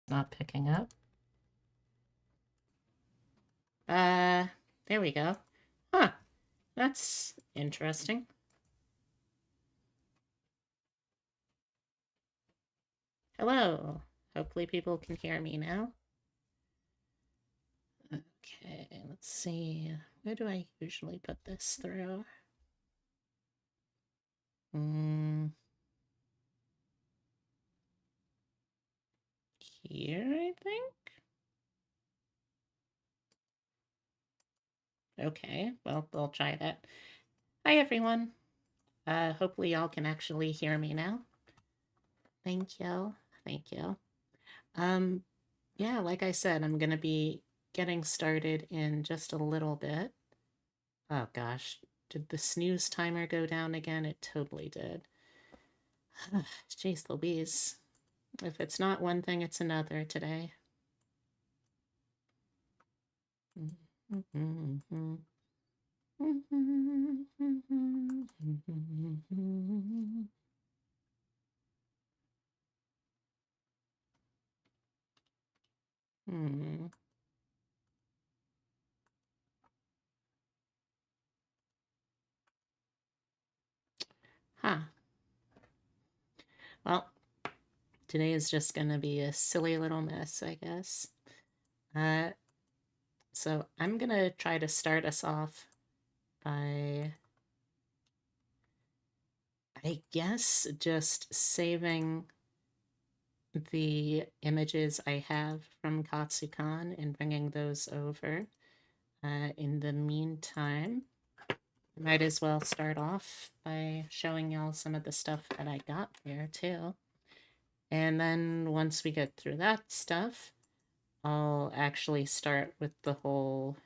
Not picking up. There we go. Huh, that's interesting. Hello. Hopefully people can hear me now. Okay, let's see. Where do I usually put this through? Hmm, here, I think? Okay, well, we'll try that. Hi, everyone. Hopefully y'all can actually hear me now. Thank you. Thank you. Um, yeah, like I said, I'm gonna be getting started in just a little bit. Oh gosh, did the snooze timer go down again? It totally did. Jeez Louise. If it's not one thing, it's another today. Hmm. Huh. Well, today is just going to be a silly little mess, I guess. Uh, so I'm going to try to start us off by, I guess, just saving the images I have from Katsucon and bringing those over. In the meantime, might as well start off by showing y'all some of the stuff that I got there too. And then once we get through that stuff, I'll actually start with the whole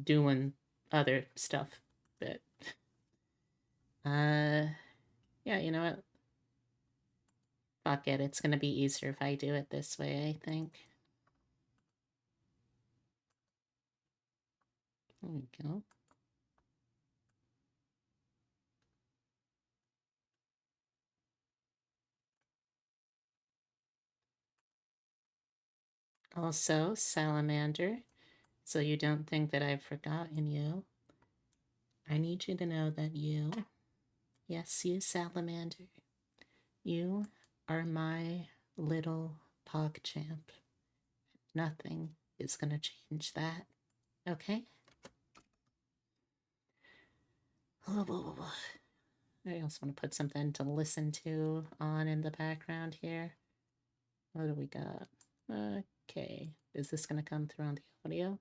doing other stuff bit. Uh, yeah, you know what? Fuck it, it's gonna be easier if I do it this way, I think. There we go. Also, Salamander, so you don't think that I've forgotten you. I need you to know that you, yes, you, Salamander, you are my little PogChamp. Nothing is gonna change that, okay? I also want to put something to listen to on in the background here. What do we got? Okay, is this gonna come through on the audio?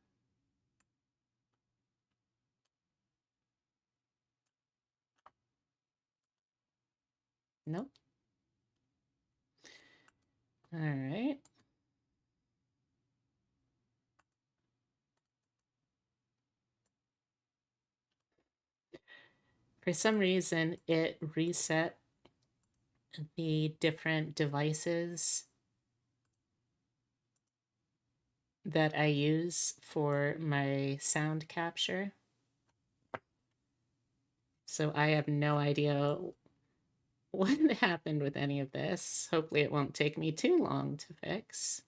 Nope. All right. For some reason, it reset the different devices that I use for my sound capture. So I have no idea what happened with any of this. Hopefully, it won't take me too long to fix.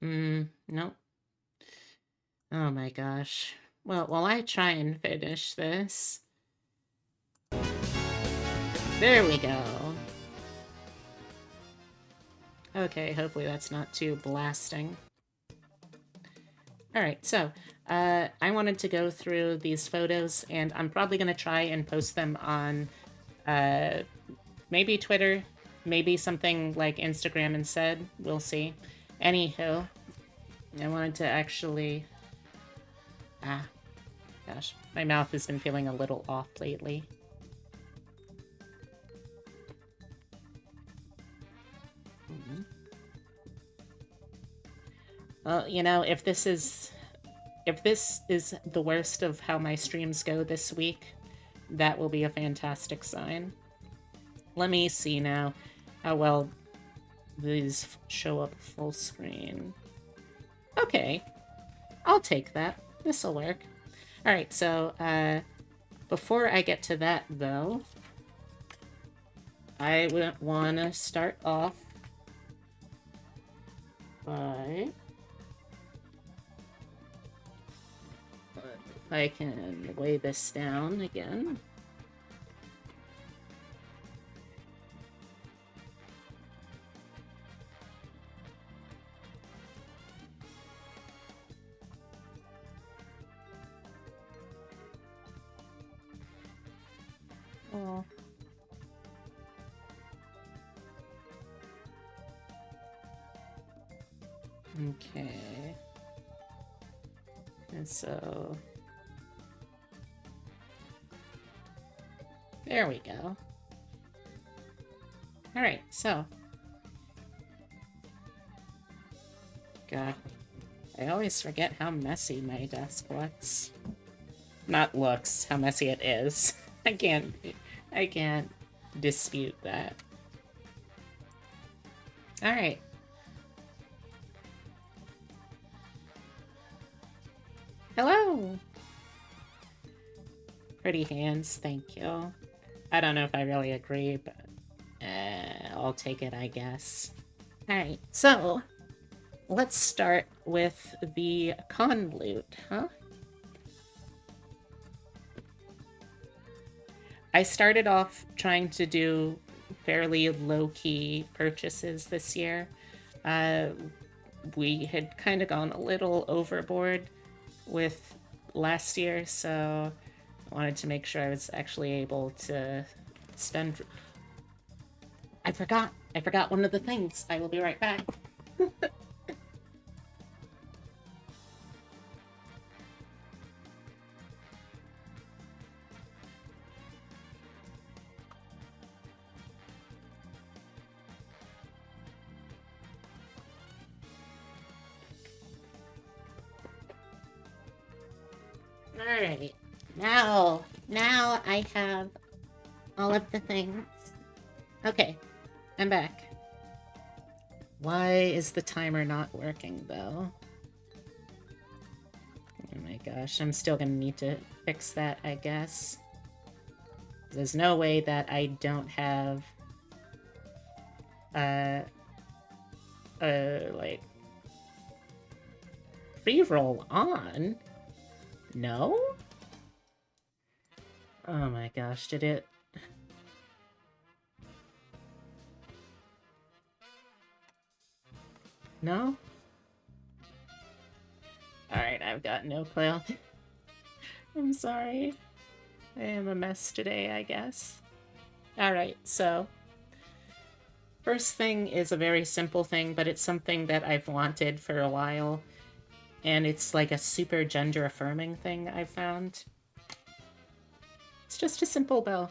Nope. Oh my gosh. Well, while I try and finish this. There we go. Okay, hopefully that's not too blasting. Alright, so I wanted to go through these photos, and I'm probably going to try and post them on maybe Twitter, maybe something like Instagram instead. We'll see. Anywho, I wanted to actually... Ah, gosh. My mouth has been feeling a little off lately. Well, you know, if this is the worst of how my streams go this week, that will be a fantastic sign. Let me see now how well these show up full screen. Okay, I'll take that. This'll work. Alright, so, Before I get to that, though, I would want to start off by... If I can weigh this down again. Oh. Okay. And so... There we go. Alright, so... God. I always forget how messy my desk looks. Not looks, how messy it is. I can't dispute that. Alright. Hello! Pretty hands, thank you. I don't know if I really agree, but I'll take it, I guess. Alright, so let's start with the con loot, huh? I started off trying to do fairly low-key purchases this year. We had kind of gone a little overboard with last year, so I wanted to make sure I was actually able to spend... I forgot one of the things. I will be right back. Alright, now I have all of the things. Okay, I'm back. Why is the timer not working, though? Oh my gosh, I'm still gonna need to fix that, I guess. There's no way that I don't have... like... pre-roll on? No? Oh my gosh, did it... No? Alright, I've got no clue. I'm sorry. I am a mess today, I guess. Alright, so... First thing is a very simple thing, but it's something that I've wanted for a while. And it's like a super gender-affirming thing I've found. It's just a simple bow.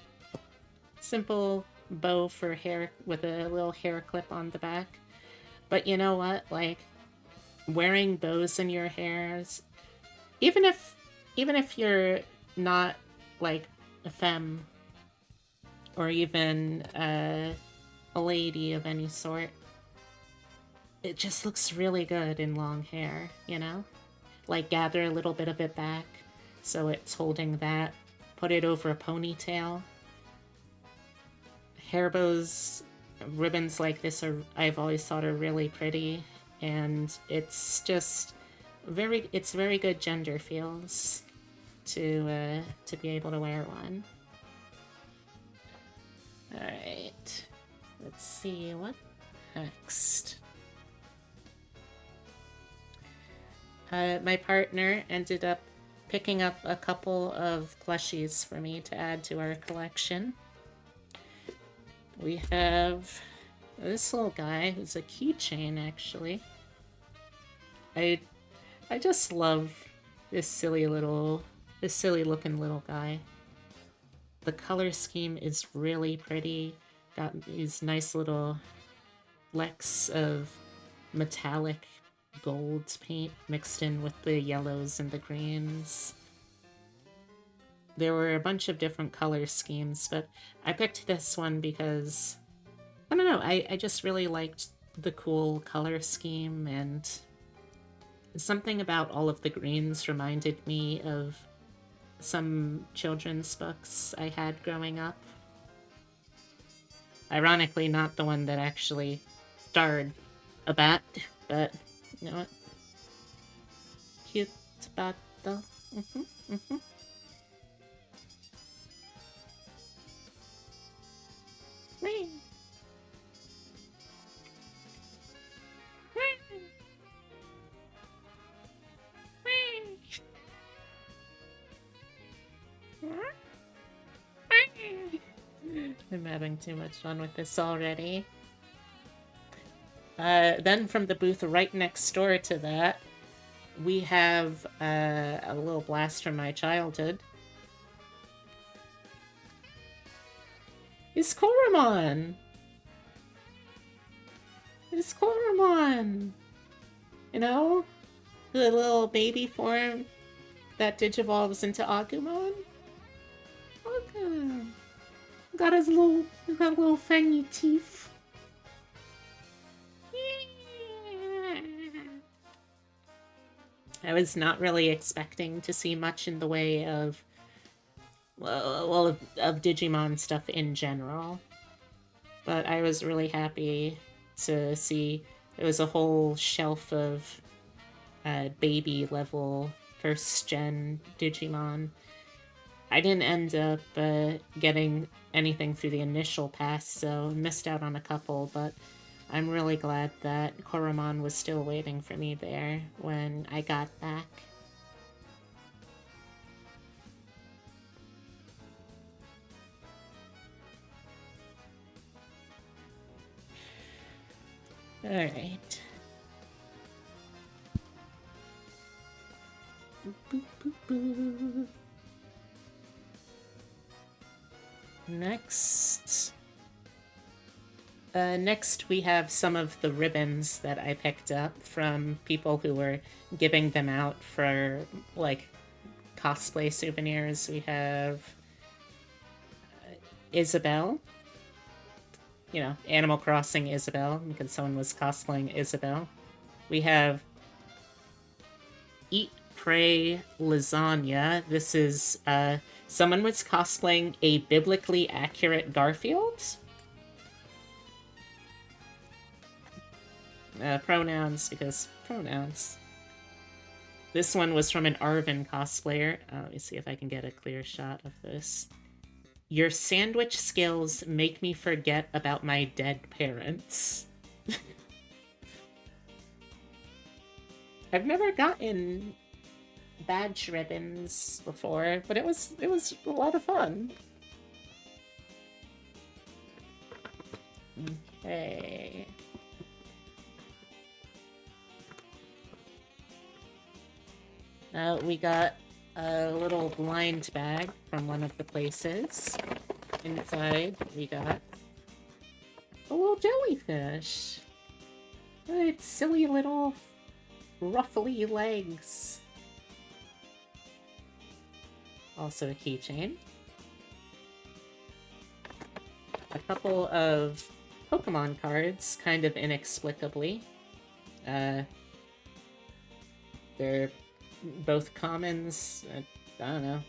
Simple bow for hair with a little hair clip on the back. But you know what? Like, wearing bows in your hairs, even if you're not like a femme or even a lady of any sort, it just looks really good in long hair, you know? Like, gather a little bit of it back so it's holding that. Put it over a ponytail. Hair bows, ribbons like this I've always thought are really pretty, and it's just it's very good gender feels to be able to wear one. Alright. Let's see, what next? My partner ended up picking up a couple of plushies for me to add to our collection. We have this little guy who's a keychain, actually. I just love this silly looking little guy. The color scheme is really pretty. Got these nice little flecks of metallic gold paint mixed in with the yellows and the greens. There were a bunch of different color schemes, but I picked this one because, I don't know, I just really liked the cool color scheme, and something about all of the greens reminded me of some children's books I had growing up. Ironically, not the one that actually starred a bat, but you know what? Cute bat though. Mm-hmm, mm-hmm. Whee! Whee! I'm having too much fun with this already. Then from the booth right next door to that, we have a little blast from my childhood. It's Koromon! It's Koromon! You know? The little baby form that digivolves into Agumon? Okay. Got his little, fangy teeth. I was not really expecting to see much in the way of, well, of Digimon stuff in general. But I was really happy to see there was a whole shelf of baby level first gen Digimon. I didn't end up getting anything through the initial pass, so missed out on a couple, but I'm really glad that Koromon was still waiting for me there when I got back. Alright. Boop, boop, boop. Next we have some of the ribbons that I picked up from people who were giving them out for, like, cosplay souvenirs. We have Isabelle. You know, Animal Crossing Isabelle, because someone was cosplaying Isabelle. We have Eat, Pray, Lasagna. This is, someone was cosplaying a biblically accurate Garfield. Pronouns, because pronouns. This one was from an Arvin cosplayer. Let me see if I can get a clear shot of this. Your sandwich skills make me forget about my dead parents. I've never gotten badge ribbons before, but it was a lot of fun. Okay. We got a little blind bag from one of the places. Inside, we got a little jellyfish. Its silly little ruffly legs. Also a keychain. A couple of Pokemon cards, kind of inexplicably. They're both commons. I don't know.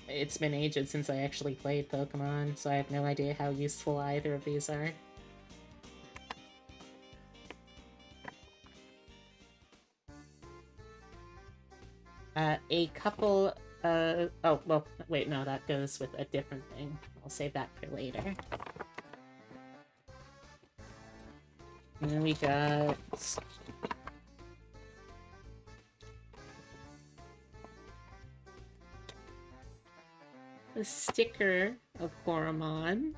It's been ages since I actually played Pokemon, so I have no idea how useful either of these are. A couple oh, well, wait, no, that goes with a different thing. I'll save that for later. And then we got a sticker of Koromon.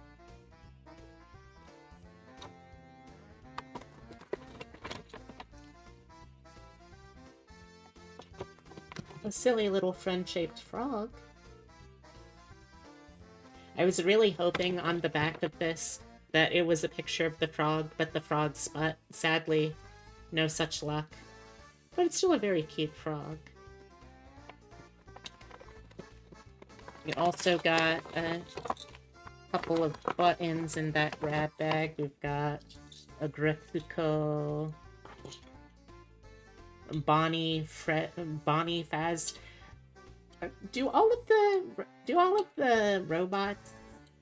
A silly little friend-shaped frog. I was really hoping on the back of this that it was a picture of the frog, but the frog's butt. Sadly, no such luck. But it's still a very cute frog. We also got a couple of buttons in that grab bag. We've got a Graphico Bonnie Fast. do all of the robots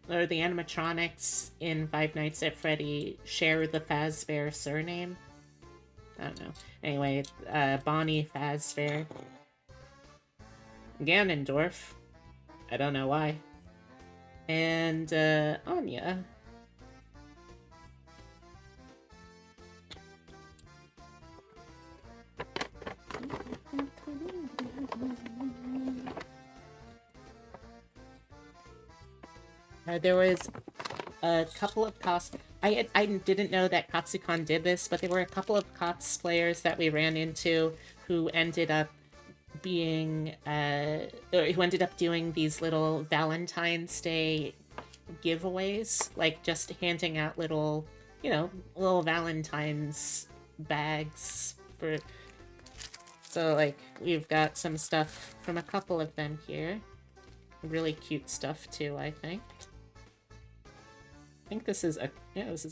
or the animatronics in Five Nights at Freddy share the Fazbear surname? I don't know. Anyway, Bonnie Fazbear. Ganondorf. I don't know why. And, Anya. There was a couple of I didn't know that Katsucon did this, but there were a couple of cosplayers that we ran into who ended up being who ended up doing these little Valentine's Day giveaways, like just handing out little, little Valentine's bags for. So like we've got some stuff from a couple of them here. Really cute stuff too, I think. I think this is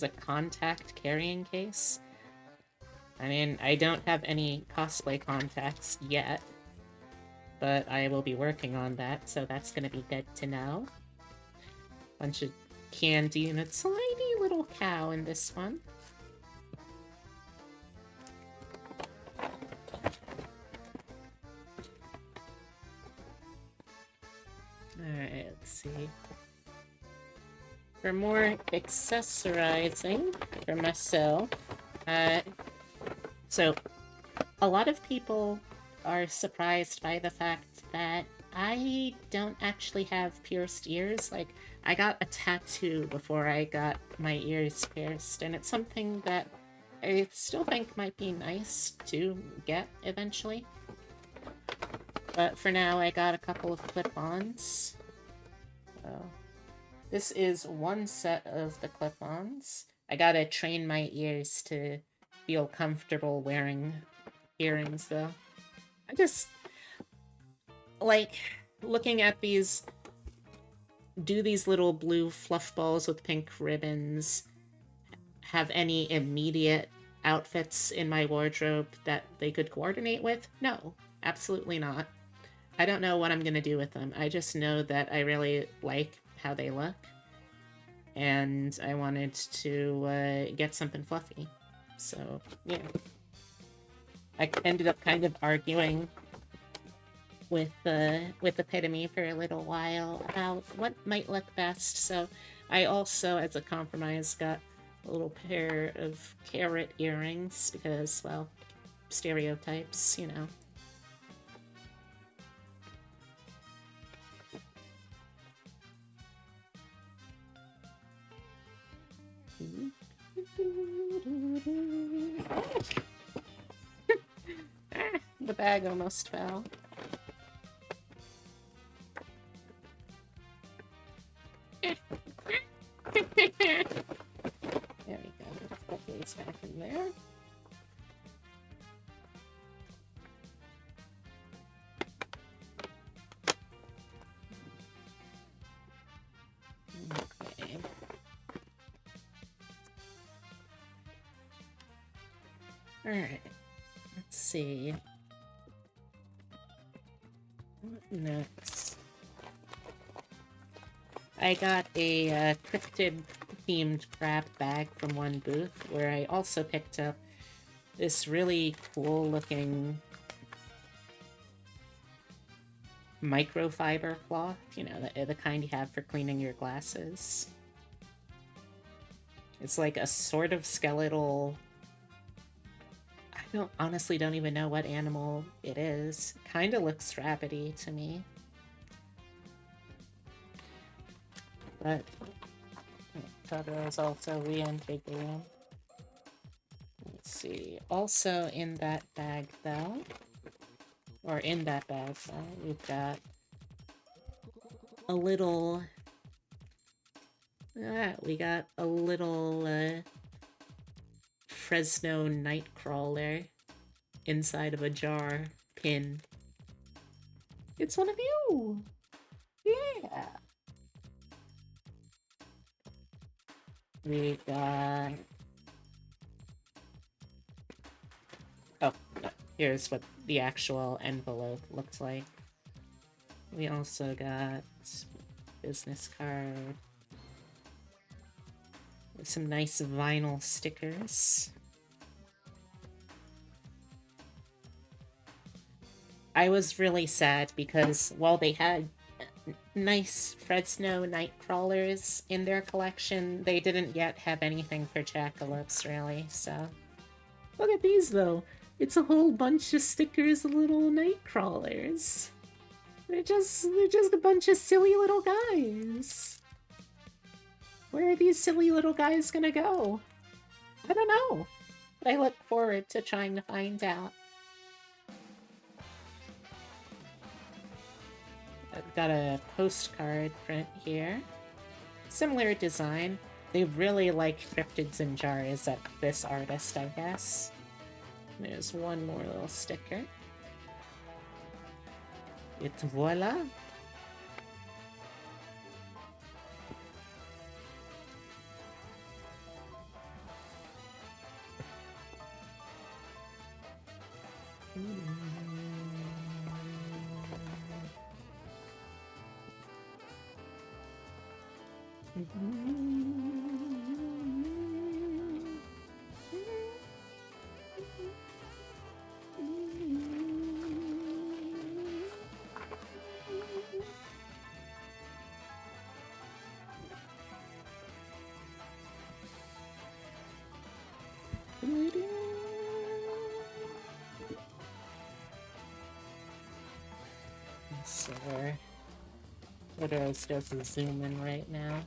a contact carrying case. I mean, I don't have any cosplay contacts yet, but I will be working on that, so that's gonna be good to know. Bunch of candy and a tiny little cow in this one. Alright, let's see. For more accessorizing for myself, so a lot of people are surprised by the fact that I don't actually have pierced ears. Like, I got a tattoo before I got my ears pierced, and it's something that I still think might be nice to get eventually. But for now, I got a couple of clip-ons. So, this is one set of the clip-ons. I gotta train my ears to feel comfortable wearing earrings, though. I just like looking at these. Do these little blue fluff balls with pink ribbons have any immediate outfits in my wardrobe that they could coordinate with? No, absolutely not. I don't know what I'm gonna do with them. I just know that I really like how they look, and I wanted to get something fluffy. So, yeah. I ended up kind of arguing with Epitome for a little while about what might look best, so I also, as a compromise, got a little pair of carrot earrings because, well, stereotypes, you know. The bag almost fell. There we go. Let's put these back in there. Okay. Alright. Let's see. What next? I got a cryptid-themed crab bag from one booth, where I also picked up this really cool-looking microfiber cloth, you know, the kind you have for cleaning your glasses. It's like a sort of skeletal... I honestly don't even know what animal it is. Kinda looks rabbity to me. But Totoro's also reintegrating. Let's see. Also in that bag, though, we've got a little... we got a little Fresno Nightcrawler inside of a jar pin. It's one of you! Yeah! We got... Oh, no. Here's what the actual envelope looks like. We also got business card. Some nice vinyl stickers. I was really sad because while they had nice Fresno Nightcrawlers in their collection, they didn't yet have anything for Jackalopes, really, so... Look at these, though! It's a whole bunch of stickers of little Nightcrawlers. They're just a bunch of silly little guys. Where are these silly little guys gonna go? I don't know, but I look forward to trying to find out. I've got a postcard print here. Similar design. They really like cryptids and jars at this artist, I guess. There's one more little sticker. Et voila! So, what else does to zoom in right now?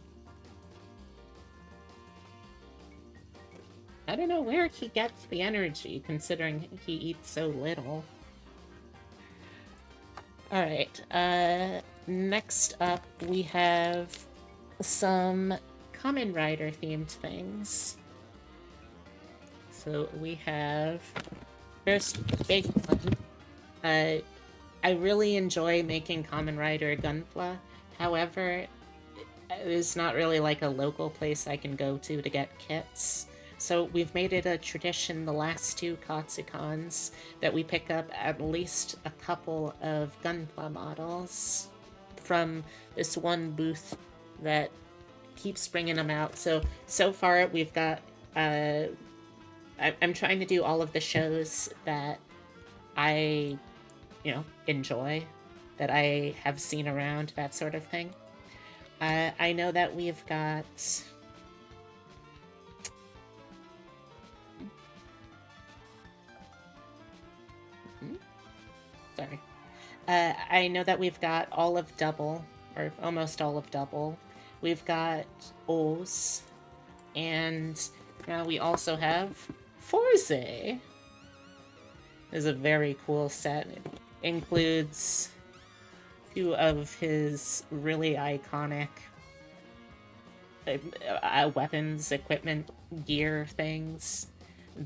I don't know where he gets the energy, considering he eats so little. Alright, next up we have some Kamen Rider themed things. So we have, first big one, I really enjoy making Kamen Rider Gunpla. However, there's not really like a local place I can go to get kits. So we've made it a tradition the last two Katsucons that we pick up at least a couple of Gunpla models from this one booth that keeps bringing them out. So far we've got, I'm trying to do all of the shows that I enjoy, that I have seen around, that sort of thing. I know that we've got... Sorry. I know that we've got all of Double, or almost all of Double. We've got O's, and now we also have Forze. Is a very cool set. It includes two of his really iconic weapons, equipment, gear things.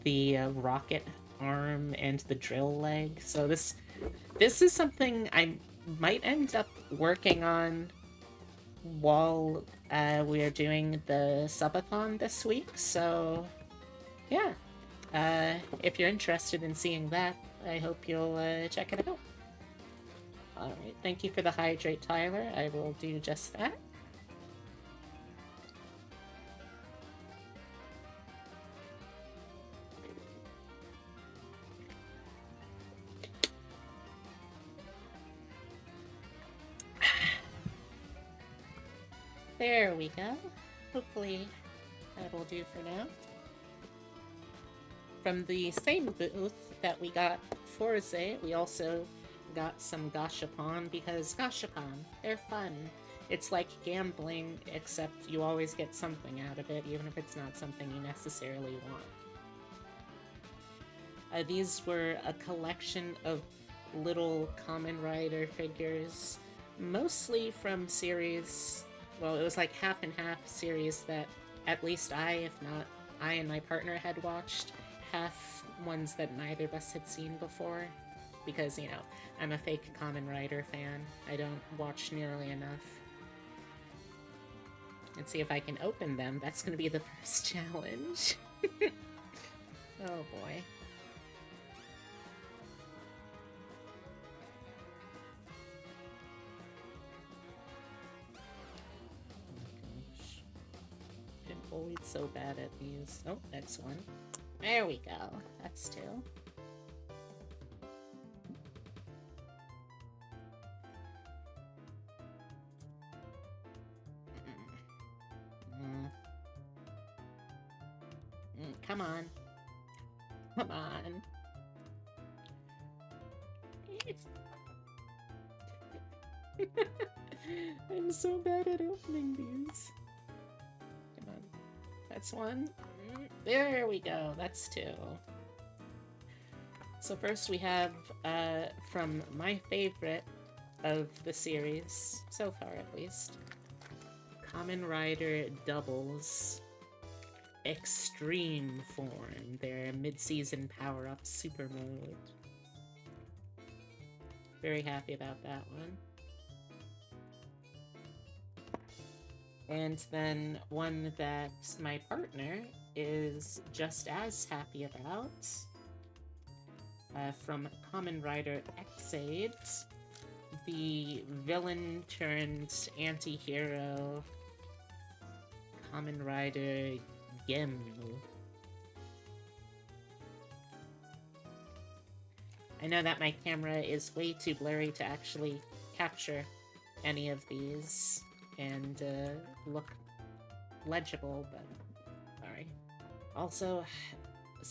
The rocket arm and the drill leg. So this is something I might end up working on while we are doing the subathon this week. So yeah. If you're interested in seeing that, I hope you'll check it out. Alright, thank you for the hydrate, Tyler. I will do just that. There we go. Hopefully that will do for now. From the same booth that we got Forze, we also got some Gashapon, because Gashapon, they're fun. It's like gambling, except you always get something out of it, even if it's not something you necessarily want. These were a collection of little Kamen Rider figures, mostly from series... Well, it was like half and half series that at least I and my partner had watched. Half ones that neither of us had seen before, because, I'm a fake Kamen Rider fan. I don't watch nearly enough. Let's see if I can open them. That's going to be the first challenge. Oh boy. He's so bad at these. Oh, next one. There we go. That's two. Come on. Come on. I'm so bad at opening these. Come on. That's one. There we go. That's two. So first we have, from my favorite of the series, so far at least, Kamen Rider Doubles Extreme Form, their mid-season power-up super mode. Very happy about that one. And then one that my partner is just as happy about, from Kamen Rider X-Aid, the villain turned anti-hero Kamen Rider Gemu. I know that my camera is way too blurry to actually capture any of these and look legible, but sorry. Also,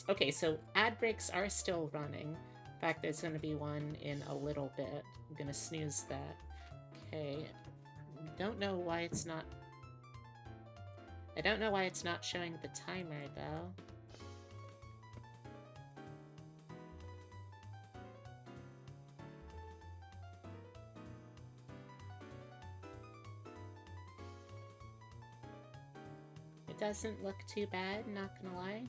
okay, so ad breaks are still running. In fact, there's going to be one in a little bit. I'm going to snooze that. Okay, don't know why it's not... I don't know why it's not showing the timer, though. It doesn't look too bad, not gonna lie.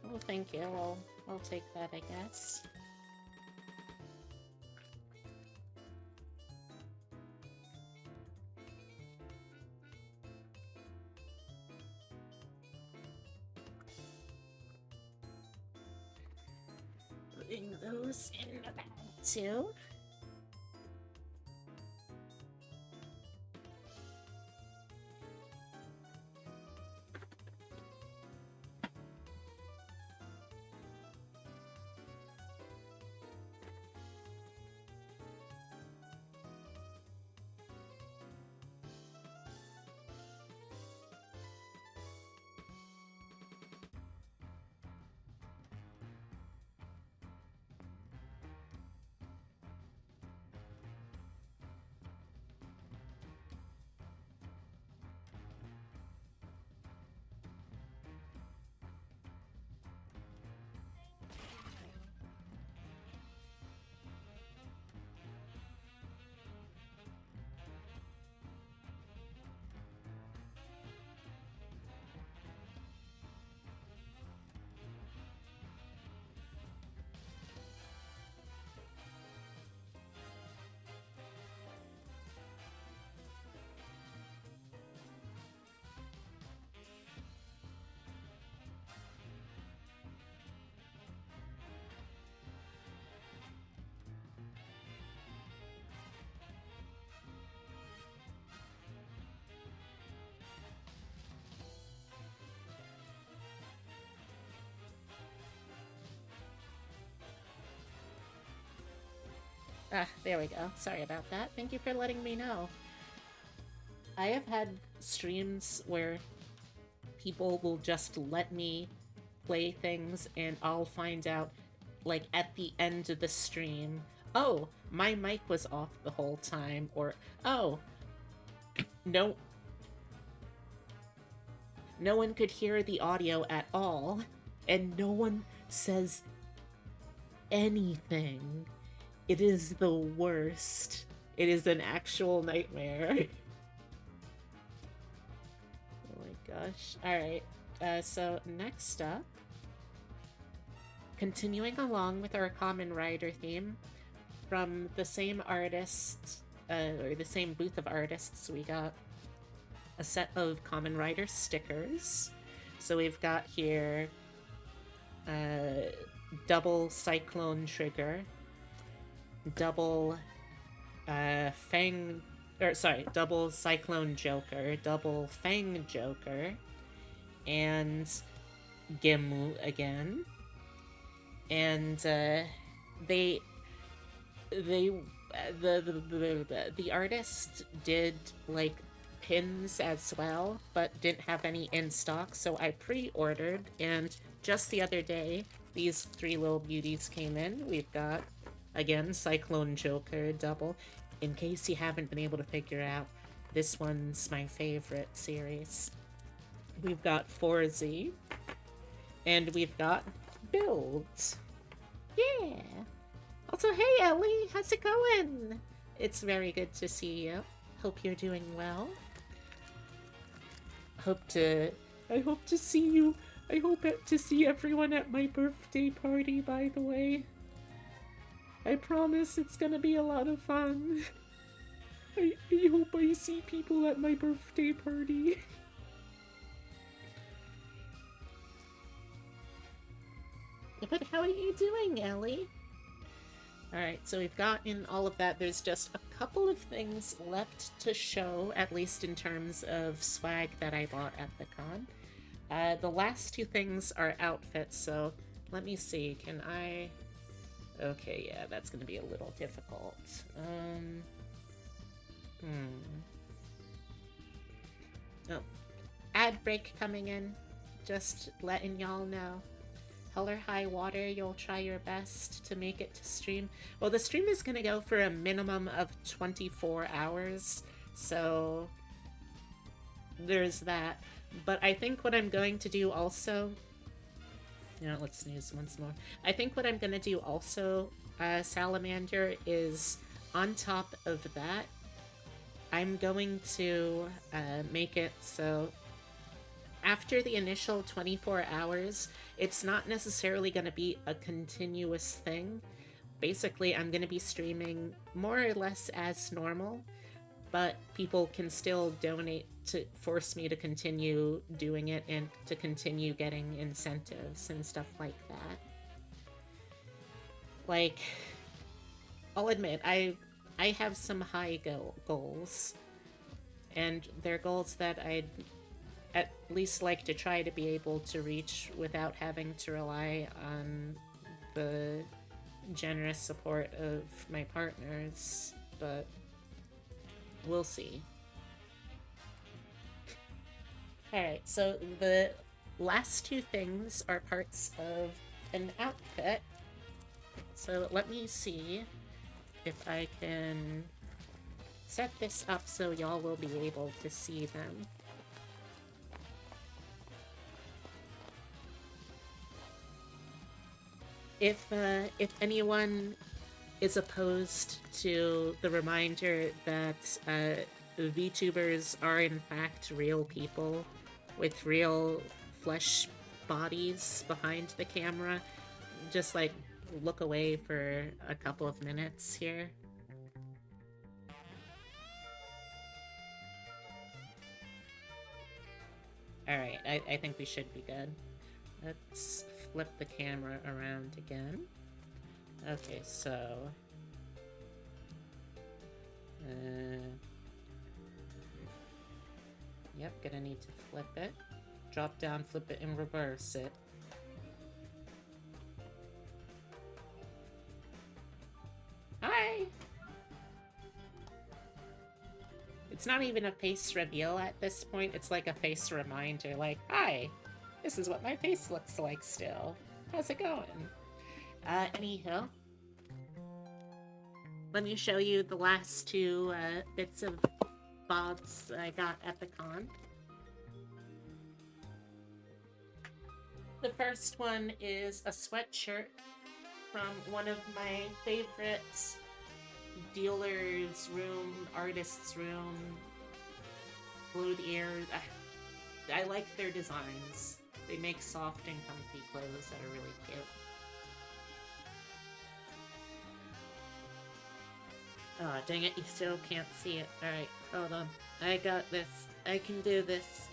Well, thank you. I'll take that, I guess. Putting those in the bag, too. Ah, there we go. Sorry about that. Thank you for letting me know. I have had streams where people will just let me play things and I'll find out, like, at the end of the stream, oh, my mic was off the whole time, or, oh, no one could hear the audio at all, and no one says anything. It is the worst. It is an actual nightmare. Oh my gosh. Alright, so next up, continuing along with our Kamen Rider theme, from the same artist, or the same booth of artists, we got a set of Kamen Rider stickers. So we've got here double Cyclone Trigger, double double Cyclone Joker, double Fang Joker, and Gemu again, and they they the artist did like pins as well, but didn't have any in stock, so I pre-ordered, and just the other day these three little beauties came in. We've got again Cyclone Joker double. In case you haven't been able to figure out, this one's my favorite series. We've got 4Z, and we've got Builds. Yeah. Also, hey Ellie, how's it going? It's very good to see you. Hope you're doing well. Hope to I hope to see you. I hope to see everyone at my birthday party, by the way. I promise it's gonna be a lot of fun. I hope I see people at my birthday party. But how are you doing, Ellie? Alright, so we've gotten all of that. There's just a couple of things left to show, at least in terms of swag that I bought at the con. The last two things are outfits, so let me see. Can I... Okay, yeah, that's gonna be a little difficult. Oh, ad break coming in. Just letting y'all know. Hell or high water, you'll try your best to make it to stream. Well, the stream is going to go for a minimum of 24 hours, so there's that. But I think what I'm going to do also... let's snooze once more. I think what I'm going to do also, Salamander, is on top of that, I'm going to make it so after the initial 24 hours, it's not necessarily going to be a continuous thing. Basically, I'm going to be streaming more or less as normal, but people can still donate to force me to continue doing it and to continue getting incentives and stuff like that. Like, I'll admit, I have some high goals, and they're goals that I'd at least like to try to be able to reach without having to rely on the generous support of my partners, but we'll see. Alright, so the last two things are parts of an outfit. So let me see if I can set this up so y'all will be able to see them. If anyone is opposed to the reminder that VTubers are in fact real people with real flesh bodies behind the camera, just like look away for a couple of minutes here. Alright, I think we should be good. Let's flip the camera around again. Okay, so... Yep, gonna need to flip it. Drop down, flip it, and reverse it. Hi! It's not even a face reveal at this point, it's like a face reminder, like, hi! This is what my face looks like still. How's it going? Anywho. Let me show you the last two bits of bobs I got at the con. The first one is a sweatshirt from one of my favorite dealer's room, artist's room, clothier. I like their designs. They make soft and comfy clothes that are really cute. Oh, dang it, you still can't see it. Alright, hold on. I got this. I can do this.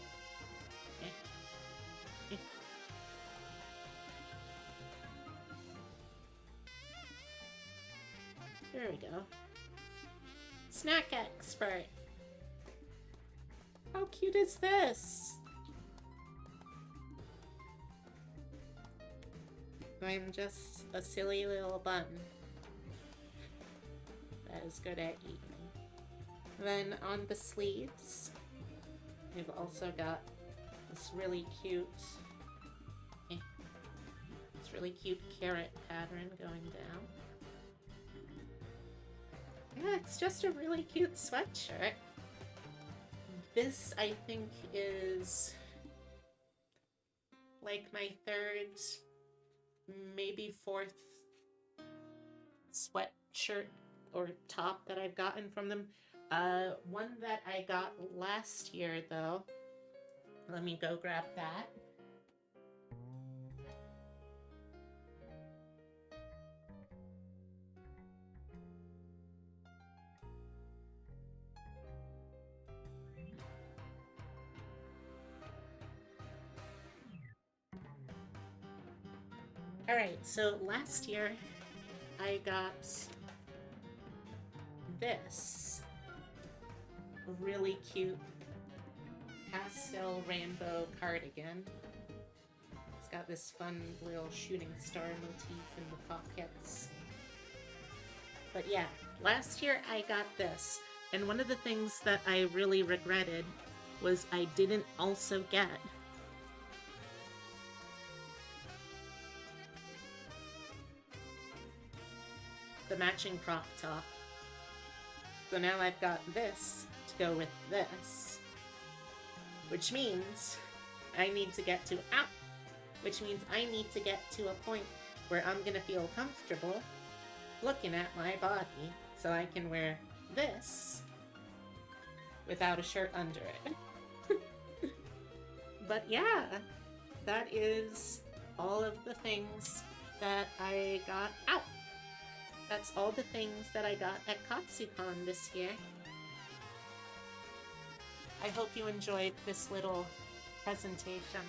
There we go. Snack expert. How cute is this? I'm just a silly little bun that is good at eating. Then on the sleeves, we've also got this really cute, carrot pattern going down. Yeah, it's just a really cute sweatshirt. This, I think, is like my third, maybe fourth sweatshirt or top that I've gotten from them. One that I got last year, though. Let me go grab that. Alright, so last year I got this really cute pastel rainbow cardigan. It's got this fun little shooting star motif in the pockets. But yeah, last year I got this, and one of the things that I really regretted was I didn't also get the matching crop top. So now I've got this to go with this, which means I need to get to a point where I'm gonna feel comfortable looking at my body so I can wear this without a shirt under it. But yeah, that is all of the things that I got out. That's all the things that I got at Katsucon this year. I hope you enjoyed this little presentation.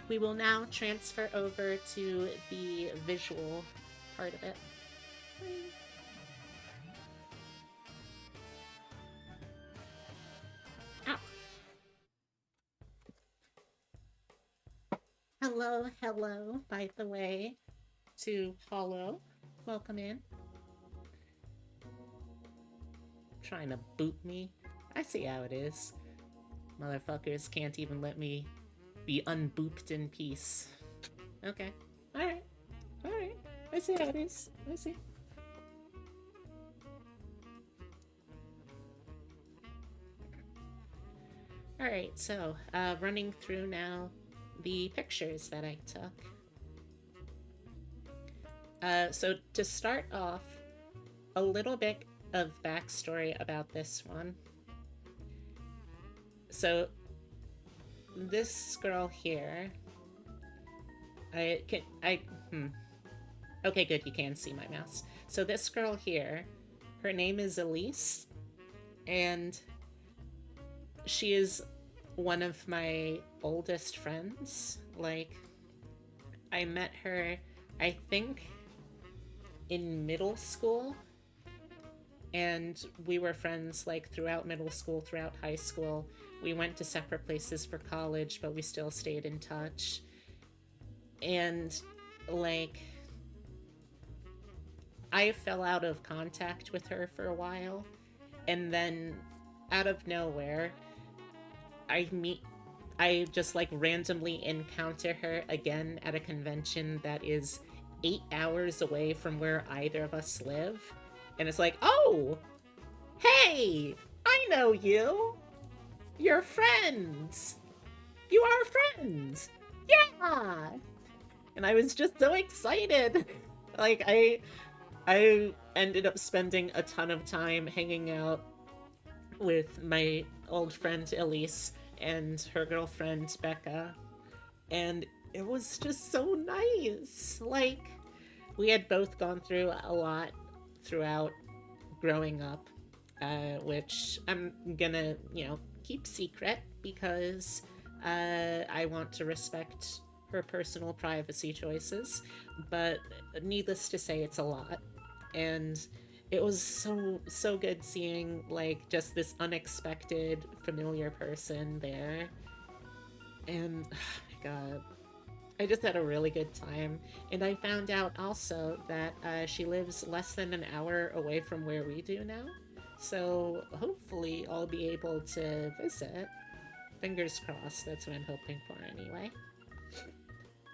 We will now transfer over to the visual part of it. Ow. Hello, by the way, to Hollow. Welcome in. Trying to boot me. I see how it is. Motherfuckers can't even let me be unbooped in peace. Okay. Alright. I see how it is. I see. Alright, so running through now the pictures that I took. So to start off, a little bit of backstory about this one. So this girl here, okay, good, you can see my mouse. So this girl here, her name is Elise, and she is one of my oldest friends. Like, I met her, I think, in middle school, and we were friends like throughout middle school, throughout high school. We went to separate places for college, but we still stayed in touch. And like, I fell out of contact with her for a while, and then out of nowhere, I just like randomly encounter her again at a convention that is 8 hours away from where either of us live. And it's like, oh, hey, I know you. You're friends. You are friends. Yeah. And I was just so excited. Like, I ended up spending a ton of time hanging out with my old friend Elise and her girlfriend Becca, and it was just so nice. Like, we had both gone through a lot throughout growing up, which I'm gonna, keep secret because I want to respect her personal privacy choices, but needless to say, it's a lot. And it was so good seeing like just this unexpected familiar person there. And oh my god. I just had a really good time. And I found out also that she lives less than an hour away from where we do now. So hopefully I'll be able to visit. Fingers crossed, that's what I'm hoping for anyway.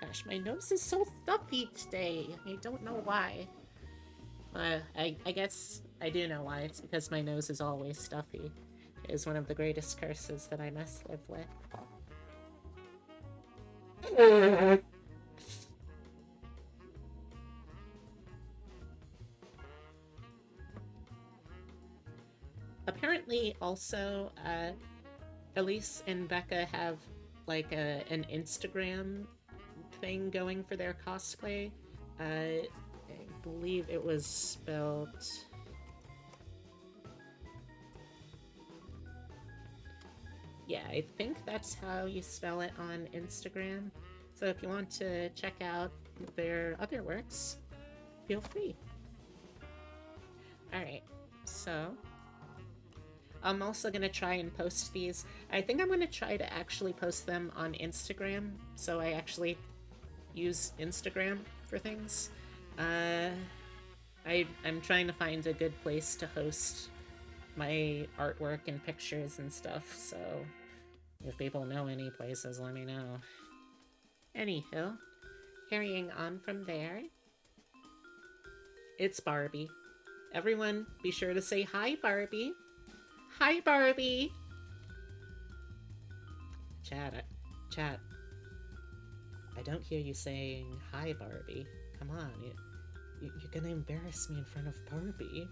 Gosh, my nose is so stuffy today. I don't know why. I guess I do know why. It's because my nose is always stuffy. It is one of the greatest curses that I must live with. Apparently, also, Elise and Becca have like an Instagram thing going for their cosplay. I believe it was spelled. Yeah, I think that's how you spell it on Instagram. So if you want to check out their other works, feel free. Alright, so I'm also going to try and post these. I think I'm going to try to actually post them on Instagram, so I actually use Instagram for things. I'm trying to find a good place to host my artwork and pictures and stuff, so if people know any places, let me know. Anywho, carrying on from there, it's Barbie. Everyone, be sure to say hi, Barbie. Hi, Barbie! Chat. I don't hear you saying hi, Barbie. Come on, you're gonna embarrass me in front of Barbie.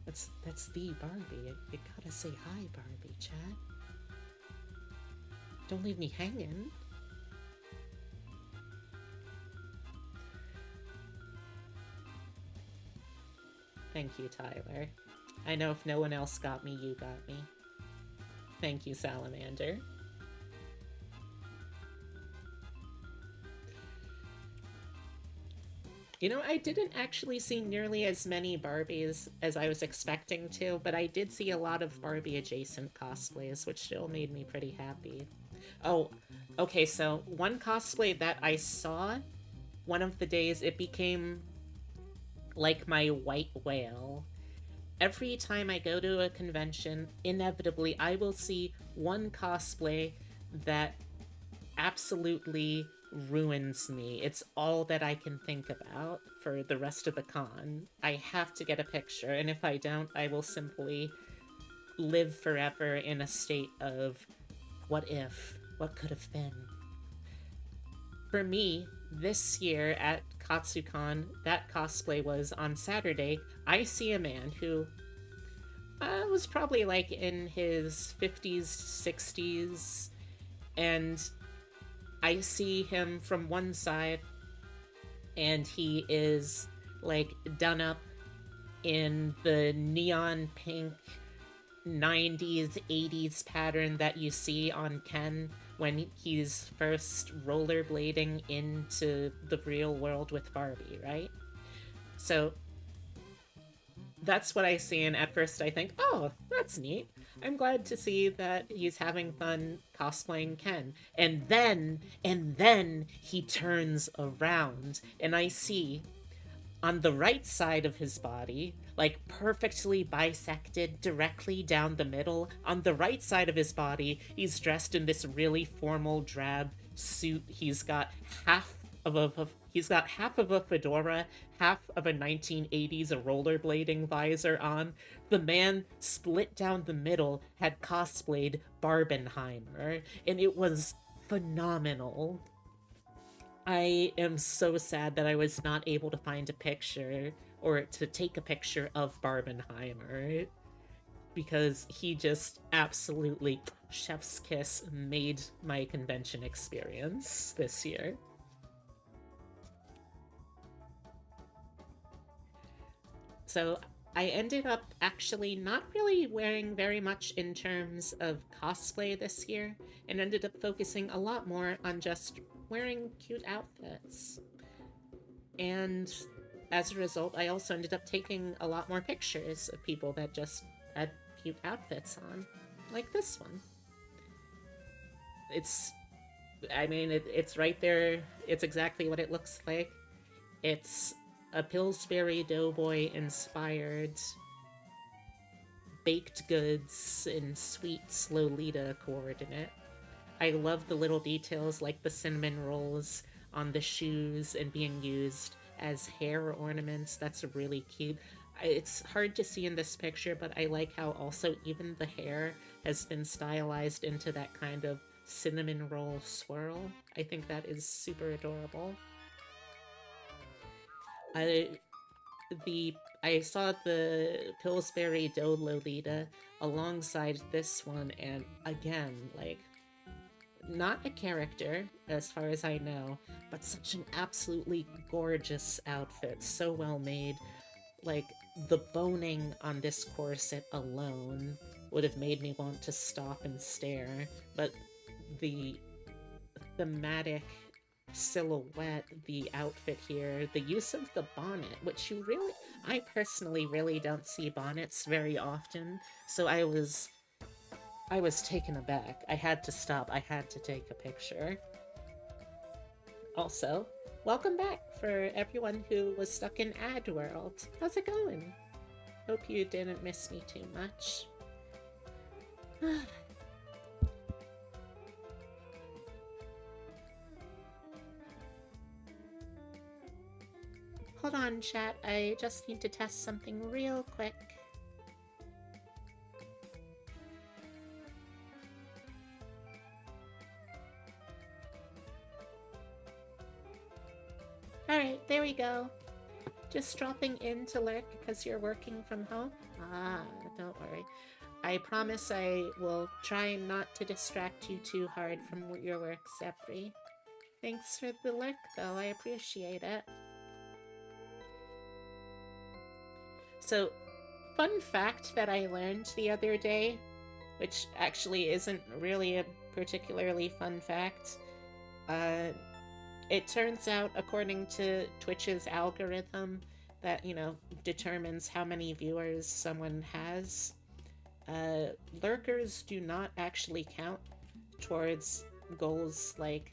That's the Barbie. You gotta say hi, Barbie, chat. Don't leave me hanging. Thank you, Tyler. I know if no one else got me, you got me. Thank you, Salamander. You know, I didn't actually see nearly as many Barbies as I was expecting to, but I did see a lot of Barbie-adjacent cosplays, which still made me pretty happy. Oh, okay, so one cosplay that I saw, one of the days, it became like my white whale. Every time I go to a convention, inevitably I will see one cosplay that absolutely ruins me. It's all that I can think about for the rest of the con. I have to get a picture, and if I don't, I will simply live forever in a state of what if, what could have been. For me, this year at Katsucon, that cosplay was on Saturday. I see a man who was probably like in his 50s, 60s, and I see him from one side, and he is like done up in the neon pink 90s, 80s pattern that you see on Ken when he's first rollerblading into the real world with Barbie, right? So that's what I see, and at first I think, oh, that's neat. I'm glad to see that he's having fun cosplaying Ken. And then he turns around, and I see on the right side of his body, like perfectly bisected directly down the middle, on the right side of his body, he's dressed in this really formal drab suit. He's got half of a fedora, half of a 1980s rollerblading visor on. The man split down the middle had cosplayed Barbenheimer, and it was phenomenal. I am so sad that I was not able to find a picture or to take a picture of Barbenheimer because he just absolutely chef's kiss made my convention experience this year. So I ended up actually not really wearing very much in terms of cosplay this year and ended up focusing a lot more on just wearing cute outfits. And as a result, I also ended up taking a lot more pictures of people that just had cute outfits on, like this one. It's I mean, it's right there. It's exactly what it looks like. It's a Pillsbury Doughboy inspired baked goods in sweets Lolita coordinate. I love the little details like the cinnamon rolls on the shoes and being used as hair ornaments. That's really cute. It's hard to see in this picture, but I like how also even the hair has been stylized into that kind of cinnamon roll swirl. I think that is super adorable. I the I saw the Pillsbury Dough Lolita alongside this one, and again, like, not a character as far as I know, but such an absolutely gorgeous outfit, so well made. Like, the boning on this corset alone would have made me want to stop and stare, but the thematic silhouette, the outfit here, the use of the bonnet, which I personally really don't see bonnets very often, so I was taken aback. I had to stop. I had to take a picture. Also, welcome back for everyone who was stuck in Ad World. How's it going? Hope you didn't miss me too much. Hold on, chat. I just need to test something real quick. Alright, there we go. Just dropping in to lurk because you're working from home? Ah, don't worry. I promise I will try not to distract you too hard from your work, Zephyr. Thanks for the lurk, though. I appreciate it. So, fun fact that I learned the other day, which actually isn't really a particularly fun fact. It turns out, according to Twitch's algorithm that, determines how many viewers someone has, lurkers do not actually count towards goals like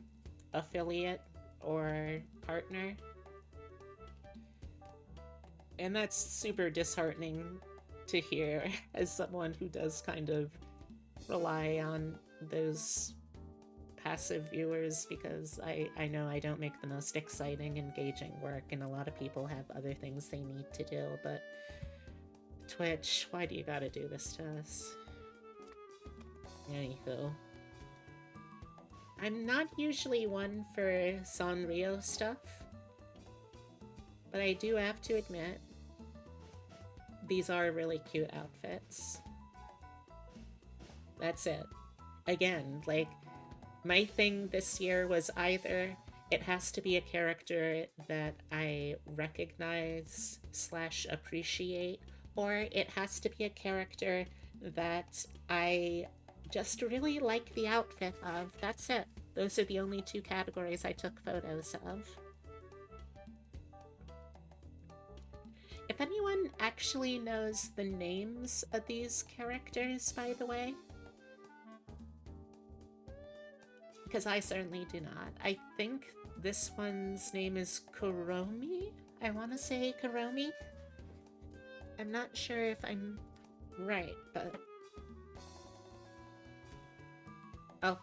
affiliate or partner. And that's super disheartening to hear as someone who does kind of rely on those passive viewers, because I know I don't make the most exciting, engaging work, and a lot of people have other things they need to do, but Twitch, why do you gotta do this to us? Anywho. I'm not usually one for Sanrio stuff, but I do have to admit, these are really cute outfits. That's it. Again, like, my thing this year was either it has to be a character that I recognize / appreciate, or it has to be a character that I just really like the outfit of. That's it. Those are the only two categories I took photos of. If anyone actually knows the names of these characters, by the way, because I certainly do not. I think this one's name is Kuromi? I want to say Kuromi? I'm not sure if I'm right, but... Oh,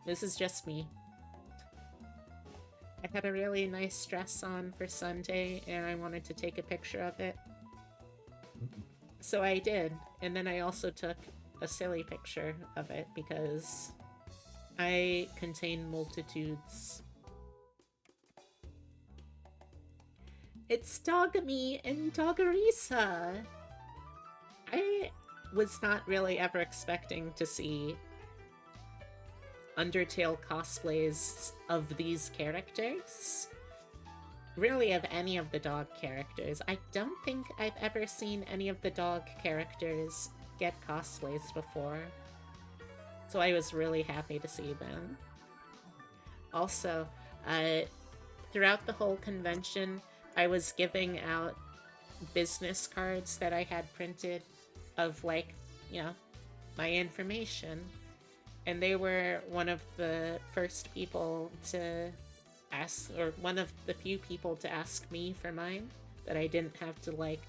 this is just me. I had a really nice dress on for Sunday, and I wanted to take a picture of it. So I did, and then I also took a silly picture of it, because I contain multitudes. It's Dogami and Doggerisa! I was not really ever expecting to see Undertale cosplays of these characters. Really, of any of the dog characters. I don't think I've ever seen any of the dog characters get cosplays before. So I was really happy to see them. Also, throughout the whole convention, I was giving out business cards that I had printed of, like, my information. And they were one of the first people to ask, or one of the few people to ask me for mine, that I didn't have to like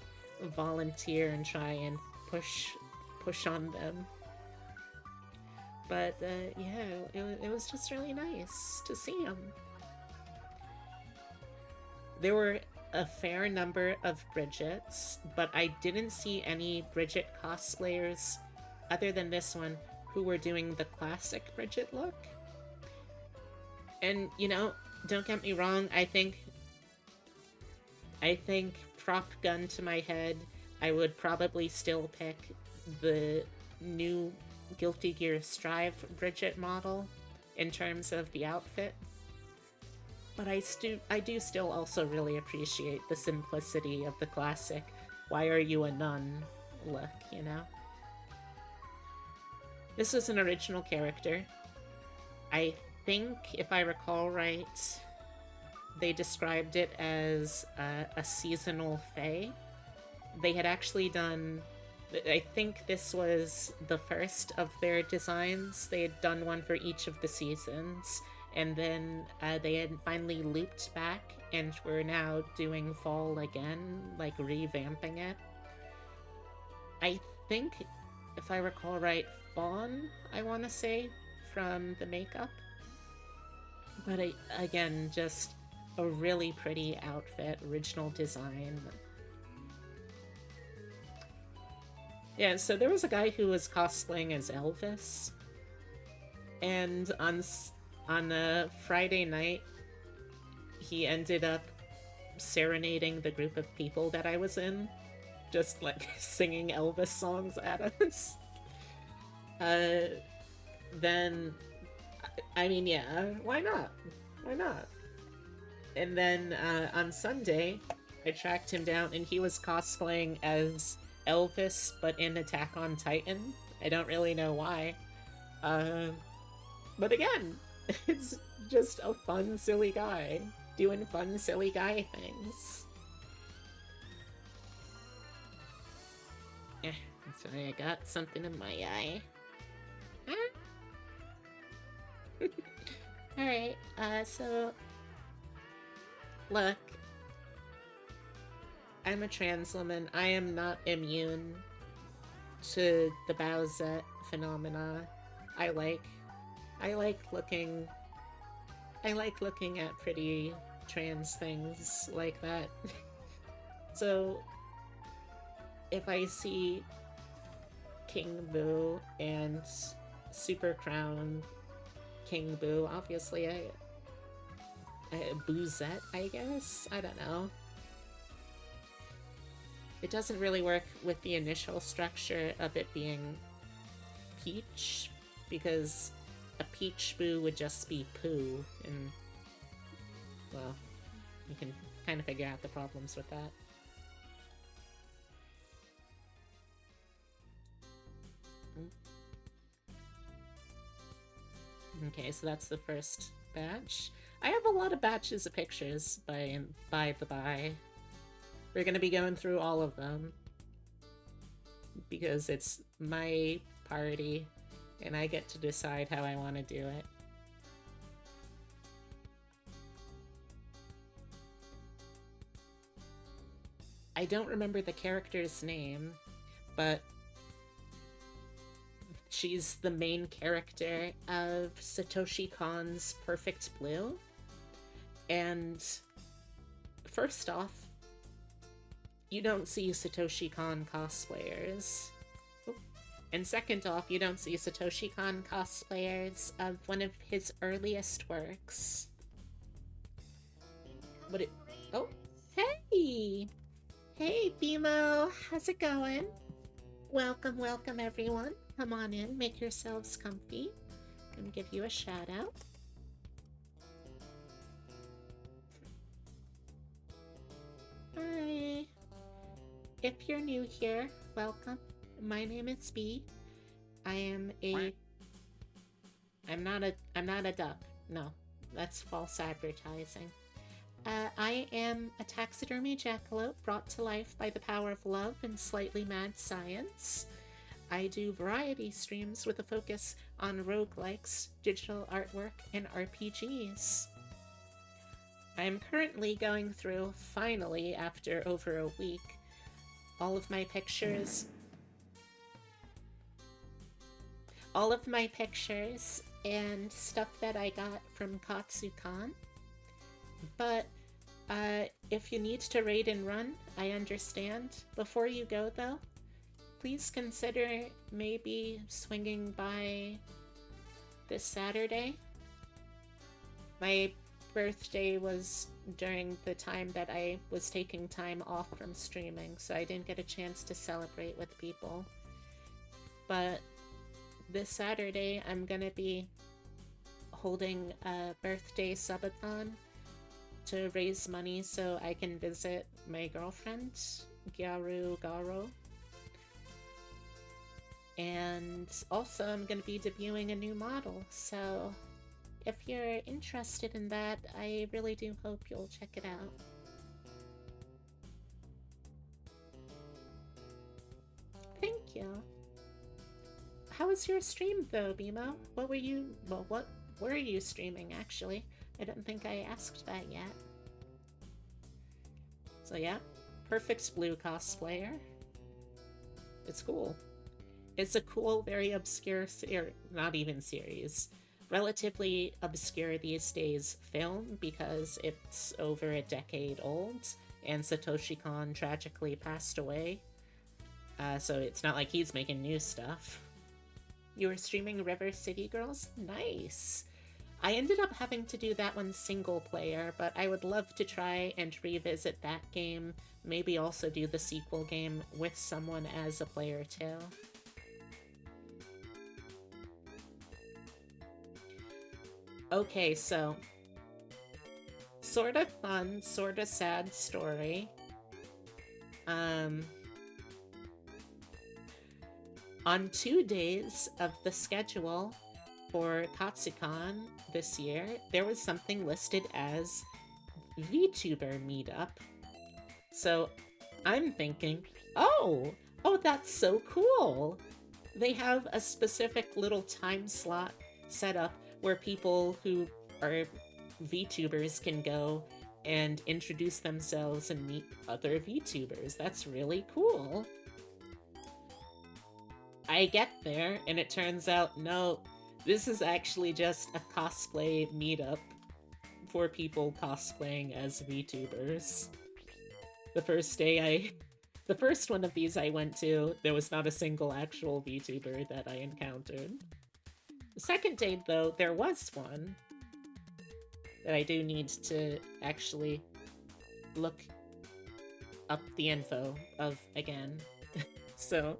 volunteer and try and push on them. But yeah, it was just really nice to see them. There were a fair number of Bridgets, but I didn't see any Bridget cosplayers other than this one who were doing the classic Bridget look. And you know, don't get me wrong, I think prop gun to my head, I would probably still pick the new Guilty Gear Strive Bridget model in terms of the outfit. But I do still also really appreciate the simplicity of the classic "Why are you a nun?" look, you know? This was an original character. I think, if I recall right, they described it as a seasonal fae. They had actually done, I think this was the first of their designs. They had done one for each of the seasons, and then they had finally looped back and were now doing fall again, like revamping it. I think, if I recall right, Fawn, I want to say, from the makeup. But again, just a really pretty outfit, original design. Yeah, so there was a guy who was cosplaying as Elvis, and on a Friday night, he ended up serenading the group of people that I was in, just like singing Elvis songs at us. Then, I mean, yeah, why not? Why not? And then on Sunday, I tracked him down, and he was cosplaying as Elvis, but in Attack on Titan. I don't really know why. But again, it's just a fun, silly guy doing fun, silly guy things. Sorry, I got something in my eye. Alright, so look, I'm a trans woman. I am not immune to the Bowsette phenomena. I like looking at pretty trans things like that. So if I see King Boo and Super Crown King Boo, obviously Boozette, I guess? I don't know. It doesn't really work with the initial structure of it being Peach, because a Peach Boo would just be poo, and, well, you can kind of figure out the problems with that. Okay, so that's the first batch. I have a lot of batches of pictures, by the by. We're gonna be going through all of them, because it's my party, and I get to decide how I want to do it. I don't remember the character's name, but she's the main character of Satoshi Kon's Perfect Blue. And first off, you don't see Satoshi Kon cosplayers. And second off, you don't see Satoshi Kon cosplayers of one of his earliest works. Oh, hey! Hey, Bimo! How's it going? Welcome, welcome, everyone. Come on in, make yourselves comfy. I'm gonna give you a shout out. Hi. If you're new here, welcome. My name is B. I'm not a duck. No, that's false advertising. I am a taxidermy jackalope brought to life by the power of love and slightly mad science. I do variety streams with a focus on roguelikes, digital artwork, and RPGs. I'm currently going through, finally, after over a week, all of my pictures. All of my pictures and stuff that I got from Katsucon. But if you need to raid and run, I understand. Before you go, though, please consider maybe swinging by this Saturday. My birthday was during the time that I was taking time off from streaming, so I didn't get a chance to celebrate with people. But this Saturday, I'm gonna be holding a birthday subathon to raise money so I can visit my girlfriend, Gyaru Garo. And also, I'm gonna be debuting a new model, so if you're interested in that, I really do hope you'll check it out. Thank you. How was your stream though, Bimo? What were you streaming actually? I don't think I asked that yet. So yeah, Perfect Blue cosplayer. It's cool. It's a cool, very obscure not even series. Relatively obscure these days film because it's over a decade old and Satoshi Kon tragically passed away. So it's not like he's making new stuff. You were streaming River City Girls? Nice! I ended up having to do that one single player, but I would love to try and revisit that game. Maybe also do the sequel game with someone as a player too. Okay, so sort of fun, sort of sad story. On 2 days of the schedule for Katsucon this year, there was something listed as VTuber meetup. So I'm thinking, oh, that's so cool. They have a specific little time slot set up where people who are VTubers can go and introduce themselves and meet other VTubers. That's really cool. I get there, and it turns out, no, this is actually just a cosplay meetup for people cosplaying as VTubers. The first one of these I went to, there was not a single actual VTuber that I encountered. The second day, though, there was one that I do need to actually look up the info of again. So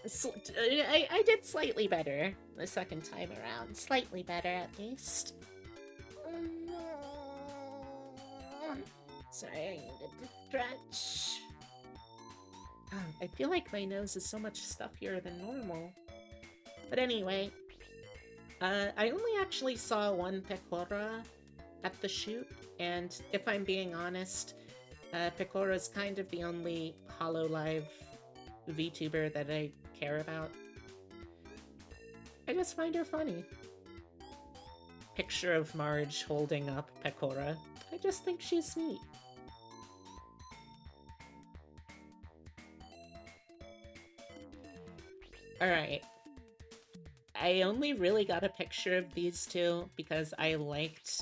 I did slightly better the second time around. Slightly better, at least. Sorry, I needed to stretch. I feel like my nose is so much stuffier than normal. But anyway, I only actually saw one Pecora at the shoot, and if I'm being honest, Pecora's kind of the only HoloLive VTuber that I care about. I just find her funny. Picture of Marge holding up Pecora. I just think she's neat. Alright. I only really got a picture of these two because I liked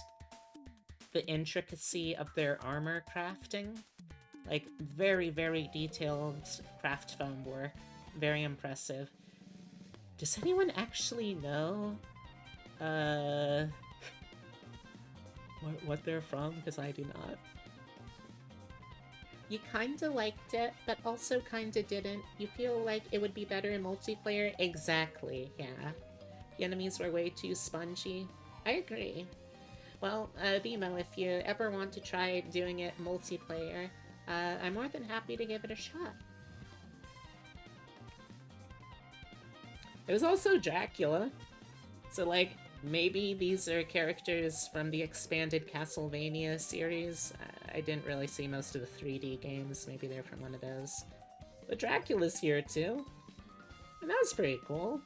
the intricacy of their armor crafting. Like, very, very detailed craft foam work. Very impressive. Does anyone actually know what they're from? Because I do not. You kinda liked it, but also kinda didn't. You feel like it would be better in multiplayer? Exactly, yeah. The enemies were way too spongy. I agree. Well, Bimo, if you ever want to try doing it multiplayer, I'm more than happy to give it a shot. It was also Dracula. So, like, maybe these are characters from the expanded Castlevania series. I didn't really see most of the 3D games. Maybe they're from one of those. But Dracula's here, too. And that was pretty cool.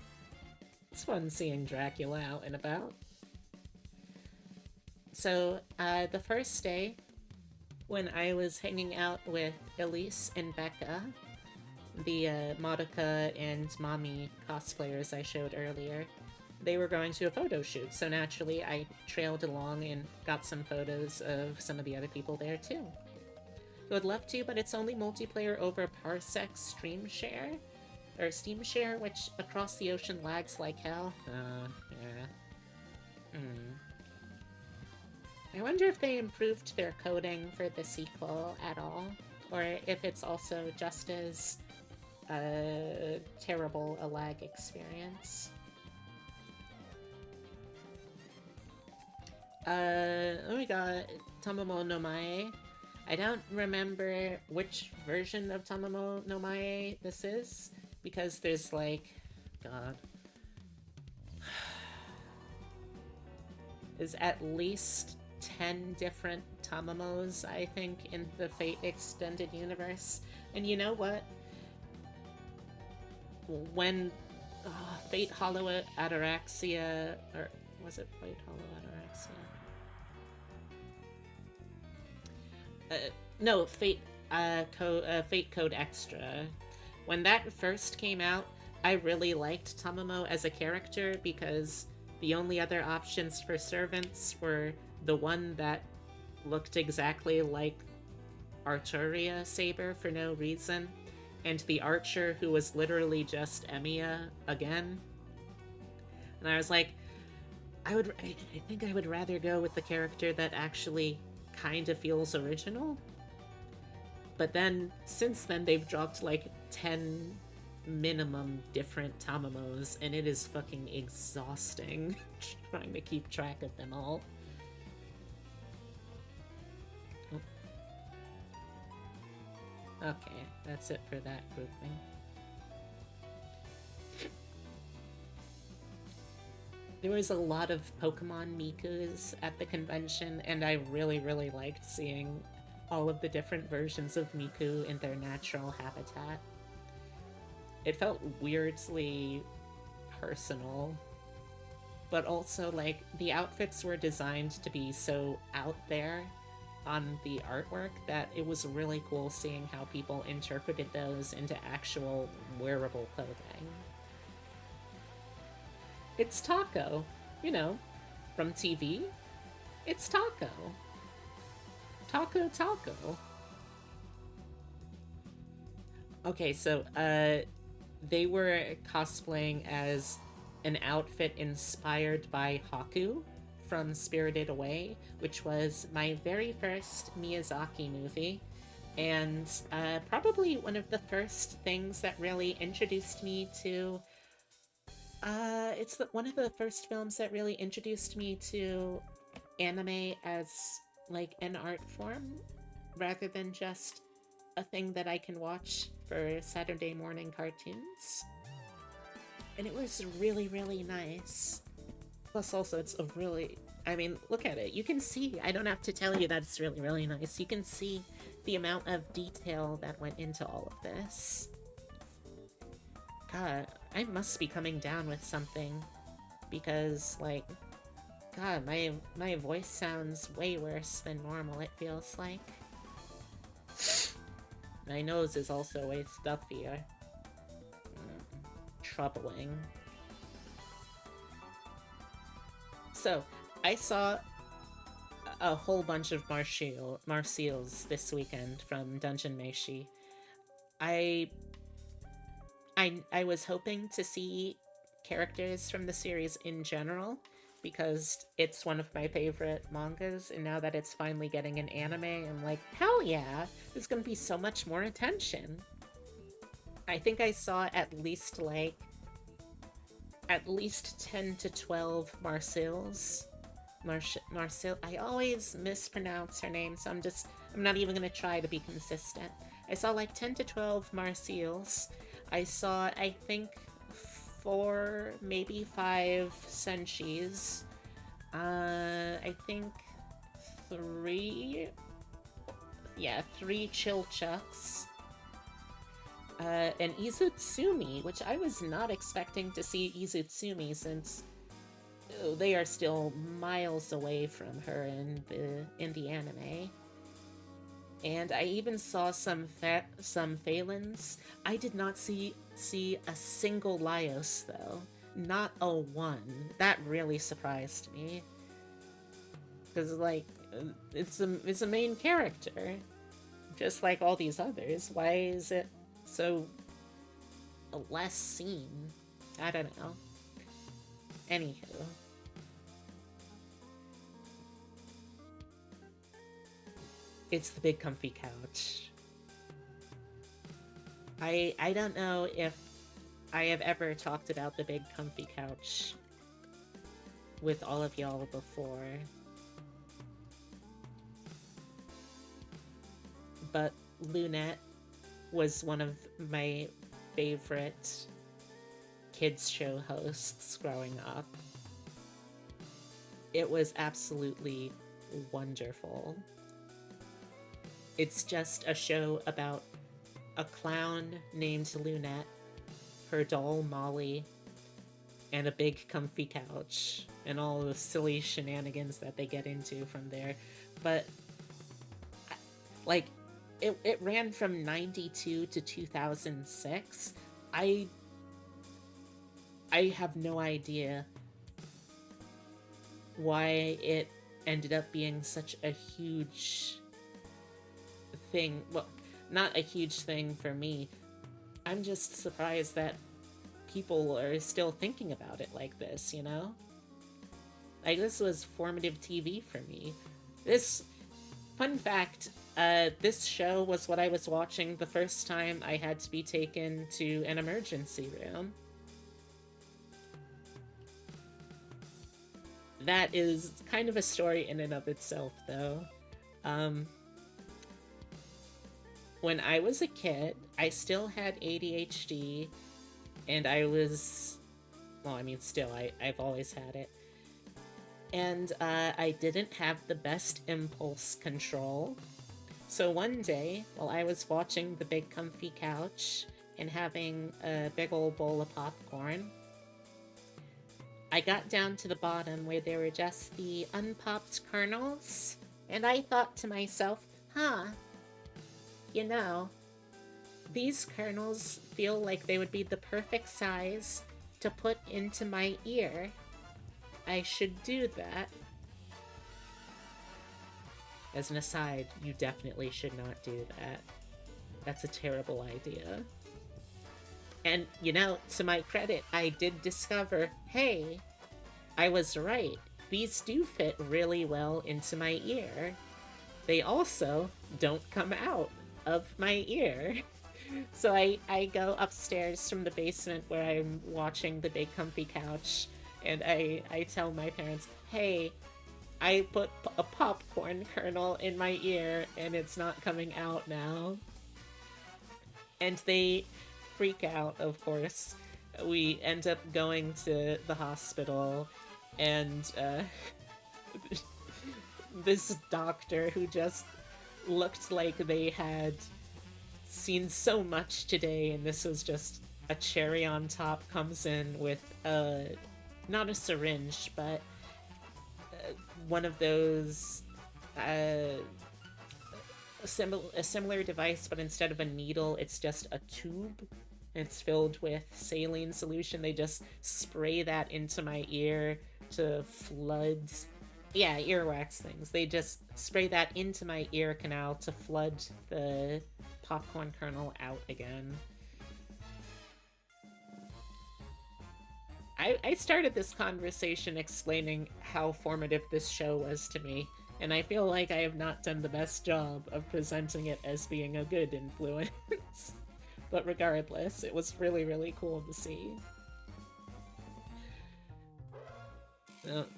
It's fun seeing Dracula out and about. So, the first day, when I was hanging out with Elise and Becca, the Madoka and Mommy cosplayers I showed earlier, they were going to a photo shoot, so naturally I trailed along and got some photos of some of the other people there too. I would love to, but it's only multiplayer over Parsec Stream Share, or Steam Share, which across the ocean lags like hell. Yeah. I wonder if they improved their coding for the sequel at all, or if it's also just as terrible a lag experience. We got Tamamo no Mae. I don't remember which version of Tamamo no Mae this is, because there's like, God, is at least 10 different Tamamos, I think, in the Fate Extended Universe. And you know what? When Fate Hollow Ataraxia, or was it Fate Hollow Ataraxia? No, Fate Code Extra. When that first came out, I really liked Tamamo as a character because the only other options for servants were the one that looked exactly like Arturia Saber for no reason, and the archer who was literally just Emiya again. And I was like, I think I would rather go with the character that actually kind of feels original. But then, since then, they've dropped like 10 minimum different Tamamos, and it is fucking exhausting trying to keep track of them all. Okay, that's it for that grouping. There was a lot of Pokemon Mikus at the convention, and I really, really liked seeing all of the different versions of Miku in their natural habitat. It felt weirdly personal, but also, like, the outfits were designed to be so out there on the artwork that it was really cool seeing how people interpreted those into actual wearable clothing. It's Taco, you know, from TV. It's Taco. Taco. Okay, so they were cosplaying as an outfit inspired by Haku from Spirited Away, which was my very first Miyazaki movie, and probably one of the first things that really introduced me to. It's one of the first films that really introduced me to anime as like an art form, rather than just a thing that I can watch for Saturday morning cartoons. And it was really, really nice. Plus, also, it's a really. I mean, look at it. You can see. I don't have to tell you that it's really, really nice. You can see the amount of detail that went into all of this. God, I must be coming down with something. Because, like, God, my voice sounds way worse than normal, it feels like. My nose is also way stuffier. Troubling. So, I saw a whole bunch of Marseilles this weekend from Dungeon Meshi. I was hoping to see characters from the series in general, because it's one of my favorite mangas, and now that it's finally getting an anime, I'm like, hell yeah, there's gonna be so much more attention. I think I saw at least 10 to 12 Marseilles. Marcel, I always mispronounce her name, so I'm not even gonna try to be consistent. I saw like 10 to 12 Marseilles. I saw, I think, 4, maybe 5 Senshis. I think 3 Chilchucks. and Izutsumi, which I was not expecting to see Izutsumi since they are still miles away from her in the anime. And I even saw some Phalans. I did not see a single Laios though, not a one. That really surprised me because like it's a main character, just like all these others. Why is it so less seen? I don't know. Anywho, it's the big comfy couch. I don't know if I have ever talked about the big comfy couch with all of y'all before, but Lunette was one of my favorite kids show hosts growing up. It was absolutely wonderful. It's just a show about a clown named Lunette, her doll Molly, and a big comfy couch, and all the silly shenanigans that they get into from there. But, like, it ran from 92 to 2006. I have no idea why it ended up being such a huge thing. Well, not a huge thing for me. I'm just surprised that people are still thinking about it like this, you know? Like, this was formative TV for me. This, fun fact, this show was what I was watching the first time I had to be taken to an emergency room. That is kind of a story in and of itself, though. When I was a kid, I still had ADHD, and I was, well, I mean, still, I've always had it. And I didn't have the best impulse control. So one day, while I was watching the big comfy couch and having a big old bowl of popcorn, I got down to the bottom where there were just the unpopped kernels, and I thought to myself, you know, these kernels feel like they would be the perfect size to put into my ear. I should do that. As an aside, you definitely should not do that. That's a terrible idea. And, you know, to my credit, I did discover, hey, I was right. These do fit really well into my ear. They also don't come out of my ear. So I go upstairs from the basement where I'm watching the big comfy couch, and I tell my parents, hey, I put a popcorn kernel in my ear and it's not coming out now. And they freak out, of course. We end up going to the hospital, and this doctor who just looked like they had seen so much today, and this was just a cherry on top, comes in with not a syringe, but one of those a similar device, but instead of a needle, it's just a tube. It's filled with saline solution. They just spray that into my ear to flood. Yeah, earwax things. They just spray that into my ear canal to flood the popcorn kernel out again. I started this conversation explaining how formative this show was to me, and I feel like I have not done the best job of presenting it as being a good influence. But regardless, it was really, really cool to see.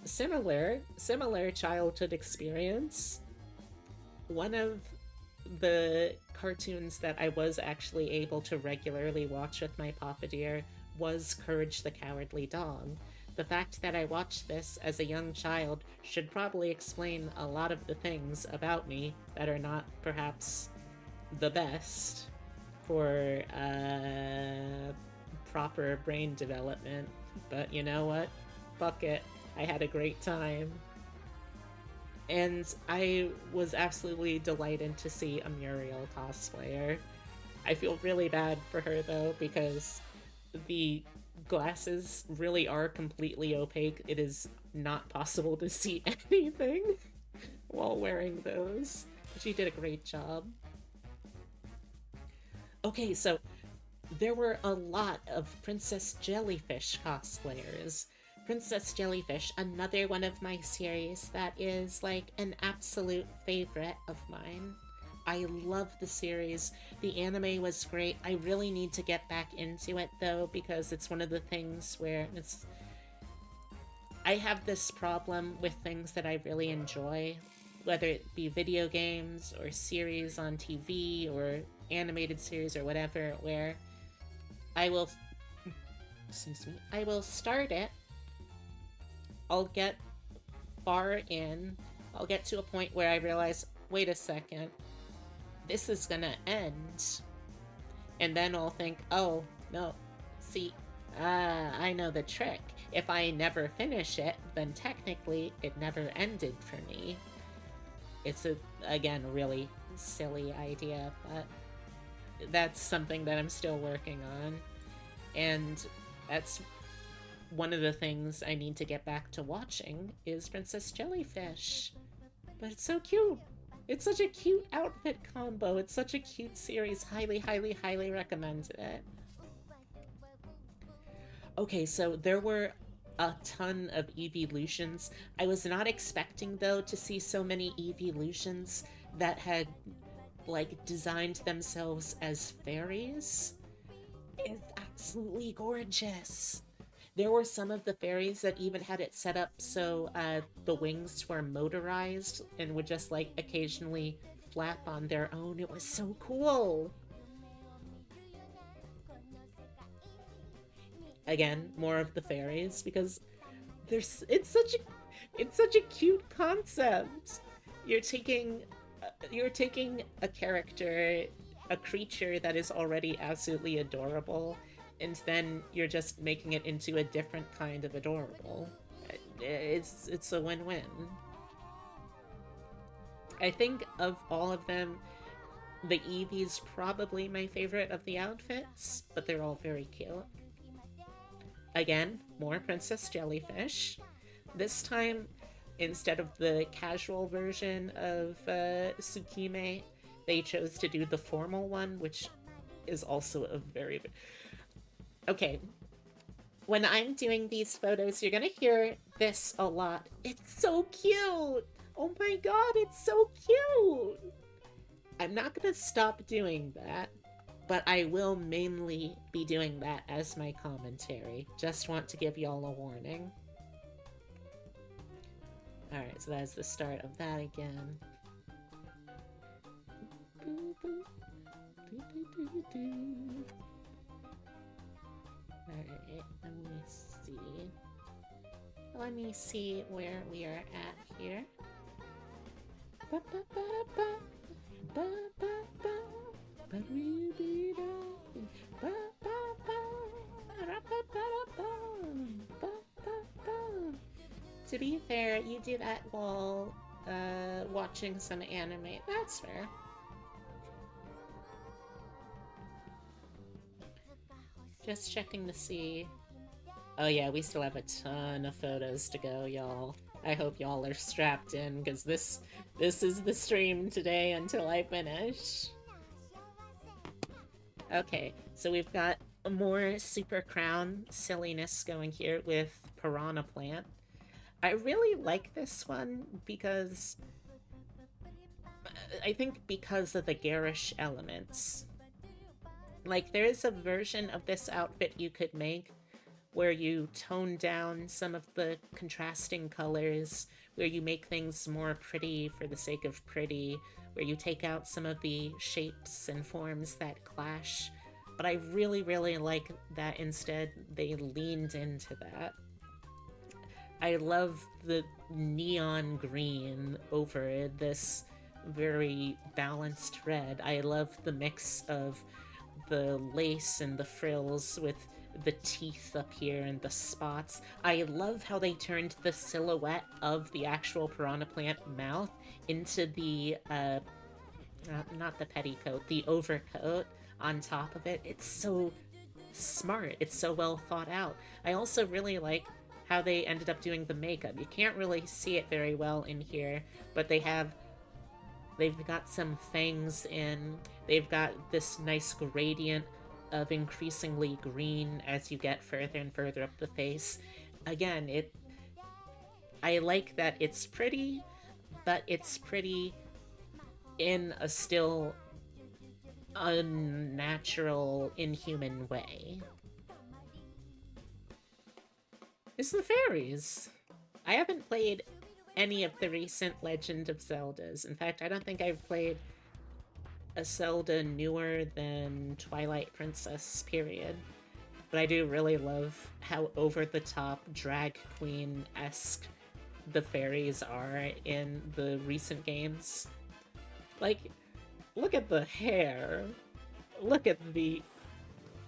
Similar childhood experience. One of the cartoons that I was actually able to regularly watch with my Papa Dear was Courage the Cowardly Dog. The fact that I watched this as a young child should probably explain a lot of the things about me that are not perhaps the best. for proper brain development. But you know what? Fuck it. I had a great time. And I was absolutely delighted to see a Muriel cosplayer. I feel really bad for her though, because the glasses really are completely opaque. It is not possible to see anything while wearing those. She did a great job. Okay, so there were a lot of Princess Jellyfish cosplayers. Princess Jellyfish, another one of my series that is like an absolute favorite of mine. I love the series. The anime was great. I really need to get back into it though, because it's one of the things where it's. I have this problem with things that I really enjoy, whether it be video games or series on TV or animated series or whatever, where I will. Excuse me. I will start it. I'll get far in. I'll get to a point where I realize, wait a second, this is gonna end. And then I'll think, oh, no, see, I know the trick. If I never finish it, then technically it never ended for me. It's, again, really silly idea, but that's something that I'm still working on. And that's one of the things I need to get back to watching is Princess Jellyfish. But it's so cute. It's such a cute outfit combo. It's such a cute series. Highly, highly, highly recommend it. Okay, so there were a ton of evolutions. I was not expecting, though, to see so many evolutions that had, like, designed themselves as fairies. It's absolutely gorgeous. There were some of the fairies that even had it set up so the wings were motorized and would just like occasionally flap on their own. It was so cool. Again, more of the fairies because there's it's such a cute concept. You're taking you're taking a character, a creature that is already absolutely adorable, and then you're just making it into a different kind of adorable. It's a win-win. I think of all of them, the Eevee's probably my favorite of the outfits, but they're all very cute. Again, more Princess Jellyfish. This time, instead of the casual version of Tsukime, they chose to do the formal one, which is also a very. Okay, when I'm doing these photos, you're gonna hear this a lot. It's so cute! Oh my god, it's so cute! I'm not gonna stop doing that, but I will mainly be doing that as my commentary. Just want to give y'all a warning. Alright, so that's the start of that again. Alright, let me see where we are at here. To be fair, you do that while watching some anime. That's fair. Just checking to see. Oh yeah, we still have a ton of photos to go, y'all. I hope y'all are strapped in, because this is the stream today until I finish. Okay, so we've got more Super Crown silliness going here with Piranha Plant. I really like this one because I think because of the garish elements. Like, there is a version of this outfit you could make where you tone down some of the contrasting colors, where you make things more pretty for the sake of pretty, where you take out some of the shapes and forms that clash. But I really, really like that instead they leaned into that. I love the neon green over this very balanced red. I love the mix of the lace and the frills with the teeth up here and the spots. I love how they turned the silhouette of the actual piranha plant mouth into the not the petticoat, the overcoat on top of it. It's so smart. It's so well thought out. I also really like how they ended up doing the makeup. You can't really see it very well in here, but they've got some fangs in. They've got this nice gradient of increasingly green as you get further and further up the face. Again, I like that it's pretty, but it's pretty in a still unnatural, inhuman way. It's the fairies. I haven't played any of the recent Legend of Zeldas. In fact, I don't think I've played a Zelda newer than Twilight Princess, period. But I do really love how over-the-top, drag queen-esque the fairies are in the recent games. Like, look at the hair. Look at the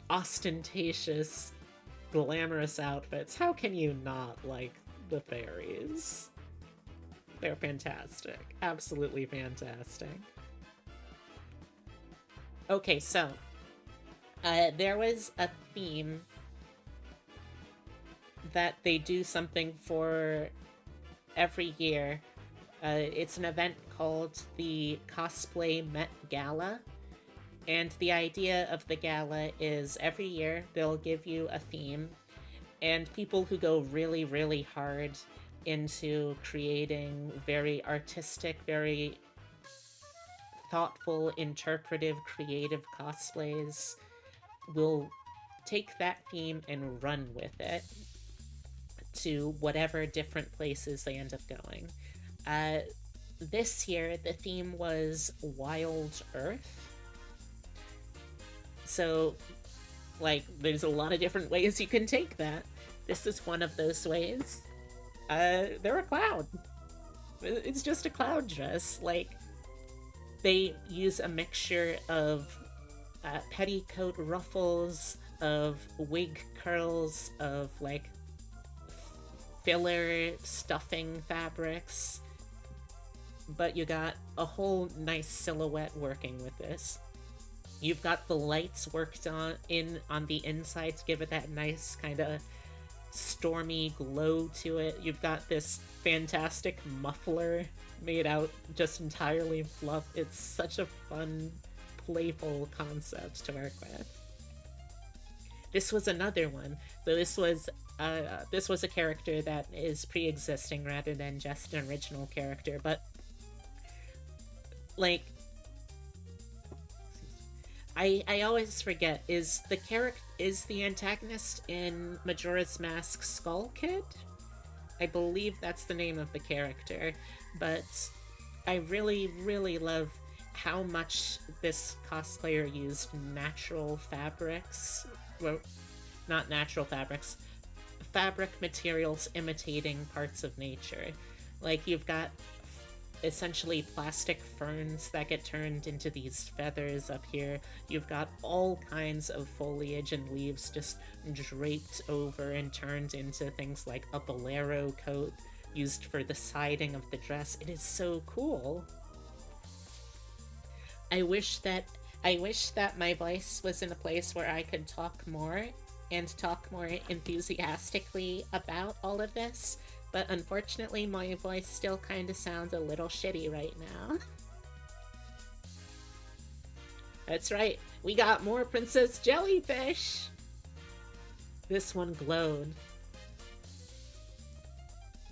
ostentatious, glamorous outfits. How can you not like the fairies? They're fantastic. Absolutely fantastic. Okay, so there was a theme that they do something for every year. It's an event called the Cosplay Met Gala. And the idea of the gala is every year they'll give you a theme, and people who go really, really hard into creating very artistic, very thoughtful, interpretive, creative cosplays will take that theme and run with it to whatever different places they end up going. This year, the theme was Wild Earth. So, like, there's a lot of different ways you can take that. This is one of those ways. They're a cloud. It's just a cloud dress. Like, they use a mixture of petticoat ruffles, of wig curls, of, like, filler stuffing fabrics. But you got a whole nice silhouette working with this. You've got the lights worked on the inside to give it that nice kind of stormy glow to it. You've got this fantastic muffler made out just entirely of fluff. It's such a fun, playful concept to work with. This was another one. So this was a character that is pre-existing rather than just an original character, but like, I always forget, is the antagonist in Majora's Mask Skull Kid? I believe that's the name of the character, but I really, really love how much this cosplayer used natural fabrics. Well, not natural fabrics. Fabric materials imitating parts of nature. Like, you've got essentially plastic ferns that get turned into these feathers up here. You've got all kinds of foliage and leaves just draped over and turned into things like a bolero coat used for the siding of the dress. It is so cool. I wish that my voice was in a place where I could talk more and talk more enthusiastically about all of this. But unfortunately, my voice still kind of sounds a little shitty right now. That's right, we got more Princess Jellyfish! This one glowed.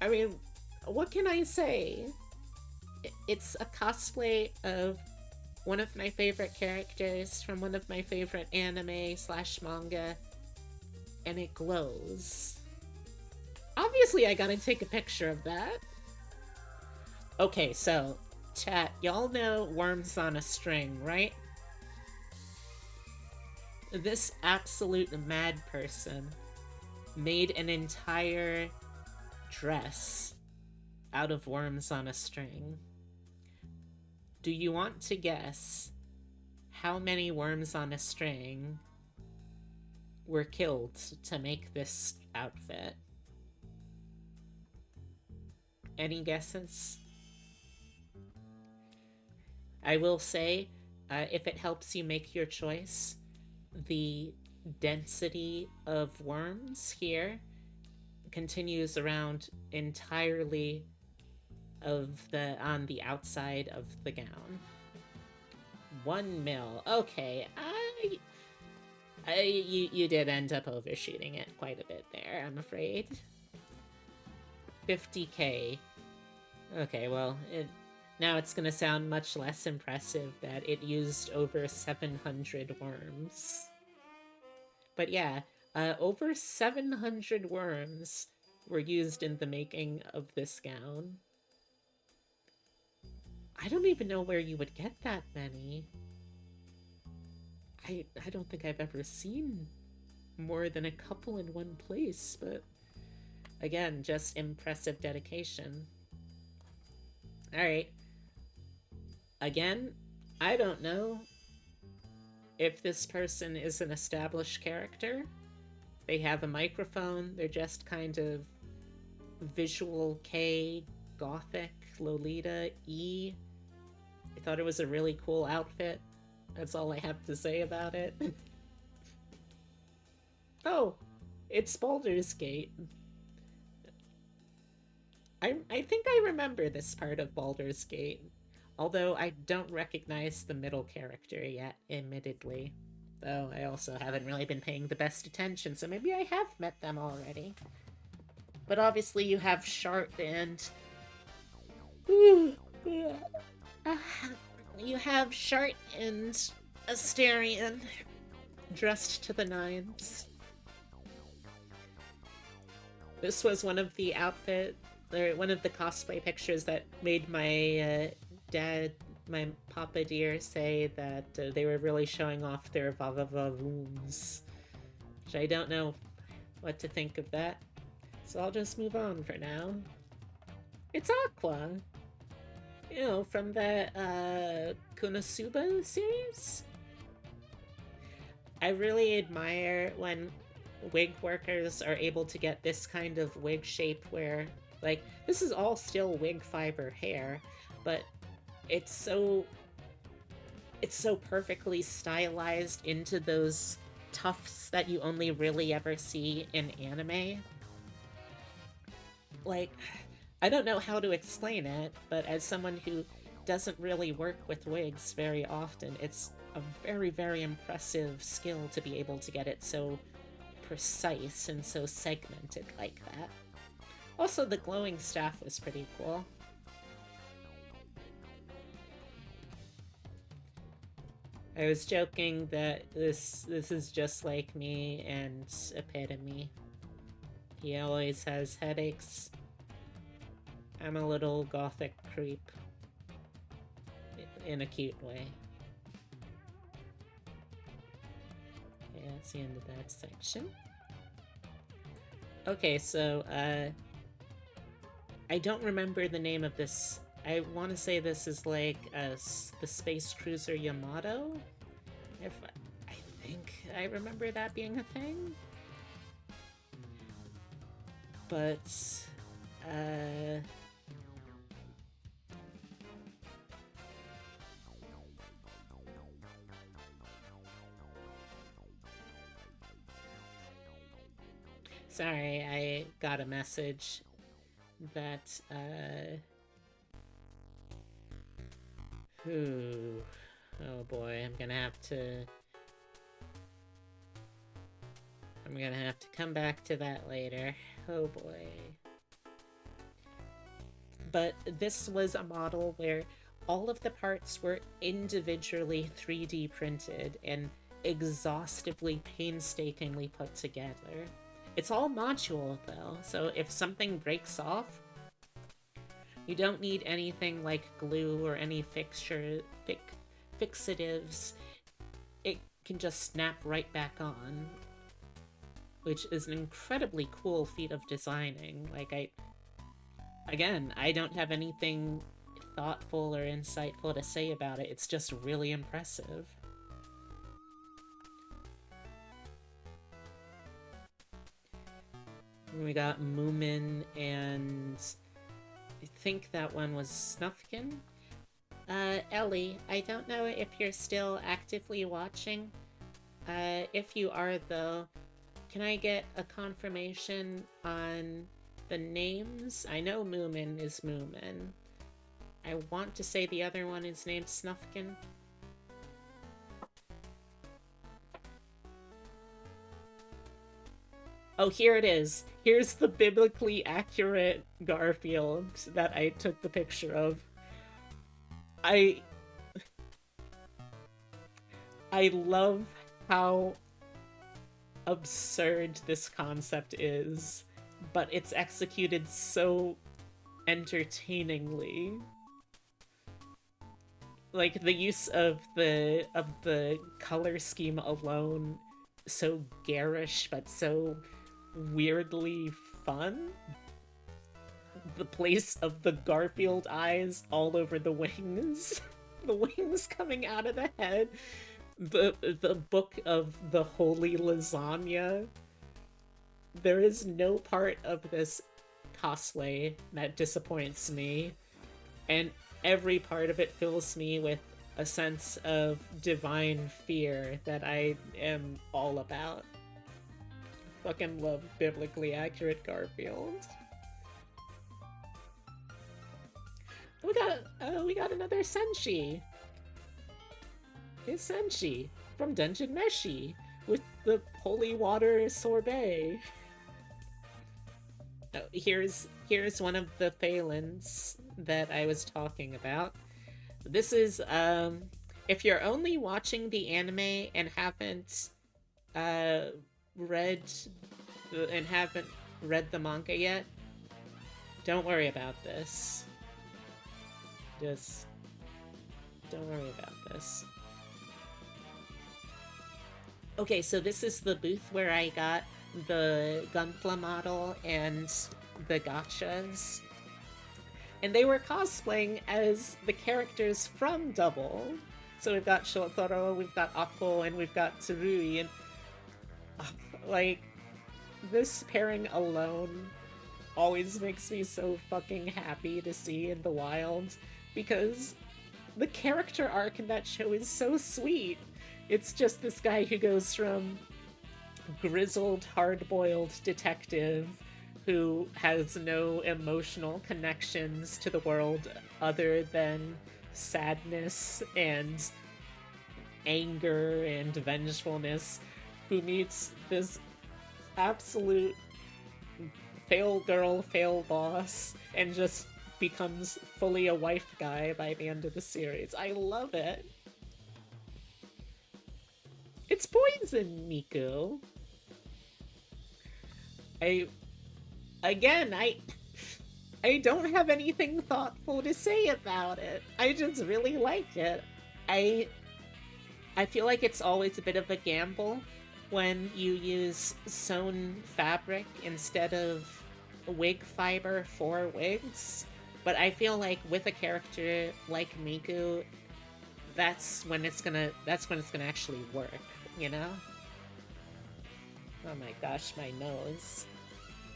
I mean, what can I say? It's a cosplay of one of my favorite characters from one of my favorite anime/manga, and it glows. Obviously, I gotta take a picture of that. Okay, so, chat, y'all know Worms on a String, right? This absolute mad person made an entire dress out of worms on a string. Do you want to guess how many worms on a string were killed to make this outfit? Any guesses? I will say, if it helps you make your choice, the density of worms here continues around entirely of the on the outside of the gown. 1 mil. Okay, you did end up overshooting it quite a bit there, I'm afraid. 50K. Okay, well, now it's gonna sound much less impressive that it used over 700 worms. But yeah, over 700 worms were used in the making of this gown. I don't even know where you would get that many. I don't think I've ever seen more than a couple in one place, but again, just impressive dedication. Alright. Again, I don't know if this person is an established character. They have a microphone, they're just kind of visual K, gothic, Lolita, E. I thought it was a really cool outfit. That's all I have to say about it. Oh, it's Baldur's Gate. I think I remember this part of Baldur's Gate, although I don't recognize the middle character yet, admittedly. Though I also haven't really been paying the best attention, so maybe I have met them already. But obviously you have Shart and... You have Shart and Asterion dressed to the nines. This was one of the one of the cosplay pictures that made my dad, my papa dear, say that they were really showing off their va-va-va-voons. Which I don't know what to think of that. So I'll just move on for now. It's Aqua! You know, from the Konosuba series? I really admire when wig workers are able to get this kind of wig shape where, like, this is all still wig fiber hair, but it's so perfectly stylized into those tufts that you only really ever see in anime. Like, I don't know how to explain it, but as someone who doesn't really work with wigs very often, it's a very, very impressive skill to be able to get it so precise and so segmented like that. Also, the glowing staff was pretty cool. I was joking that this is just like me and Epitome. He always has headaches. I'm a little gothic creep. In a cute way. Okay, that's the end of that section. Okay, so, I don't remember the name of this. I want to say this is like the space cruiser Yamato. If I think I remember that being a thing. But, sorry, I got a message that, oh boy, I'm gonna have to come back to that later. Oh boy. But this was a model where all of the parts were individually 3D printed and exhaustively, painstakingly put together. It's all module, though, so if something breaks off, you don't need anything like glue or any fixatives. It can just snap right back on, which is an incredibly cool feat of designing. Like, I don't have anything thoughtful or insightful to say about it. It's just really impressive. We got Moomin and I think that one was Snufkin. Ellie, I don't know if you're still actively watching. If you are, though, can I get a confirmation on the names? I know Moomin is Moomin. I want to say the other one is named Snufkin. Oh, here it is. Here's the biblically accurate Garfield that I took the picture of. I I love how absurd this concept is, but it's executed so entertainingly. Like the use of the color scheme alone, so garish but so weirdly fun. The place of the Garfield eyes all over the wings, the wings coming out of the head, the book of the holy lasagna. There is no part of this cosplay that disappoints me, and every part of it fills me with a sense of divine fear that I am all about. Fucking love biblically accurate Garfield. We got another Senshi. It's Senshi from Dungeon Meshi with the holy water sorbet. Oh, here's one of the Phalans that I was talking about. This is if you're only watching the anime and haven't read the manga yet, don't worry about this. Just don't worry about this. Okay, so this is the booth where I got the Gunpla model and the gachas. And they were cosplaying as the characters from Double. So we've got Shotaro, we've got Akko, and we've got Tsurui, and like, this pairing alone always makes me so fucking happy to see in the wild, because the character arc in that show is so sweet. It's just this guy who goes from grizzled, hard-boiled detective who has no emotional connections to the world other than sadness and anger and vengefulness, who meets this absolute fail girl, fail boss, and just becomes fully a wife guy by the end of the series. I love it. It's poison, Miku. I don't have anything thoughtful to say about it. I just really like it. I feel like it's always a bit of a gamble when you use sewn fabric instead of wig fiber for wigs. But I feel like with a character like Miku, that's when it's gonna actually work, you know? Oh my gosh, my nose.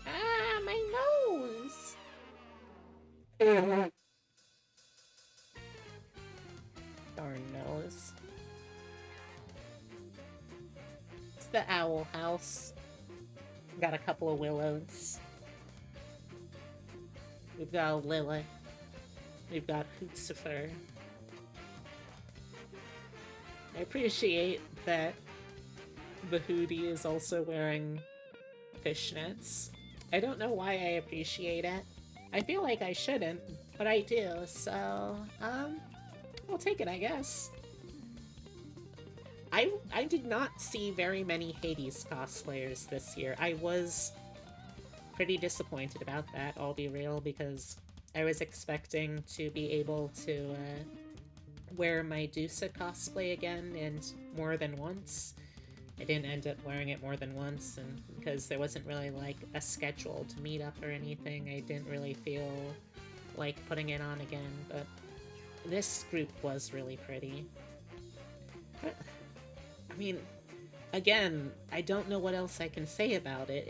Ah, my nose! Darn nose. It's the owl house. Got a couple of willows. We've got a Lilith. We've got Hootsufer. I appreciate that the hoodie is also wearing fishnets. I don't know why I appreciate it. I feel like I shouldn't, but I do, so, I'll take it, I guess. I did not see very many Hades cosplayers this year. I was pretty disappointed about that, I'll be real, because I was expecting to be able to, wear my Dusa cosplay again, and more than once. I didn't end up wearing it more than once, and because there wasn't really, like, a scheduled meetup or anything, I didn't really feel like putting it on again, but this group was really pretty. I mean, again, I don't know what else I can say about it.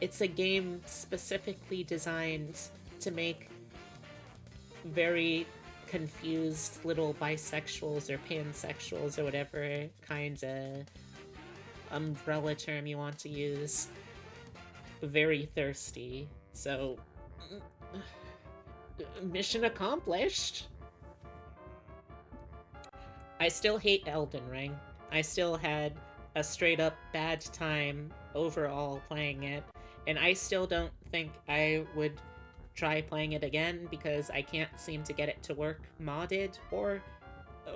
It's a game specifically designed to make very confused little bisexuals or pansexuals or whatever kind of umbrella term you want to use very thirsty. So, mission accomplished. I still hate Elden Ring. I still had a straight up bad time overall playing it, and I still don't think I would try playing it again because I can't seem to get it to work modded or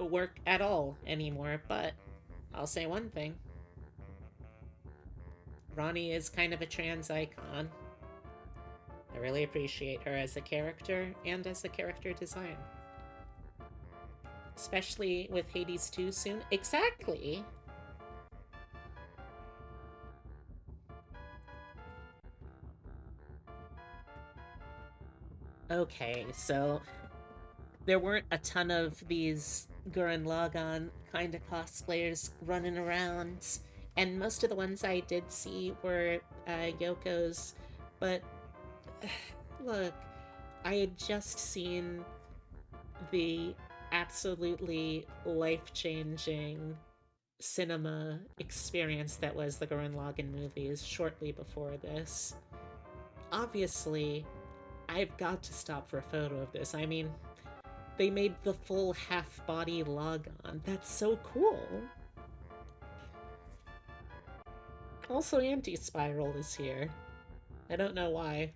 work at all anymore. But I'll say one thing, Ronnie is kind of a trans icon. I really appreciate her as a character and as a character design. Especially with Hades 2 soon. Exactly! Okay, so there weren't a ton of these Gurren Lagann kind of cosplayers running around, and most of the ones I did see were Yoko's, but look, I had just seen the absolutely life changing cinema experience that was the Gurren Lagann movies shortly before this. Obviously, I've got to stop for a photo of this. I mean, they made the full half body Lagann. That's so cool. Also, Anti Spiral is here. I don't know why,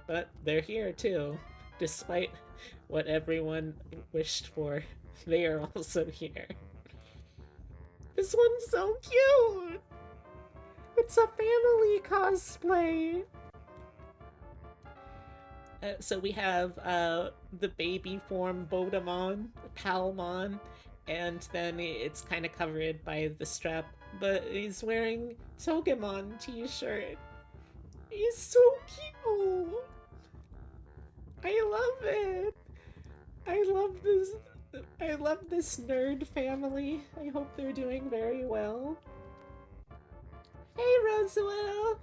but they're here too. Despite what everyone wished for, they are also here. This one's so cute! It's a family cosplay! So we have the baby form Bodamon, Palmon, and then it's kind of covered by the strap, but he's wearing Togemon t-shirt. He's so cute! I love it! I love this. I love this nerd family. I hope they're doing very well. Hey, Roswell!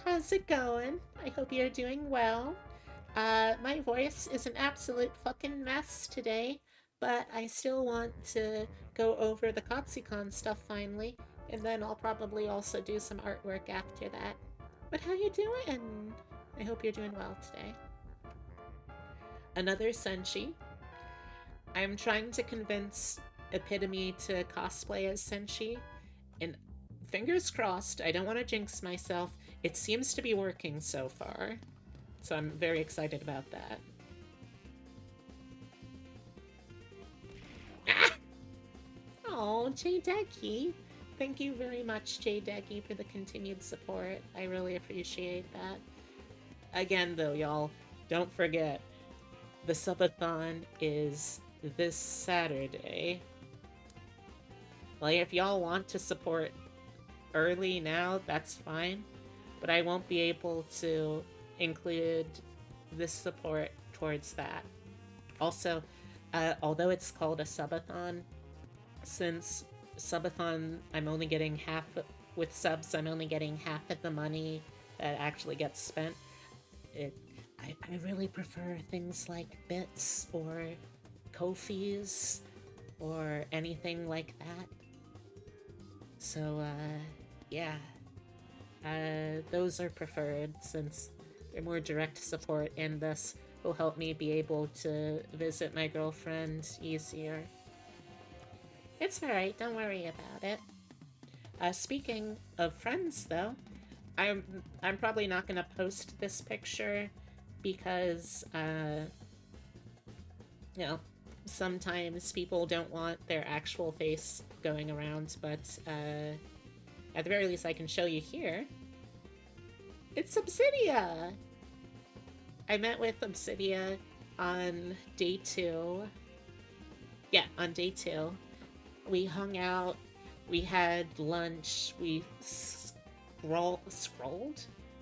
How's it going? I hope you're doing well. My voice is an absolute fucking mess today, but I still want to go over the Katsucon stuff finally, and then I'll probably also do some artwork after that. But how you doing? I hope you're doing well today. Another Senshi. I'm trying to convince Epitome to cosplay as Senshi, and fingers crossed, I don't want to jinx myself. It seems to be working so far. So I'm very excited about that. Ah! Oh, J-Decky. Thank you very much, J-Decky, for the continued support. I really appreciate that. Again, though, y'all, don't forget, the subathon is this Saturday. Like, if y'all want to support early now, that's fine. But I won't be able to include this support towards that. Also, although it's called a subathon, since subathon I'm only getting half with subs, I'm only getting half of the money that actually gets spent. I really prefer things like bits or Ko-fis or anything like that. So yeah, those are preferred since they're more direct support and thus will help me be able to visit my girlfriend easier. It's alright, don't worry about it. Speaking of friends, though, I'm probably not gonna post this picture because you know, sometimes people don't want their actual face going around, but at the very least I can show you here. It's Obsidia! I met with Obsidia on day 2. Yeah, on day 2. We hung out, we had lunch, we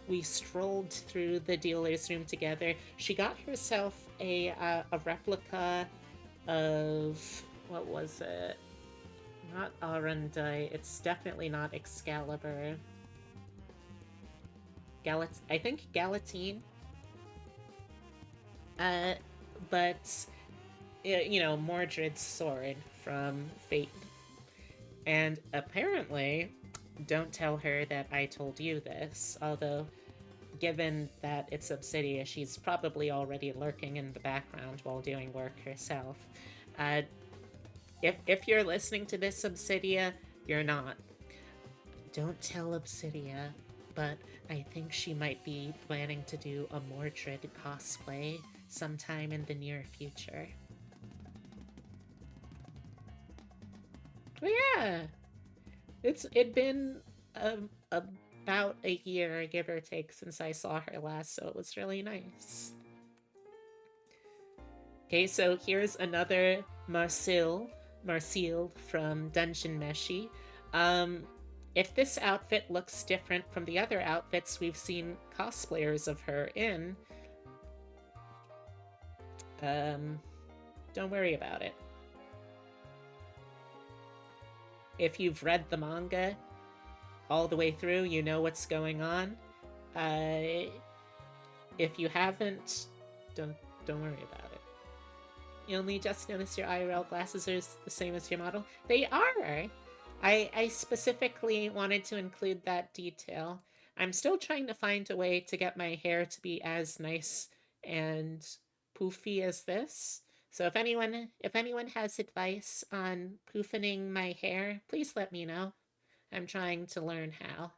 we strolled through the dealer's room together. She got herself a replica of, what was it? Not Arundite, it's definitely not Excalibur. I think Galatine. Uh, but Mordred's sword from Fate. And apparently, don't tell her that I told you this, although given that it's Obsidia, she's probably already lurking in the background while doing work herself. Uh, if you're listening to this, Obsidia, you're not. Don't tell Obsidia, but I think she might be planning to do a Mordred cosplay sometime in the near future. But yeah, it'd been about a year, give or take, since I saw her last, so it was really nice. Okay, so here's another Marcille from Dungeon Meshi. Um, if this outfit looks different from the other outfits we've seen cosplayers of her in, don't worry about it. If you've read the manga all the way through, you know what's going on. If you haven't, don't worry about it. You only just notice your IRL glasses are the same as your model. They are! I specifically wanted to include that detail. I'm still trying to find a way to get my hair to be as nice and poofy as this. So if anyone has advice on poofining my hair, please let me know. I'm trying to learn how.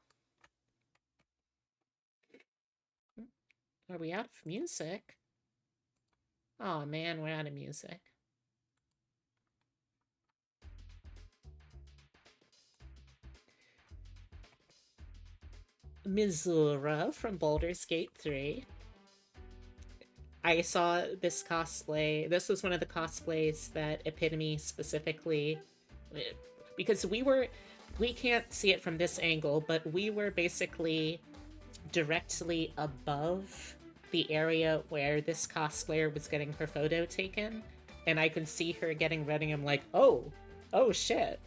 Are we out of music? Oh man, we're out of music. Mizura from Baldur's Gate 3. I saw this cosplay. This was one of the cosplays that Epitome specifically, because we can't see it from this angle, but we were basically directly above the area where this cosplayer was getting her photo taken, and I could see her getting ready. I'm like, oh shit,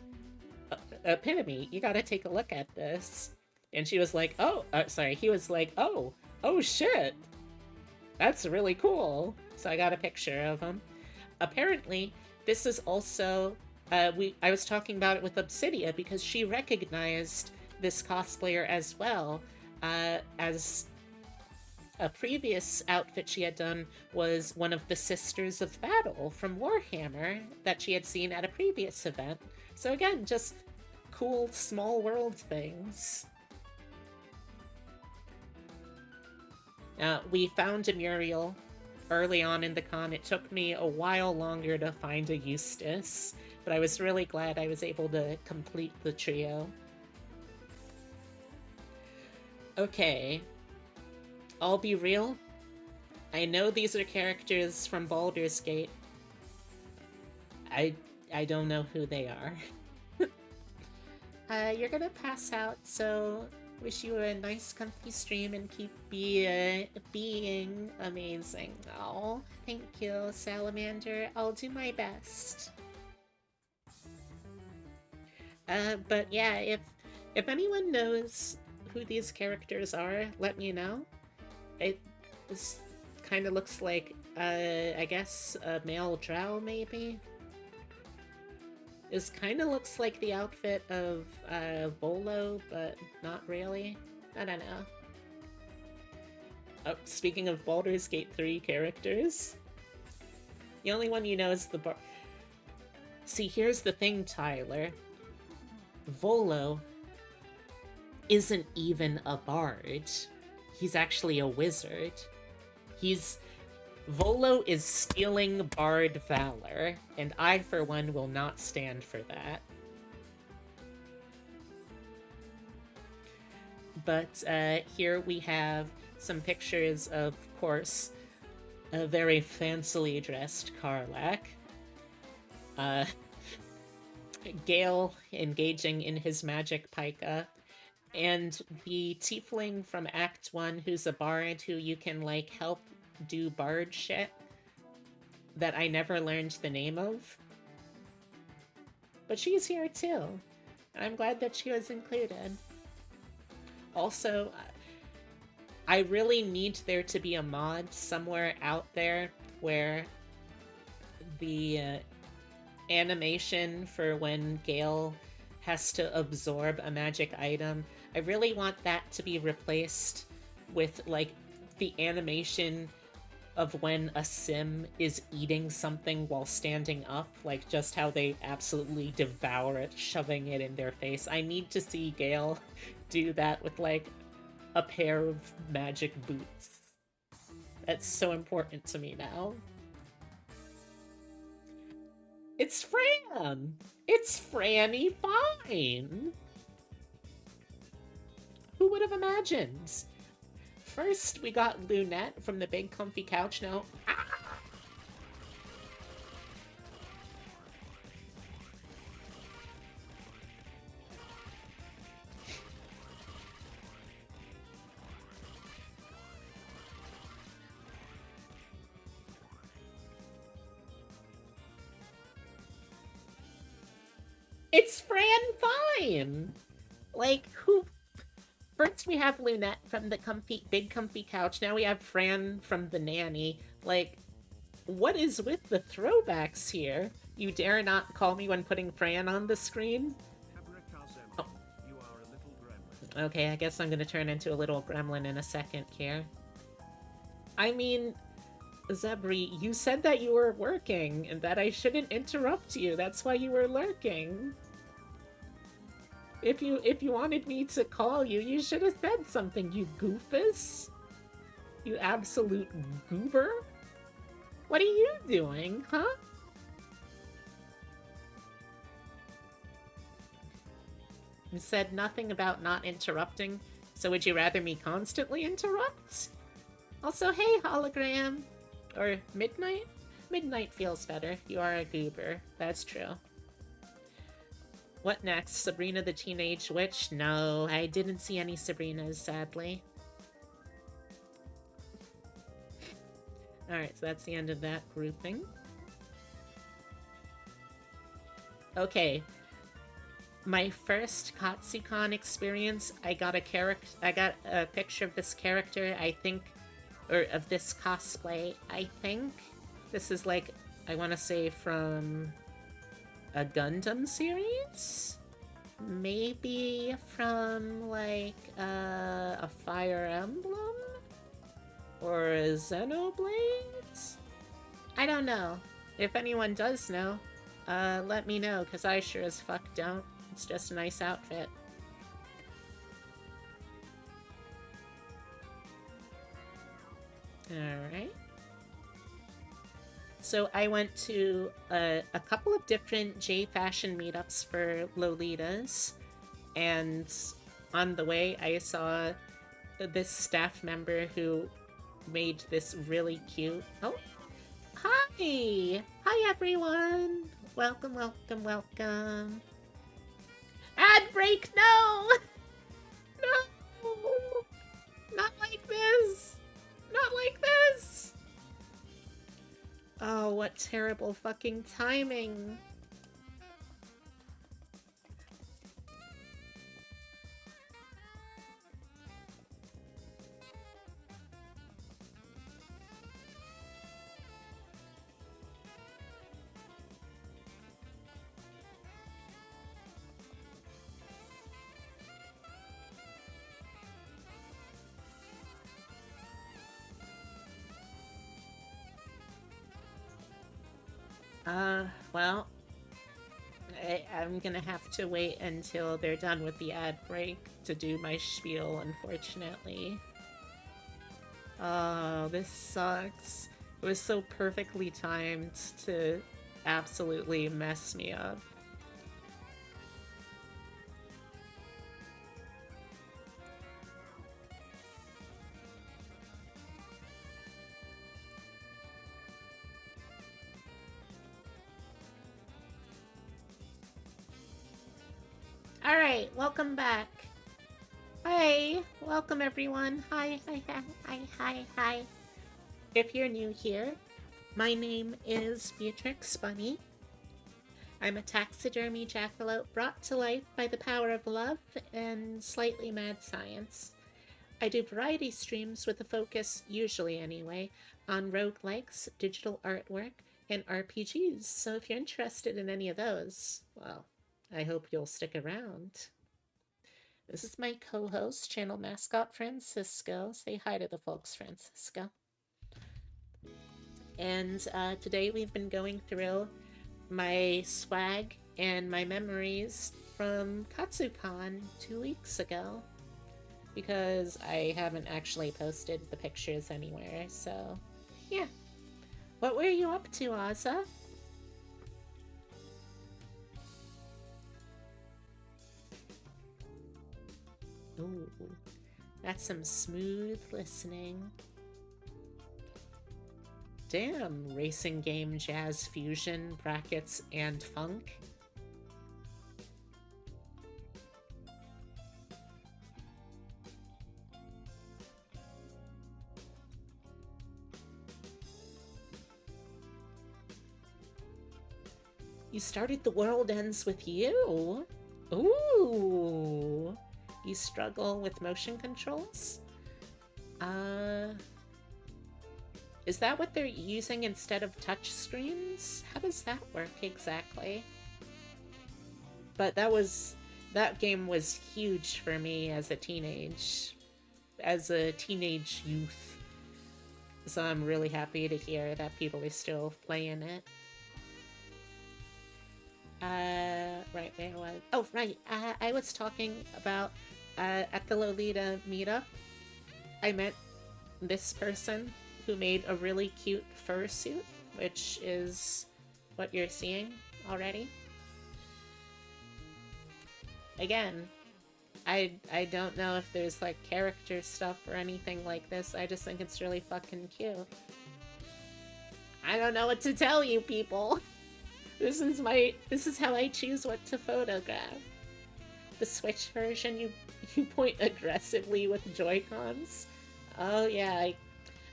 Epitome, you gotta take a look at this. And she was like, he was like, oh shit, that's really cool. So I got a picture of him. Apparently, this is also I was talking about it with Obsidia because she recognized this cosplayer as well, as a previous outfit she had done was one of the Sisters of Battle from Warhammer that she had seen at a previous event. So again, just cool small world things. We found a Muriel early on in the con. It took me a while longer to find a Eustace, but I was really glad I was able to complete the trio. Okay, I'll be real. I know these are characters from Baldur's Gate. I don't know who they are. You're gonna pass out, so wish you a nice comfy stream and keep being amazing. Oh, thank you, Salamander. I'll do my best. But yeah, if anyone knows who these characters are, let me know. This kind of looks like, I guess, a male drow, maybe? This kind of looks like the outfit of Volo, but not really. I don't know. Oh, speaking of Baldur's Gate 3 characters, the only one you know is the bar. See, here's the thing, Tyler. Volo isn't even a bard. He's actually a wizard. Volo is stealing bard valor, and I, for one, will not stand for that. But here we have some pictures, of course, a very fancily dressed Karlach. Gale engaging in his magic pika, and the tiefling from Act 1 who's a bard who you can, like, help do bard shit that I never learned the name of. But she's here too. I'm glad that she was included. Also, I really need there to be a mod somewhere out there where the animation for when Gale has to absorb a magic item, I really want that to be replaced with, like, the animation of when a sim is eating something while standing up, like just how they absolutely devour it, shoving it in their face. I need to see Gale do that with, like, a pair of magic boots. That's so important to me now. It's Fran! It's Franny Fine! Who would have imagined? First, we got Lunette from the big comfy couch. Now, it's Fran Fine! Like, who... First we have Lunette from the big comfy couch. Now we have Fran from the nanny. Like, what is with the throwbacks here? You dare not call me when putting Fran on the screen? Oh. Okay, I guess I'm gonna turn into a little gremlin in a second here. I mean, Zebri, you said that you were working and that I shouldn't interrupt you. That's why you were lurking. If you wanted me to call you, you should have said something, you goofus. You absolute goober. What are you doing, huh? You said nothing about not interrupting, so would you rather me constantly interrupt? Also, hey, hologram. Or Midnight? Midnight feels better. You are a goober. That's true. What next? Sabrina the Teenage Witch? No, I didn't see any Sabrinas, sadly. Alright, so that's the end of that grouping. Okay. My first Katsucon experience, I got a picture of this character, I think, or of this cosplay, I think. This is like, I want to say from a Gundam series? Maybe from, like, a Fire Emblem? Or a Xenoblade? I don't know. If anyone does know, let me know, because I sure as fuck don't. It's just a nice outfit. Alright. So I went to a couple of different J-Fashion meetups for Lolitas, and on the way I saw this staff member who made this really cute... Oh! Hi! Hi, everyone! Welcome, welcome, welcome. Ad break, no! No! Not like this! Not like this! Oh, what terrible fucking timing. Well, I'm gonna have to wait until they're done with the ad break to do my spiel, unfortunately. Oh, this sucks. It was so perfectly timed to absolutely mess me up. Alright, welcome back. Hi, welcome everyone. Hi, hi, hi, hi, hi, hi. If you're new here, my name is Beatrix Bunny. I'm a taxidermy jackalope brought to life by the power of love and slightly mad science. I do variety streams with a focus, usually anyway, on roguelikes, digital artwork, and RPGs. So if you're interested in any of those, well, I hope you'll stick around. This is my co host, channel mascot Francisco. Say hi to the folks, Francisco. And today we've been going through my swag and my memories from Katsucon 2 weeks ago because I haven't actually posted the pictures anywhere. So, yeah. What were you up to, Aza? Ooh, that's some smooth listening. Damn, racing game, jazz fusion, brackets, and funk. You started The World Ends With You? Ooh. You struggle with motion controls? Is that what they're using instead of touch screens? How does that work exactly? But that game was huge for me as a teenage youth. So I'm really happy to hear that people are still playing it. Right, where was? Oh, right. I was talking about at the Lolita meetup. I met this person who made a really cute fursuit, which is what you're seeing already. Again, I don't know if there's like character stuff or anything like this. I just think it's really fucking cute. I don't know what to tell you, people. This is how I choose what to photograph. The Switch version, you point aggressively with Joy-Cons. Oh yeah,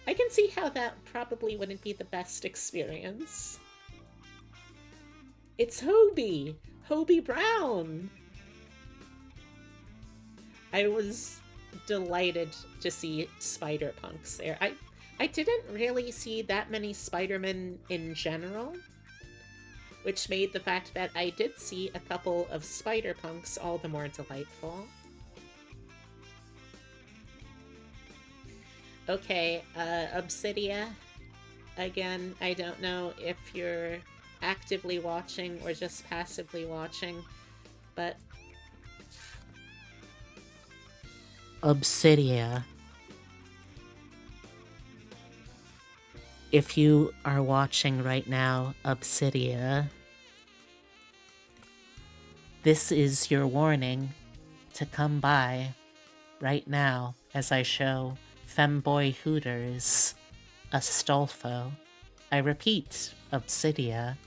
I can see how that probably wouldn't be the best experience. It's Hobie! Hobie Brown! I was delighted to see Spider-Punks there. I didn't really see that many Spider-Men in general, which made the fact that I did see a couple of Spider-Punks all the more delightful. Okay, Obsidia. Again, I don't know if you're actively watching or just passively watching, but Obsidia. If you are watching right now, Obsidia, this is your warning to come by right now as I show Femboy Hooters Astolfo. I repeat, Obsidia,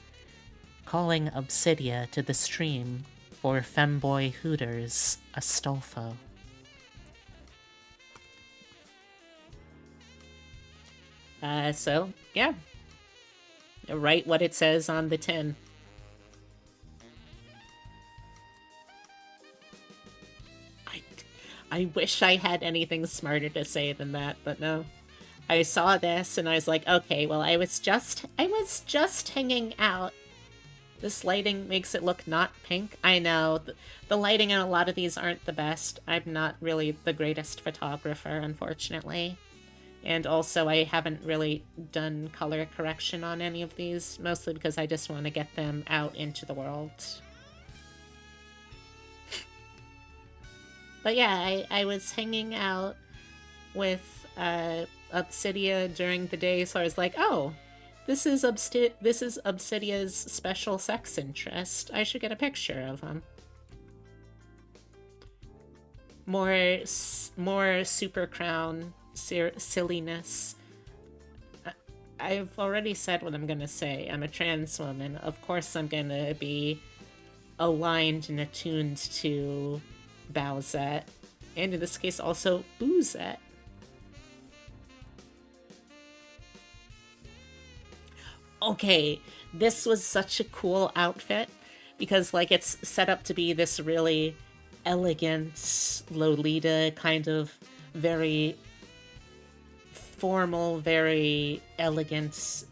calling Obsidia to the stream for Femboy Hooters Astolfo. So, yeah. Write what it says on the tin. I wish I had anything smarter to say than that, but no. I saw this and I was like, okay, well, I was just hanging out. This lighting makes it look not pink. I know, the lighting in a lot of these aren't the best. I'm not really the greatest photographer, unfortunately. And also, I haven't really done color correction on any of these, mostly because I just want to get them out into the world. But yeah, I was hanging out with Obsidia during the day, so I was like, oh, this is Obsidia's special sex interest. I should get a picture of him. More Super Crown silliness. I've already said what I'm gonna say. I'm a trans woman. Of course I'm gonna be aligned and attuned to Bowsette. And in this case also Boozette. Okay, this was such a cool outfit because like it's set up to be this really elegant Lolita kind of very formal, very elegant,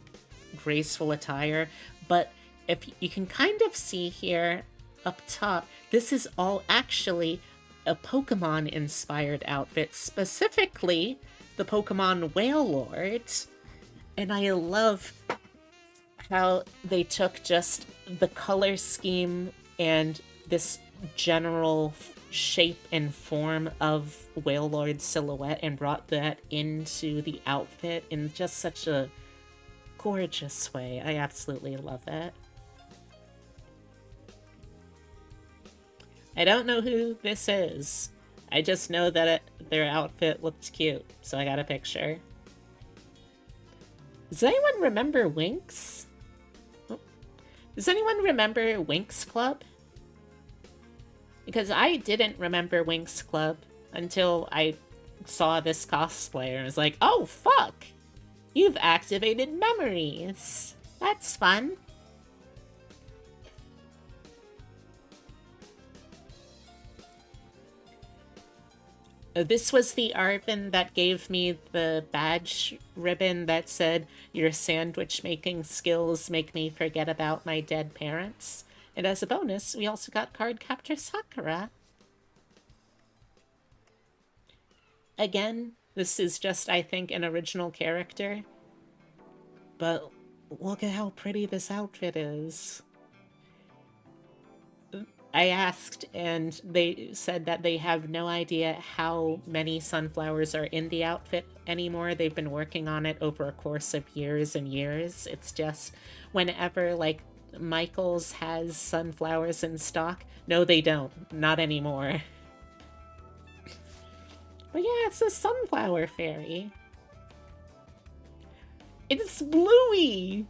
graceful attire. But if you can kind of see here up top, this is all actually a Pokemon inspired outfit, specifically the Pokemon Wailord. And I love how they took just the color scheme and this general shape and form of Wailord's silhouette and brought that into the outfit in just such a gorgeous way. I absolutely love it. I don't know who this is. I just know that their outfit looked cute, so I got a picture. Does anyone remember Winx? Does anyone remember Winx Club? Because I didn't remember Winx Club until I saw this cosplayer and I was like, oh fuck! You've activated memories! That's fun. This was the Arvin that gave me the badge ribbon that said, your sandwich making skills make me forget about my dead parents. And as a bonus, we also got Card Captor Sakura. Again, this is just, I think, an original character. But look at how pretty this outfit is. I asked, and they said that they have no idea how many sunflowers are in the outfit anymore. They've been working on it over a course of years and years. It's just whenever, like, Michaels has sunflowers in stock. No, they don't. Not anymore. But yeah, it's a sunflower fairy. It's Bluey!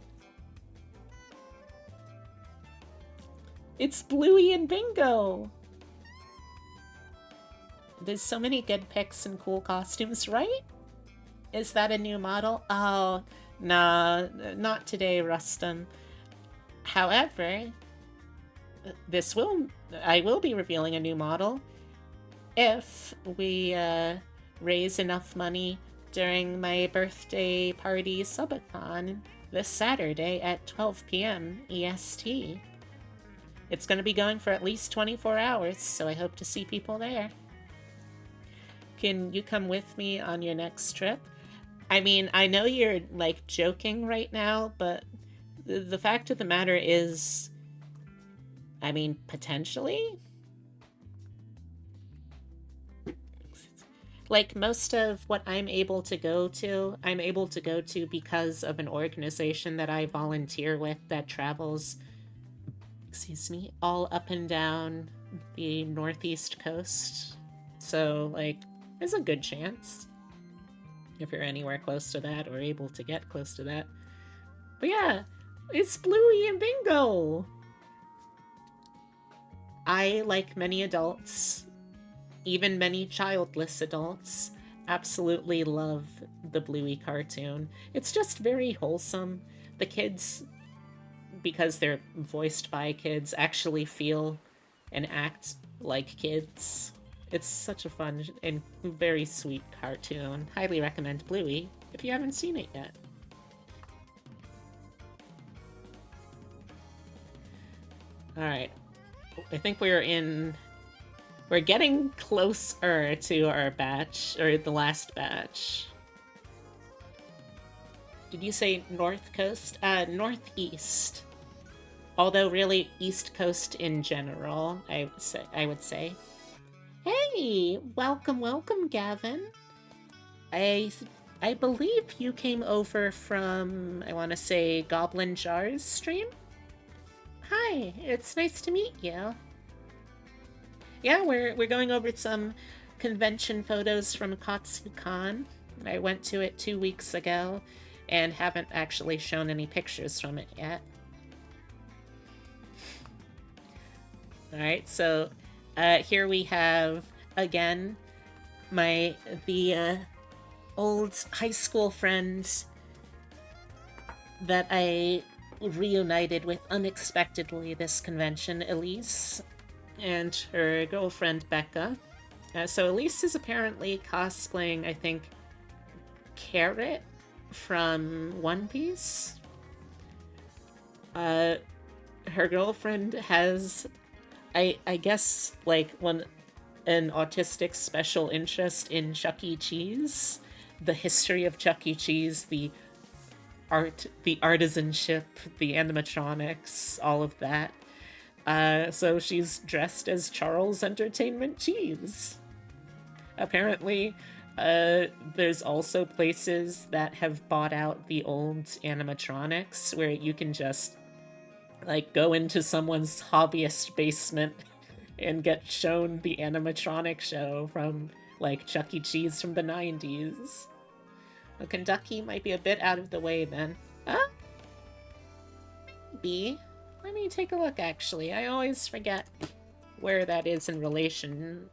It's Bluey and Bingo! There's so many good pics and cool costumes, right? Is that a new model? Oh, nah, not today, Rustum. However, I will be revealing a new model if we raise enough money during my birthday party subathon this Saturday at 12 p.m. EST. It's going to be going for at least 24 hours, so I hope to see people there. Can you come with me on your next trip? I mean, I know you're, like, joking right now, but the fact of the matter is, I mean, potentially? Like, most of what I'm able to go to because of an organization that I volunteer with that travels, excuse me, all up and down the northeast coast. So, like, there's a good chance if you're anywhere close to that or able to get close to that. But yeah, it's Bluey and Bingo! I, like many adults, even many childless adults, absolutely love the Bluey cartoon. It's just very wholesome. The kids, because they're voiced by kids, actually feel and act like kids. It's such a fun and very sweet cartoon. Highly recommend Bluey if you haven't seen it yet. Alright. I think we're getting closer to our batch, or the last batch. Did you say North Coast? Northeast. Although really East Coast in general, I would say. Hey! Welcome, welcome, Gavin. I believe you came over from, I want to say, Goblin Jar's stream? Hi, it's nice to meet you. Yeah, we're going over some convention photos from Katsucon. I went to it 2 weeks ago and haven't actually shown any pictures from it yet. Alright, so here we have, again, the old high school friend that I reunited with unexpectedly this convention, Elise, and her girlfriend, Becca. So Elise is apparently cosplaying, I think, Carrot from One Piece. Uh, her girlfriend has, I guess, like an autistic special interest in Chuck E. Cheese, the history of Chuck E. Cheese, the artisanship, the animatronics, all of that. So she's dressed as Charles Entertainment Cheese. Apparently, there's also places that have bought out the old animatronics where you can just like go into someone's hobbyist basement and get shown the animatronic show from like Chuck E. Cheese from the 90s. Well, Kentucky might be a bit out of the way then. B. Let me take a look actually. I always forget where that is in relation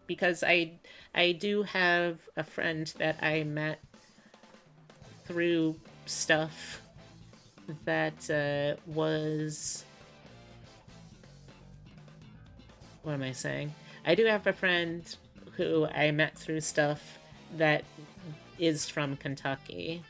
because I do have a friend that I met through stuff that was, what am I saying? I do have a friend who I met through stuff that is from Kentucky.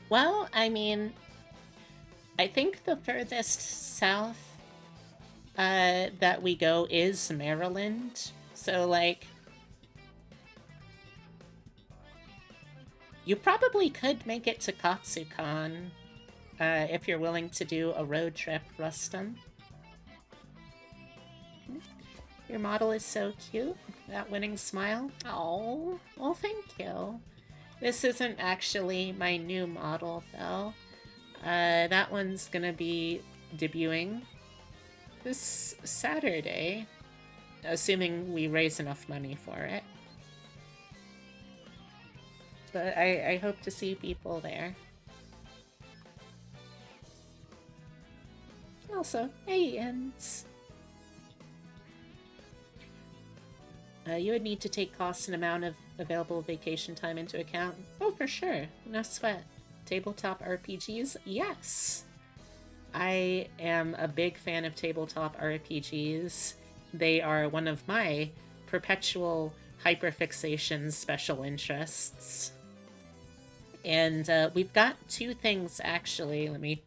Well, I mean, I think the furthest south that we go is Maryland. So, like, you probably could make it to Katsucon if you're willing to do a road trip, Rustum. Your model is so cute. That winning smile. Oh, well, thank you. This isn't actually my new model, though. That one's gonna be debuting this Saturday, assuming we raise enough money for it. But I hope to see people there. Also, hey, Ents. You would need to take costs and amount of available vacation time into account. Oh, for sure. No sweat. Tabletop RPGs? Yes! I am a big fan of tabletop RPGs. They are one of my perpetual hyperfixation special interests. And we've got two things, actually. Let me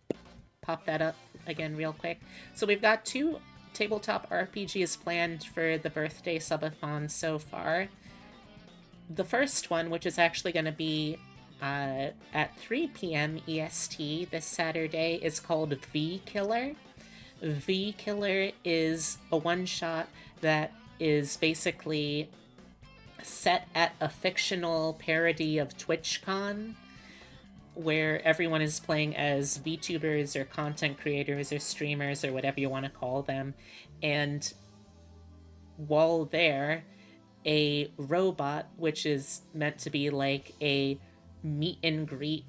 pop that up again real quick. So we've got two tabletop RPGs planned for the birthday subathon so far. The first one, which is actually going to be at 3 p.m. EST this Saturday, is called V Killer. V Killer is a one-shot that is basically set at a fictional parody of TwitchCon, where everyone is playing as VTubers or content creators or streamers or whatever you want to call them. And while there, a robot, which is meant to be like a meet and greet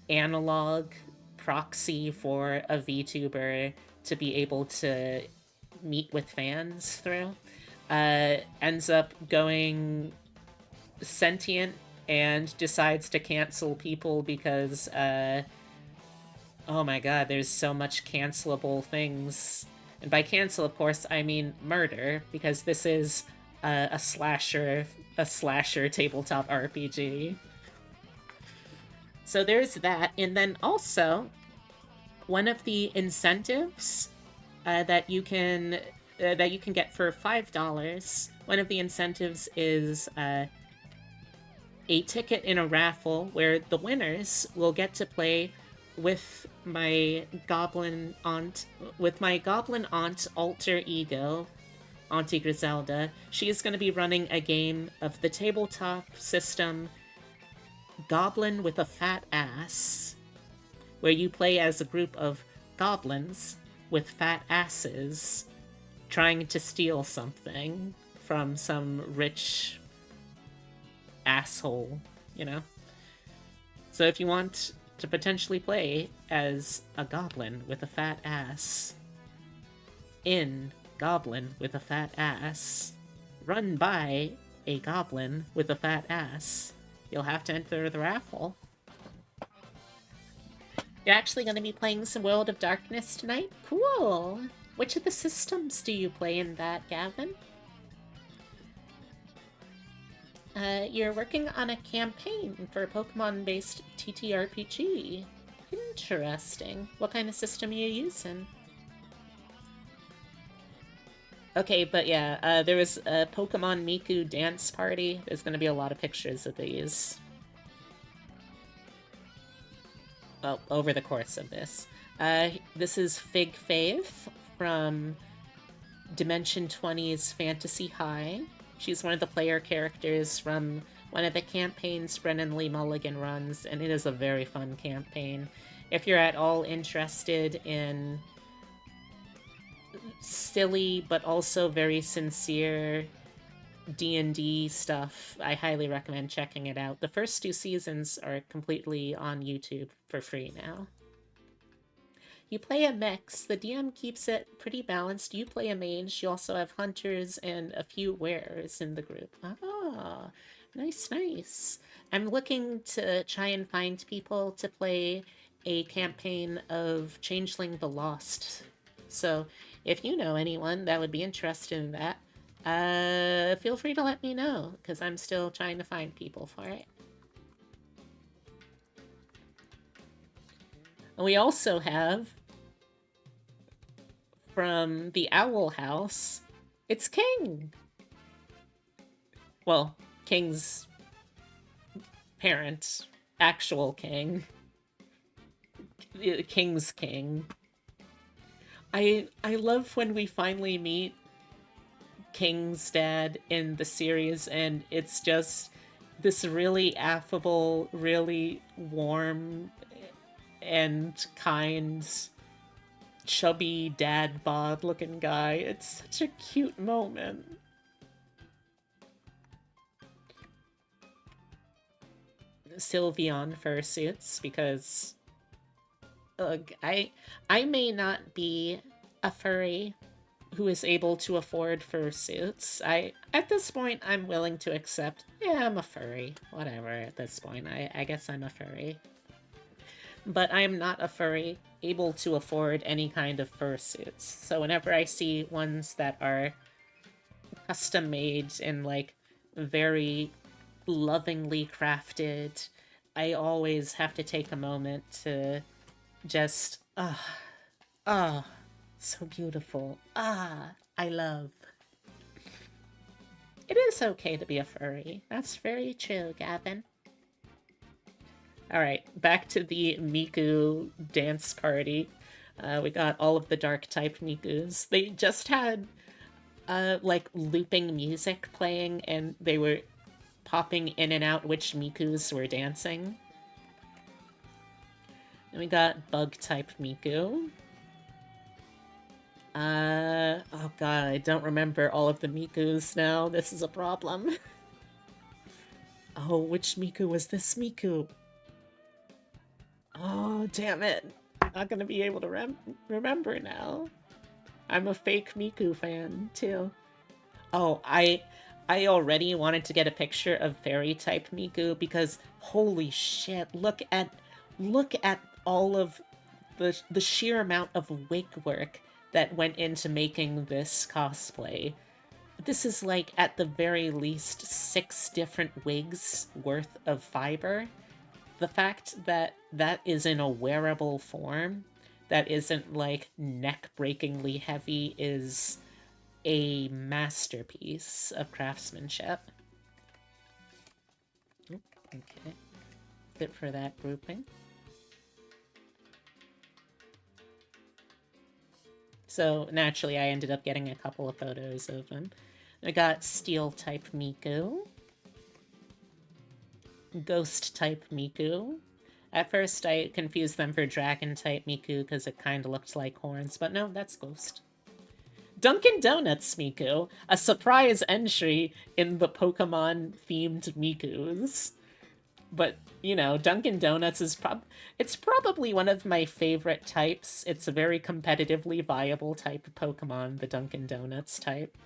analog proxy for a VTuber to be able to meet with fans through, ends up going sentient and decides to cancel people because, oh my god, there's so much cancelable things. And by cancel, of course, I mean murder, because this is a slasher tabletop RPG. So there's that, and then also one of the incentives that you can get for $5. One of the incentives is a ticket in a raffle where the winners will get to play with my goblin aunt alter ego, Auntie Griselda. She is going to be running a game of the tabletop system Goblin with a Fat Ass, where you play as a group of goblins with fat asses trying to steal something from some rich asshole, you know? So if you want to potentially play as a goblin with a fat ass. In Goblin with a Fat Ass. Run by a goblin with a fat ass. You'll have to enter the raffle. You're actually going to be playing some World of Darkness tonight? Cool! Which of the systems do you play in that, Gavin? You're working on a campaign for a Pokemon-based TTRPG. Interesting. What kind of system are you using? Okay, but yeah, there was a Pokemon Miku dance party. There's going to be a lot of pictures of these. Well, over the course of this. This is Fig Faith from Dimension 20's Fantasy High. She's one of the player characters from one of the campaigns Brennan Lee Mulligan runs, and it is a very fun campaign. If you're at all interested in silly but also very sincere D&D stuff, I highly recommend checking it out. The first 2 seasons are completely on YouTube for free now. You play a mix. The DM keeps it pretty balanced. You play a mage. You also have hunters and a few wearers in the group. Ah, nice, nice. I'm looking to try and find people to play a campaign of Changeling the Lost. So if you know anyone that would be interested in that, feel free to let me know, because I'm still trying to find people for it. And we also have, from the Owl House, it's King! Well, King's parent, actual King. King's King. I love when we finally meet King's dad in the series, and it's just this really affable, really warm and kind, chubby dad bod looking guy. It's such a cute moment. Sylveon fursuits, because I may not be a furry who is able to afford fursuits. At this point, I'm willing to accept, yeah, I'm a furry. Whatever, at this point. I guess I'm a furry. But I am not a furry able to afford any kind of fursuits. So whenever I see ones that are custom made and, like, very lovingly crafted, I always have to take a moment to just, so beautiful. I love. It is okay to be a furry. That's very true, Gavin. Alright, back to the Miku dance party. We got all of the dark-type Mikus. They just had, like, looping music playing, and they were popping in and out which Mikus were dancing. And we got bug-type Miku. Oh god, I don't remember all of the Mikus now. This is a problem. Oh, which Miku was this Miku? Oh, damn it. I'm not gonna be able to remember now. I'm a fake Miku fan, too. Oh, I already wanted to get a picture of fairy-type Miku, because holy shit, look at all of the sheer amount of wig work that went into making this cosplay. This is, like, at the very least 6 different wigs worth of fiber. The fact that that is in a wearable form, that isn't, like, neck-breakingly heavy, is a masterpiece of craftsmanship. Oop, okay. Good for that grouping. So, naturally, I ended up getting a couple of photos of them. I got Steel-type Miku. Ghost-type Miku. At first, I confused them for Dragon-type Miku because it kind of looked like horns, but no, that's Ghost. Dunkin' Donuts Miku, a surprise entry in the Pokemon-themed Mikus. But, you know, Dunkin' Donuts is it's probably one of my favorite types. It's a very competitively viable type of Pokemon, the Dunkin' Donuts type.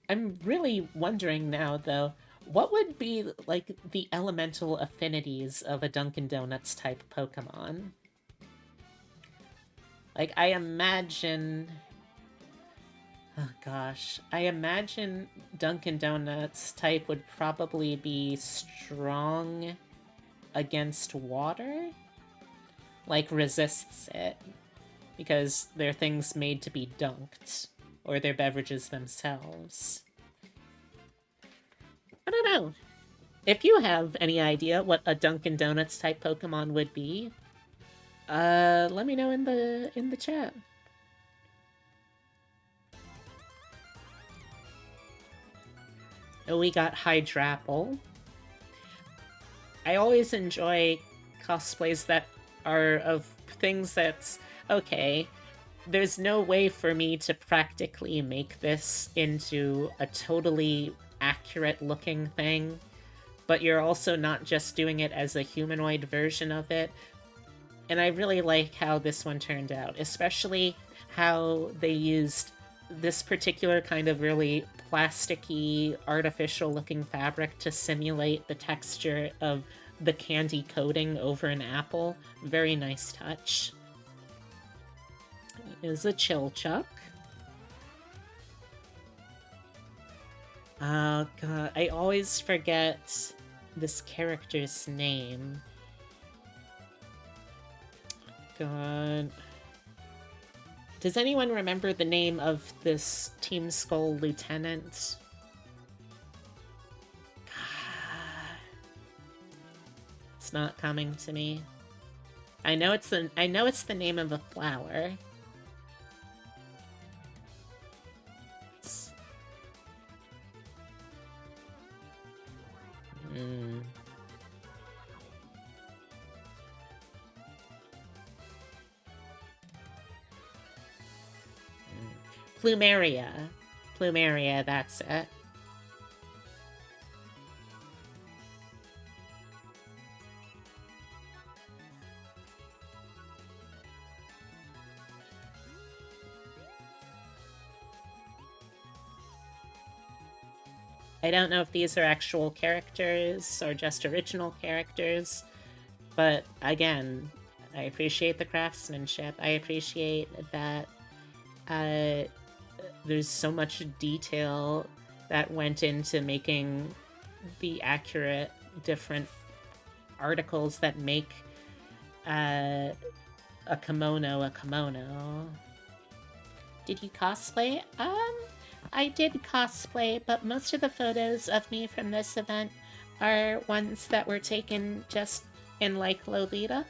I'm really wondering now, though, what would be like the elemental affinities of a Dunkin' Donuts type Pokemon? Like, I imagine. Oh gosh. I imagine Dunkin' Donuts type would probably be strong against water? Like, resists it. Because they're things made to be dunked. Or they're beverages themselves. I don't know. If you have any idea what a Dunkin' Donuts type Pokemon would be, let me know in the chat. Oh, we got Hydrapple. I always enjoy cosplays that are of things that's okay. There's no way for me to practically make this into a totally accurate looking thing, but you're also not just doing it as a humanoid version of it. And I really like how this one turned out, especially how they used this particular kind of really plasticky, artificial looking fabric to simulate the texture of the candy coating over an apple. Very nice touch. Is a Chilchuck. Oh god, I always forget this character's name. God. Does anyone remember the name of this Team Skull lieutenant? It's not coming to me. I know it's the name of a flower. Hmm. Plumeria. Plumeria, that's it. I don't know if these are actual characters or just original characters, but again, I appreciate the craftsmanship. I appreciate that there's so much detail that went into making the accurate different articles that make a kimono a kimono. Did you cosplay? I did cosplay, but most of the photos of me from this event are ones that were taken just in like Lolita.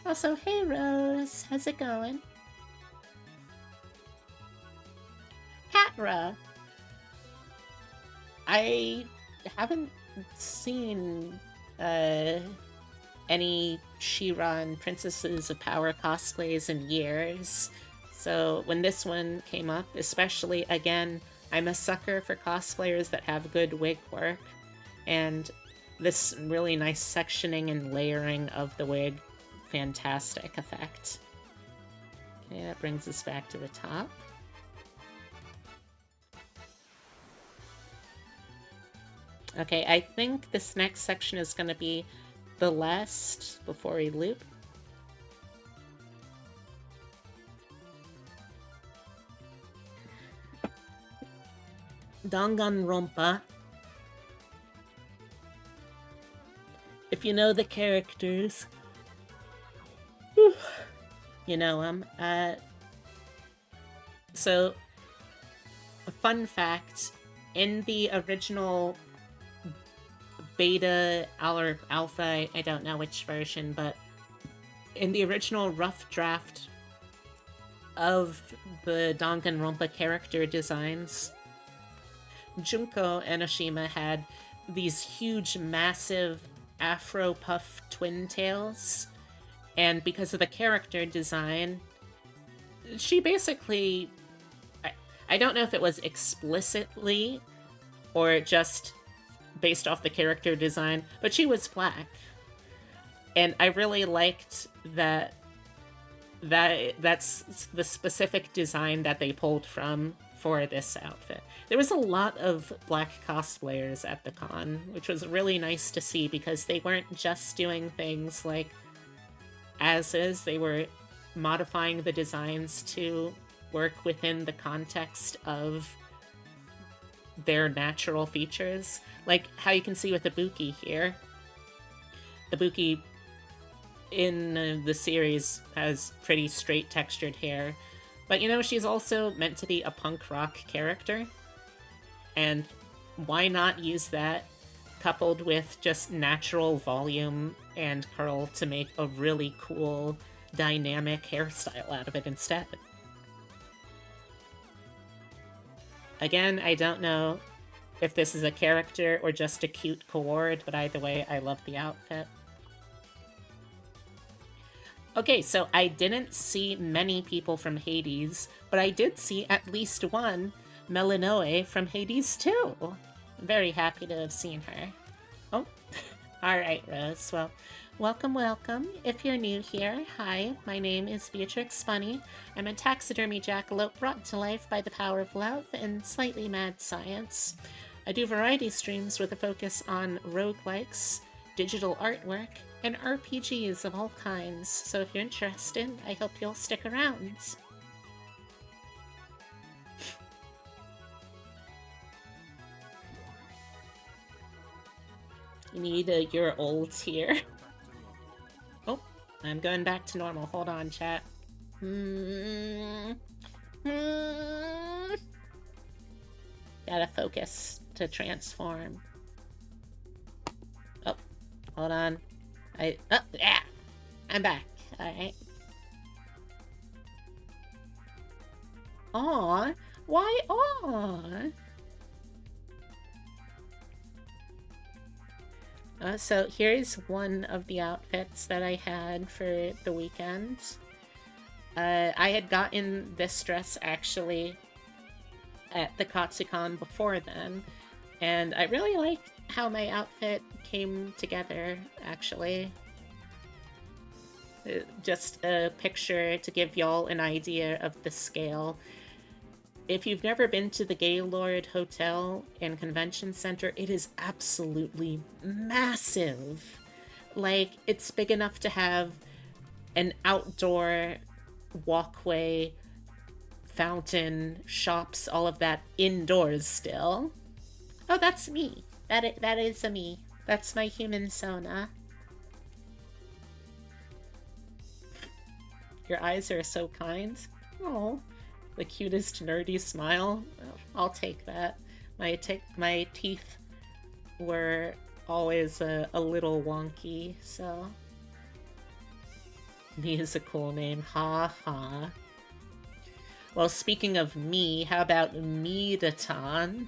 Also, hey Rose, how's it going? Catra. I haven't seen any She-Ra and Princesses of Power cosplays in years. So when this one came up, especially, again, I'm a sucker for cosplayers that have good wig work. And this really nice sectioning and layering of the wig, fantastic effect. Okay, that brings us back to the top. Okay, I think this next section is going to be the last before we loop. Danganronpa. If you know the characters, you know them. So, a fun fact, in the original beta or alpha, I don't know which version, but in the original rough draft of the Danganronpa character designs, Junko Enoshima had these huge, massive afro puff twin tails, and because of the character design, she basically, I don't know if it was explicitly or just based off the character design, but she was black. And I really liked that's the specific design that they pulled from for this outfit. There was a lot of black cosplayers at the con, which was really nice to see because they weren't just doing things like as is, they were modifying the designs to work within the context of their natural features. Like how you can see with Ibuki here. Ibuki in the series has pretty straight textured hair, but you know, she's also meant to be a punk rock character, and why not use that coupled with just natural volume and curl to make a really cool dynamic hairstyle out of it instead. Again, I don't know if this is a character or just a cute cord, but either way, I love the outfit. Okay, so I didn't see many people from Hades, but I did see at least one Melinoe from Hades too. I'm very happy to have seen her. Oh, alright, Rose. Well, welcome, welcome. If you're new here, hi, my name is Beatrix Bunny. I'm a taxidermy jackalope brought to life by the power of love and slightly mad science. I do variety streams with a focus on roguelikes, digital artwork, and RPGs of all kinds, so if you're interested, I hope you'll stick around. You need your ults here. Oh, I'm going back to normal. Hold on, chat. Gotta focus to transform. Oh, hold on. Yeah! I'm back. Alright. Aw, why aw? So here's one of the outfits that I had for the weekend. I had gotten this dress actually at the Katsucon before then, and I really liked how my outfit came together, actually. Just a picture to give y'all an idea of the scale. If you've never been to the Gaylord Hotel and Convention Center, it is absolutely massive. Like, it's big enough to have an outdoor walkway, fountain, shops, all of that indoors still. Oh, that's me. That is a me. That's my human Sona. Your eyes are so kind. Oh, the cutest nerdy smile. I'll take that. My teeth were always a little wonky, so... Me is a cool name. Ha ha. Well, speaking of me, how about Medaton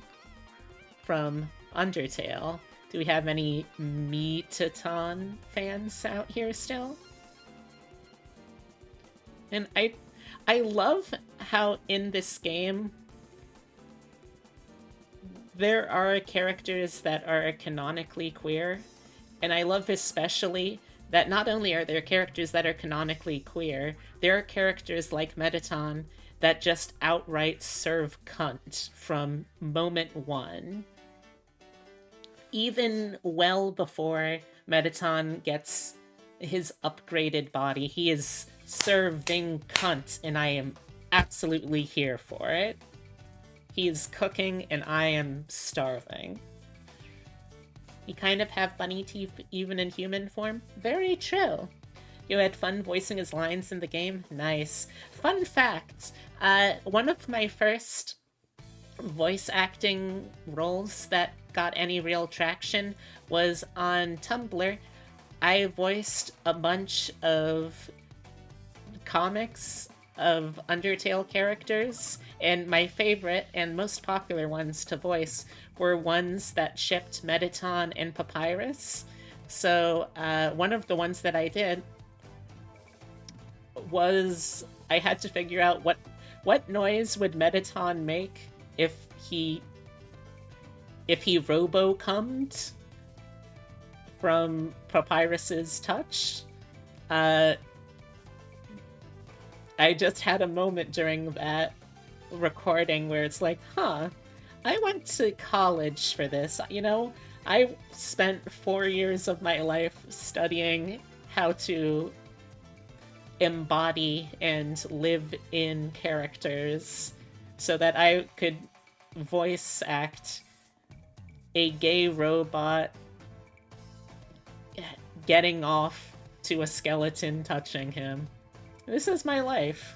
from Undertale? Do we have any Medaton fans out here still? And I love how in this game there are characters that are canonically queer, and I love especially that not only are there characters that are canonically queer, there are characters like Medaton that just outright serve cunt from moment one. Even well before Medaton gets his upgraded body, he is serving cunt, and I am absolutely here for it. He is cooking, and I am starving. You kind of have bunny teeth even in human form? Very true. You had fun voicing his lines in the game? Nice. Fun fact, one of my first voice acting roles that got any real traction was on Tumblr. I voiced a bunch of comics of Undertale characters, and my favorite and most popular ones to voice were ones that shipped Medaton and Papyrus. So one of the ones that I did was I had to figure out what noise would Medaton make if he if he robo-cummed from Papyrus's touch. Uh, I just had a moment during that recording where it's like, huh, I went to college for this. You know, I spent 4 years of my life studying how to embody and live in characters so that I could voice act a gay robot getting off to a skeleton touching him. This is my life.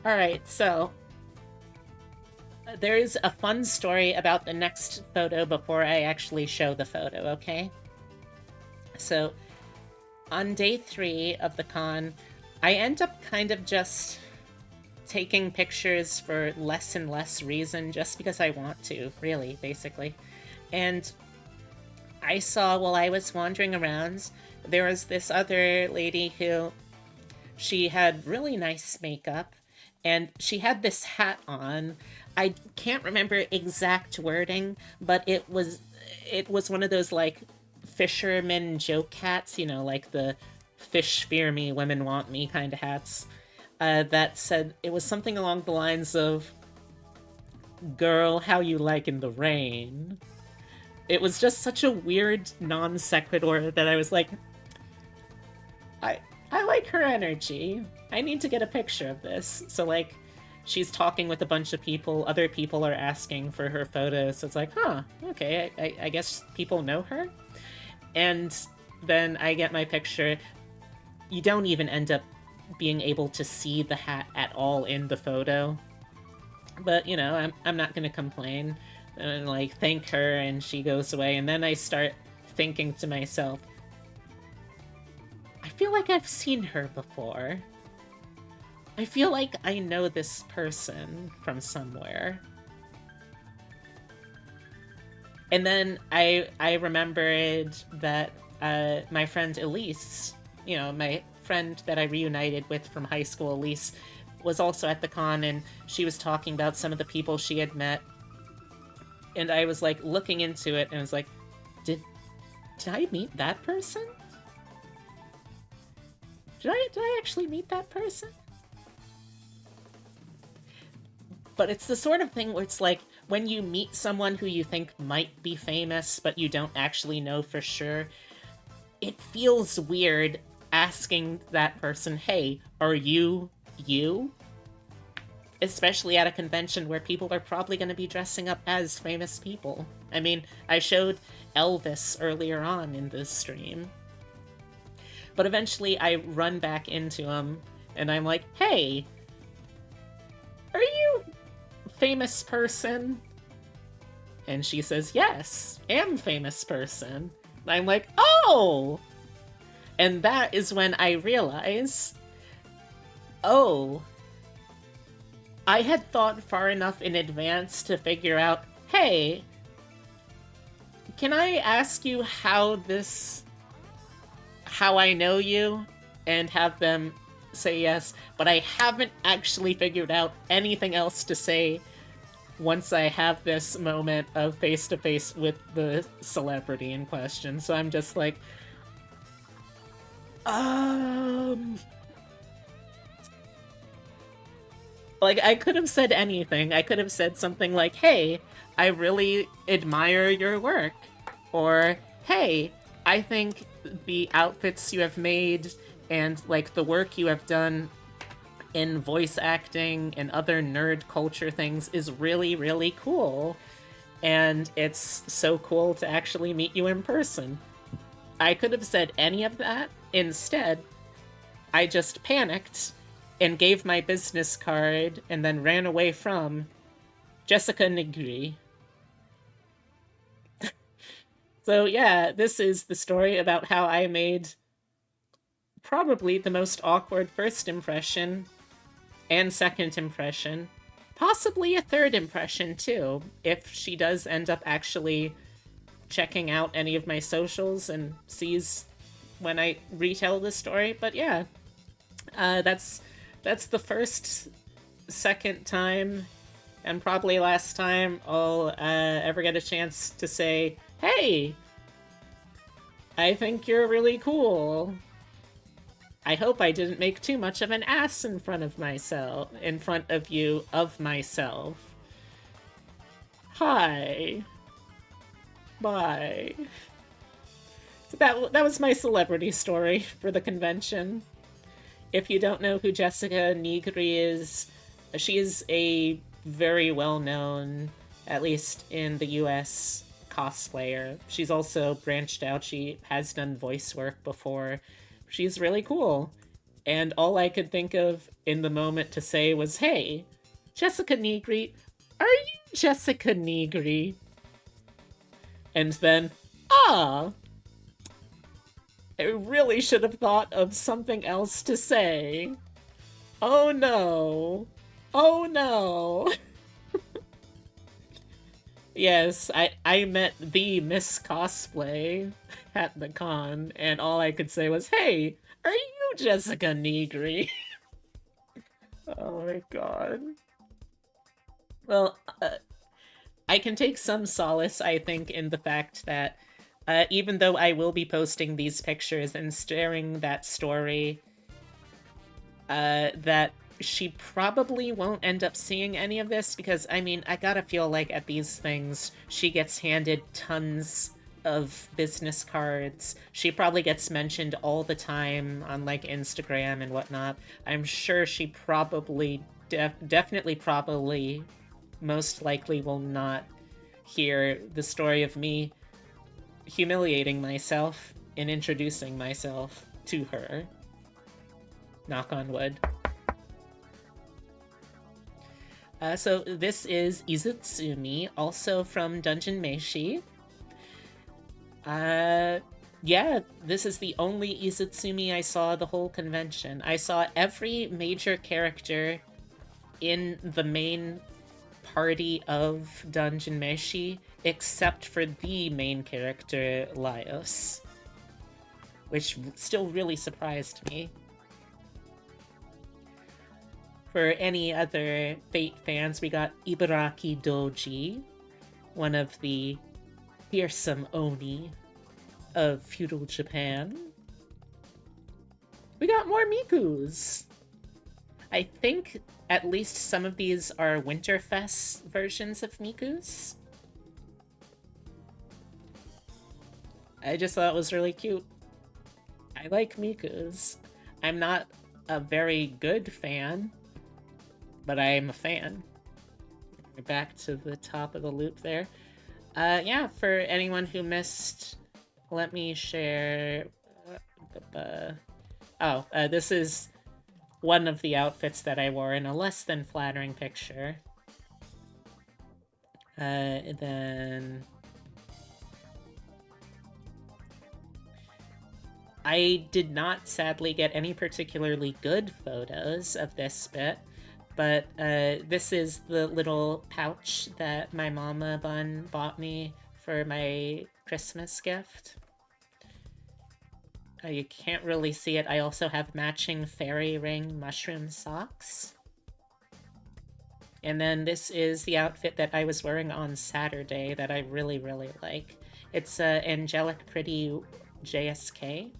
Alright, so there is a fun story about the next photo before I actually show the photo, okay? So, on day 3 of the con, I end up kind of just taking pictures for less and less reason, just because I want to, really, basically. And I saw, while I was wandering around, there was this other lady who, she had really nice makeup, and she had this hat on. I can't remember exact wording, but it was one of those, like, fisherman joke hats, you know, like the fish fear me, women want me kind of hats, that said, it was something along the lines of, girl, how you like in the rain. It was just such a weird non sequitur that I was like, I like her energy. I need to get a picture of this. So, like, she's talking with a bunch of people. Other people are asking for her photos. So it's like, huh, okay, I guess people know her. And then I get my picture. You don't even end up being able to see the hat at all in the photo. But, you know, I'm not going to complain. And, like, thank her, and she goes away. And then I start thinking to myself, I feel like I've seen her before. I feel like I know this person from somewhere. And then I remembered that my friend Elise, you know, my friend that I reunited with from high school, Elise, was also at the con, and she was talking about some of the people she had met. And I was, like, looking into it, and I was like, did I meet that person? Did I actually meet that person? But it's the sort of thing where it's like, when you meet someone who you think might be famous, but you don't actually know for sure, it feels weird asking that person, hey, are you you? Especially at a convention where people are probably going to be dressing up as famous people. I mean, I showed Elvis earlier on in this stream. But eventually I run back into him, and I'm like, hey, are you famous person? And she says, yes, am famous person. And I'm like, oh! And that is when I realize, oh, I had thought far enough in advance to figure out, hey, can I ask you how I know you? And have them say yes, but I haven't actually figured out anything else to say once I have this moment of face-to-face with the celebrity in question. So I'm just like, like, I could have said anything. I could have said something like, hey, I really admire your work. Or, hey, I think the outfits you have made and, like, the work you have done in voice acting and other nerd culture things is really, really cool. And it's so cool to actually meet you in person. I could have said any of that. Instead, I just panicked and gave my business card and then ran away from Jessica Nigri. So yeah, this is the story about how I made probably the most awkward first impression and second impression, possibly a third impression too, if she does end up actually checking out any of my socials and sees when I retell this story. But yeah, that's the second time And probably last time I'll ever get a chance to say, hey, I think you're really cool. I hope I didn't make too much of an ass in front of myself, in front of you, of myself. Hi. Bye. That was my celebrity story for the convention. If you don't know who Jessica Nigri is, she is a very well known, at least in the US, cosplayer. She's also branched out. She has done voice work before. She's really cool. And all I could think of in the moment to say was, hey, Jessica Nigri, are you Jessica Nigri? And then, ah, I really should have thought of something else to say. Oh no. Oh no. Yes, I met the Miss Cosplay at the con, and all I could say was, hey, are you Jessica Nigri? Oh my god. Well, I can take some solace, I think, in the fact that even though I will be posting these pictures and sharing that story, that she probably won't end up seeing any of this because, I mean, I gotta feel like at these things, she gets handed tons of business cards. She probably gets mentioned all the time on, like, Instagram and whatnot. I'm sure she probably, definitely, probably, most likely will not hear the story of me humiliating myself and introducing myself to her. Knock on wood. So this is Izutsumi, also from Dungeon Meshi. Yeah, this is the only Izutsumi I saw the whole convention. I saw every major character in the main party of Dungeon Meshi except for the main character, Laios, which still really surprised me. For any other Fate fans, we got Ibaraki Doji, one of the fearsome Oni of feudal Japan. We got more Mikus. I think at least some of these are Winterfest versions of Mikus. I just thought it was really cute. I like Mikus. I'm not a very good fan, but I am a fan. We're back to the top of the loop there. Yeah, for anyone who missed, let me share. This is one of the outfits that I wore in a less than flattering picture. Then I did not sadly get any particularly good photos of this bit, but this is the little pouch that my mama bun bought me for my Christmas gift. You can't really see it. I also have matching fairy ring mushroom socks. And then this is the outfit that I was wearing on Saturday that I really, really like. It's Angelic Pretty JSK,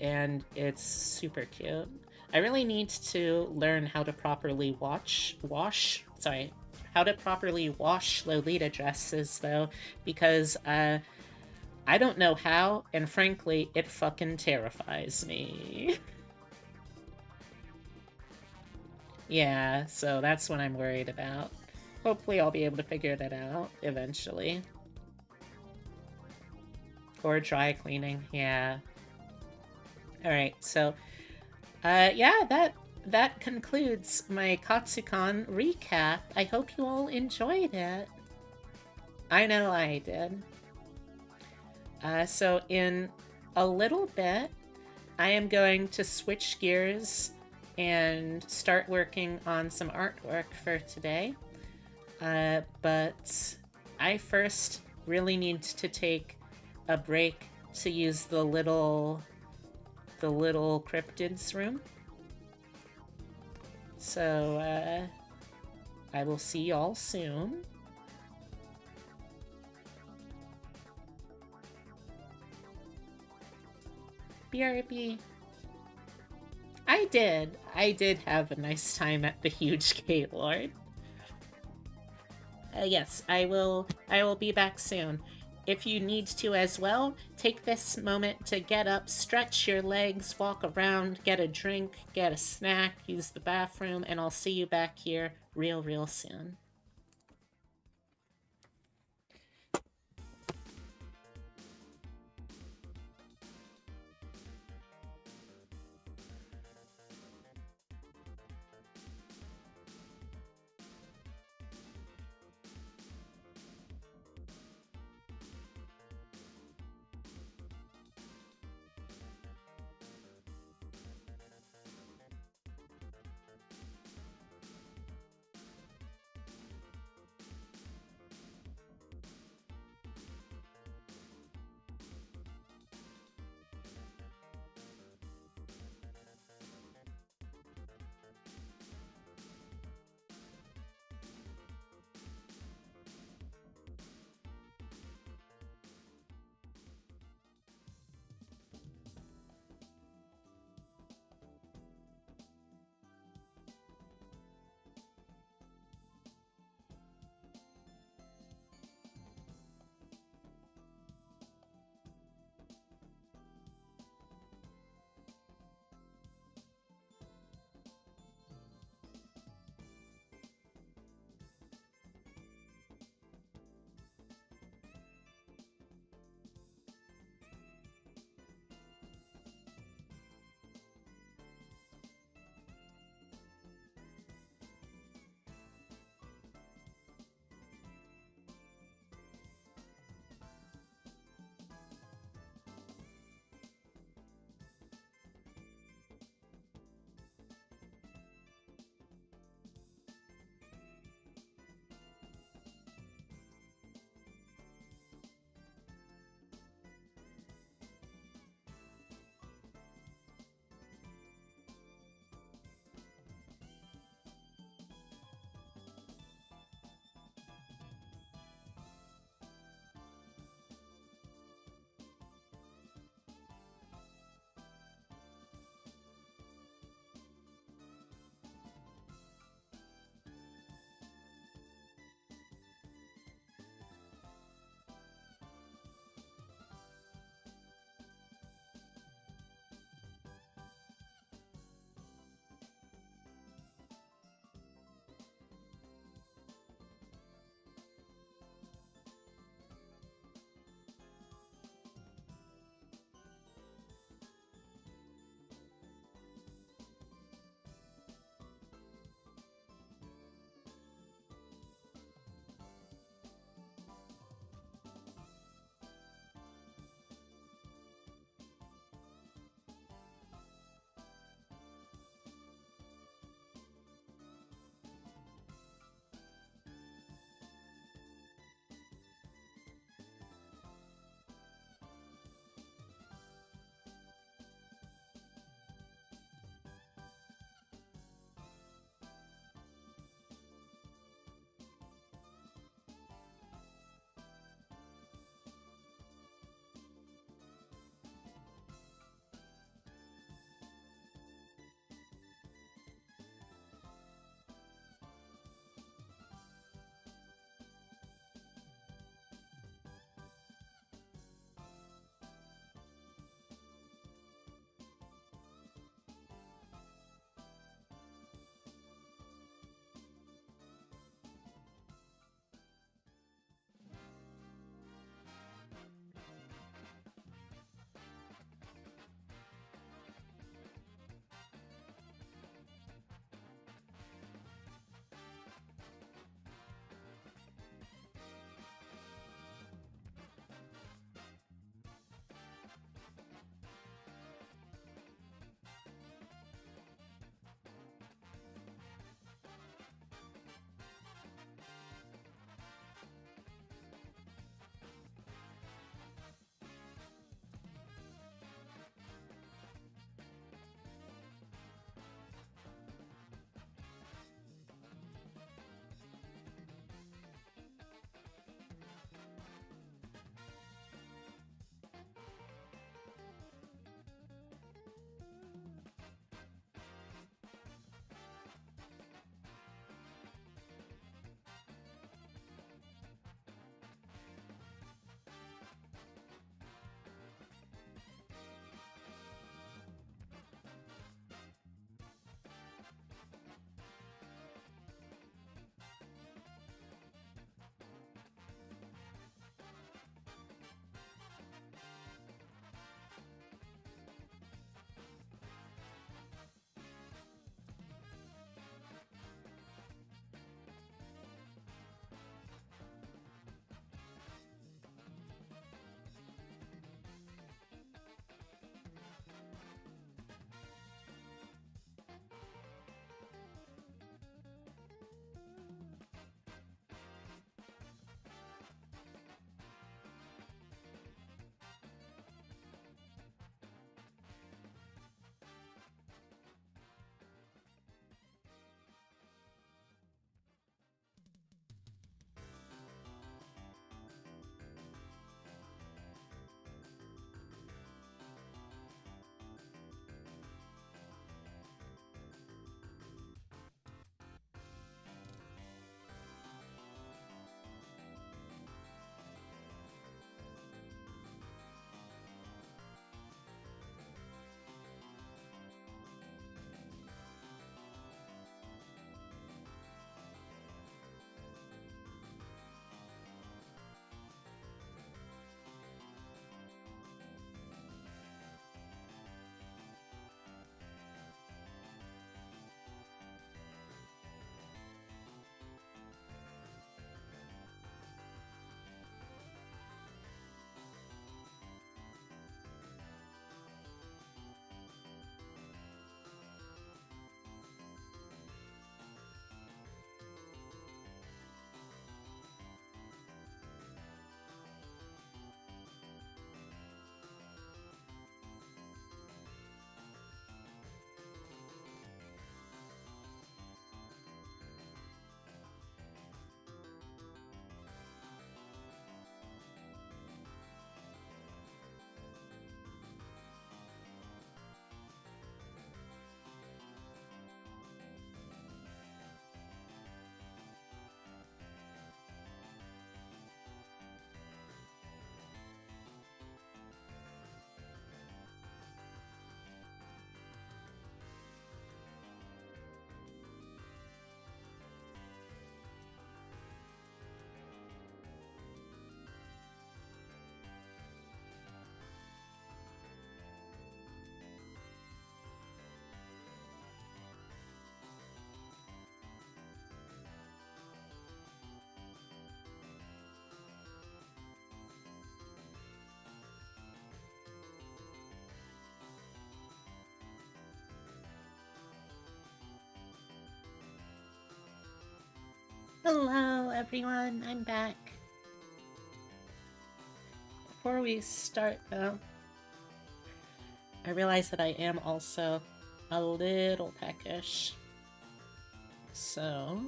and it's super cute. I really need to learn how to properly wash Lolita dresses, though, because I don't know how, and frankly, it fucking terrifies me. Yeah, so that's what I'm worried about. Hopefully I'll be able to figure that out eventually. Or dry cleaning, yeah. Alright, so yeah, that concludes my Katsucon recap. I hope you all enjoyed it. I know I did. So in a little bit, I am going to switch gears and start working on some artwork for today. But I first really need to take a break to use the little cryptids room. So, I will see y'all soon. BRB. I did. I did have a nice time at the huge Gaylord. Yes, I will be back soon. If you need to as well, take this moment to get up, stretch your legs, walk around, get a drink, get a snack, use the bathroom, and I'll see you back here real soon. Hello, everyone. I'm back. Before we start, though, I realize that I am also a little peckish. So...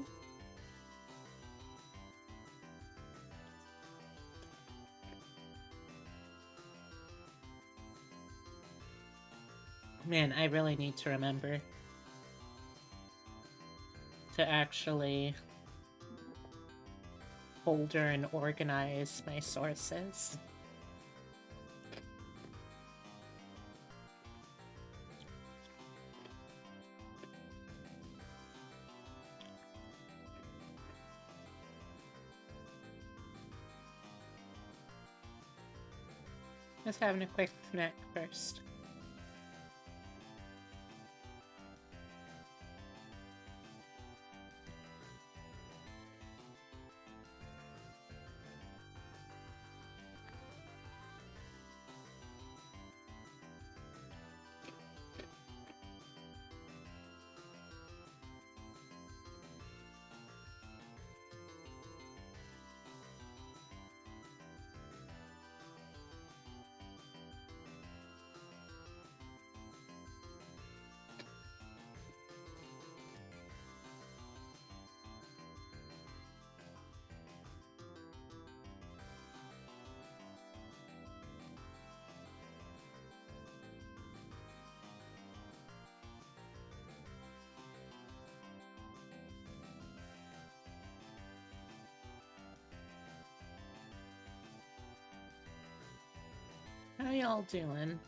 Man, I really need to remember to actually folder and organize my sources. Just having a quick snack first. How y'all doing?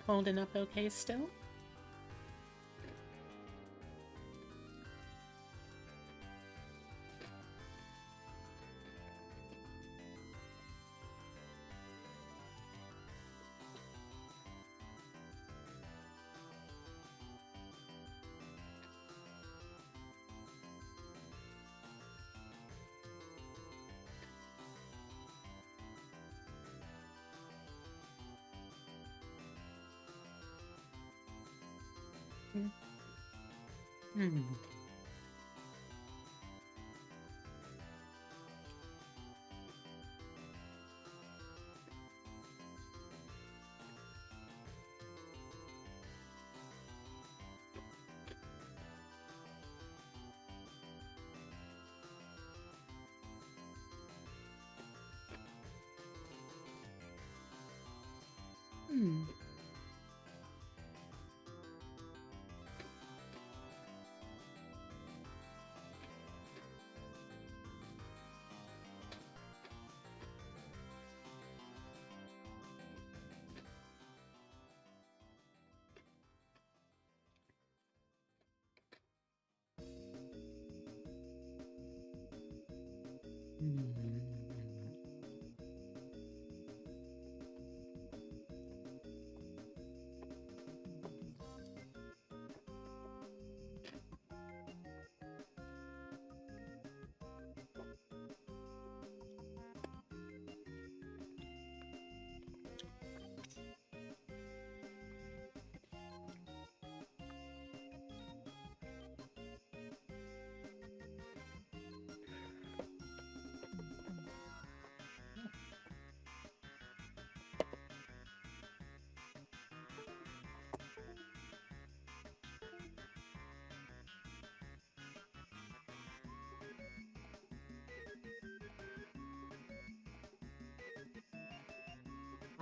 Holding up okay still? Hmm. Hmm.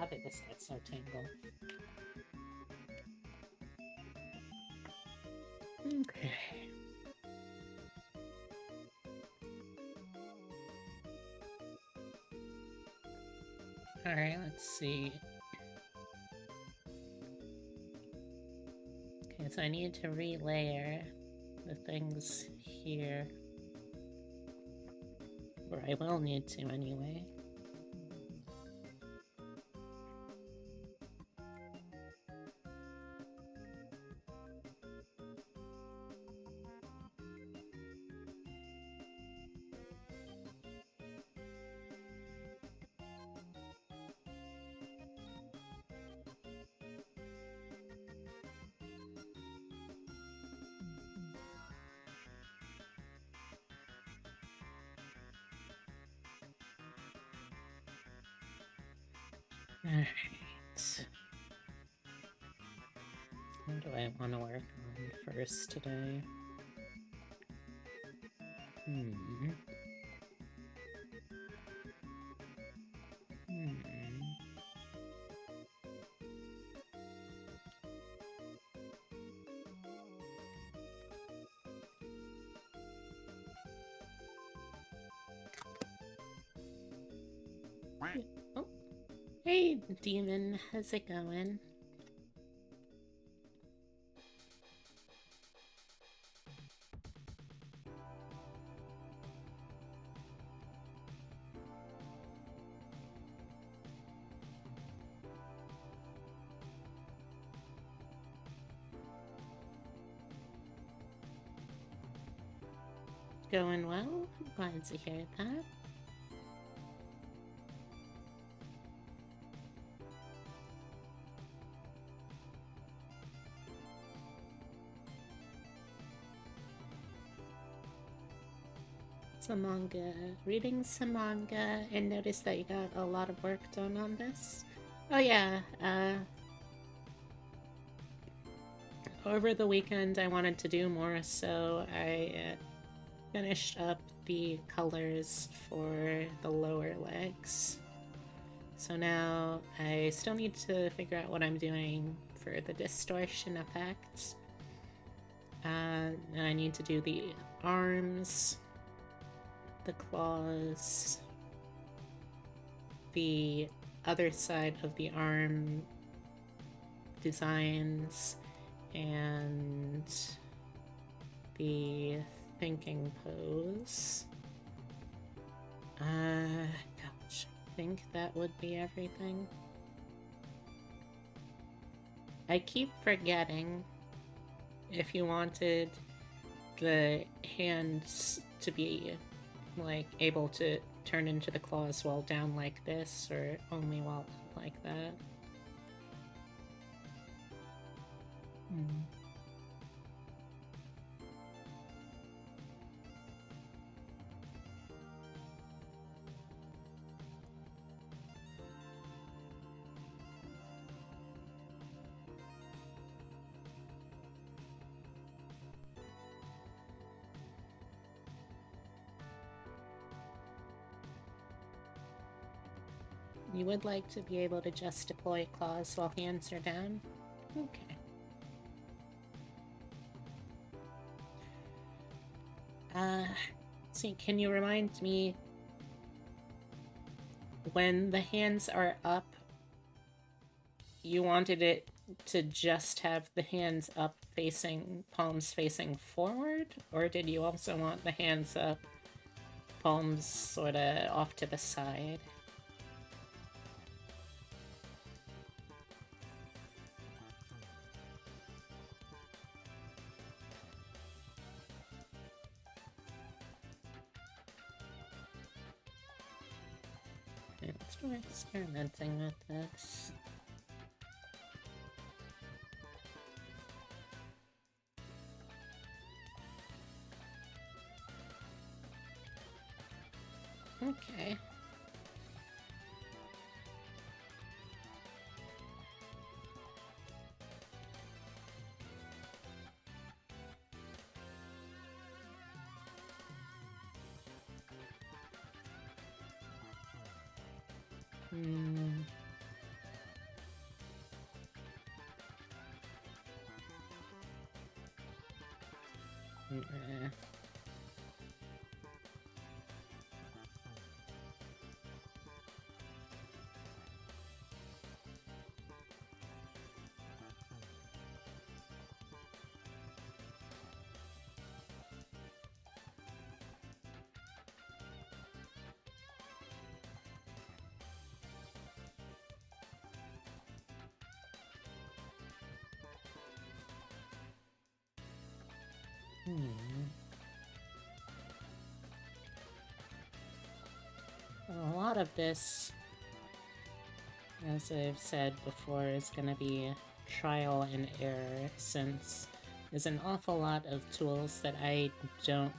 How did this get so tangled? Okay. Alright, let's see. Okay, so I need to relayer the things here. Or I will need to anyway. Alright. What do I want to work on first today? Hmm. Oh, hey, Demon. How's it going? Going well? Glad to hear that. Some manga. Reading some manga and noticed that you got a lot of work done on this. Oh yeah, over the weekend I wanted to do more, so I finished up the colors for the lower legs. So now I still need to figure out what I'm doing for the distortion effects. And I need to do the arms, the claws, the other side of the arm designs, and the thinking pose. Gosh, I think that would be everything. I keep forgetting if you wanted the hands to be like able to turn into the claws while down like this, or only while up like that. You would like to be able to just deploy claws while hands are down? Okay. See, can you remind me when the hands are up, you wanted it to just have the hands up facing, palms facing forward? Or did you also want the hands up, palms sort of off to the side? Okay, let's try experimenting with this. Okay. A lot of this, as I've said before, is going to be trial and error, since there's an awful lot of tools that I don't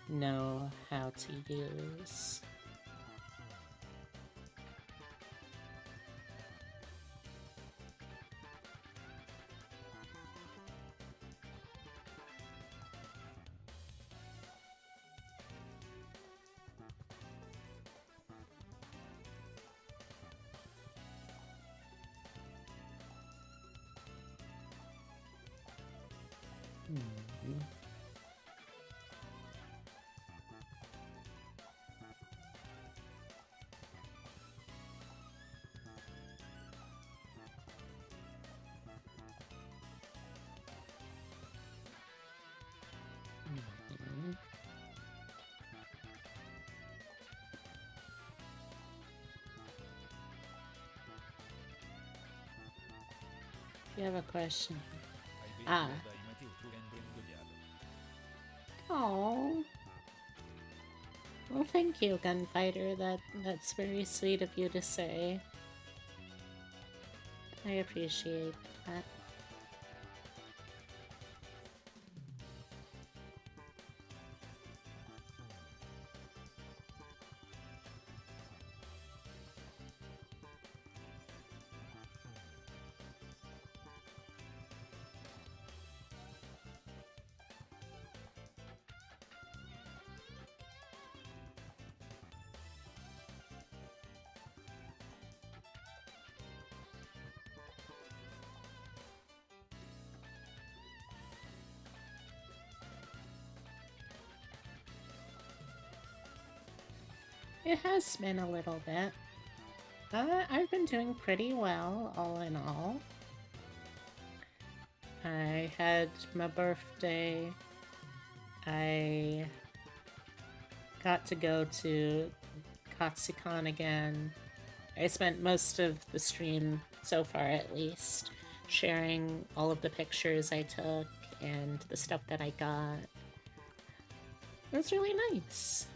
know how to use. Hmm. Mhm. You have a question. Ah. Oh. Well, thank you, Gunfighter. That's very sweet of you to say. I appreciate that. It has been a little bit. I've been doing pretty well, all in all. I had my birthday. I got to go to Katsucon again. I spent most of the stream, so far at least, sharing all of the pictures I took and the stuff that I got. It was really nice.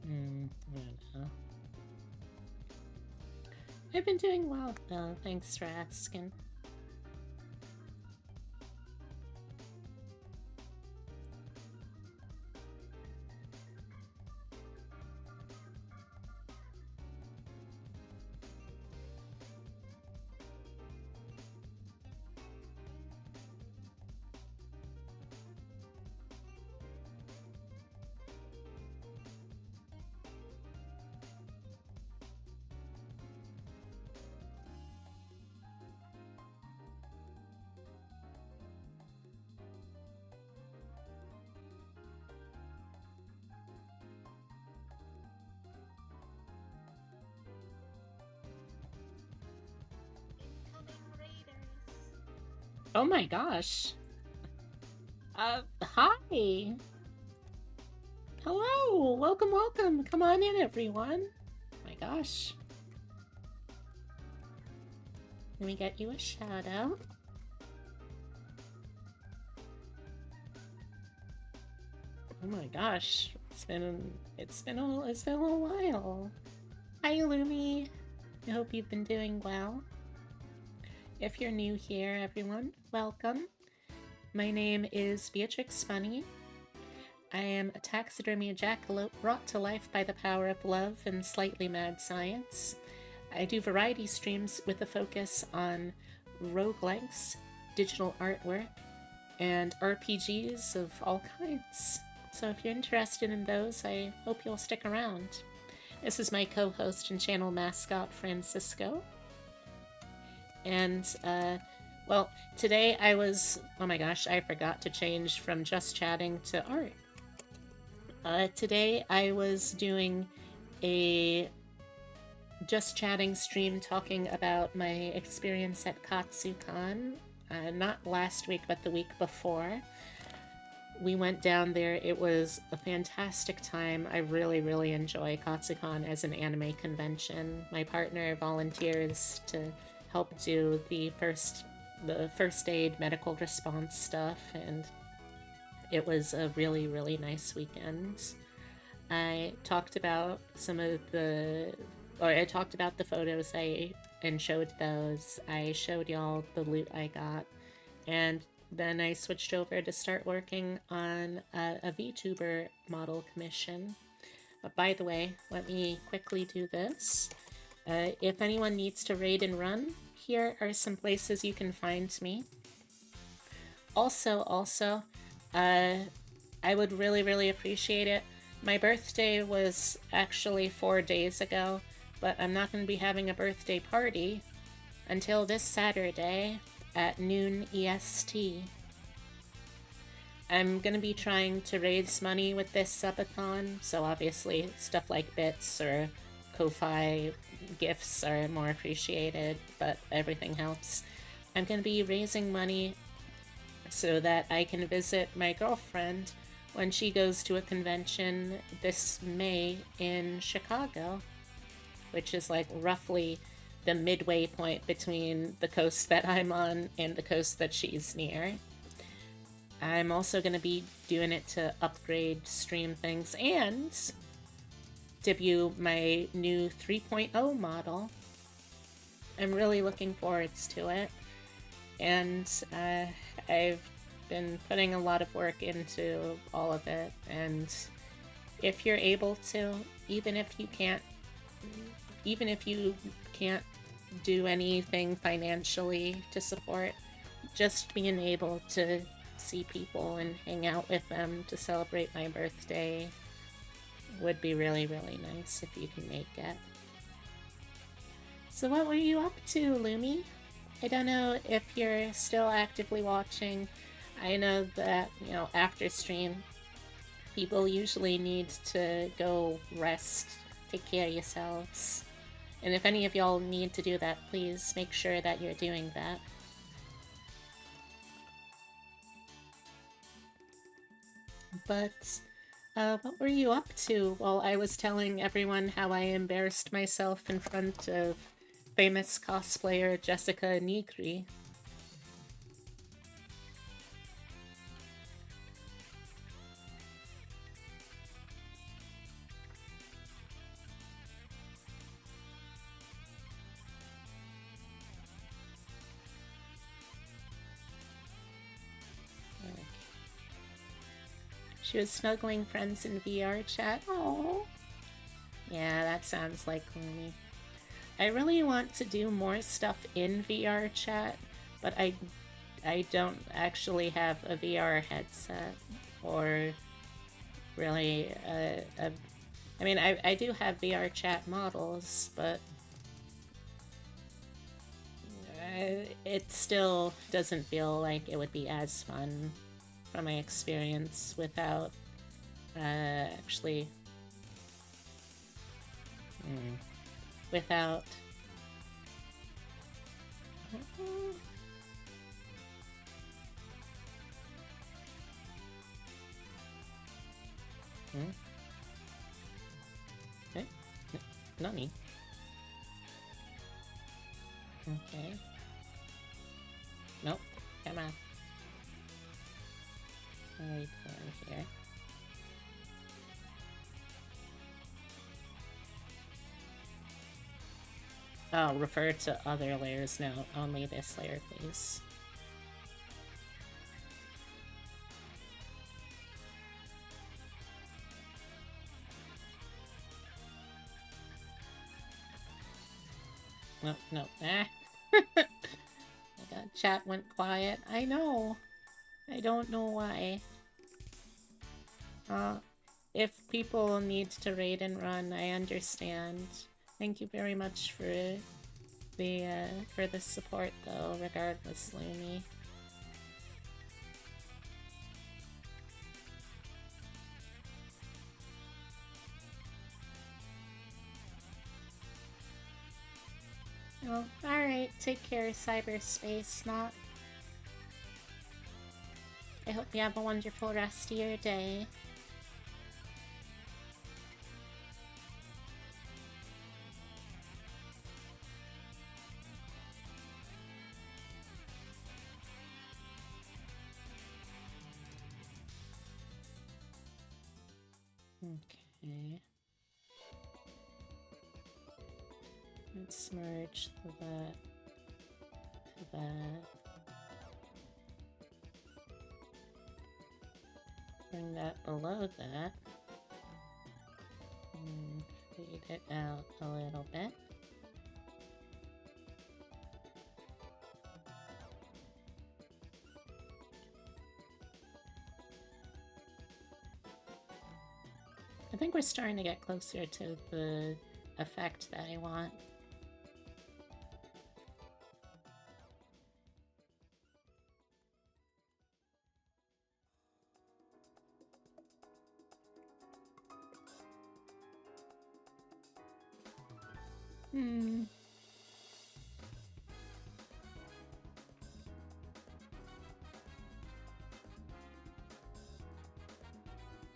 I don't know. I've been doing well, though. Thanks for asking. Oh my gosh. Hi. Hello. Welcome, welcome. Come on in, everyone. My gosh. Let me get you a shout out. Oh my gosh. It's been a little while. Hi, Lumi. I hope you've been doing well. If you're new here, everyone, welcome. My name is Beatrix Bunny. I am a taxidermy jackalope brought to life by the power of love and slightly mad science. I do variety streams with a focus on roguelikes, digital artwork, and RPGs of all kinds. So if you're interested in those, I hope you'll stick around. This is my co-host and channel mascot, Francisco. And, well, today I was... Oh my gosh, I forgot to change from just chatting to art. Today I was doing a just chatting stream talking about my experience at Katsucon. Not last week, but the week before. We went down there. It was a fantastic time. I really, really enjoy Katsucon as an anime convention. My partner volunteers to help do the first aid medical response stuff, and it was a really, really nice weekend. I talked about the photos and showed those. I showed y'all the loot I got, and then I switched over to start working on a VTuber model commission. By the way, let me quickly do this. If anyone needs to raid and run, here are some places you can find me. Also, I would really, really appreciate it. My birthday was actually 4 days ago, but I'm not going to be having a birthday party until this Saturday at noon EST. I'm going to be trying to raise money with this subathon, so obviously stuff like bits or Ko-Fi gifts are more appreciated, but everything helps. I'm going to be raising money so that I can visit my girlfriend when she goes to a convention this May in Chicago, which is like roughly the midway point between the coast that I'm on and the coast that she's near. I'm also going to be doing it to upgrade stream things and debut my new 3.0 model. I'm really looking forward to it. And I've been putting a lot of work into all of it, and if you're able to, even if you can't do anything financially to support, just being able to see people and hang out with them to celebrate my birthday would be really, really nice if you can make it. So what were you up to, Lumi? I don't know if you're still actively watching. I know that, after stream, people usually need to go rest, take care of yourselves. And if any of y'all need to do that, please make sure that you're doing that. But, what were you up to while I was telling everyone how I embarrassed myself in front of famous cosplayer Jessica Nigri? She was snuggling friends in VR chat. Oh, yeah, that sounds like Lumi. I really want to do more stuff in VR chat, but I don't actually have a VR headset or really I mean, I do have VR chat models, but it still doesn't feel like it would be as fun from my experience without actually without Nani? Okay. Nope. Come on. What are we doing here? Oh, refer to other layers. No, only this layer, please. Nope, nope. Ah. Chat went quiet. I know. I don't know why. If people need to raid and run, I understand. Thank you very much for the support, though. Regardless, Lumi. Well, alright. Take care, cyberspace. Not. I hope you have a wonderful rest of your day. Okay. Let's merge that to that. Bring that below that. And fade it out a little bit. I think we're starting to get closer to the effect that I want.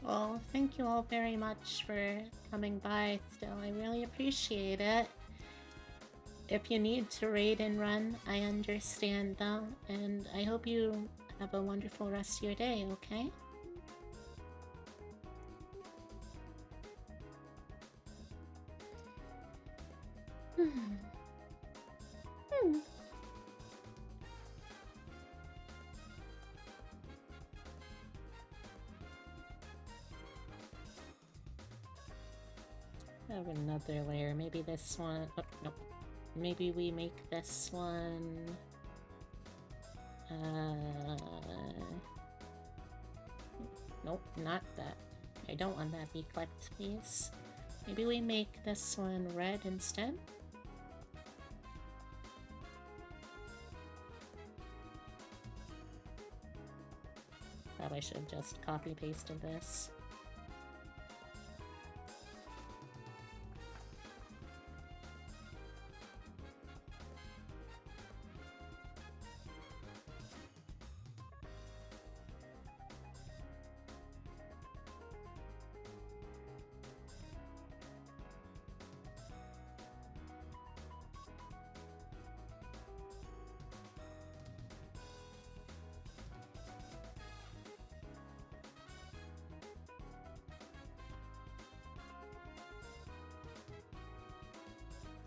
Well, thank you all very much for coming by still. I really appreciate it. If you need to raid and run, I understand though, and I hope you have a wonderful rest of your day, okay? I have another layer. Maybe this one. Oh, nope. Maybe we make this one. Nope, not that. I don't want that to be clicked, please. Maybe we make this one red instead? Probably should have just copy-pasted this.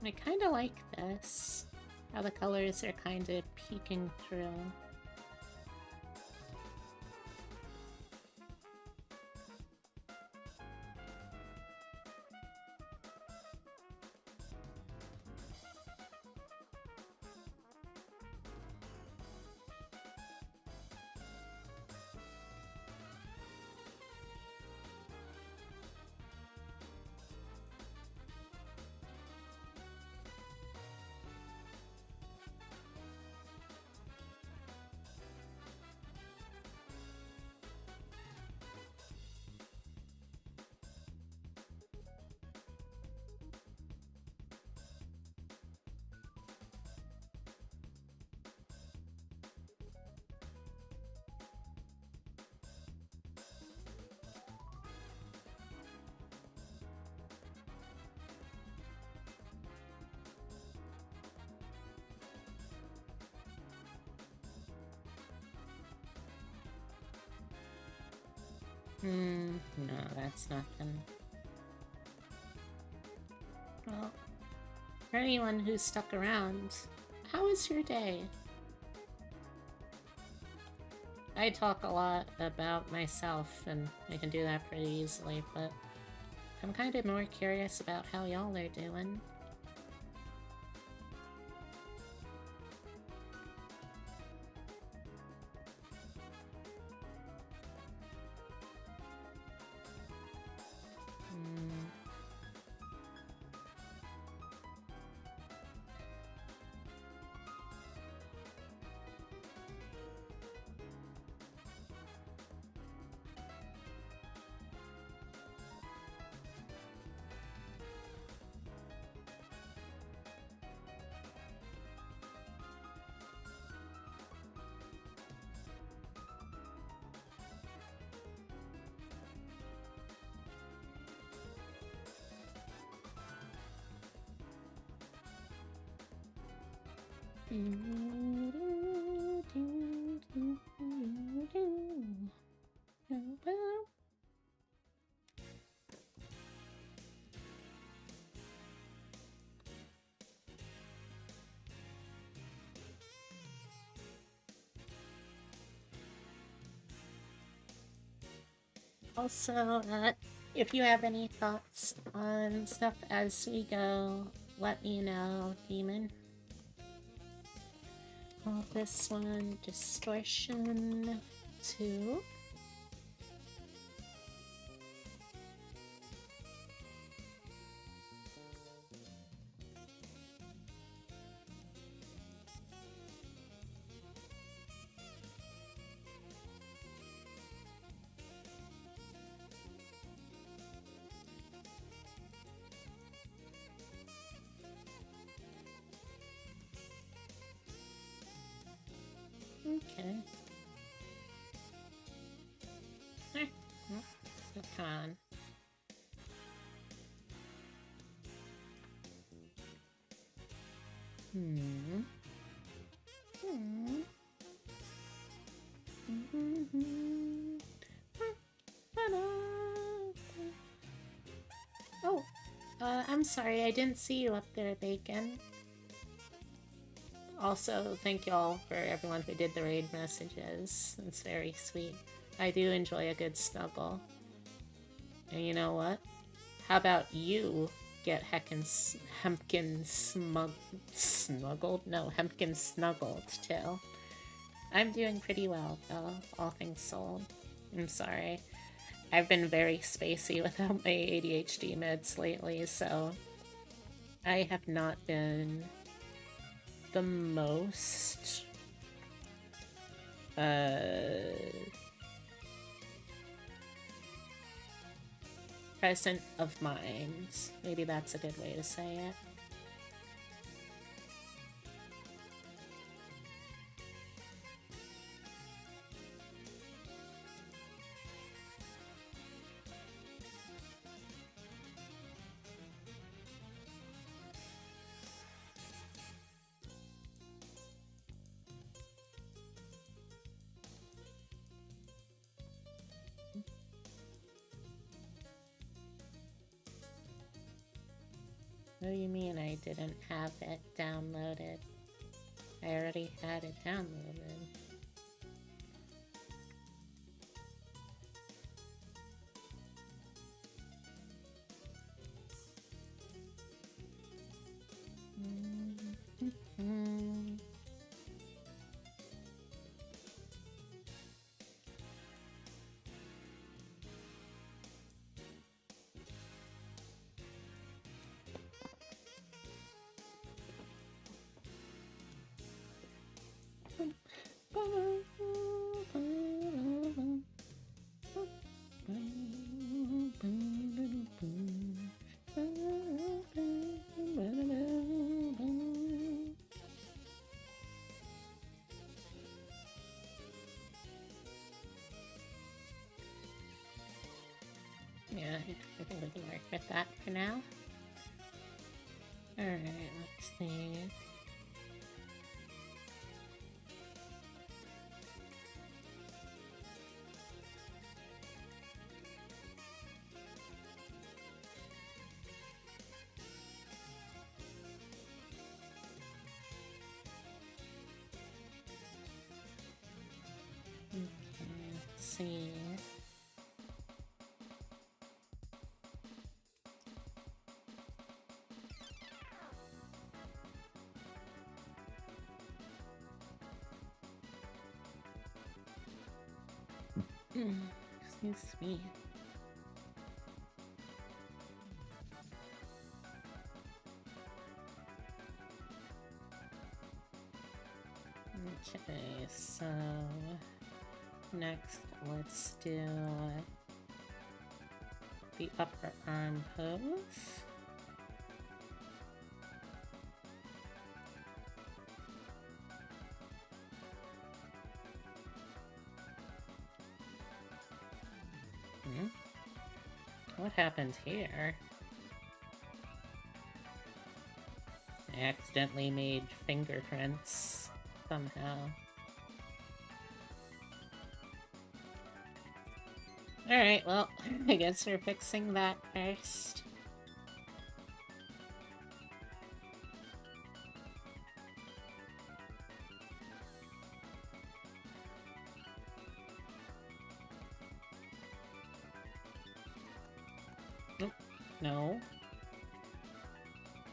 I kind of like this, how the colors are kind of peeking through. No, that's nothing. Well, for anyone who's stuck around, how was your day? I talk a lot about myself, and I can do that pretty easily, but I'm kind of more curious about how y'all are doing. Also, if you have any thoughts on stuff as we go, let me know, Demon. Call this one Distortion 2. Okay. Come on. Oh, I'm sorry, I didn't see you up there, Bacon. Also, thank y'all for everyone who did the raid messages. It's very sweet. I do enjoy a good snuggle. And you know what? How about you get Hempkin snuggled? No, Hempkin snuggled, too. I'm doing pretty well, though, all things sold. I'm sorry. I've been very spacey without my ADHD meds lately, so I have not been the most present of mind. Maybe that's a good way to say it. What do you mean I didn't have it downloaded? I already had it downloaded. Yeah, I think we can work with that for now. Alright, let's see. see. Excuse me. Okay, so next let's do the upper arm pose. What happened here? I accidentally made fingerprints somehow. Alright, well, I guess we're fixing that first. Nope. No.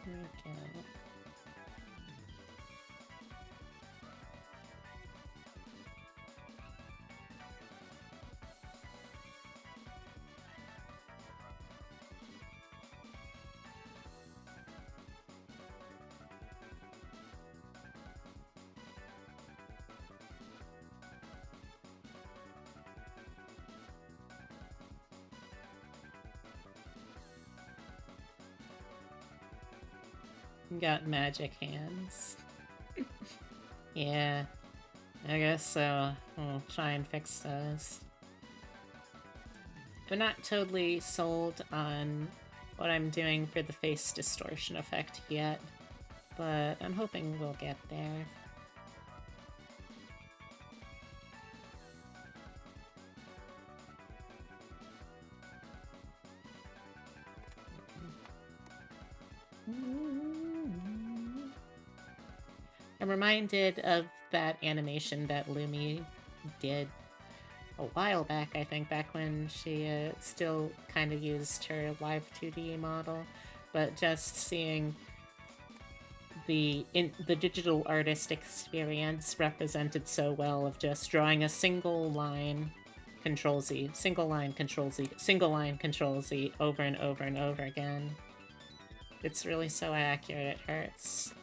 There we go. Got magic hands. Yeah, I guess so. We'll try and fix those. I'm not totally sold on what I'm doing for the face distortion effect yet, but I'm hoping we'll get there. I'm reminded of that animation that Lumi did a while back, I think, back when she still kind of used her live 2D model, but just seeing the digital artist experience represented so well of just drawing a single line, Control Z, single line, Control Z, single line, Control Z, over and over and over again. It's really so accurate, it hurts.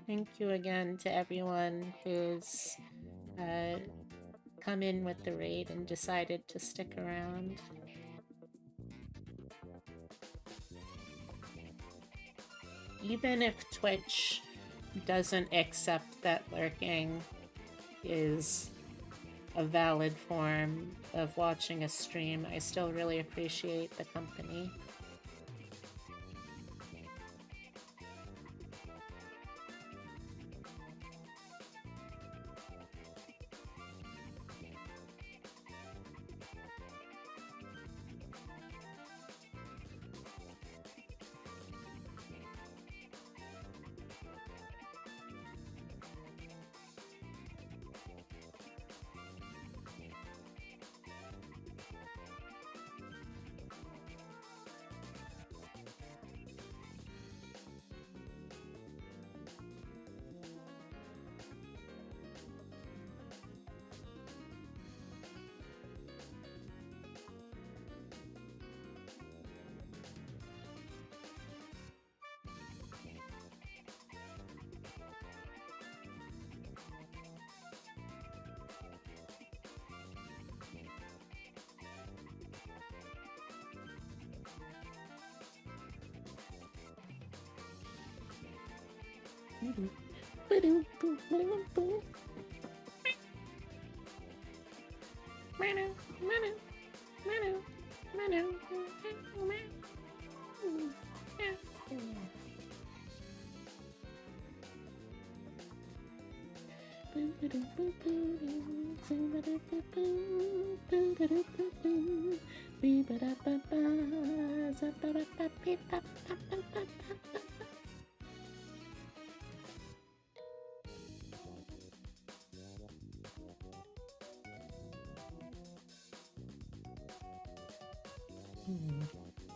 Thank you again to everyone who's come in with the raid and decided to stick around. Even if Twitch doesn't accept that lurking is a valid form of watching a stream, I still really appreciate the company.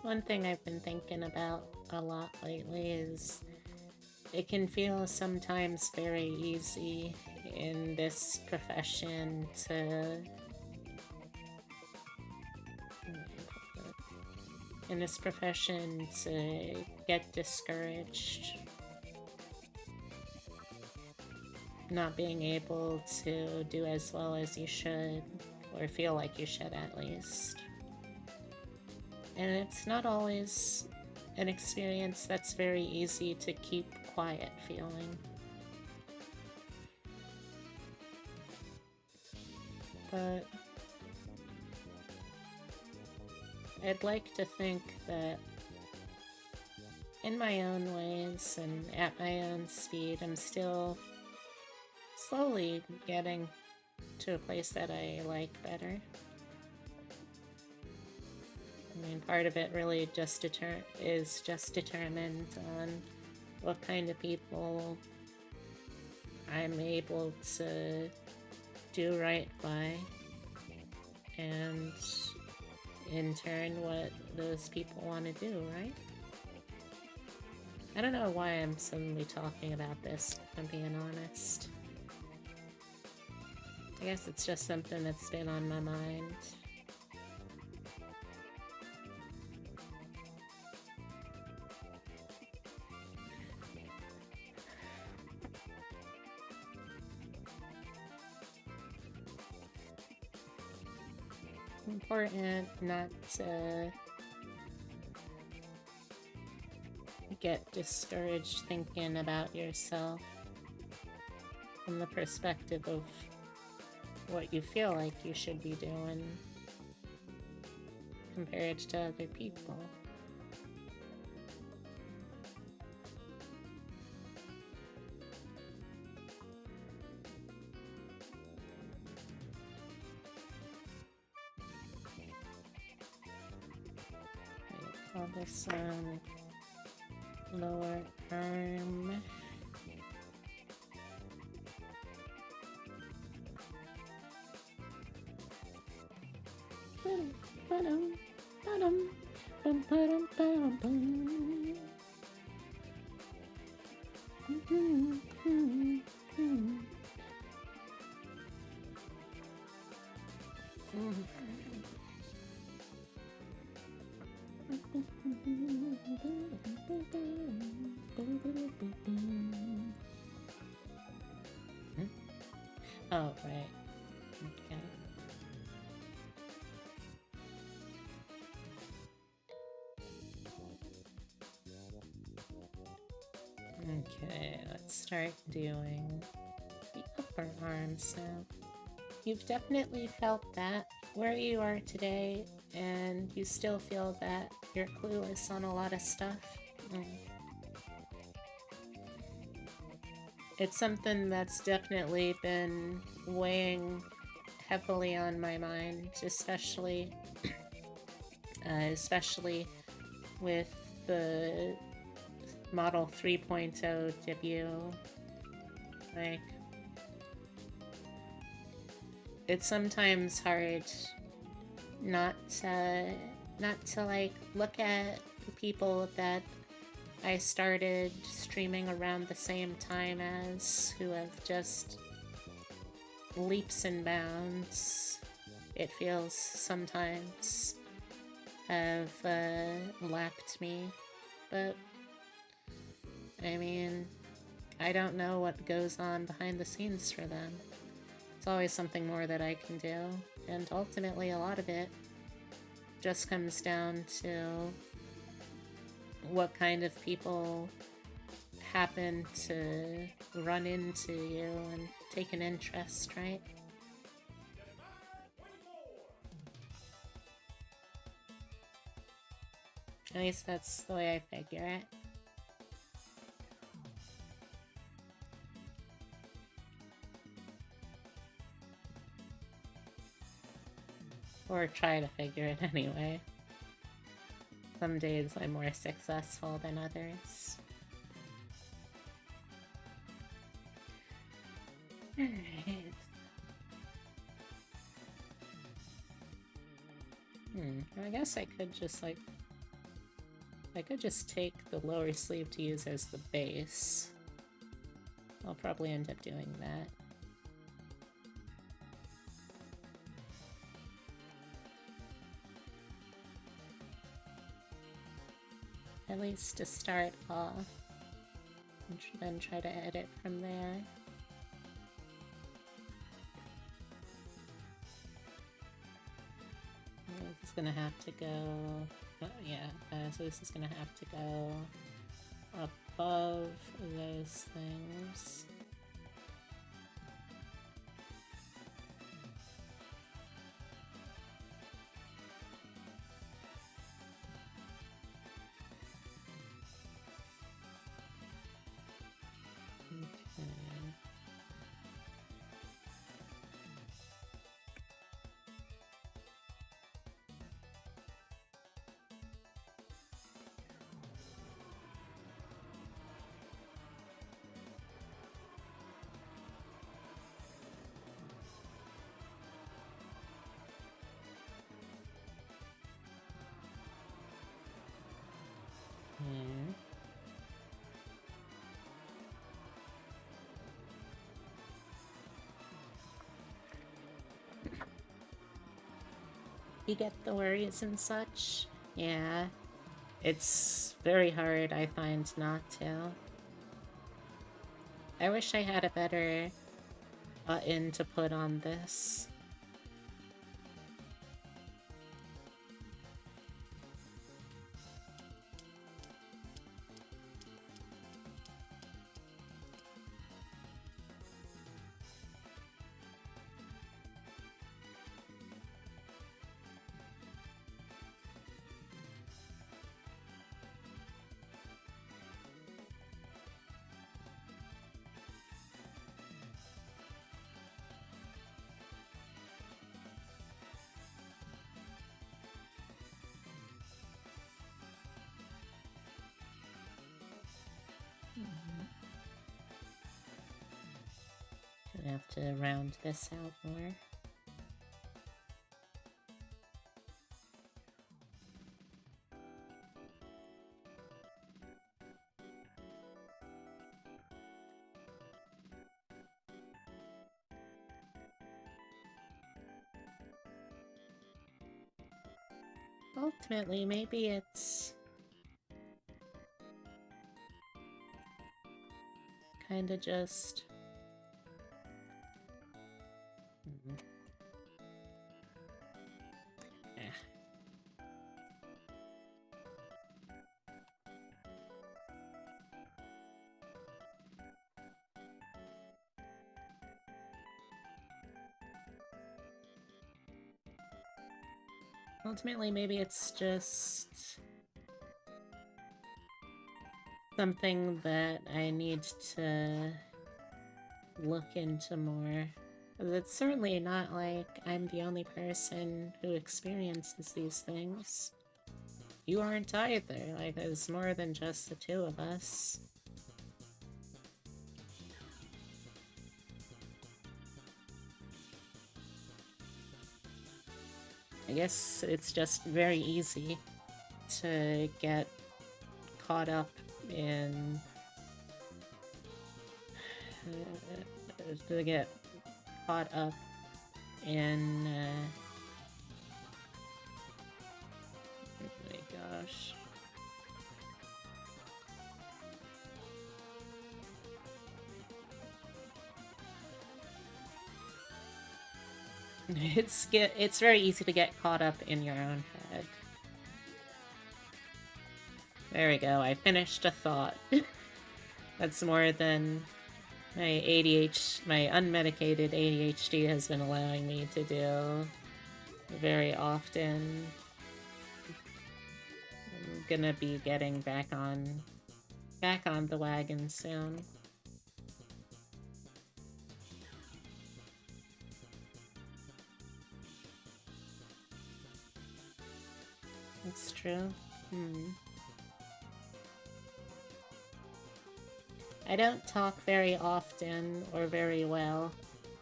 One thing I've been thinking about a lot lately is it can feel sometimes very easy in this profession to get discouraged, not being able to do as well as you should, or feel like you should at least. And it's not always an experience that's very easy to keep quiet feeling. But I'd like to think that in my own ways and at my own speed, I'm still slowly getting to a place that I like better. I mean, part of it really is just determined on what kind of people I'm able to do right by, and in turn what those people want to do, right? I don't know why I'm suddenly talking about this, if I'm being honest. I guess it's just something that's been on my mind. Important not to get discouraged thinking about yourself from the perspective of what you feel like you should be doing compared to other people. Call this lower arm. Oh, right. Okay. Okay, let's start doing the upper arms now. You've definitely felt that where you are today, and you still feel that you're clueless on a lot of stuff. It's something that's definitely been weighing heavily on my mind, especially with the Model 3.0 debut. Like, it's sometimes hard not to like look at the people that I started streaming around the same time as, who have just leaps and bounds, it feels sometimes, have lapped me. But I mean, I don't know what goes on behind the scenes for them. It's always something more that I can do, and ultimately a lot of it just comes down to what kind of people happen to run into you and take an interest, right? At least that's the way I figure it. Or try to figure it anyway. Some days I'm more successful than others. Alright. I guess I could just, like... I could just take the lower sleeve to use as the base. I'll probably end up doing that. At least to start off. And then try to edit from there. This is gonna have to go... so this is gonna have to go above those things. You get the worries and such? Yeah. It's very hard, I find, not to. I wish I had a better button to put on this. I have to round this out more. Ultimately, maybe it's kind of just... Ultimately, maybe it's just something that I need to look into more. It's certainly not like I'm the only person who experiences these things. You aren't either. Like, there's more than just the two of us. I guess it's just very easy to get caught up in... oh my gosh. It's very easy to get caught up in your own head. There we go, I finished a thought. That's more than my unmedicated ADHD has been allowing me to do very often. I'm gonna be getting back on the wagon soon. That's true. I don't talk very often or very well,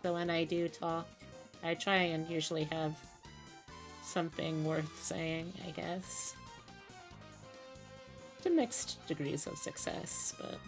so when I do talk, I try and usually have something worth saying, I guess. To mixed degrees of success, but...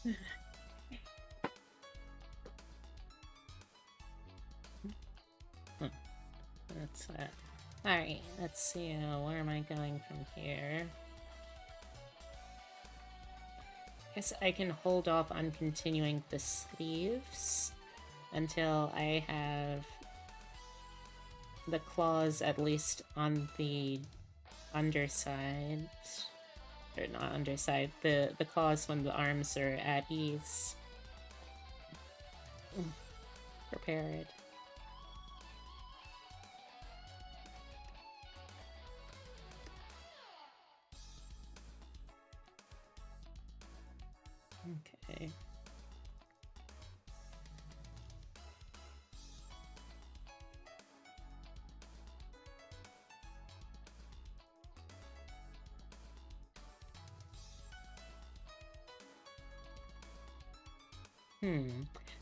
Okay. That's that. Alright, let's see, where am I going from here? Guess I can hold off on continuing the sleeves until I have the claws at least on the underside. Or not underside, the claws when the arms are at ease. Prepared. Okay.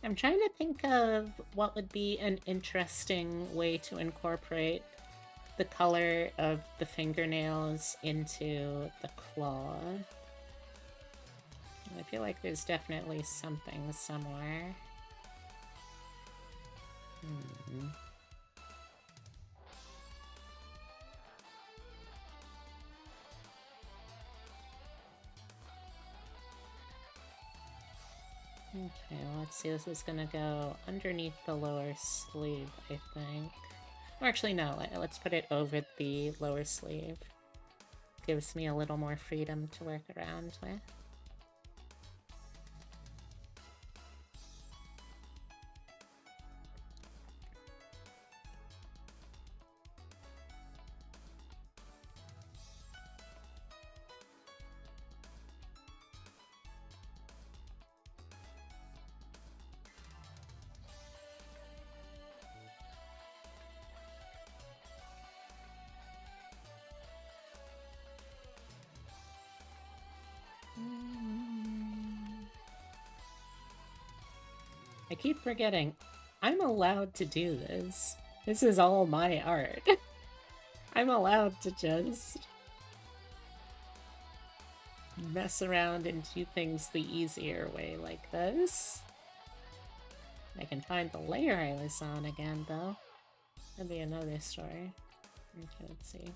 I'm trying to think of what would be an interesting way to incorporate the color of the fingernails into the claw. I feel like there's definitely something somewhere. Okay, let's see. This is gonna go underneath the lower sleeve, I think. Or actually, no. Let's put it over the lower sleeve. Gives me a little more freedom to work around with. I keep forgetting. I'm allowed to do this. This is all my art. I'm allowed to just mess around and do things the easier way like this. I can find the layer I was on again, though. That'd be another story. Okay, let's see.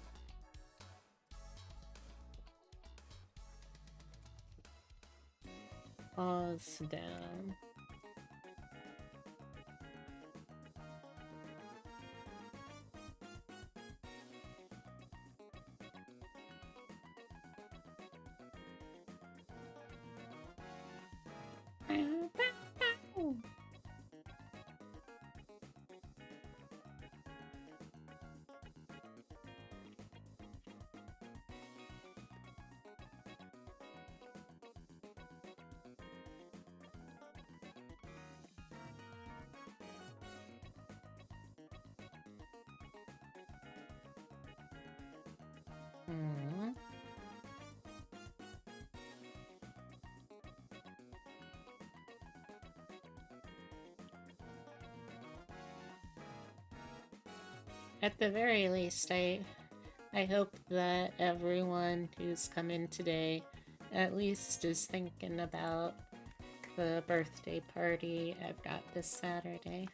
Pause down. At the very least, I hope that everyone who's come in today at least is thinking about the birthday party I've got this Saturday.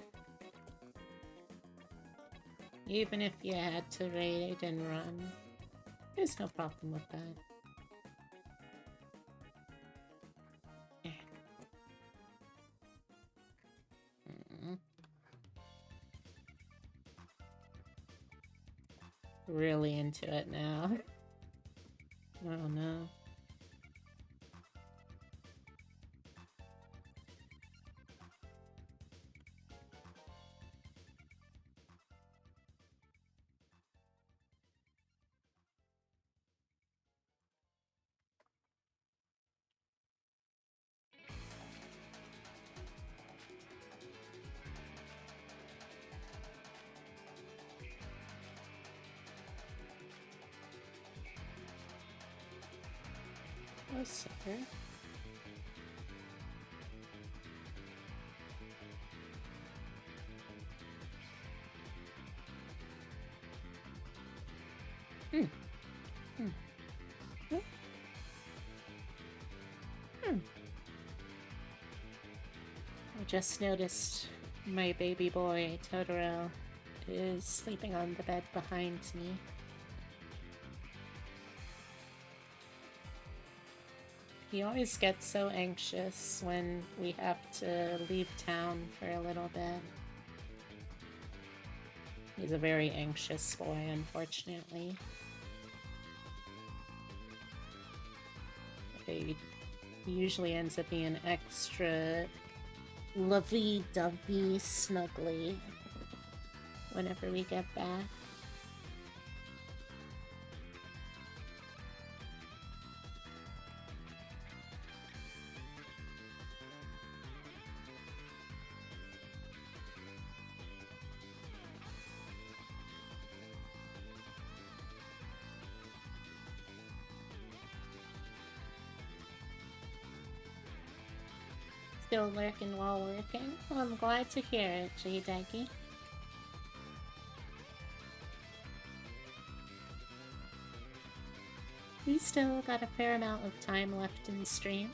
Even if you had to raid and run, there's no problem with that. Really into it now. Oh no. Oh, sir. Hmm. Hmm. Hmm. Hmm. I just noticed my baby boy, Totoro, is sleeping on the bed behind me. He always gets so anxious when we have to leave town for a little bit. He's a very anxious boy, unfortunately. He usually ends up being extra lovey-dovey snuggly whenever we get back. Still lurking while working? Well, I'm glad to hear it, J-Daggy. We still got a fair amount of time left in the stream.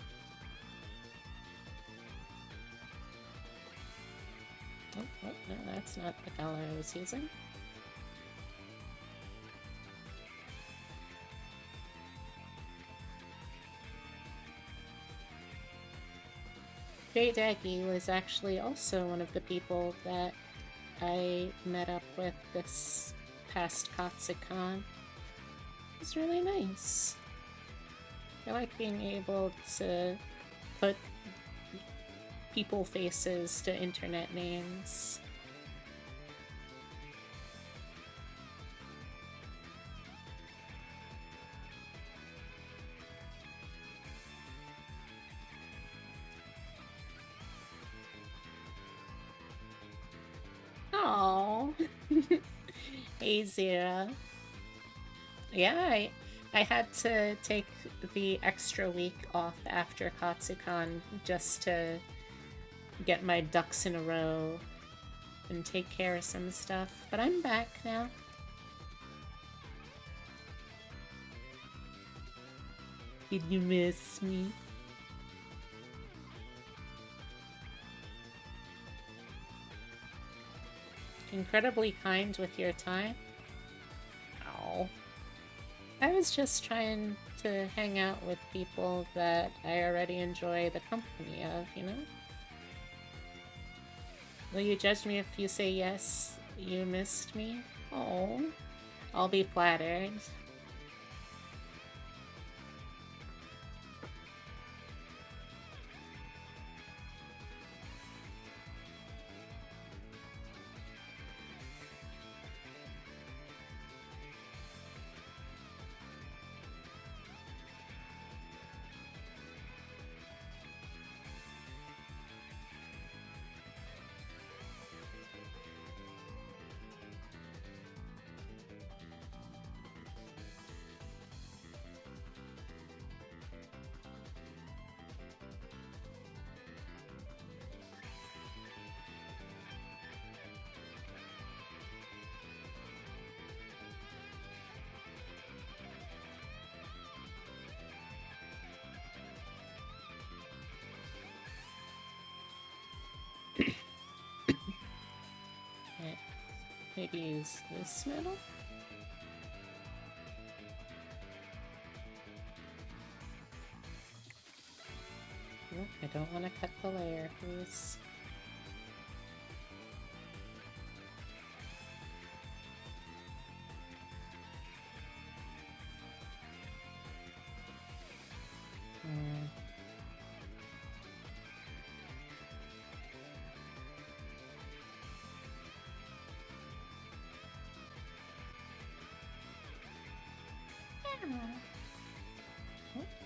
Oh, no, that's not the color I was using. J-Daggy was actually also one of the people that I met up with this past Katsucon. It was really nice. I like being able to put people faces to internet names. Oh, hey Zira. Yeah, I had to take the extra week off after Katsucon just to get my ducks in a row and take care of some stuff, but I'm back now. Did you miss me? Incredibly kind with your time. Ow. I was just trying to hang out with people that I already enjoy the company of, you know? Will you judge me if you say yes, you missed me? Oh, I'll be flattered. Maybe use this metal? Nope, I don't want to cut the layer, please.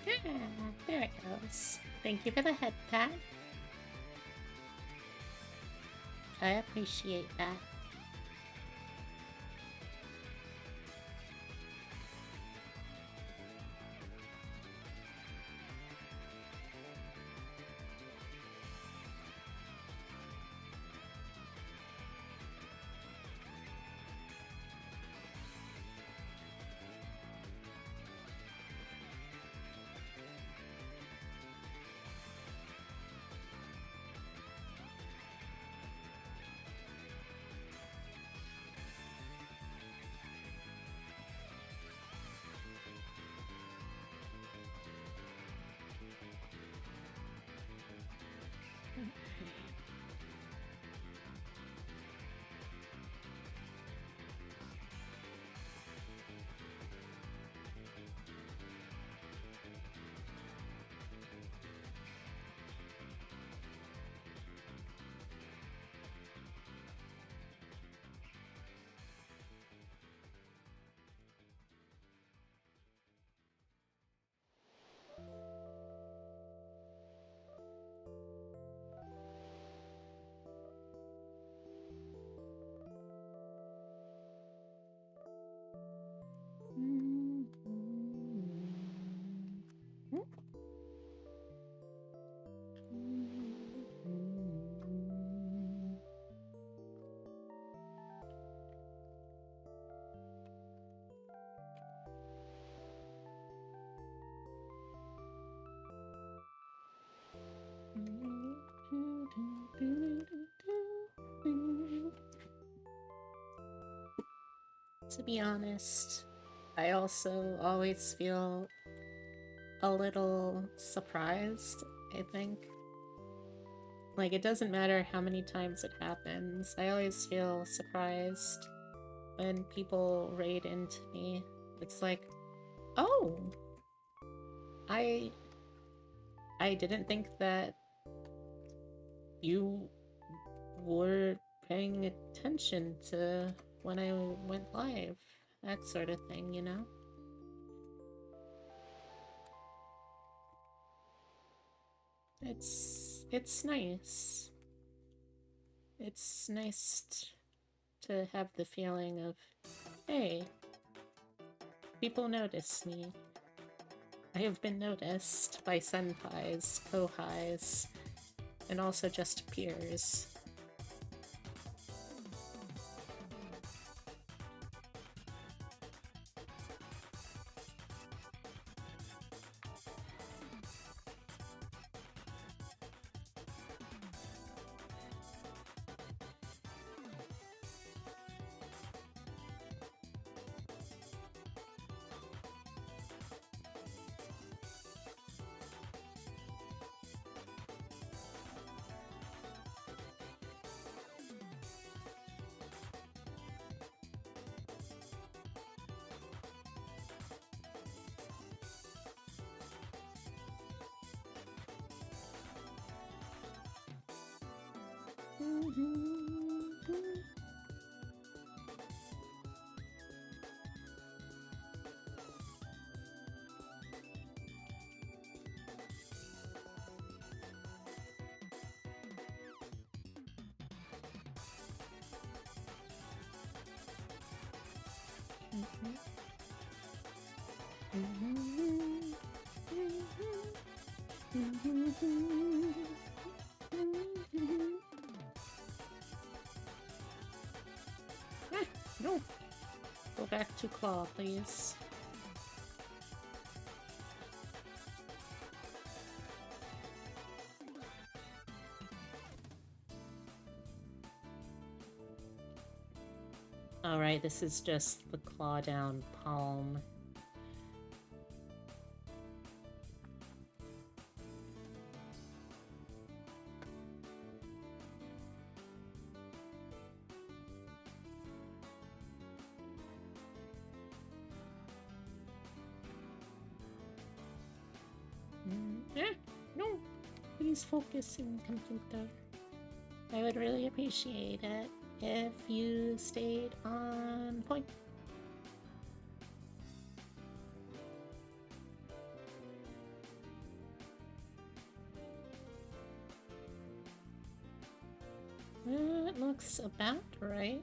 Okay, there it goes. Thank you for the head pat. I appreciate that. To be honest, I also always feel a little surprised, I think. Like, it doesn't matter how many times it happens, I always feel surprised when people raid into me. It's like, oh! I didn't think that you were paying attention to when I went live. That sort of thing, you know? It's nice. It's nice to have the feeling of, hey, people notice me. I have been noticed by senpais, kohais, and also just peers. No! Go back to claw, please. Alright, this is just the claw down palm. No! Please focus in computer. I would really appreciate it if you stayed on point. It looks about right.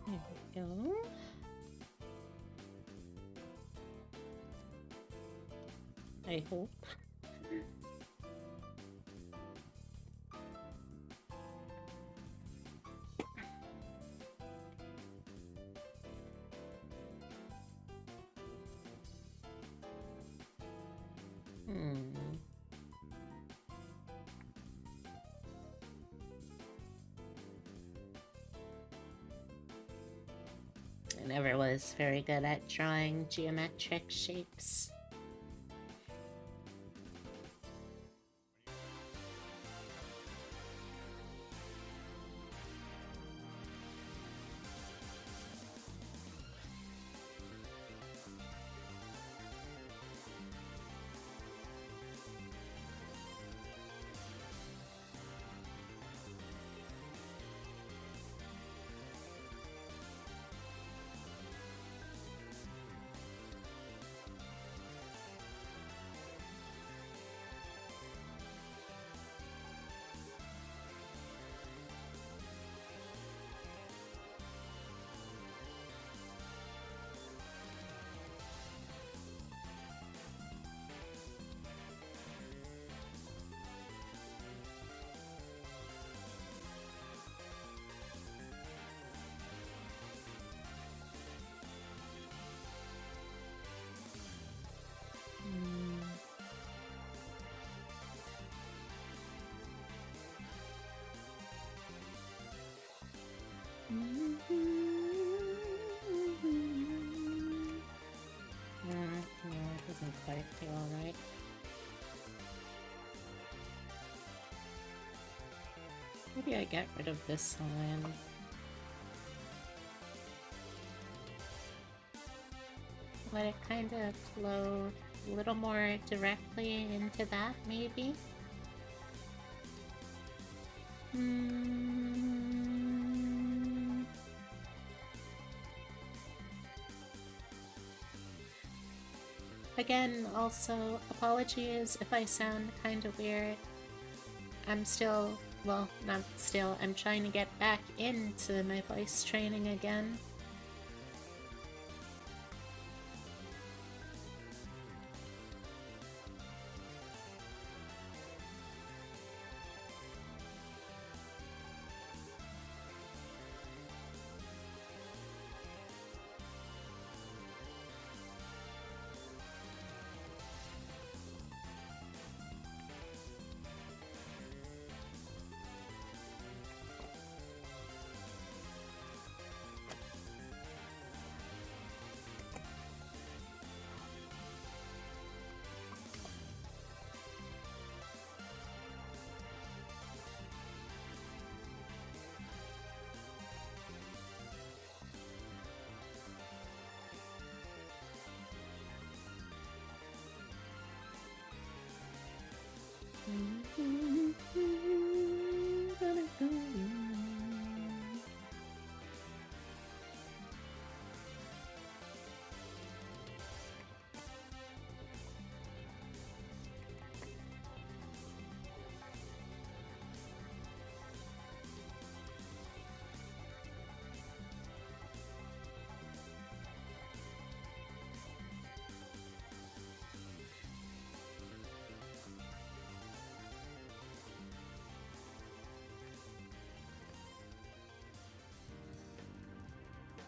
There we go. I hope. I never was very good at drawing geometric shapes. No, it doesn't quite feel right. Maybe I get rid of this one. Let it kind of flow a little more directly into that, maybe? Again, also, apologies if I sound kind of weird. I'm still, well, not still, I'm trying to get back into my voice training again.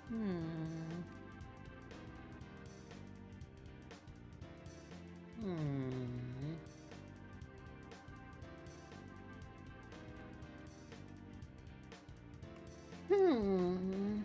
Hmm. Hmm. Hmm.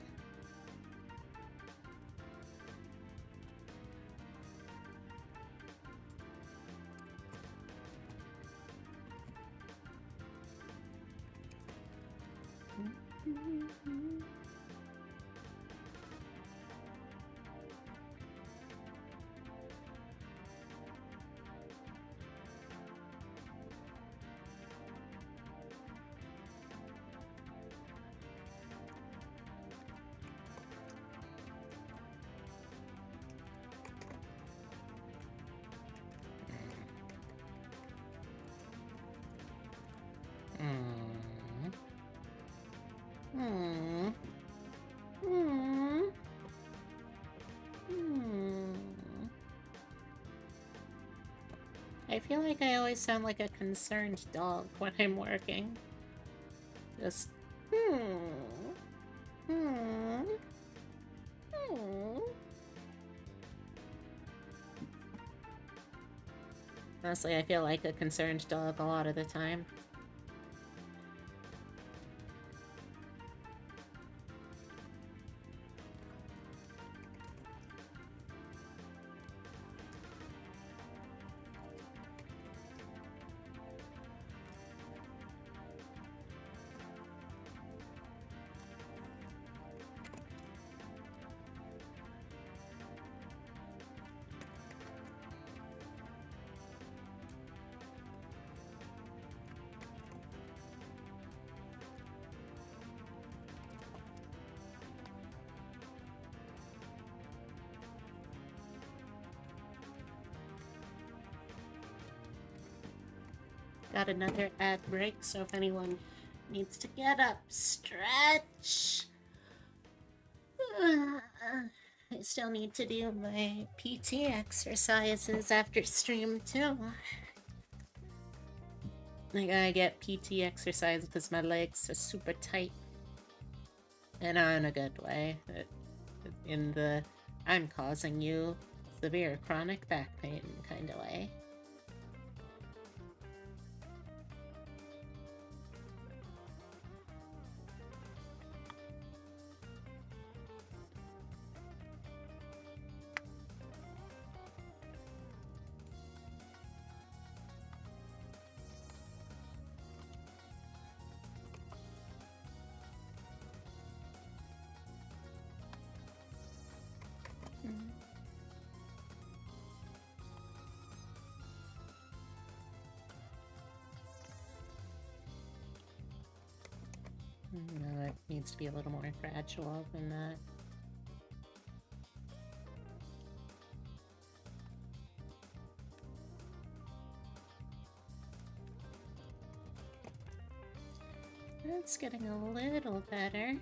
Hmm. Hmm. Hmm. Hmm. I feel like I always sound like a concerned dog when I'm working. Just, hmm. Hmm. Hmm. Honestly, I feel like a concerned dog a lot of the time. Got another ad break, so if anyone needs to get up, stretch. I still need to do my PT exercises after stream, too. I gotta get PT exercise because my legs are super tight. And not in a good way. In the I'm causing you severe chronic back pain kind of way. No, it needs to be a little more gradual than that. It's getting a little better.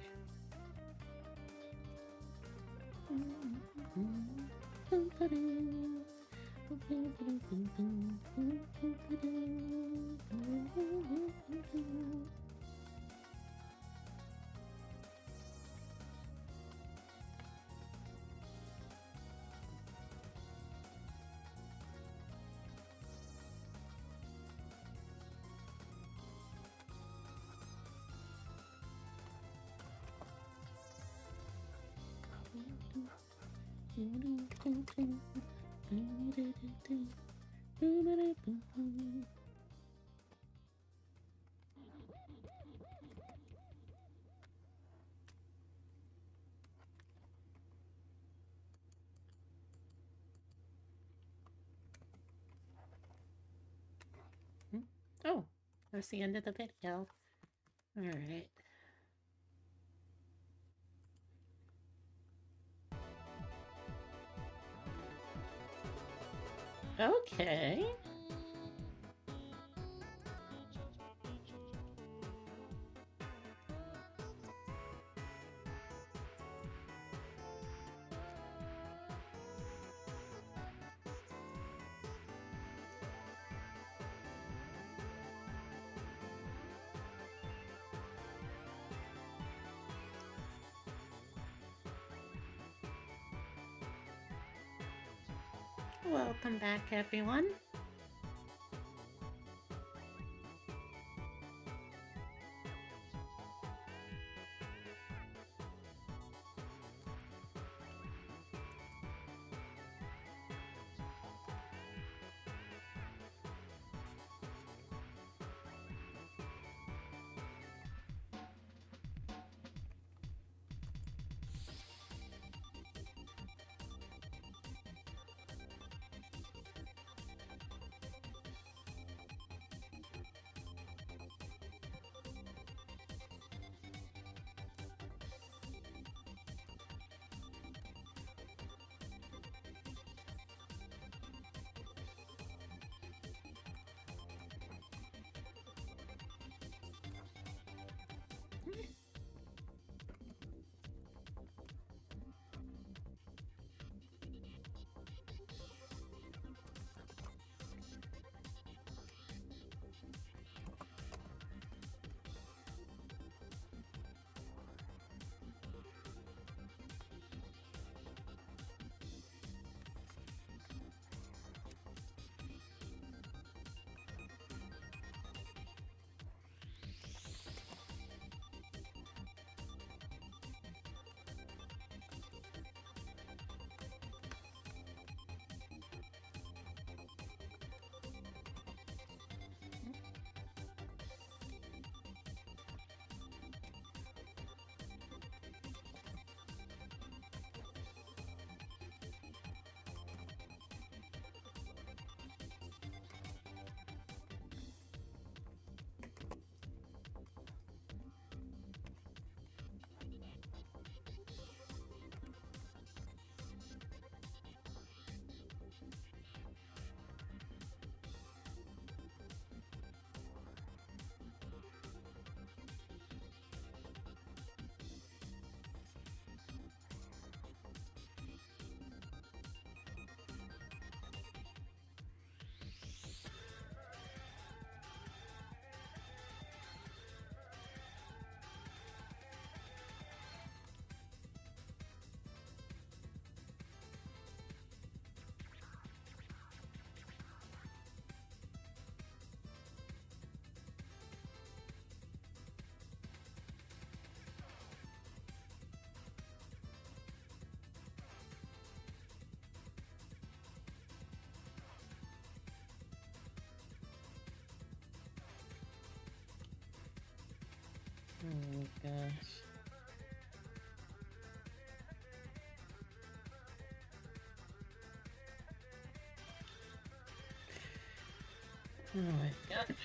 Oh, that's the end of the video. Alright. Okay. Welcome back, everyone. Oh gosh. Oh my god.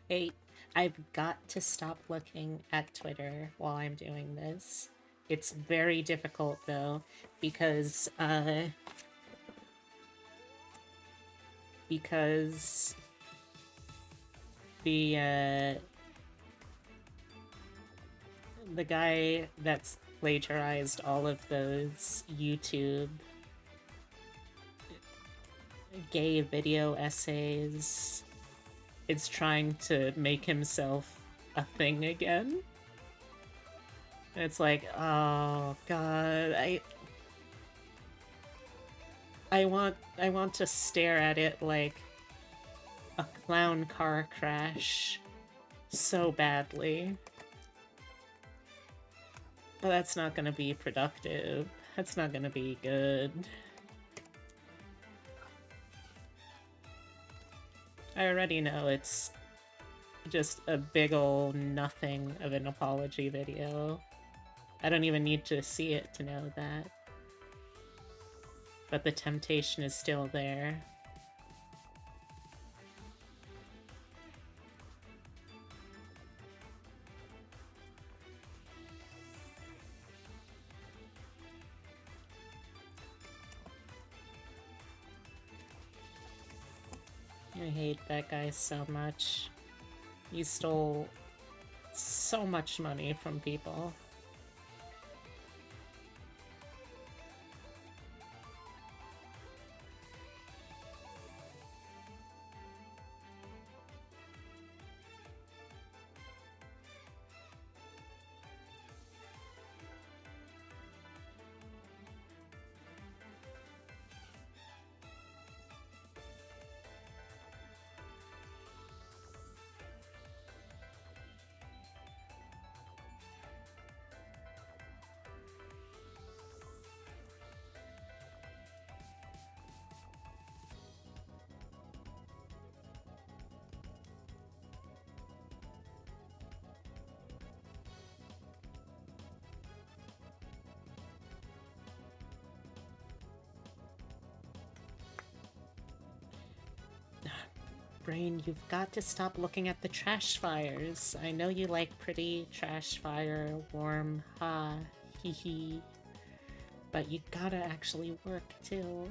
I I've got to stop looking at Twitter while I'm doing this. It's very difficult though because the guy that's plagiarized all of those YouTube gay video essays is trying to make himself a thing again. And it's like, oh god, I want to stare at it like a clown car crash so badly. But that's not gonna be productive. That's not gonna be good. I already know it's just a big ol' nothing of an apology video. I don't even need to see it to know that. But the temptation is still there. I hate that guy so much. He stole so much money from people. Brain, you've got to stop looking at the trash fires. I know you like pretty trash fire, warm, ha, hee hee. But you gotta actually work, too.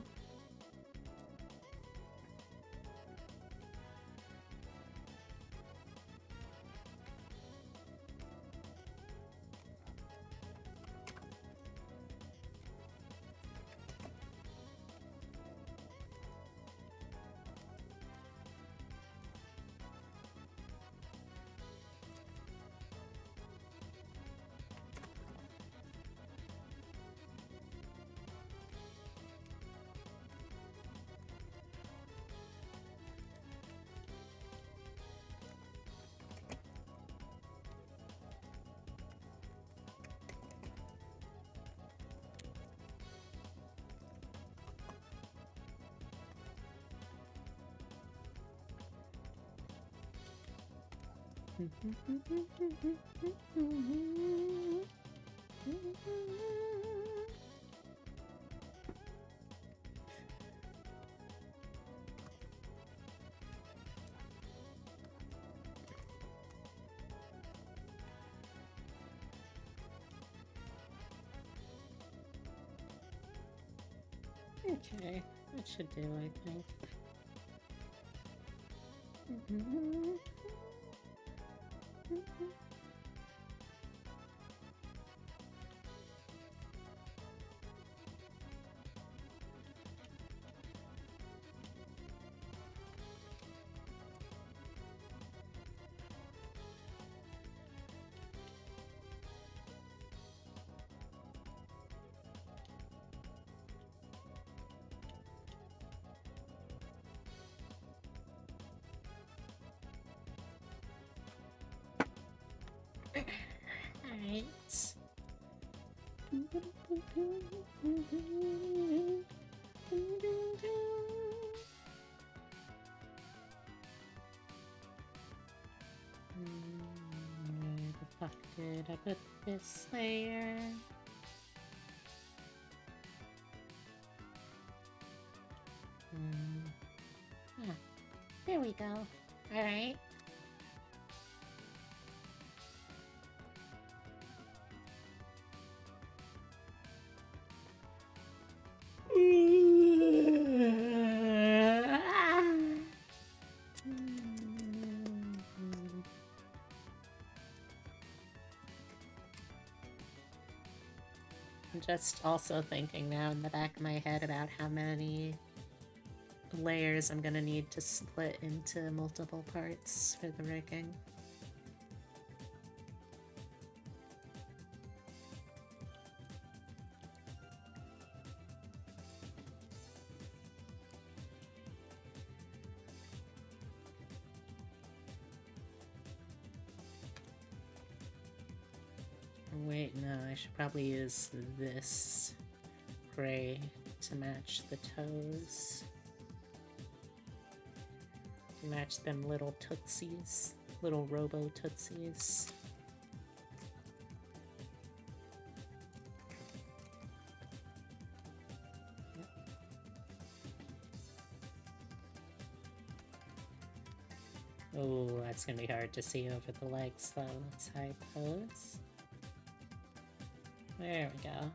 Okay, that should do, I think. Alright. Where the fuck did I put this layer? Ah, there we go. Alright. I'm just also thinking now in the back of my head about how many layers I'm gonna need to split into multiple parts for the rigging. Wait, no, I should probably use this gray to match the toes. To match them little tootsies, little robo tootsies. Oh, that's gonna be hard to see over the legs though. Let's hide those. There we go.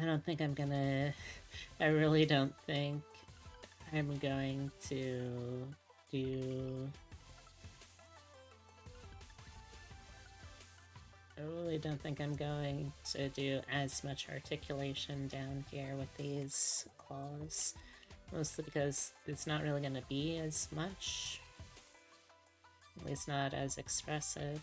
don't think I'm gonna... I really don't think I'm going to do... I really don't think I'm going to do as much articulation down here with these claws. Mostly because it's not really going to be as much. At least not as expressive.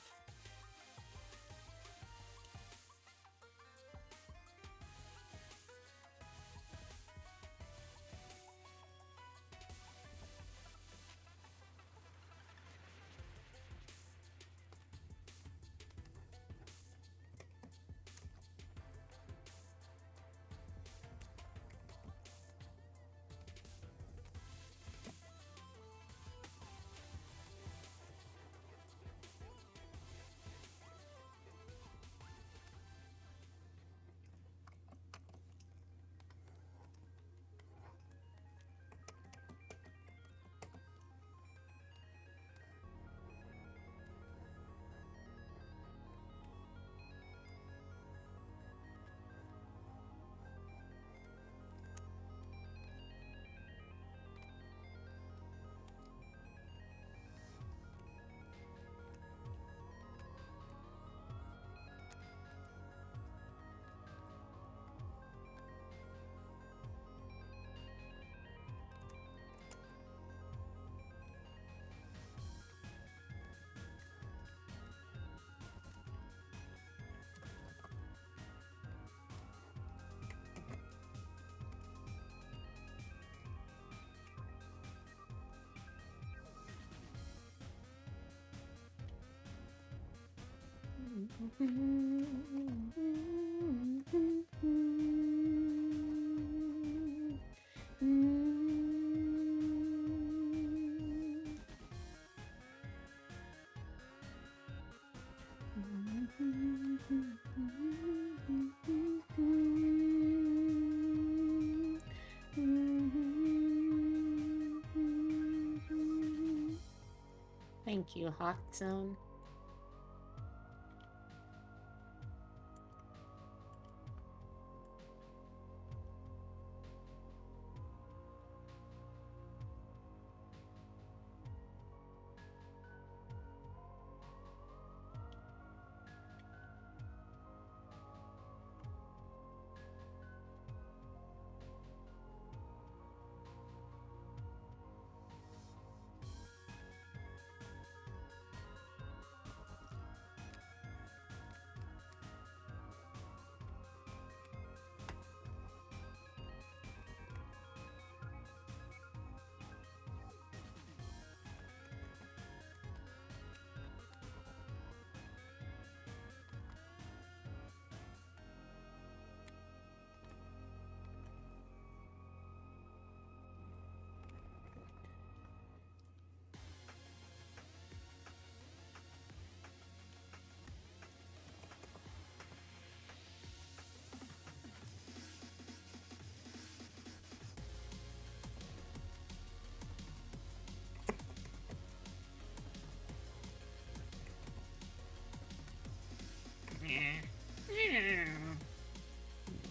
Thank you, Hot Zone.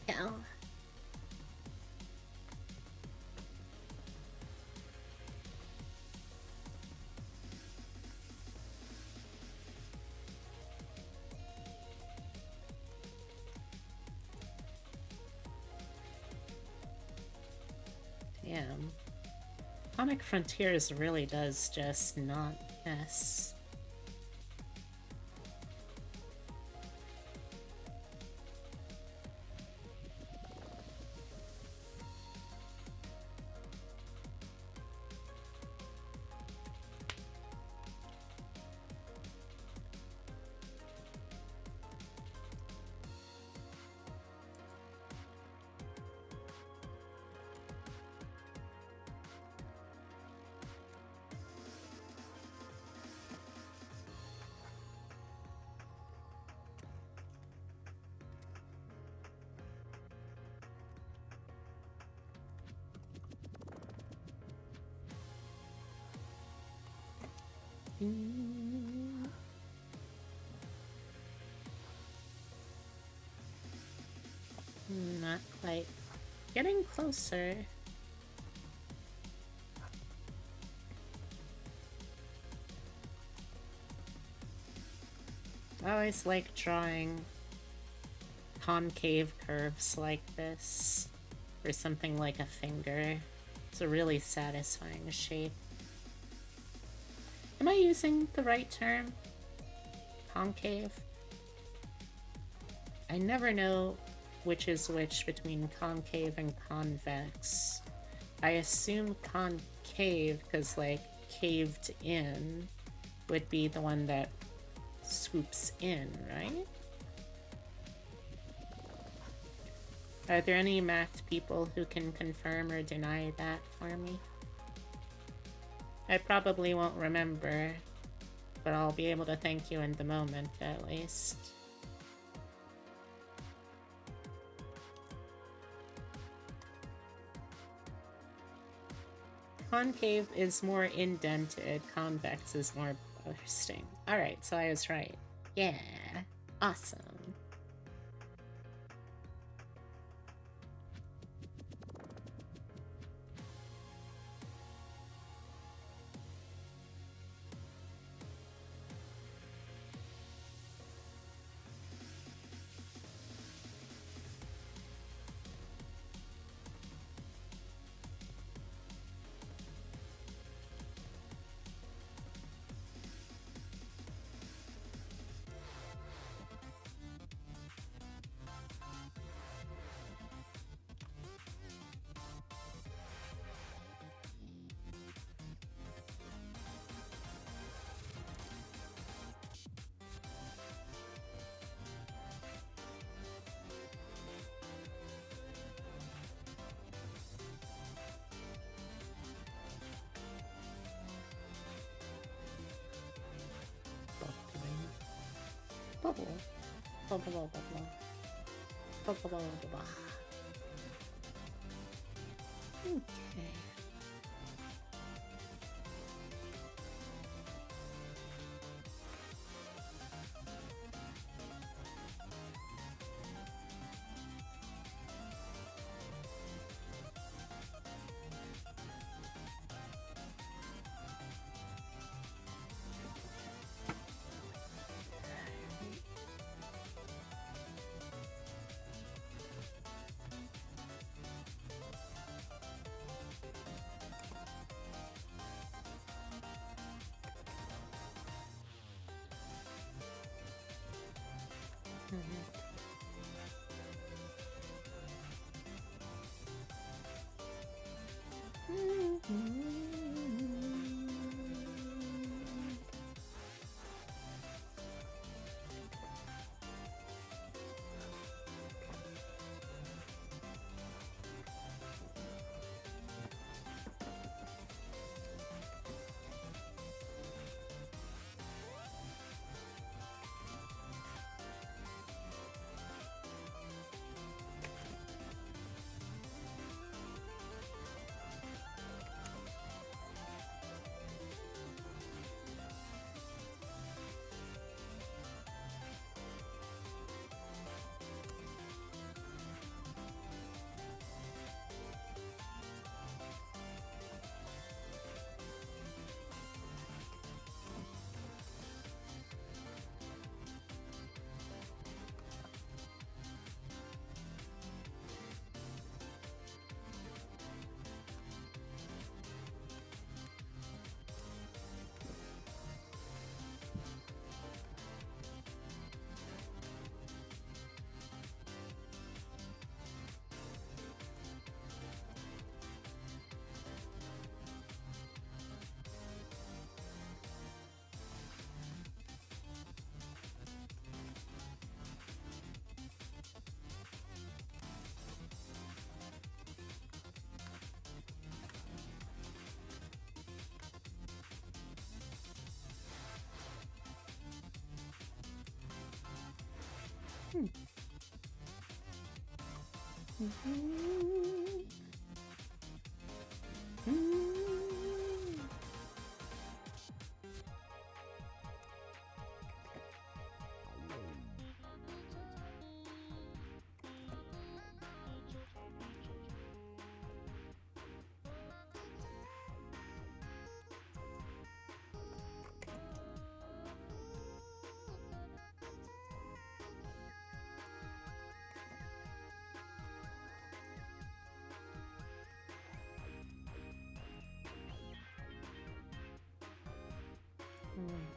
Go. Damn. Comic Frontiers really does just not miss. not quite. Getting closer. I always like drawing concave curves like this, or something like a finger. It's a really satisfying shape. Am I using the right term? Concave? I never know which is which between concave and convex. I assume concave because, like, caved in would be the one that swoops in, right? Are there any math people who can confirm or deny that for me? I probably won't remember, but I'll be able to thank you in the moment, at least. Concave is more indented, convex is more bursting. Alright, so I was right. Yeah, awesome. Bubble. Bubble, bubble, bubble. Bubble, bubble, bubble. Okay. Hmm.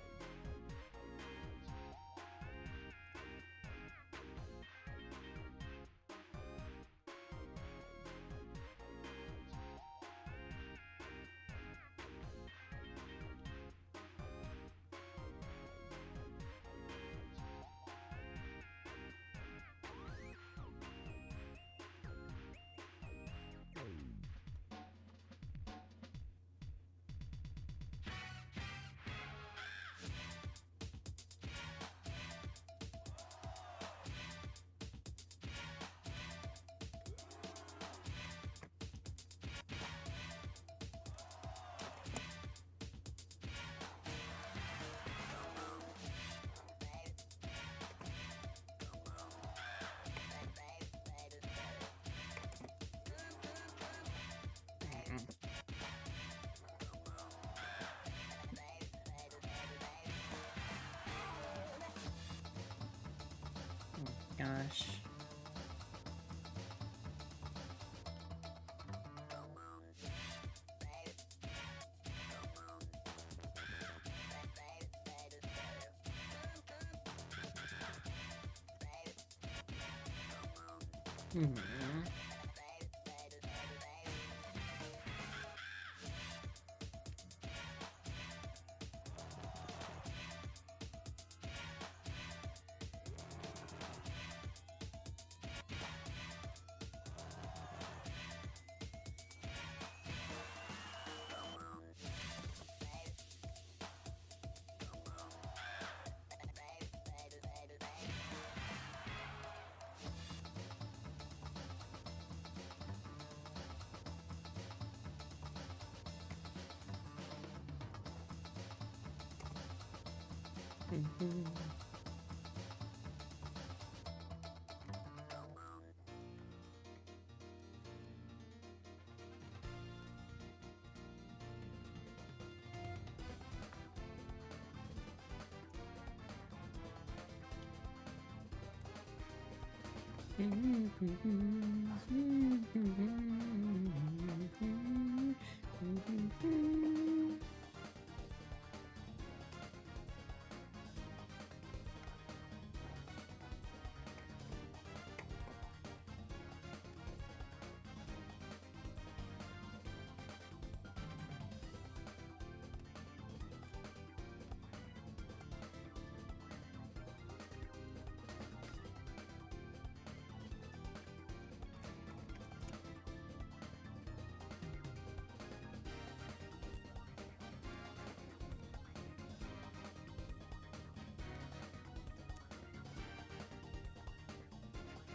Gosh. Hmm. Mhm.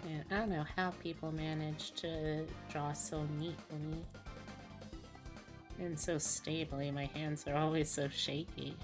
Yeah, I don't know how people manage to draw so neatly and so stably. My hands are always so shaky.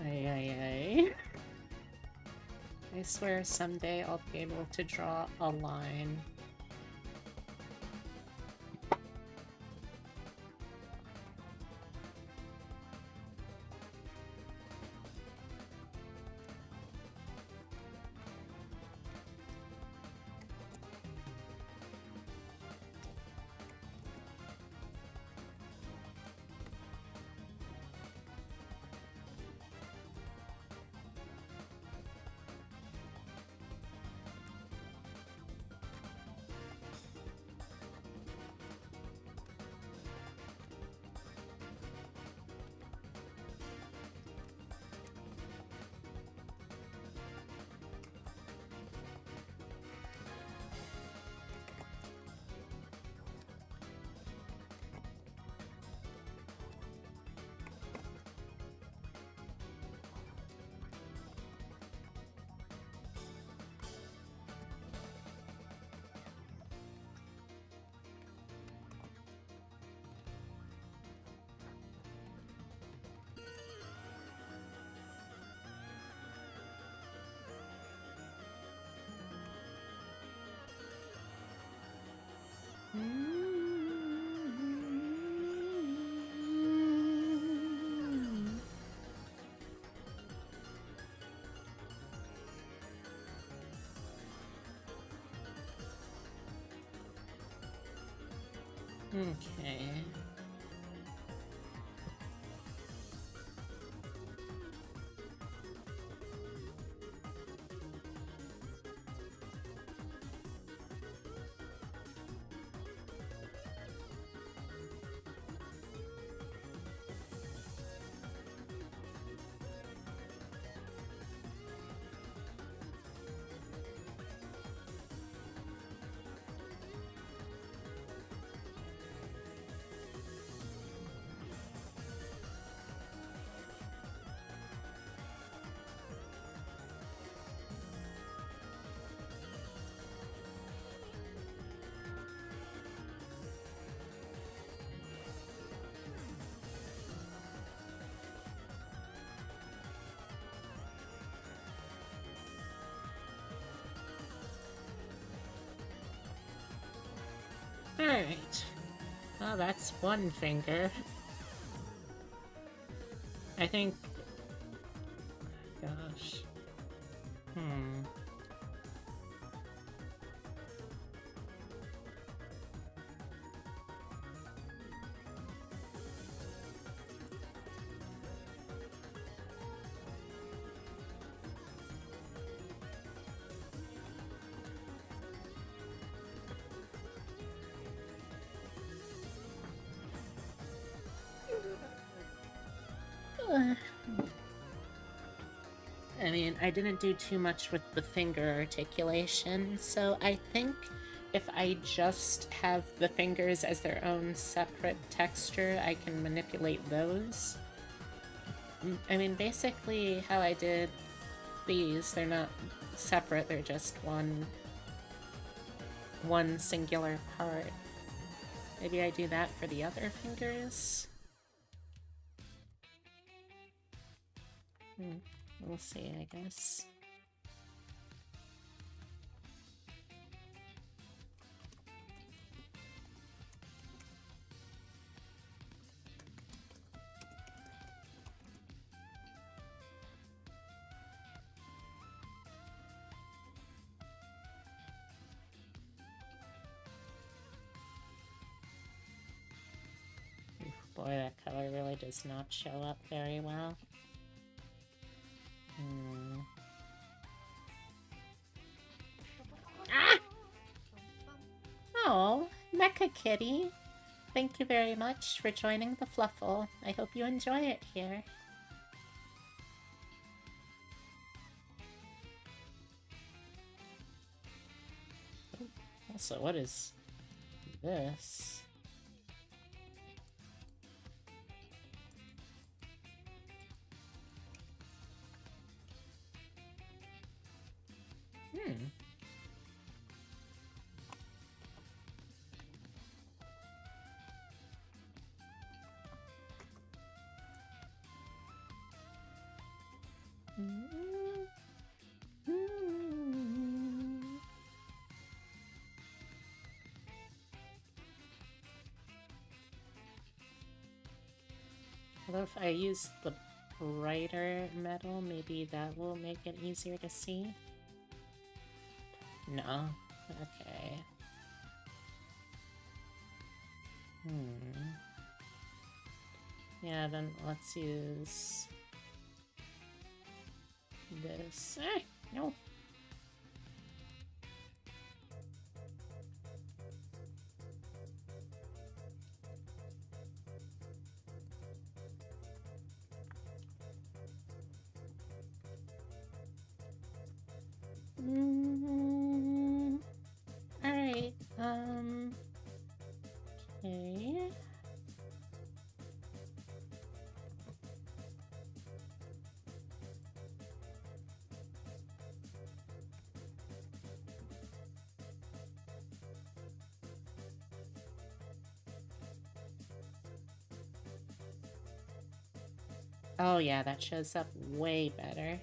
Ay, ay, ay. I swear someday I'll be able to draw a line. Okay. Alright. Well, that's one finger. I think... Gosh. Hmm. I mean, I didn't do too much with the finger articulation, so I think if I just have the fingers as their own separate texture, I can manipulate those. I mean, basically how I did these, they're not separate, they're just one singular part. Maybe I do that for the other fingers? We'll see, I guess. Boy, that color really does not show up very well. Ah! Oh, Mecha Kitty. Thank you very much for joining the Fluffle. I hope you enjoy it here. Also, what is this? Although if I use the brighter metal, maybe that will make it easier to see. No. Okay. Yeah, then let's use this. No. Alright, okay. Oh yeah, that shows up way better.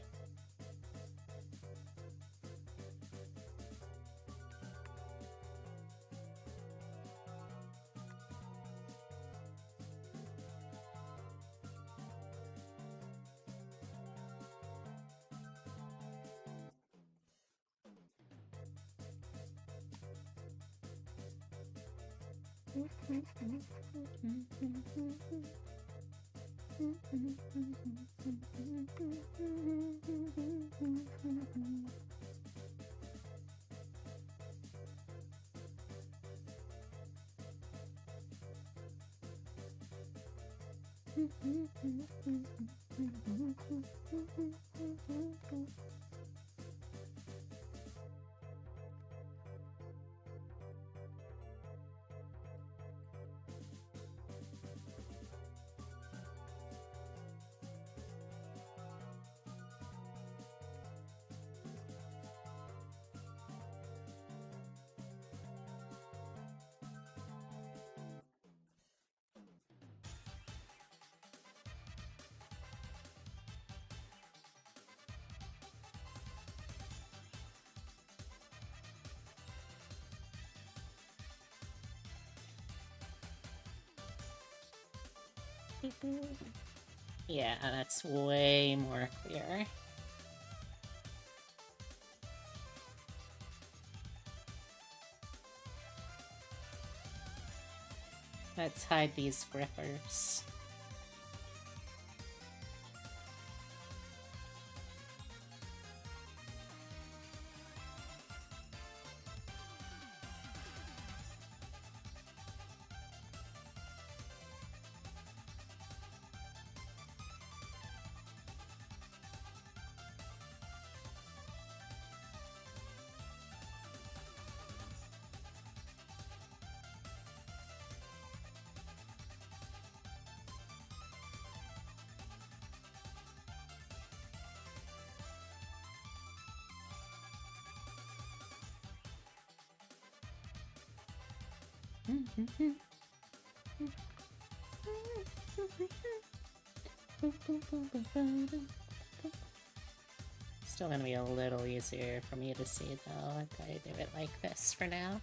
Yeah, that's way more clear. Let's hide these grippers. Still gonna be a little easier for me to see though if I do it like this for now.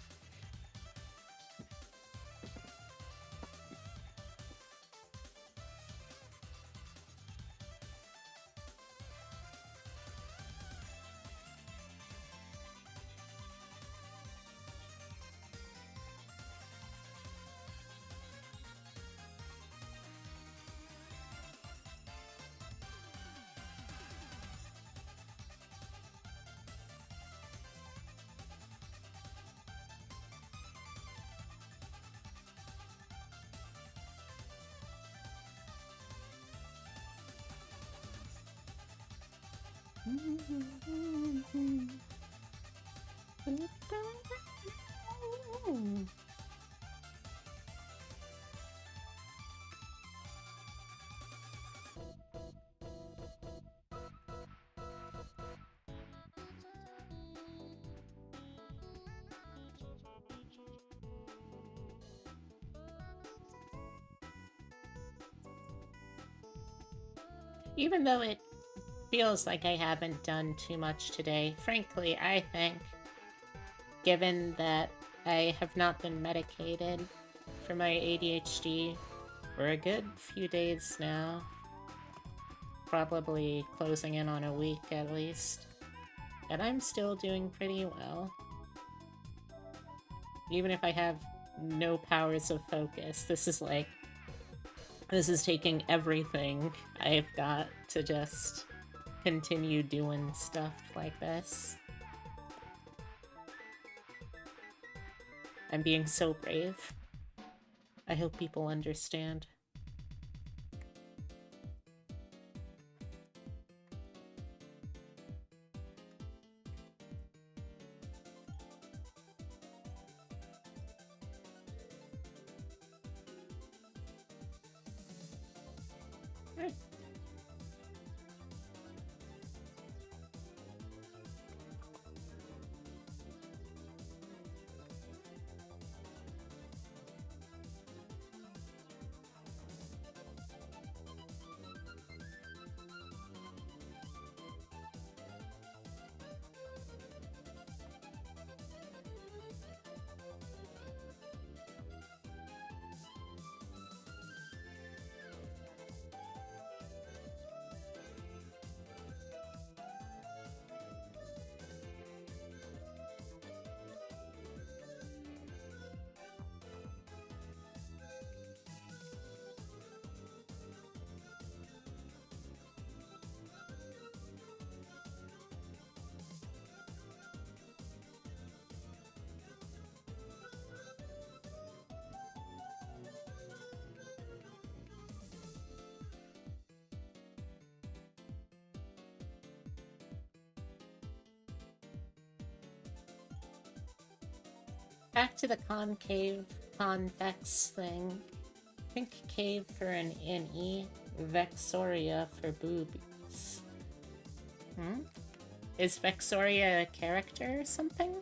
Even though it feels like I haven't done too much today, frankly, I think, given that I have not been medicated for my ADHD for a good few days now, probably closing in on a week at least, and I'm still doing pretty well. Even if I have no powers of focus, this is taking everything I've got to just continue doing stuff like this. I'm being so brave. I hope people understand. Back to the concave convex thing. Pink cave for an innie, Vexoria for boobies. Hmm? Is Vexoria a character or something?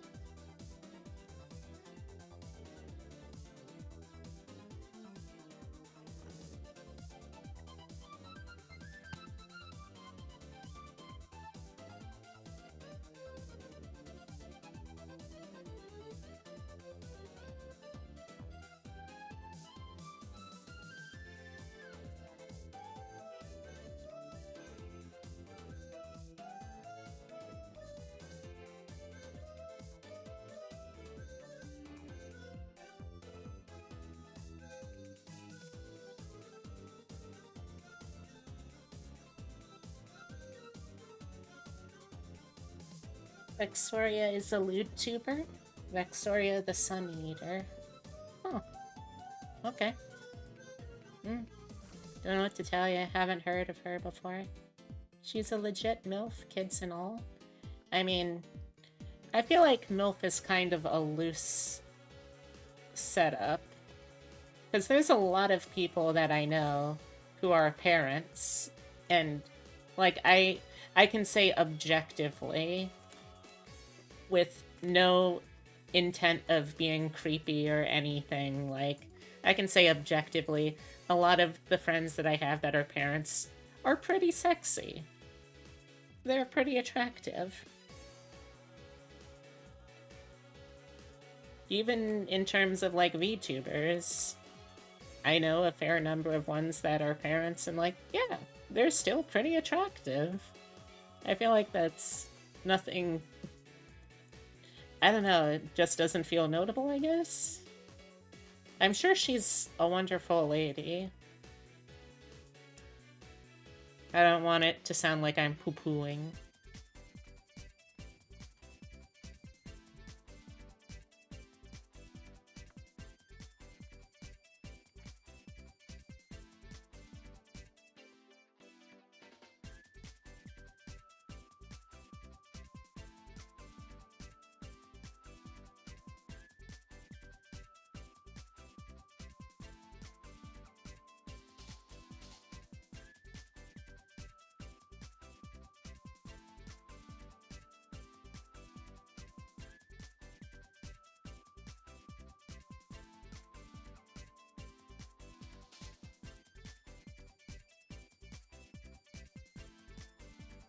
Vexoria is a lewd tuber? Vexoria the Sun Eater. Oh, okay. Don't know what to tell you. Haven't heard of her before. She's a legit MILF, kids and all. I mean, I feel like MILF is kind of a loose setup. Because there's a lot of people that I know who are parents, and like I can say objectively, with no intent of being creepy or anything, like I can say objectively, a lot of the friends that I have that are parents are pretty sexy. They're pretty attractive. Even in terms of like VTubers, I know a fair number of ones that are parents, and like, yeah, they're still pretty attractive. I feel like that's nothing. I don't know, it just doesn't feel notable, I guess. I'm sure she's a wonderful lady. I don't want it to sound like I'm poo-pooing.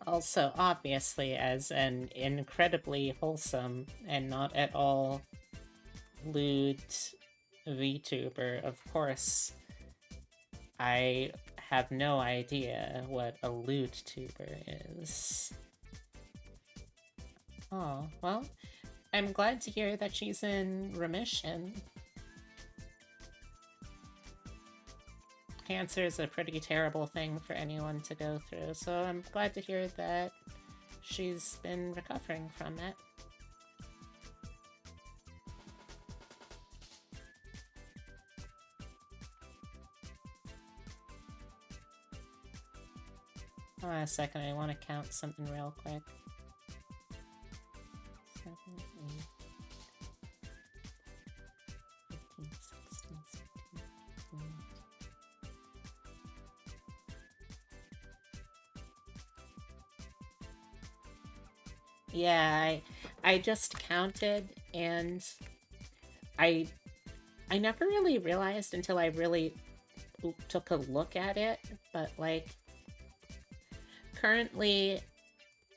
Also, obviously, as an incredibly wholesome and not at all lewd VTuber, of course, I have no idea what a lewd tuber is. Oh, well, I'm glad to hear that she's in remission. Cancer is a pretty terrible thing for anyone to go through, so I'm glad to hear that she's been recovering from it. Hold on a second, I want to count something real quick. 7, 8, 15, 16, 17, 18. Yeah, I just counted, and I never really realized until I really took a look at it, but like currently,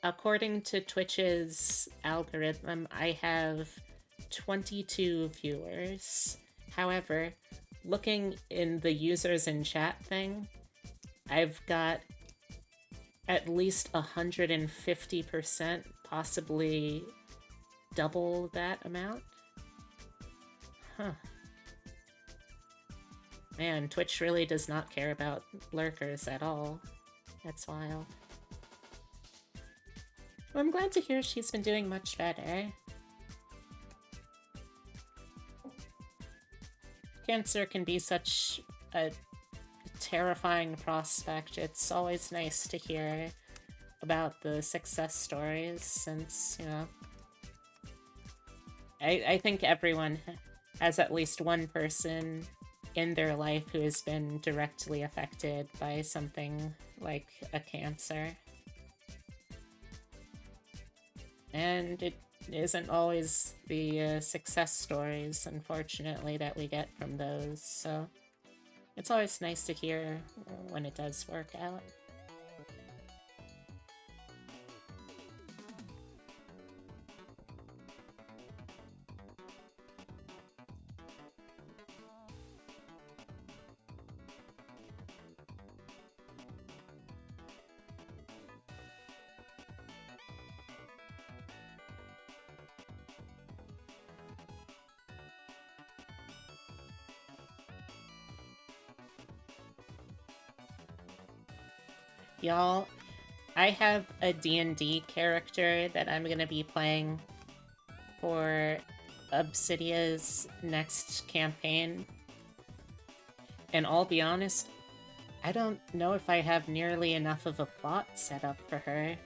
according to Twitch's algorithm, I have 22 viewers. However, looking in the users in chat thing, I've got at least 150%, possibly double that amount. Huh. Man, Twitch really does not care about lurkers at all. That's wild. Well, I'm glad to hear she's been doing much better. Cancer can be such a terrifying prospect. It's always nice to hear about the success stories since, you know, I think everyone has at least one person in their life who has been directly affected by something like a cancer. And it isn't always the success stories, unfortunately, that we get from those, so it's always nice to hear when it does work out. Y'all, I have a D&D character that I'm gonna be playing for Obsidia's next campaign. And I'll be honest, I don't know if I have nearly enough of a plot set up for her.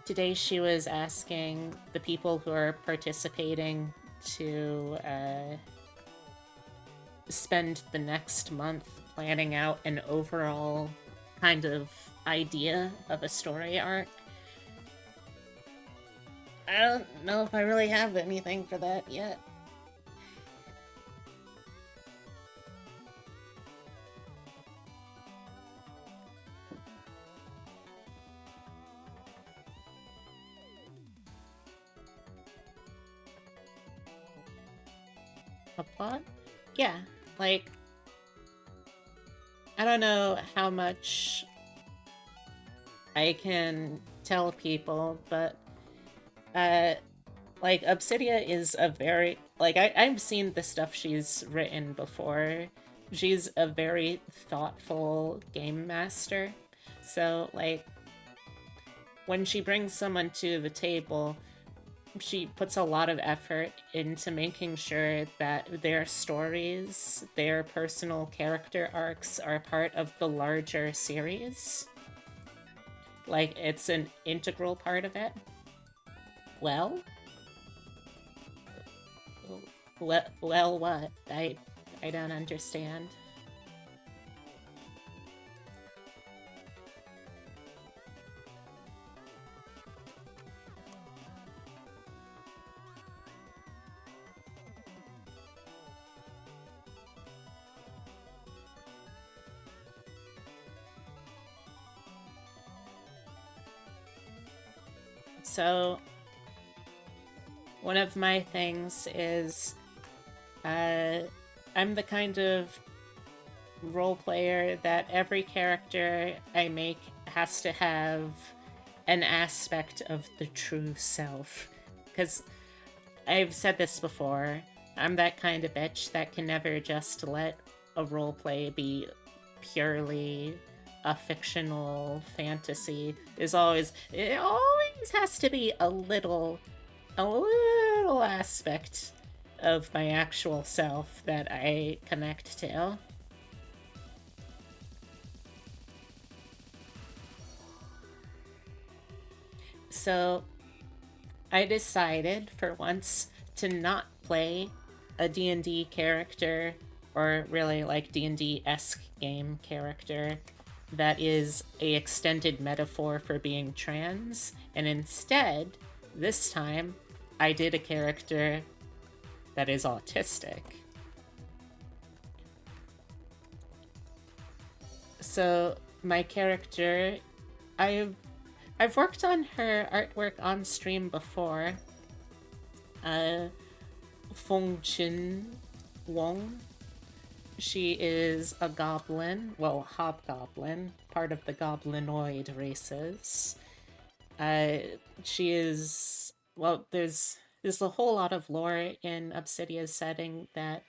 Today she was asking the people who are participating to spend the next month planning out an overall kind of idea of a story arc. I don't know if I really have anything for that yet. A plot? Yeah, like, I don't know how much I can tell people, but like, Obsidia is a very, like, I've seen the stuff she's written before. She's a very thoughtful game master. So, like, when she brings someone to the table, she puts a lot of effort into making sure that their stories, their personal character arcs are part of the larger series. Like, it's an integral part of it. Well? Well, what? I don't understand. So, one of my things is I'm the kind of role player that every character I make has to have an aspect of the true self. Because I've said this before, I'm that kind of bitch that can never just let a roleplay be purely a fictional fantasy. It always has to be a little aspect of my actual self that I connect to. So I decided for once to not play a D&D character, or really like D&D-esque game character that is a extended metaphor for being trans, and instead, this time, I did a character that is autistic. So my character, I've worked on her artwork on stream before. Feng Chin Wong. She is a goblin, well, hobgoblin, part of the goblinoid races. She is, well, there's a whole lot of lore in Obsidia's setting that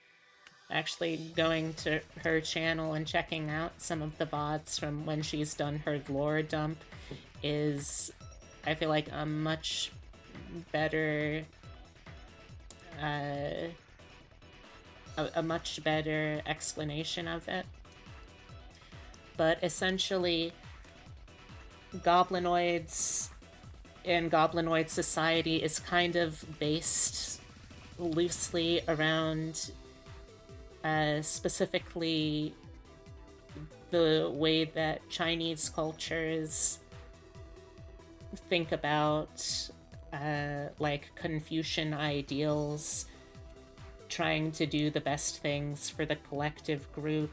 actually going to her channel and checking out some of the VODs from when she's done her lore dump is, I feel like, a much better a much better explanation of it. But essentially, goblinoids in Goblinoid society is kind of based loosely around specifically the way that Chinese cultures think about like Confucian ideals, trying to do the best things for the collective group,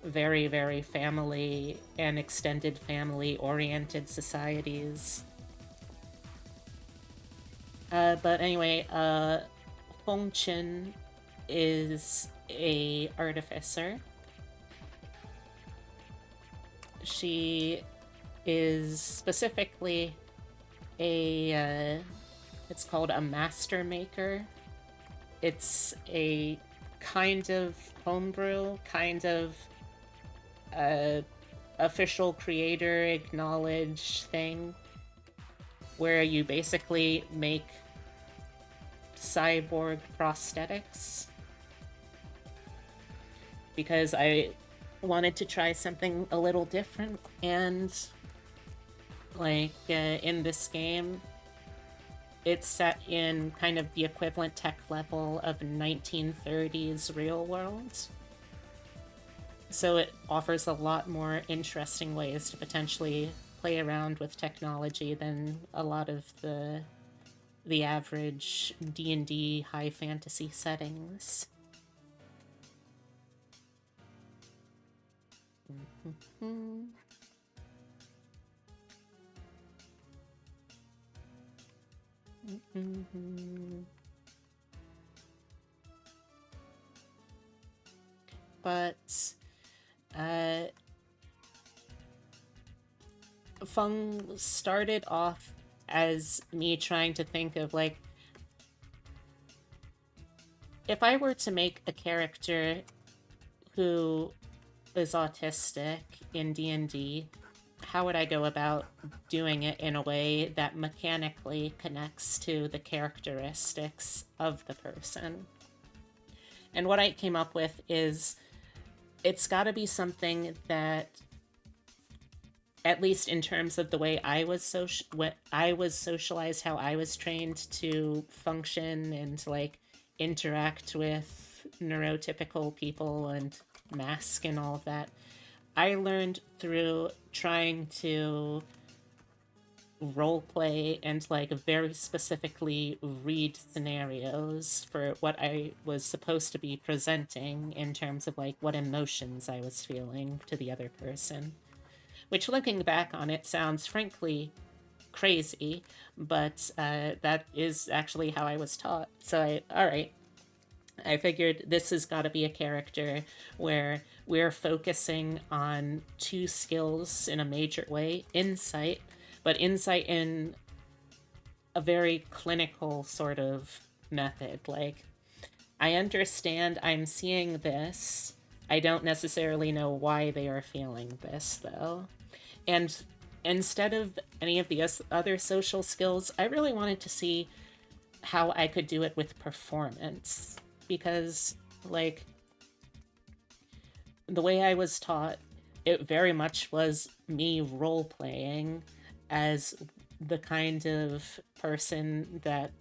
very, very family and extended family oriented societies. But anyway, Feng Chen is a artificer. She is specifically it's called a master maker. It's a kind of homebrew, kind of official creator acknowledged thing where you basically make cyborg prosthetics. Because I wanted to try something a little different, and like in this game, it's set in kind of the equivalent tech level of 1930s real world. So it offers a lot more interesting ways to potentially play around with technology than a lot of the average D&D high fantasy settings. But Feng started off as me trying to think of like, if I were to make a character who is autistic in D&D, how would I go about doing it in a way that mechanically connects to the characteristics of the person? And what I came up with is it's got to be something that, at least in terms of the way I was socialized, how I was trained to function and like interact with neurotypical people and mask and all of that, I learned through trying to roleplay and like very specifically read scenarios for what I was supposed to be presenting in terms of like what emotions I was feeling to the other person. Which, looking back on it, sounds frankly crazy, but that is actually how I was taught. So I figured this has got to be a character where we're focusing on two skills in a major way: insight, but insight in a very clinical sort of method. Like, I understand I'm seeing this. I don't necessarily know why they are feeling this, though. And instead of any of the other social skills, I really wanted to see how I could do it with performance. Because, like, the way I was taught, it very much was me role playing as the kind of person that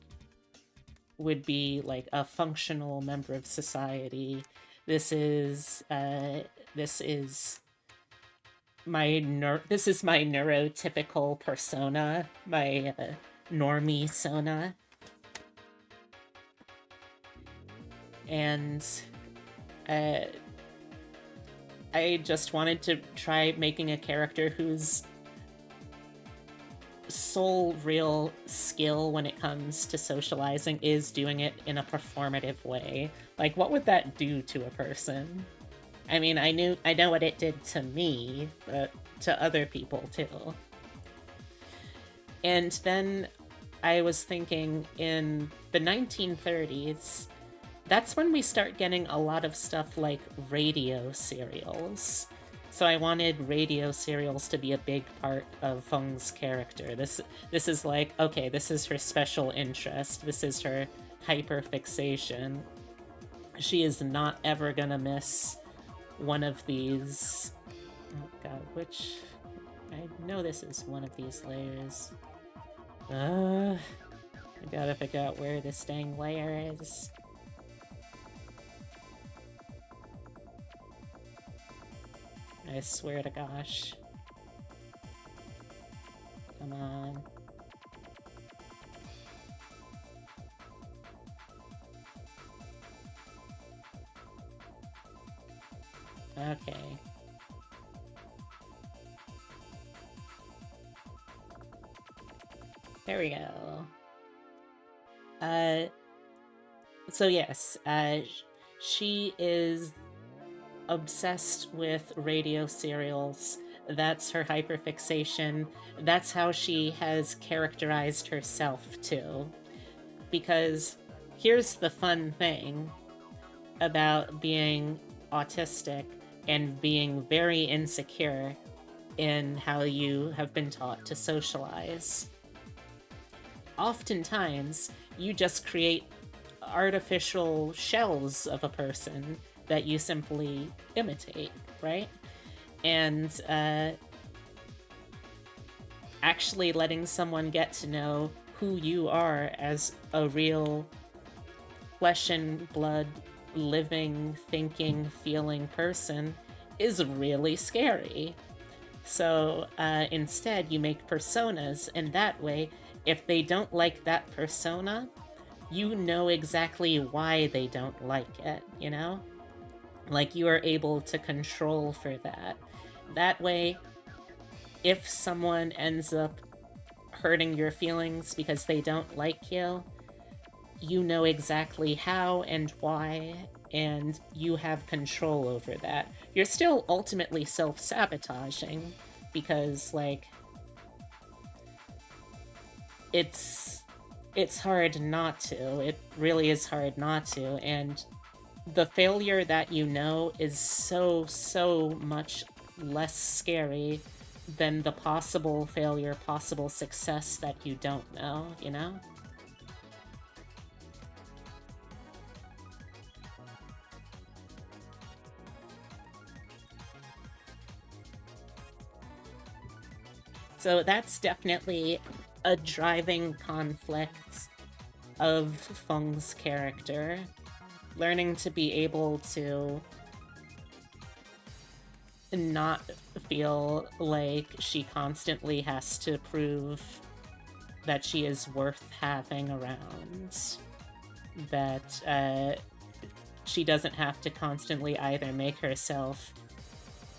would be like a functional member of society. This is this is my neurotypical persona, my normie sona. And I just wanted to try making a character whose sole real skill when it comes to socializing is doing it in a performative way. Like, what would that do to a person? I mean, I know what it did to me, but to other people too. And then I was thinking, in the 1930s, that's when we start getting a lot of stuff like radio serials. So I wanted radio serials to be a big part of Feng's character. This is like, okay, this is her special interest. This is her hyperfixation. She is not ever gonna miss one of these. Oh god, which... I know this is one of these layers. I gotta figure out where this dang layer is. I swear to gosh. Come on. Okay. There we go. So yes, she is obsessed with radio serials. That's her hyperfixation. That's how she has characterized herself too. Because here's the fun thing about being autistic and being very insecure in how you have been taught to socialize. Oftentimes, you just create artificial shells of a person that you simply imitate, right? And actually letting someone get to know who you are as a real flesh and blood, living, thinking, feeling person is really scary. So instead, you make personas, and that way, if they don't like that persona, you know exactly why they don't like it, you know? Like, you are able to control for that. That way, if someone ends up hurting your feelings because they don't like you, you know exactly how and why, and you have control over that. You're still ultimately self sabotaging because, like, it's hard not to. It really is hard not to. And the failure that you know is so much less scary than the possible failure, possible success that you don't know, you know? So that's definitely a driving conflict of Feng's character. Learning to be able to not feel like she constantly has to prove that she is worth having around. That she doesn't have to constantly either make herself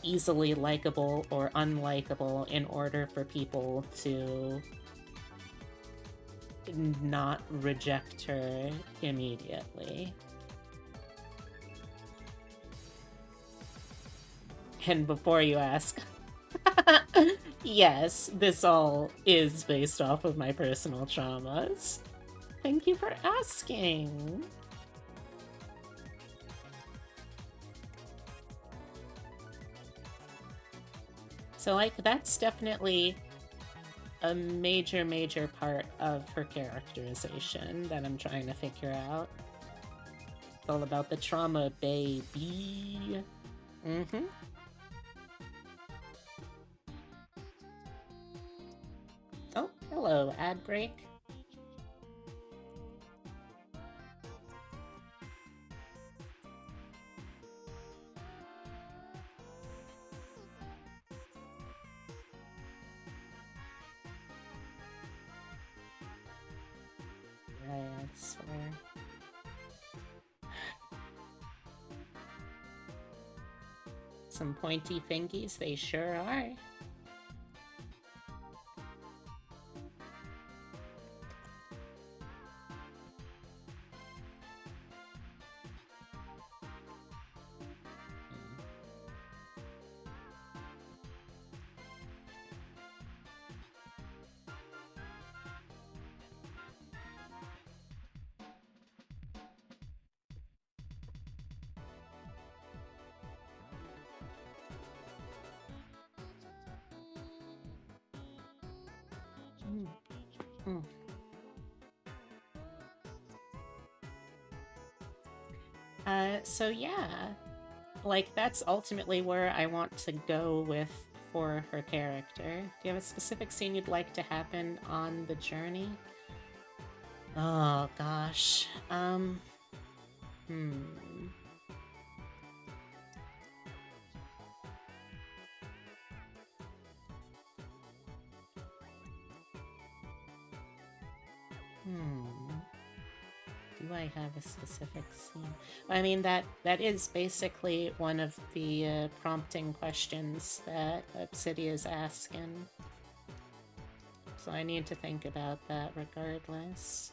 easily likable or unlikable in order for people to not reject her immediately. And before you ask, yes, this all is based off of my personal traumas. Thank you for asking. So, like, that's definitely a major part of her characterization that I'm trying to figure out. It's all about the trauma, baby. Mm-hmm. Oh, hello, ad break. I swear. Some pointy fingies, they sure are. Mm. Mm. So yeah, like, that's ultimately where I want to go with for her character. Do you have a specific scene you'd like to happen on the journey? Oh gosh. Hmm. Do I have a specific scene? I mean, that is basically one of the prompting questions that Obsidia is asking. So I need to think about that regardless.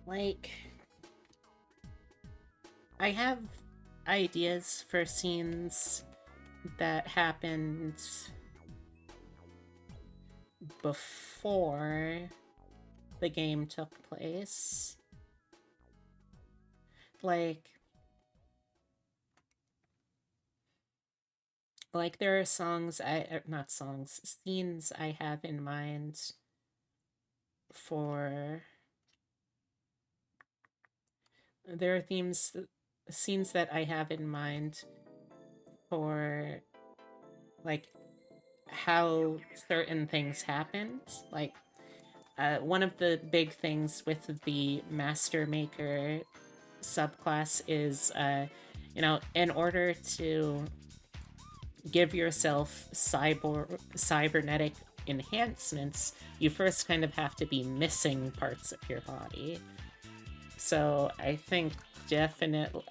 Like, I have ideas for scenes that happened before the game took place. Like there are scenes I have in mind for. There are scenes that I have in mind for, like, how certain things happened. Like, one of the big things with the Master Maker subclass is, in order to give yourself cybernetic enhancements, you first kind of have to be missing parts of your body. So I think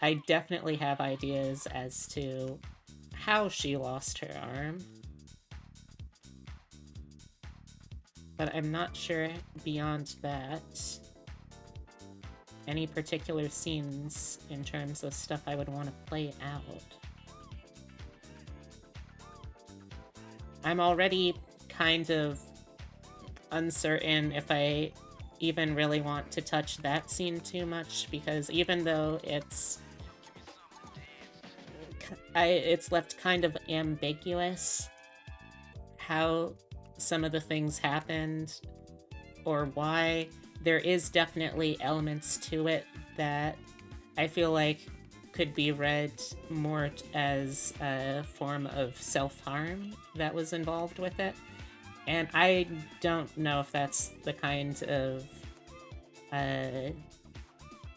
I definitely have ideas as to how she lost her arm. But I'm not sure beyond that any particular scenes in terms of stuff I would want to play out. I'm already kind of uncertain if I even really want to touch that scene too much, because even though it's left kind of ambiguous how some of the things happened or why, there is definitely elements to it that I feel like could be read more as a form of self-harm that was involved with it. And I don't know if that's the kind of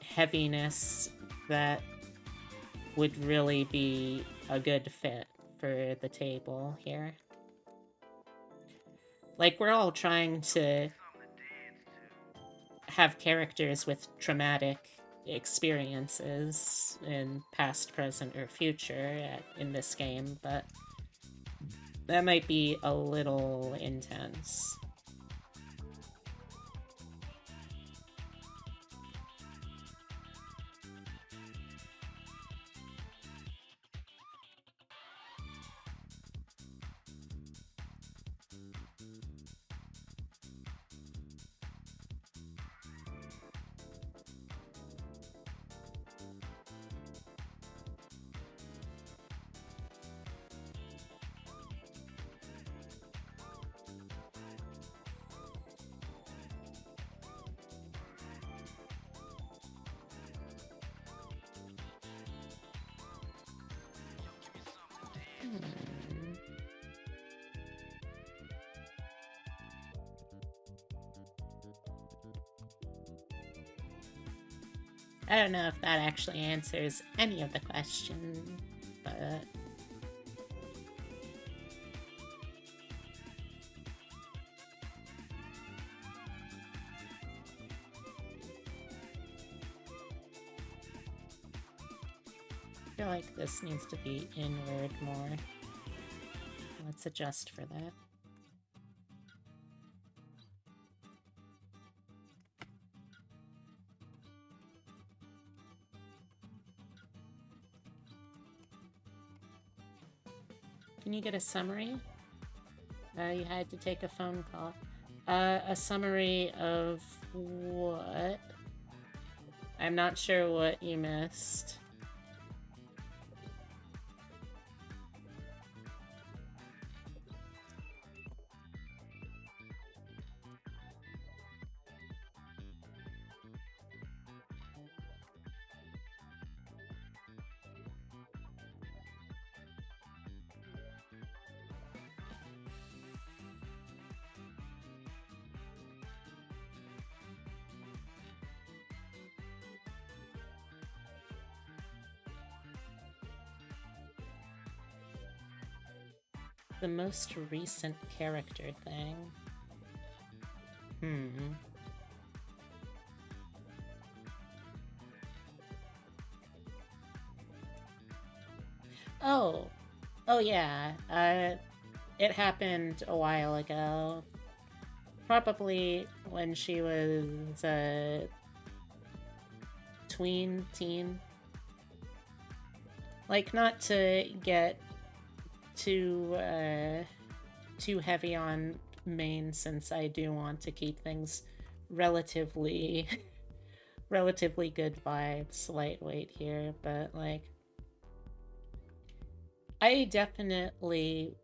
heaviness that would really be a good fit for the table here. Like, we're all trying to have characters with traumatic experiences in past, present, or future in this game, but that might be a little intense. I don't know if that actually answers any of the question, but... feel like this needs to be inward more. Let's adjust for that. Can you get a summary? You had to take a phone call. A summary of what? I'm not sure what you missed. The most recent character thing. Oh yeah. It happened a while ago. Probably when she was a teen. Like, not to get too heavy on main, since I do want to keep things relatively good vibes, lightweight here, but like I definitely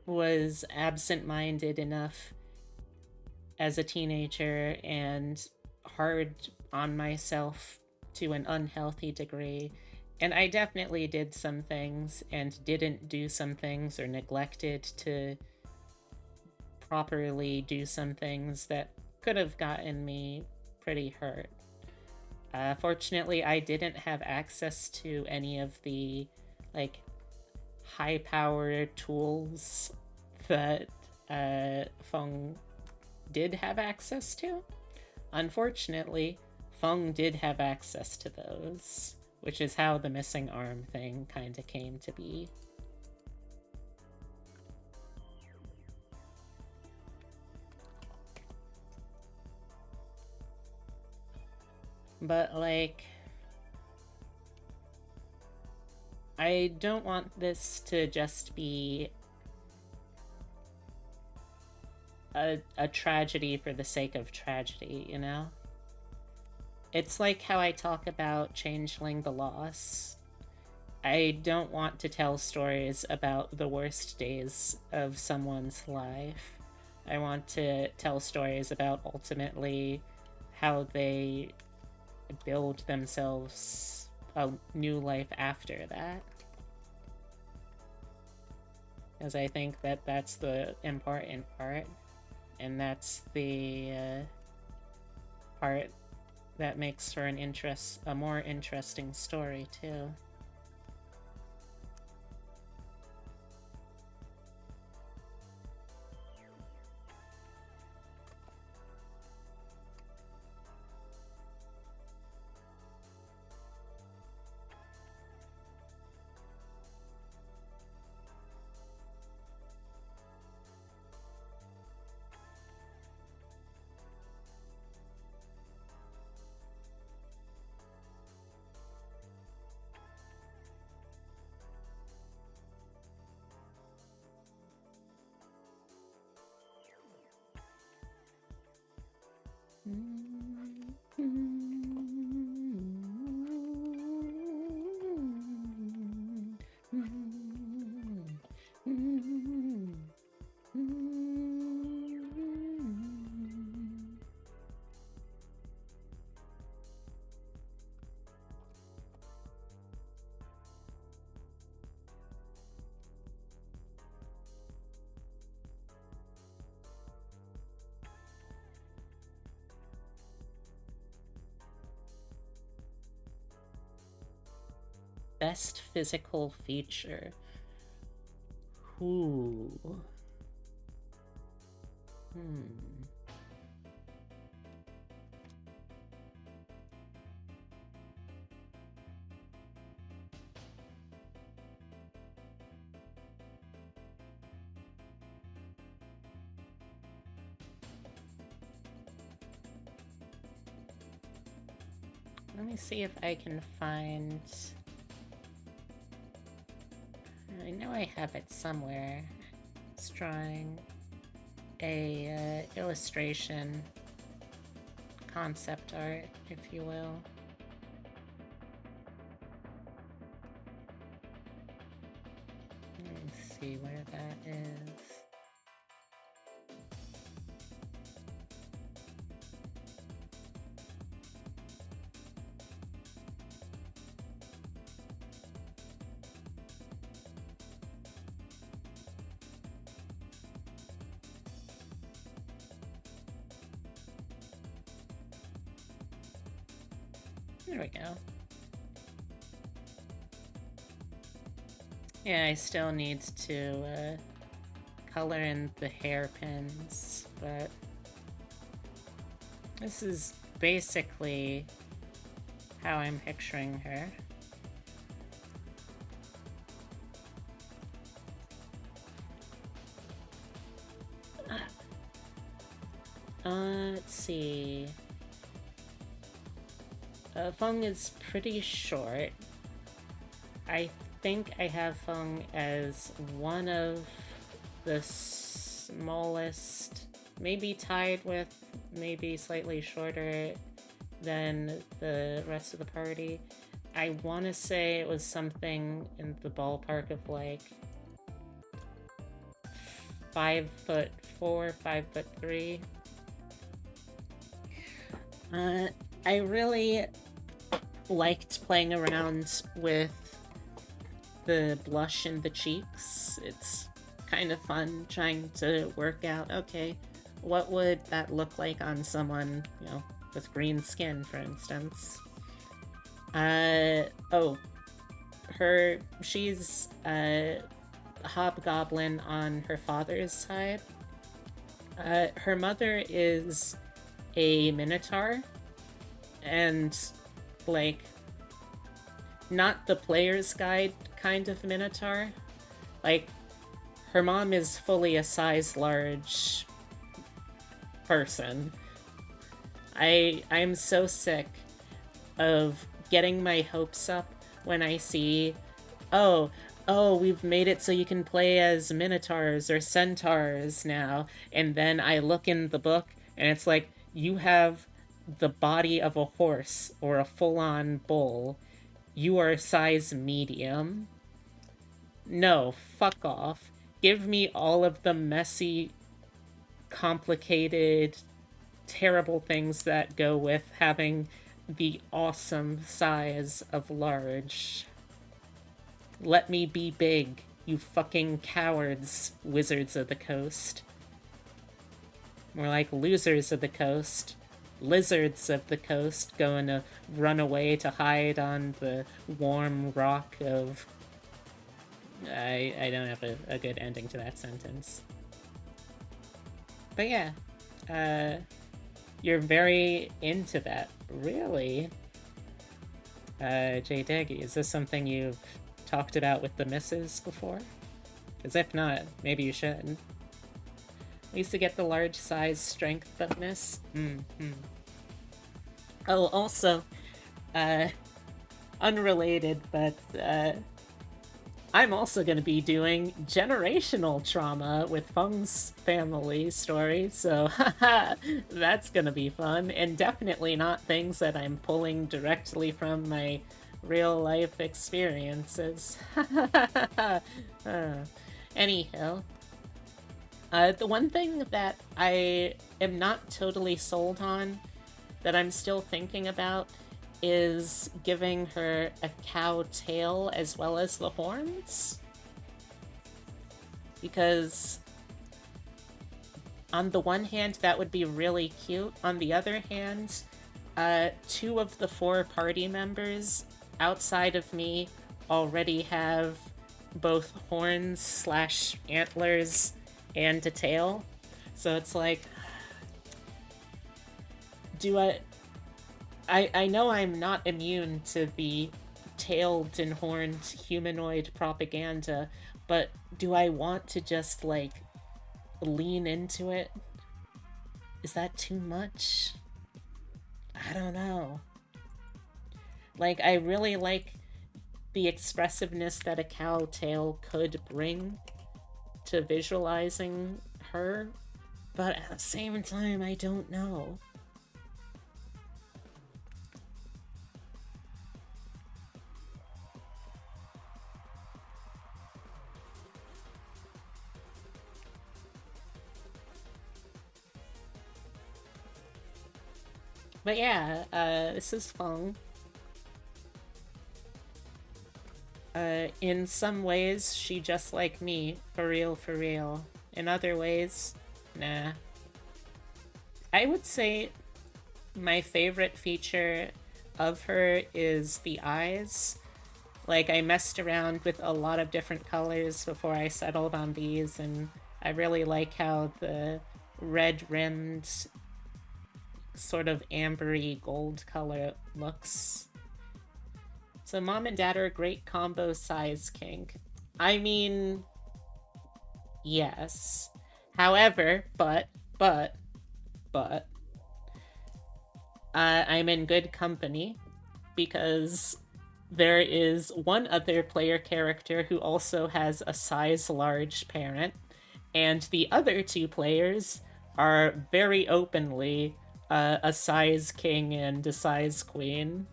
was absent-minded enough as a teenager and hard on myself to an unhealthy degree. And I definitely did some things and didn't do some things, or neglected to properly do some things that could have gotten me pretty hurt. Fortunately, I didn't have access to any of the, like, high-powered tools that Feng did have access to. Unfortunately, Feng did have access to those, which is how the missing arm thing kind of came to be. But, like, I don't want this to just be a tragedy for the sake of tragedy, you know? It's like how I talk about Changeling the Loss. I don't want to tell stories about the worst days of someone's life. I want to tell stories about ultimately how they build themselves a new life after that. Because I think that that's the important part. And that's the part that makes for a more interesting story, too. Best physical feature. Ooh. Let me see if I can find... I know I have it somewhere. It's drawing a illustration, concept art, if you will. Let me see where that is. There we go. Yeah, I still need to color in the hairpins, but this is basically how I'm picturing her. Let's see. Feng is pretty short. I think I have Feng as one of the smallest, maybe tied with, maybe slightly shorter than the rest of the party. I want to say it was something in the ballpark of like 5'4", 5'3". I really liked playing around with the blush in the cheeks. It's kind of fun trying to work out, okay, what would that look like on someone, you know, with green skin, for instance. She's a hobgoblin on her father's side. Her mother is a minotaur, and like not the player's guide kind of minotaur. Like her mom is fully a size large person. I'm so sick of getting my hopes up when I see, oh, we've made it so you can play as minotaurs or centaurs now, and then I look in the book and it's like, you have the body of a horse or a full-on bull. You are size medium. No, fuck off. Give me all of the messy, complicated, terrible things that go with having the awesome size of large. Let me be big, you fucking cowards, Wizards of the Coast. More like losers of the coast. Lizards of the coast going to run away to hide on the warm rock of... I don't have a good ending to that sentence. But yeah, you're very into that. Really? J-Daggy, is this something you've talked about with the missus before? Because if not, maybe you should. I used to get the large size strength bonus. Oh, also, unrelated, but I'm also going to be doing generational trauma with Feng's family story, so haha, that's going to be fun, and definitely not things that I'm pulling directly from my real life experiences. Anyhow. The one thing that I am not totally sold on, that I'm still thinking about, is giving her a cow tail as well as the horns. Because on the one hand, that would be really cute. On the other hand, 2 of the 4 party members outside of me already have both horns / antlers and a tail. So it's like, I know I'm not immune to the tailed and horned humanoid propaganda, but do I want to just, like, lean into it? Is that too much? I don't know. Like, I really like the expressiveness that a cow tail could bring to visualizing her, but at the same time, I don't know. But yeah, this is Feng. In some ways, she just like me, for real, for real. In other ways, nah. I would say my favorite feature of her is the eyes. Like, I messed around with a lot of different colors before I settled on these, and I really like how the red rimmed, sort of ambery gold color looks. So, mom and dad are a great combo size kink. I mean, yes. However, but, I'm in good company because there is one other player character who also has a size large parent, and the other two players are very openly a size king and a size queen.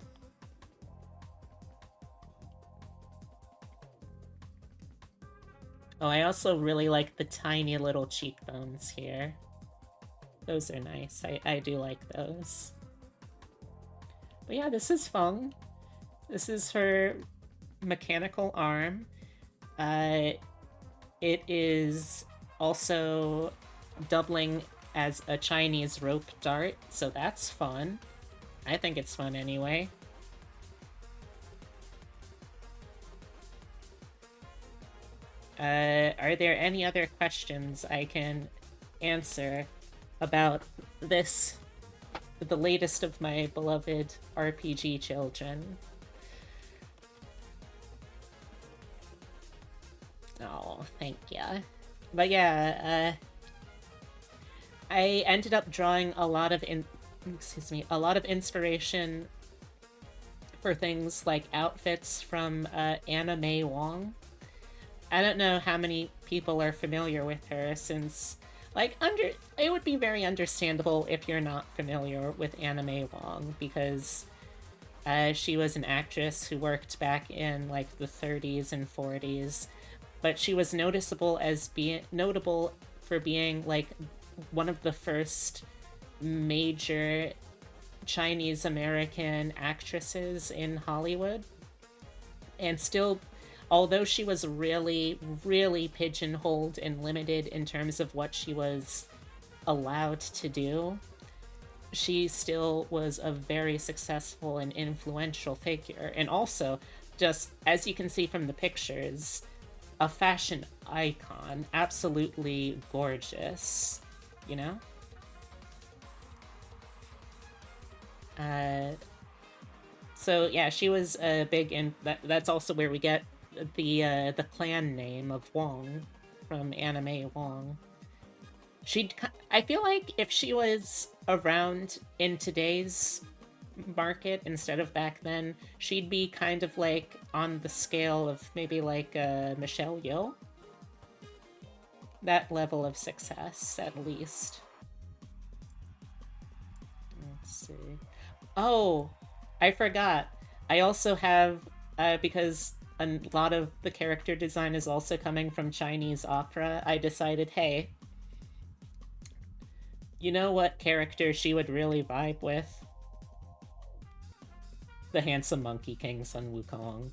Oh, I also really like the tiny little cheekbones here. Those are nice. I do like those. But yeah, this is Feng. This is her mechanical arm. Uh, it is also doubling as a Chinese rope dart, so that's fun. I think it's fun anyway. Are there any other questions I can answer about this, the latest of my beloved RPG children? Oh, thank you. But yeah, I ended up drawing a lot of a lot of inspiration for things like outfits from Anna May Wong. I don't know how many people are familiar with her since it would be very understandable if you're not familiar with Anna May Wong because she was an actress who worked back in like the 30s and 40s, but she was noticeable as being notable for being like one of the first major Chinese American actresses in Hollywood. And still, although she was really, really pigeonholed and limited in terms of what she was allowed to do, she still was a very successful and influential figure. And also, just as you can see from the pictures, a fashion icon. Absolutely gorgeous, you know? Uh, so yeah, she was a big, and that's also where we get the clan name of Wong from Anime Wong. She'd, I feel like if she was around in today's market instead of back then, she'd be kind of like on the scale of maybe like Michelle Yeoh. That level of success, at least. Let's see. Oh, I forgot. I also have, because a lot of the character design is also coming from Chinese opera, I decided, hey, you know what character she would really vibe with? The handsome Monkey King Sun Wukong.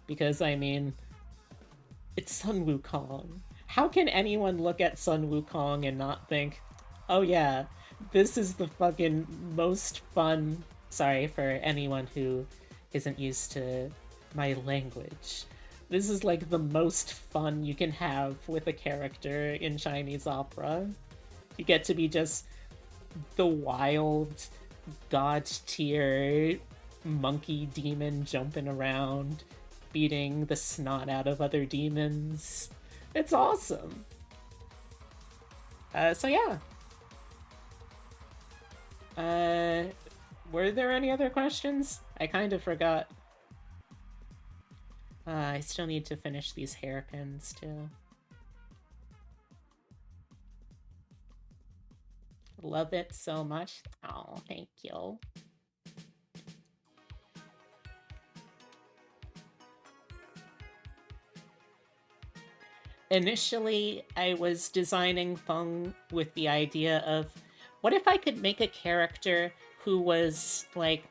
Because, I mean, it's Sun Wukong. How can anyone look at Sun Wukong and not think, oh yeah, this is the fucking most fun. Sorry for anyone who isn't used to my language. This is like the most fun you can have with a character in Chinese opera. You get to be just the wild, god tier monkey demon jumping around, beating the snot out of other demons. It's awesome. So yeah. Were there any other questions? I kind of forgot. I still need to finish these hairpins, too. Love it so much. Oh, thank you. Initially, I was designing Feng with the idea of, what if I could make a character who was, like...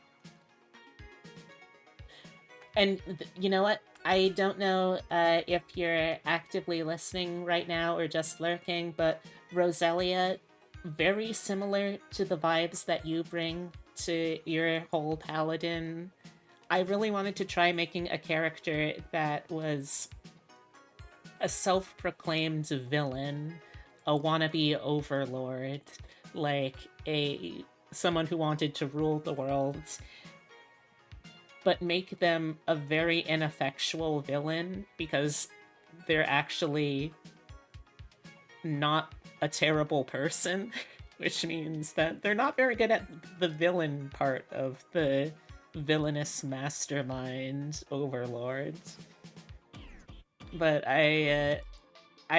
And you know what? I don't know if you're actively listening right now or just lurking, but Roselia, very similar to the vibes that you bring to your whole paladin. I really wanted to try making a character that was a self-proclaimed villain, a wannabe overlord, like someone who wanted to rule the world, but make them a very ineffectual villain because they're actually not a terrible person, which means that they're not very good at the villain part of the villainous mastermind overlord. But I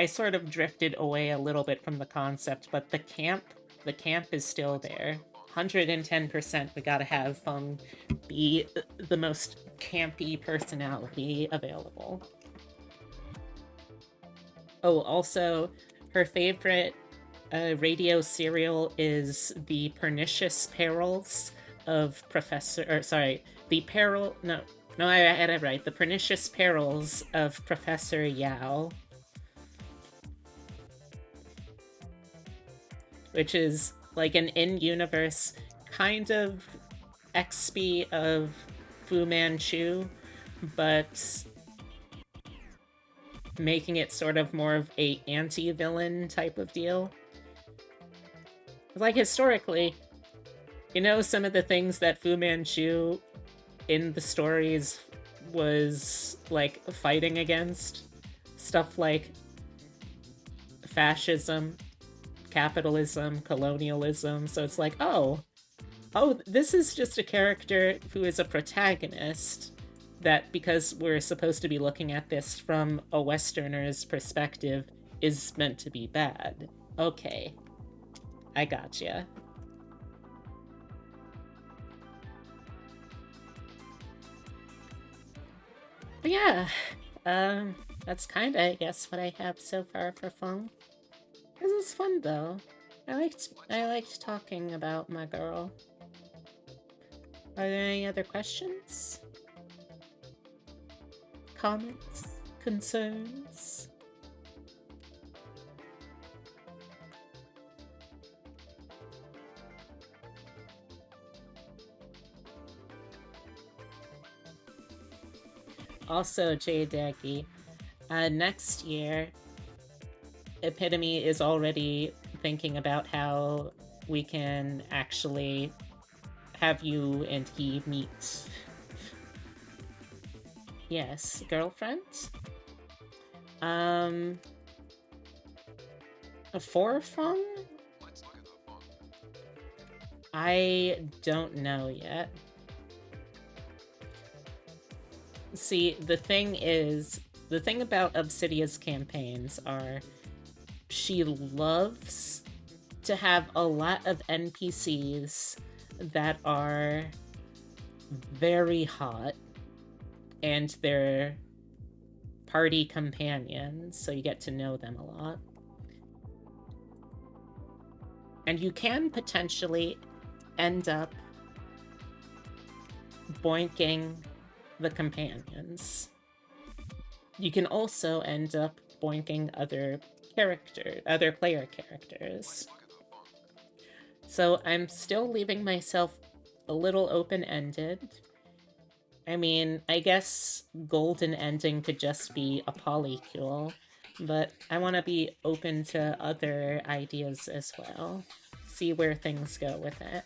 sort of drifted away a little bit from the concept, but the camp is still there. 110%, we gotta have Feng be the most campy personality available. Oh, also, her favorite radio serial is The Pernicious Perils of I had it right. The Pernicious Perils of Professor Yao. Which is like an in-universe kind of XP of Fu Manchu, but making it sort of more of a anti-villain type of deal. Like, historically, you know, some of the things that Fu Manchu in the stories was, like, fighting against? Stuff like fascism, capitalism, colonialism, so it's like, oh, this is just a character who is a protagonist that, because we're supposed to be looking at this from a Westerner's perspective, is meant to be bad. Okay. I gotcha. But yeah, that's kinda, I guess, what I have so far for Feng. This is fun, though. I liked talking about my girl. Are there any other questions? Comments? Concerns? Also, Jay Daggy, next year, Epitome is already thinking about how we can actually have you and he meet. Yes, girlfriend? For Feng? I don't know yet. See, the thing about Obsidia's campaigns are she loves to have a lot of NPCs that are very hot and they're party companions, so you get to know them a lot. And you can potentially end up boinking the companions. You can also end up boinking other player characters. So I'm still leaving myself a little open-ended. I mean, I guess golden ending could just be a polycule, but I want to be open to other ideas as well. See where things go with it.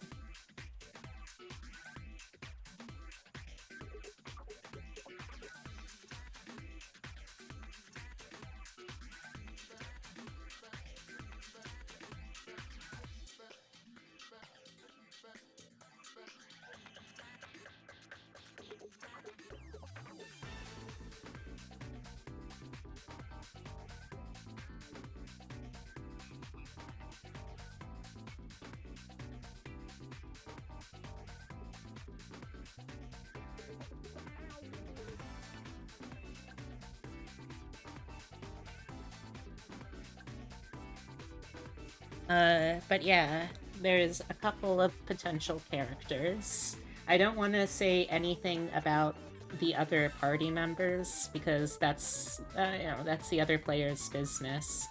But yeah, there's a couple of potential characters. I don't want to say anything about the other party members because that's the other player's business.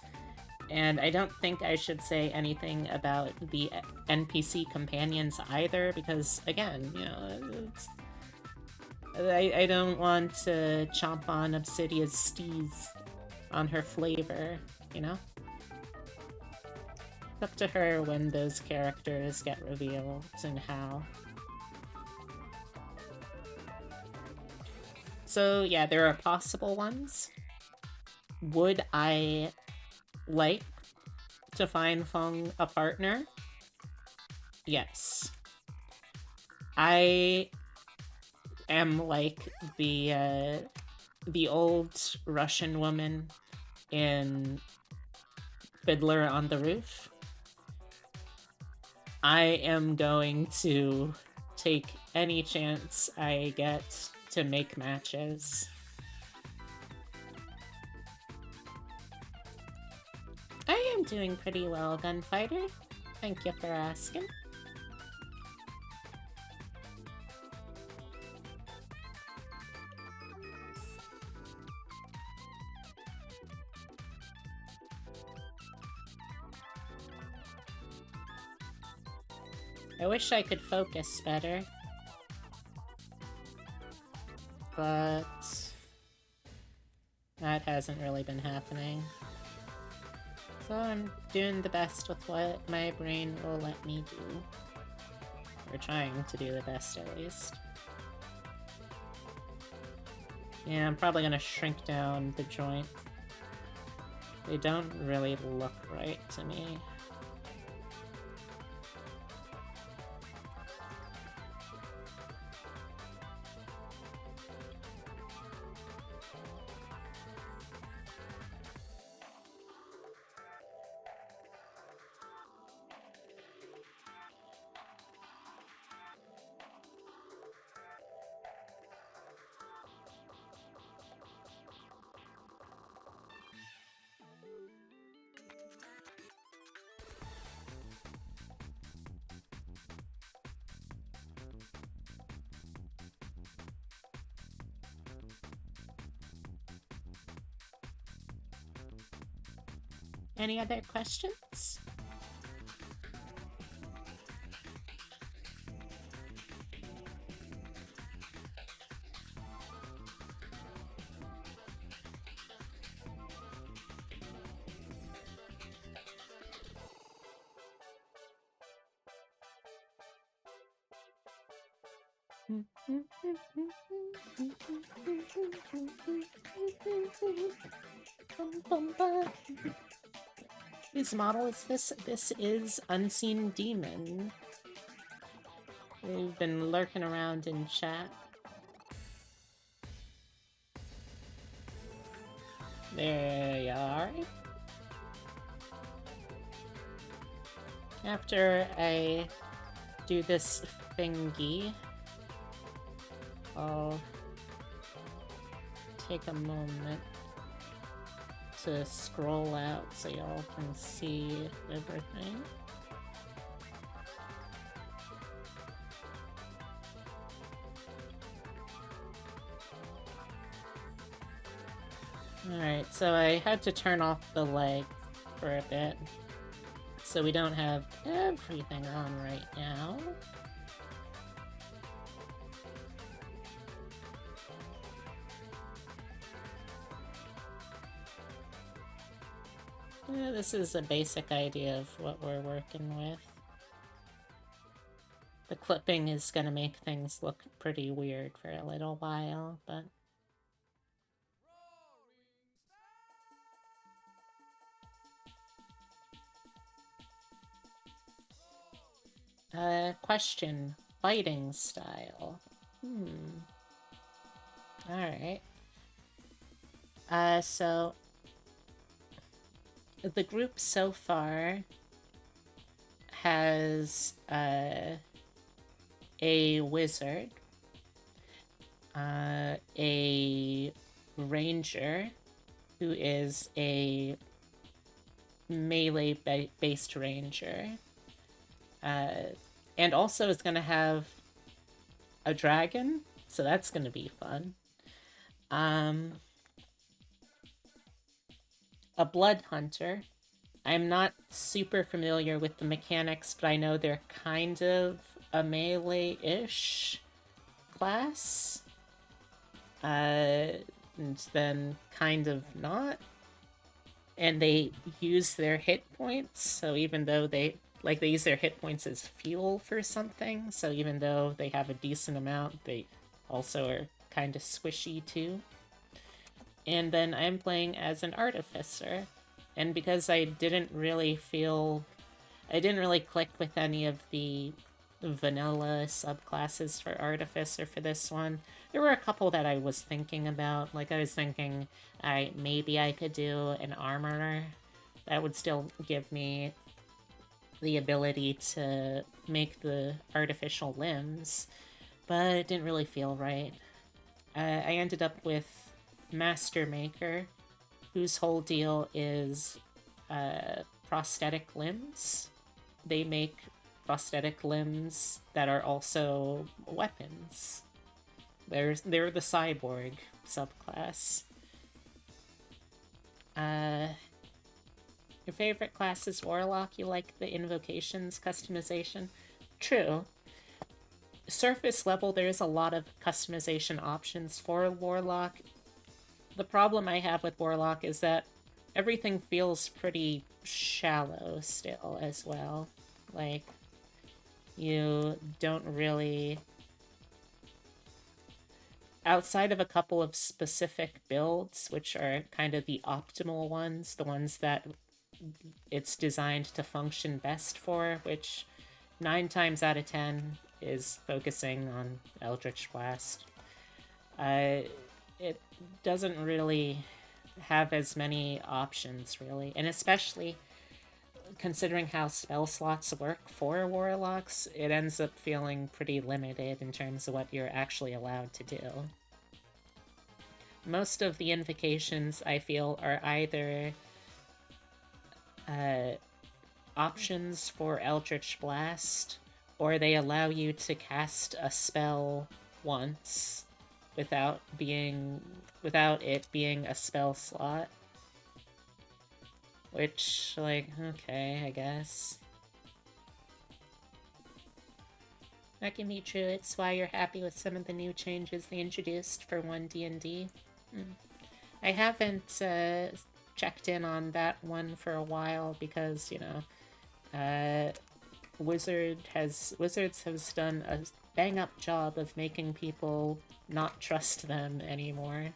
And I don't think I should say anything about the NPC companions either because, again, I don't want to chomp on Obsidia's steez on her flavor, you know? It's up to her when those characters get revealed and how. So yeah, there are possible ones. Would I like to find Feng a partner? Yes. I am like the old Russian woman in Fiddler on the Roof. I am going to take any chance I get to make matches. I am doing pretty well, Gunfighter. Thank you for asking. I wish I could focus better. But that hasn't really been happening. So I'm doing the best with what my brain will let me do. Or trying to do the best, at least. Yeah, I'm probably gonna shrink down the joint. They don't really look right to me. Any other questions? Whose model is this? This is Unseen Demon. They've been lurking around in chat. There you are. After I do this thingy, I'll take a moment to scroll out so y'all can see everything. Alright, so I had to turn off the leg for a bit, so we don't have everything on right now. Yeah, this is a basic idea of what we're working with. The clipping is gonna make things look pretty weird for a little while, but... Question. Fighting style. Alright. So... The group so far has, a wizard, a ranger, who is a melee-based ranger. And also is going to have a dragon, so that's going to be fun. A blood hunter. I'm not super familiar with the mechanics, but I know they're kind of a melee-ish class. And then kind of not. And they use their hit points, so even though they use their hit points as fuel for something, so even though they have a decent amount, they also are kind of squishy too. And then I'm playing as an artificer, and because I didn't really click with any of the vanilla subclasses for artificer for this one. There were a couple that I was thinking about. Like, I was thinking maybe I could do an armorer. That would still give me the ability to make the artificial limbs, but it didn't really feel right. I ended up with Master Maker, whose whole deal is prosthetic limbs. They make prosthetic limbs that are also weapons. They're the cyborg subclass. Your favorite class is Warlock. You like the invocations customization? True. Surface level, there is a lot of customization options for Warlock. The problem I have with Warlock is that everything feels pretty shallow still as well. Like, you don't really... Outside of a couple of specific builds, which are kind of the optimal ones, the ones that it's designed to function best for, which 9 times out of 10 is focusing on Eldritch Blast. It doesn't really have as many options, really, and especially considering how spell slots work for Warlocks, it ends up feeling pretty limited in terms of what you're actually allowed to do. Most of the invocations, I feel, are either options for Eldritch Blast, or they allow you to cast a spell once without it being a spell slot. Which, like, okay, I guess. That can be true. It's why you're happy with some of the new changes they introduced for 1D&D. I haven't checked in on that one for a while because, you know, Wizards has done a bang-up job of making people not trust them anymore.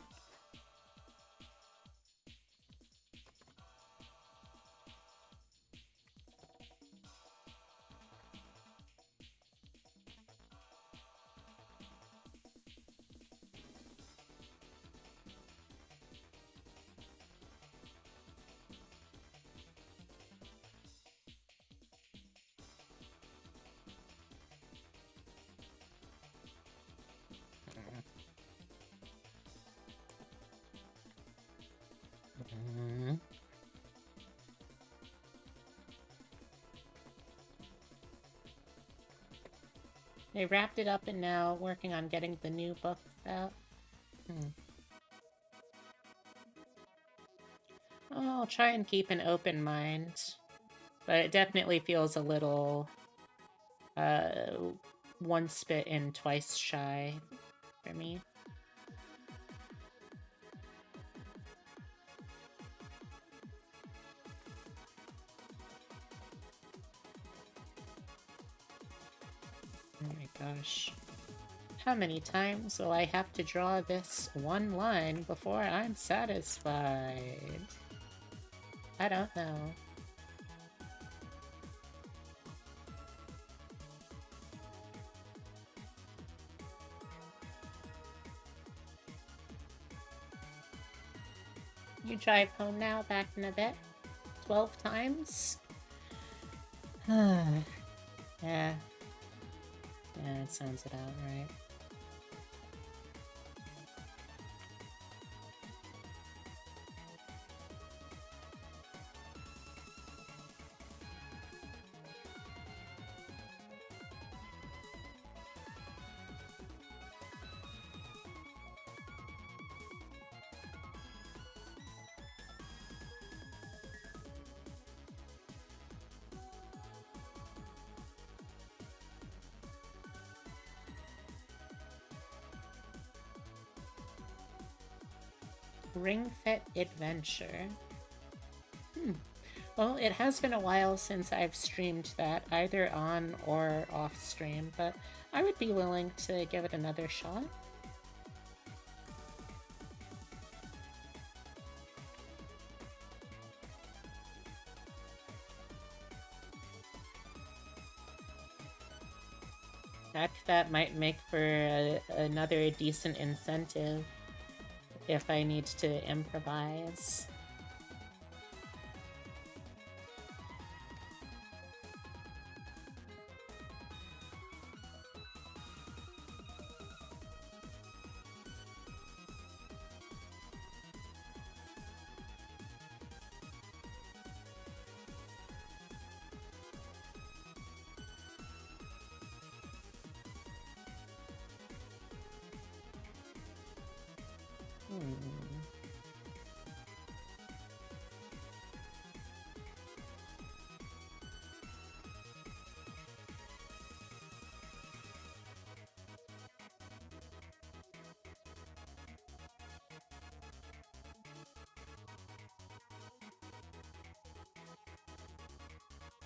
They wrapped it up and now working on getting the new book out. Oh, I'll try and keep an open mind. But it definitely feels a little once bitten, twice shy for me. Oh my gosh. How many times will I have to draw this one line before I'm satisfied? I don't know. You drive home now, back in a bit? 12 times? Yeah. Yeah, that sounds about right. Ring Fit Adventure. Well, it has been a while since I've streamed that, either on or off stream, but I would be willing to give it another shot. Heck, that might make for another decent incentive if I need to improvise.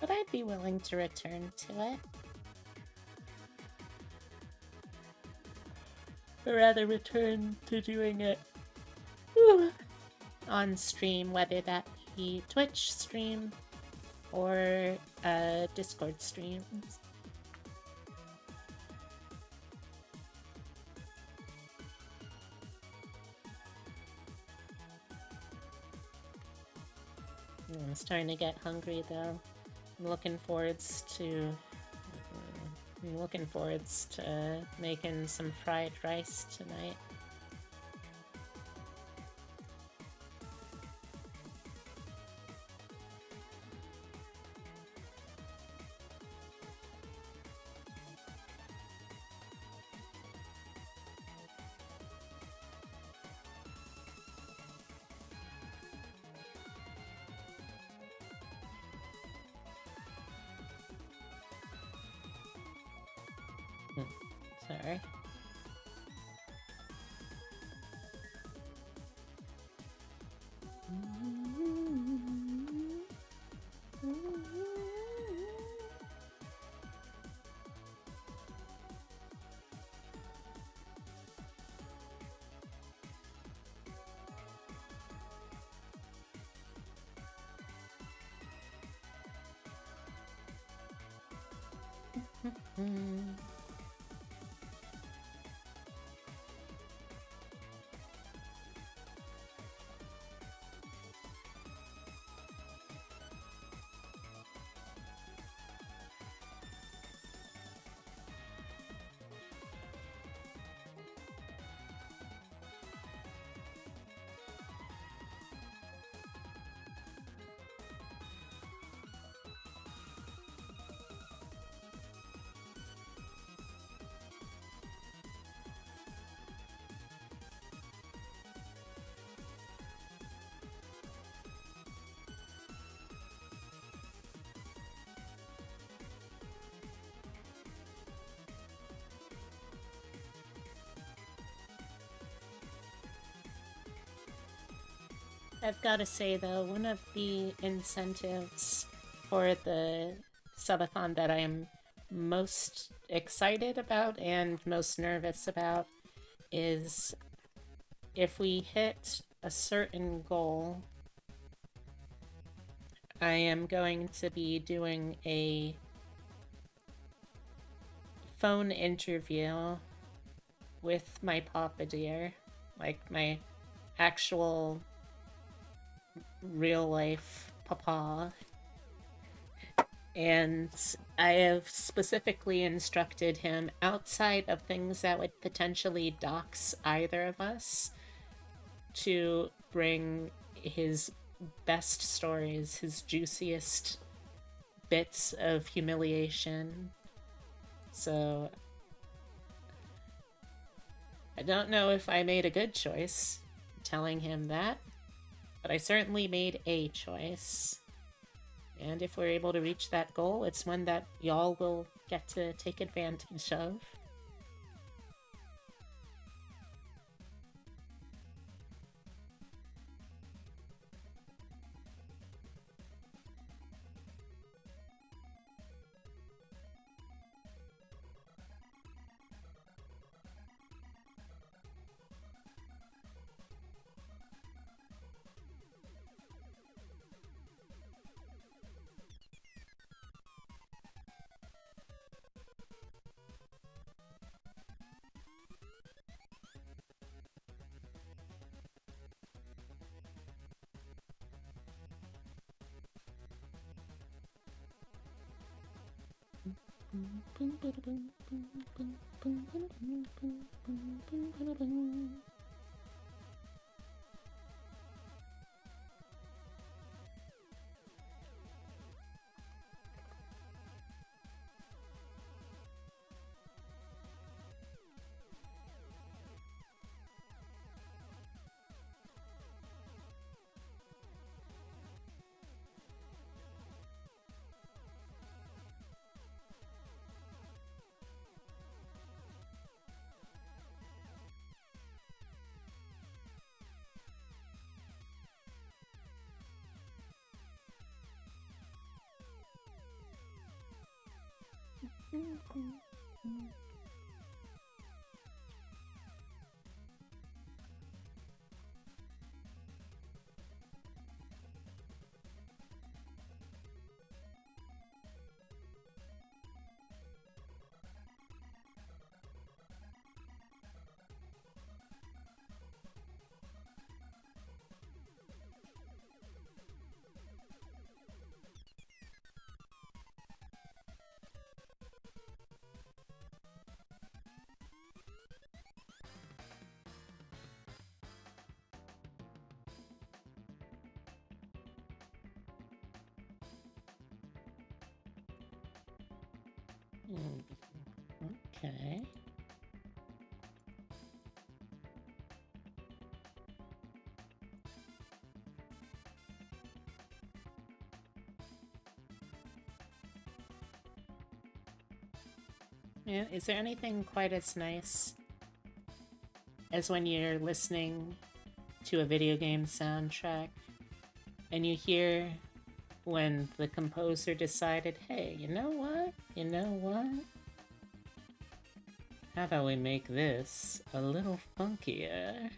But I'd be willing to return to it. Or rather, return to doing it on stream, whether that be Twitch stream or Discord streams. I'm starting to get hungry though. I'm looking forwards to making some fried rice tonight. Sorry. I've got to say though, one of the incentives for the subathon that I am most excited about and most nervous about is if we hit a certain goal, I am going to be doing a phone interview with my Papa Dear, like my actual real life papa. And I have specifically instructed him, outside of things that would potentially dox either of us, to bring his best stories, his juiciest bits of humiliation. So I don't know if I made a good choice telling him that, but I certainly made a choice. And if we're able to reach that goal, it's one that y'all will get to take advantage of. Okay. Yeah, is there anything quite as nice as when you're listening to a video game soundtrack and you hear when the composer decided, hey, you know what? You know what? How about we make this a little funkier?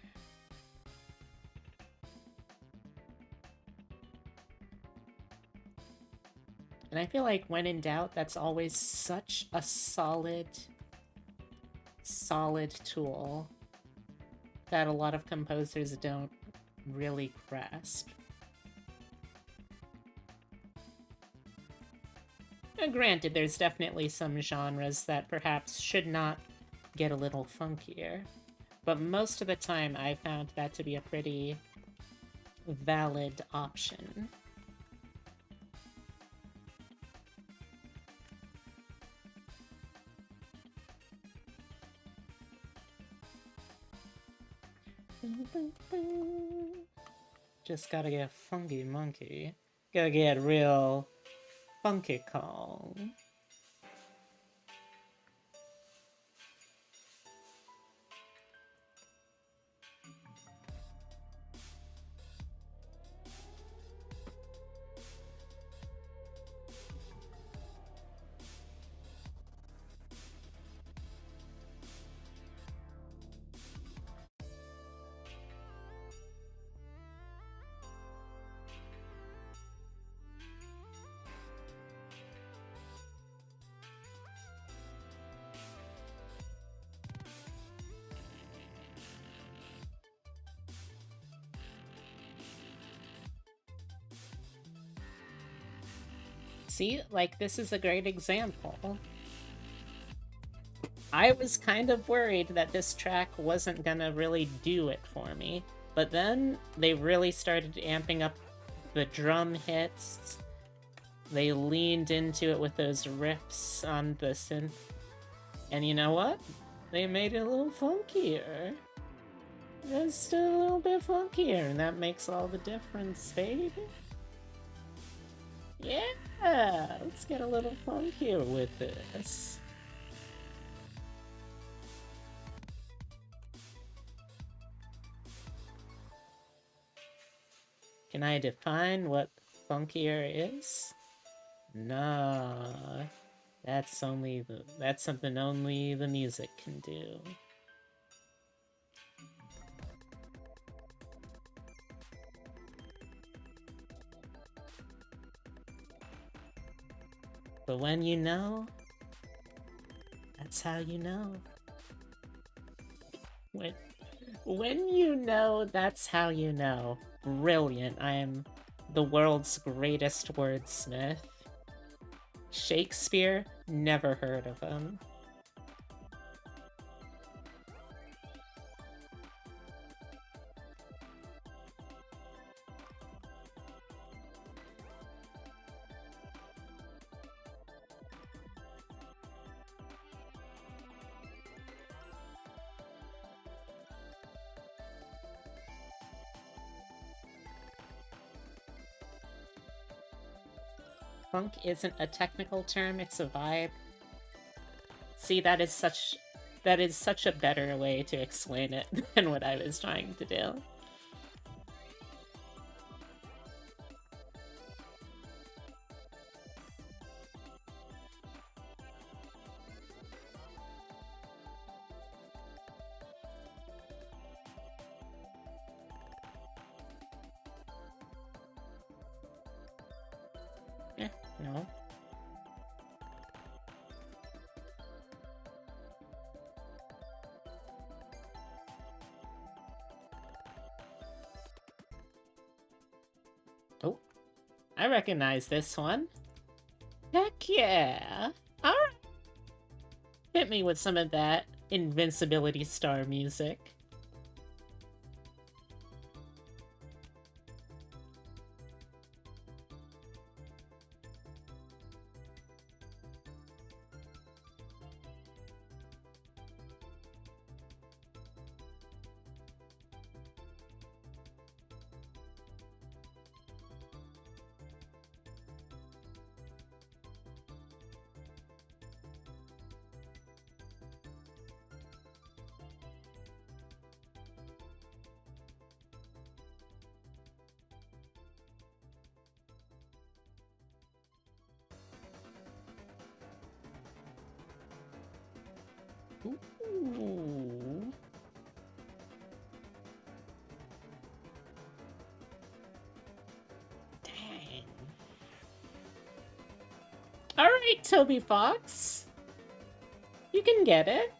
And I feel like when in doubt, that's always such a solid tool that a lot of composers don't really grasp. Now, granted, there's definitely some genres that perhaps should not get a little funkier, but most of the time I found that to be a pretty valid option. Just gotta get funky monkey. Gotta get real funky Kong. See, like, this is a great example. I was kind of worried that this track wasn't gonna really do it for me, but then they really started amping up the drum hits. They leaned into it with those riffs on the synth. And you know what? They made it a little funkier. Just a little bit funkier, and that makes all the difference, baby. Yeah, let's get a little funkier with this. Can I define what funkier is? Nah, that's something only the music can do. But when you know, that's how you know. When you know, that's how you know. Brilliant. I am the world's greatest wordsmith. Shakespeare Never heard of him. Funk isn't a technical term, it's a vibe. See, that is such a better way to explain it than what I was trying to do. Yeah, no. Oh, I recognize this one. Heck yeah. Alright. Hit me with some of that Invincibility Star music. Ooh. Dang. Alright, Toby Fox. You can get it.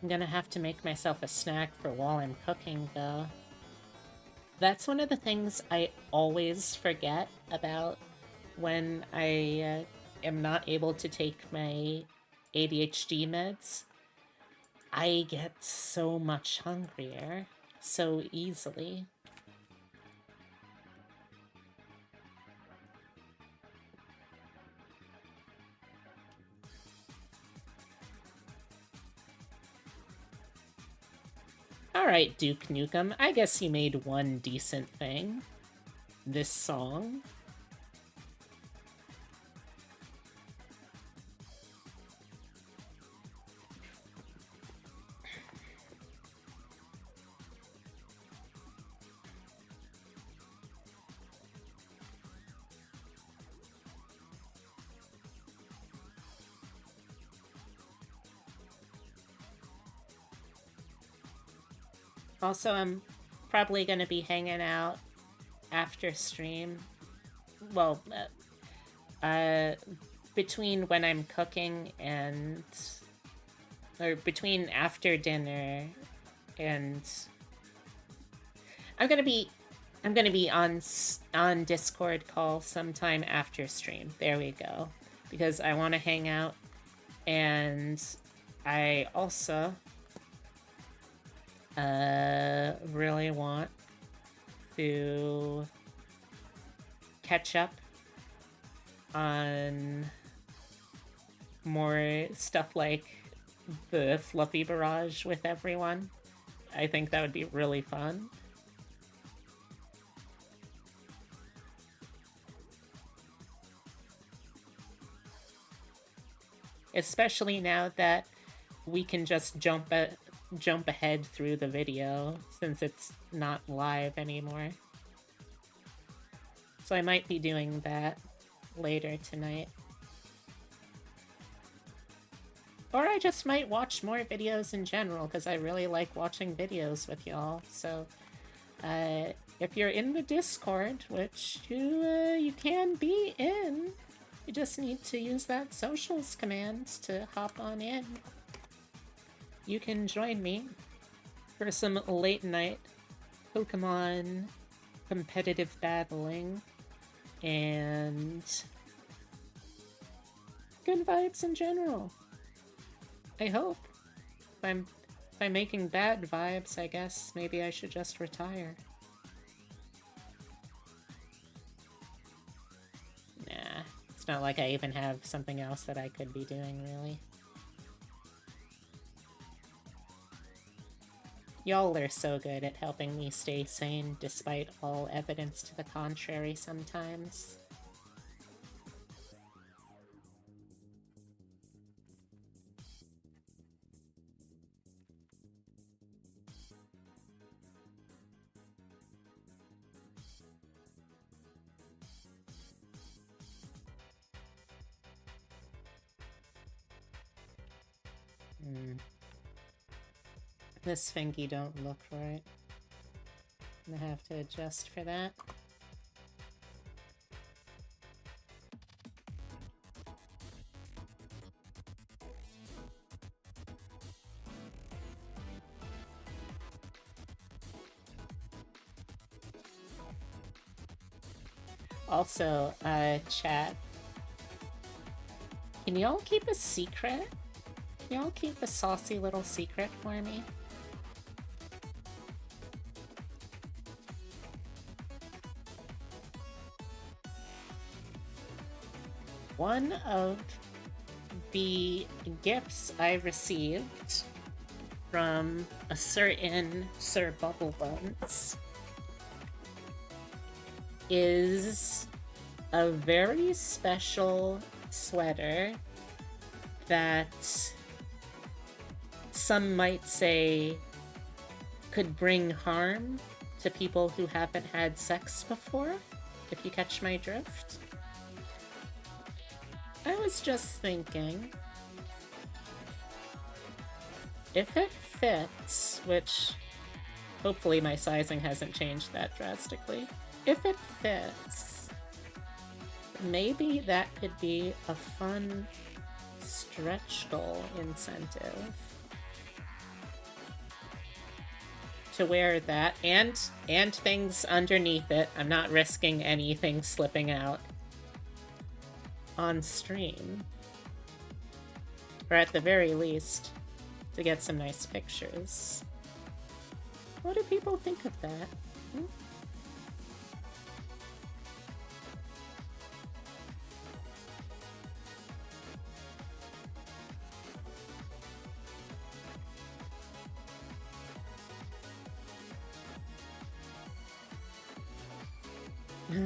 I'm gonna have to make myself a snack for while I'm cooking, though. That's one of the things I always forget about when I am not able to take my ADHD meds. I get so much hungrier so easily. Alright, Duke Nukem, I guess you made one decent thing. This song. Also, I'm probably going to be hanging out after stream. Well, between when I'm cooking and... Or between after dinner and... I'm gonna be on Discord call sometime after stream. There we go. Because I want to hang out, and I also really want to catch up on more stuff like the Fluffy Barrage with everyone. I think that would be really fun. Especially now that we can just jump ahead through the video since it's not live anymore. So I might be doing that later tonight. Or I just might watch more videos in general, because I really like watching videos with y'all. So, if you're in the Discord, which you can be in, you just need to use that socials command to hop on in. You can join me for some late night Pokemon competitive battling and good vibes in general. I hope. If I'm making bad vibes, I guess maybe I should just retire. Nah, it's not like I even have something else that I could be doing, really. Y'all are so good at helping me stay sane despite all evidence to the contrary sometimes. This fingy don't look right. I'm gonna have to adjust for that. Also, chat. Can y'all keep a secret? Can y'all keep a saucy little secret for me? One of the gifts I received from a certain Sir Bubblebuns is a very special sweater that some might say could bring harm to people who haven't had sex before, if you catch my drift. I was just thinking, if it fits, which hopefully my sizing hasn't changed that drastically, if it fits, maybe that could be a fun stretch goal incentive. To wear that and things underneath it. I'm not risking anything slipping out on stream. Or at the very least, to get some nice pictures. What do people think of that?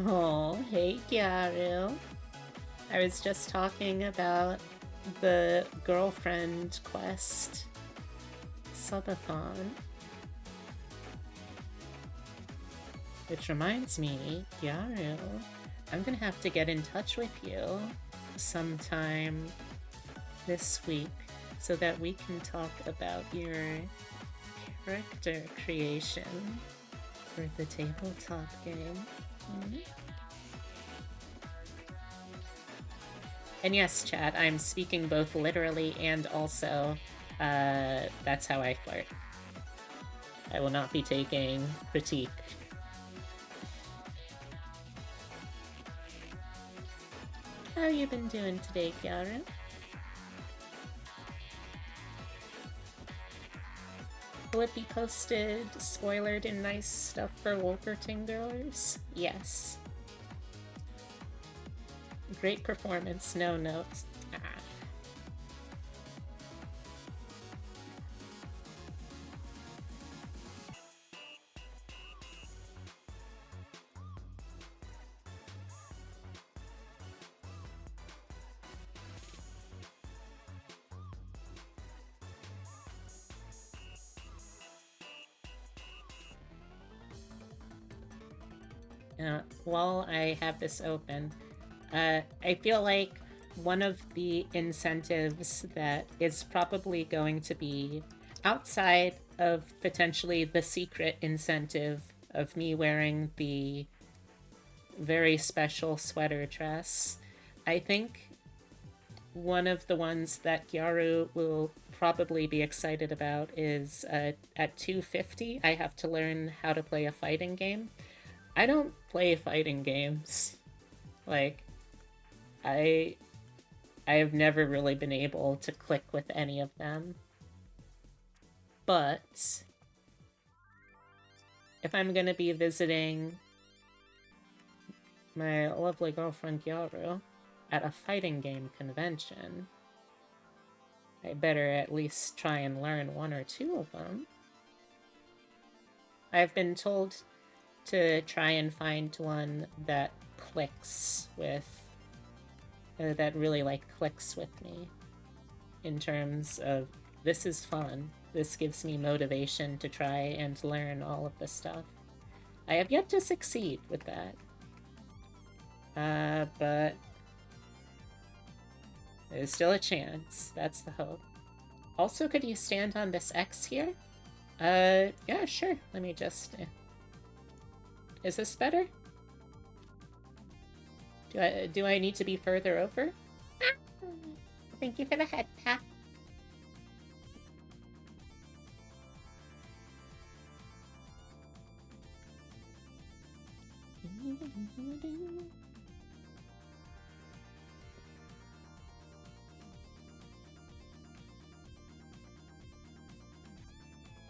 Oh, hey Gyaru. I was just talking about the girlfriend quest subathon. Which reminds me, Gyaru, I'm gonna have to get in touch with you sometime this week so that we can talk about your character creation for the tabletop game. And yes, chat, I'm speaking both literally and also, that's how I flirt. I will not be taking critique. How you been doing today, Kiara? Will it be posted, spoilered, and nice stuff for Wolverting goers? Yes. Great performance, no notes. While I have this open, I feel like one of the incentives that is probably going to be outside of potentially the secret incentive of me wearing the very special sweater dress. I think one of the ones that Gyaru will probably be excited about is at 250, I have to learn how to play a fighting game. I don't play fighting games. Like, I I have never really been able to click with any of them. But if I'm gonna be visiting my lovely girlfriend Gyaru at a fighting game convention, I better at least try and learn one or two of them. I've been told to try and find one that clicks with, that really like clicks with me in terms of this is fun. This gives me motivation to try and learn all of this stuff. I have yet to succeed with that. But there's still a chance. That's the hope. Also, could you stand on this X here? Yeah, sure. Let me just... Is this better? Do I need to be further over? Thank you for the head pat.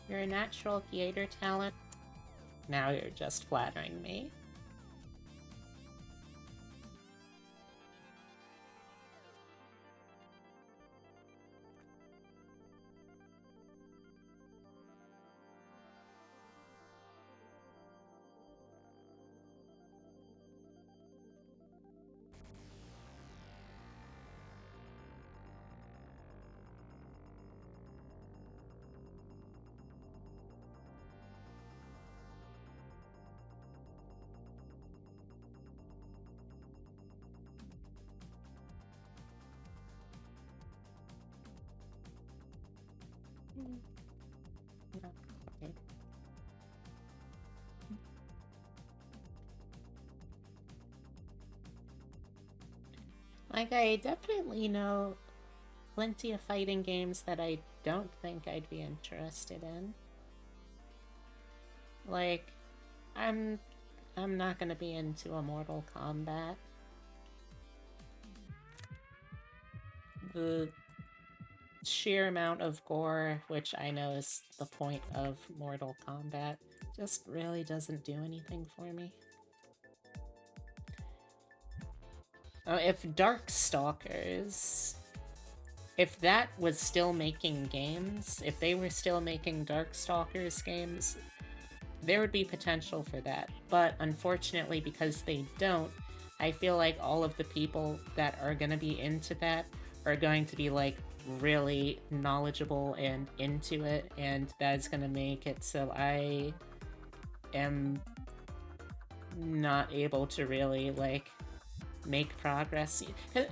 You're a natural theater talent. Now you're just flattering me. Okay. Like, I definitely know plenty of fighting games that I don't think I'd be interested in. Like, I'm I'm not gonna be into a Mortal Kombat. The sheer amount of gore, which I know is the point of Mortal Kombat, just really doesn't do anything for me. Oh, if Darkstalkers... If that was still making games, if they were still making Darkstalkers games, there would be potential for that. But unfortunately, because they don't, I feel like all of the people that are going to be into that are going to be like really knowledgeable and into it, and that's going to make it so I am not able to really like make progress.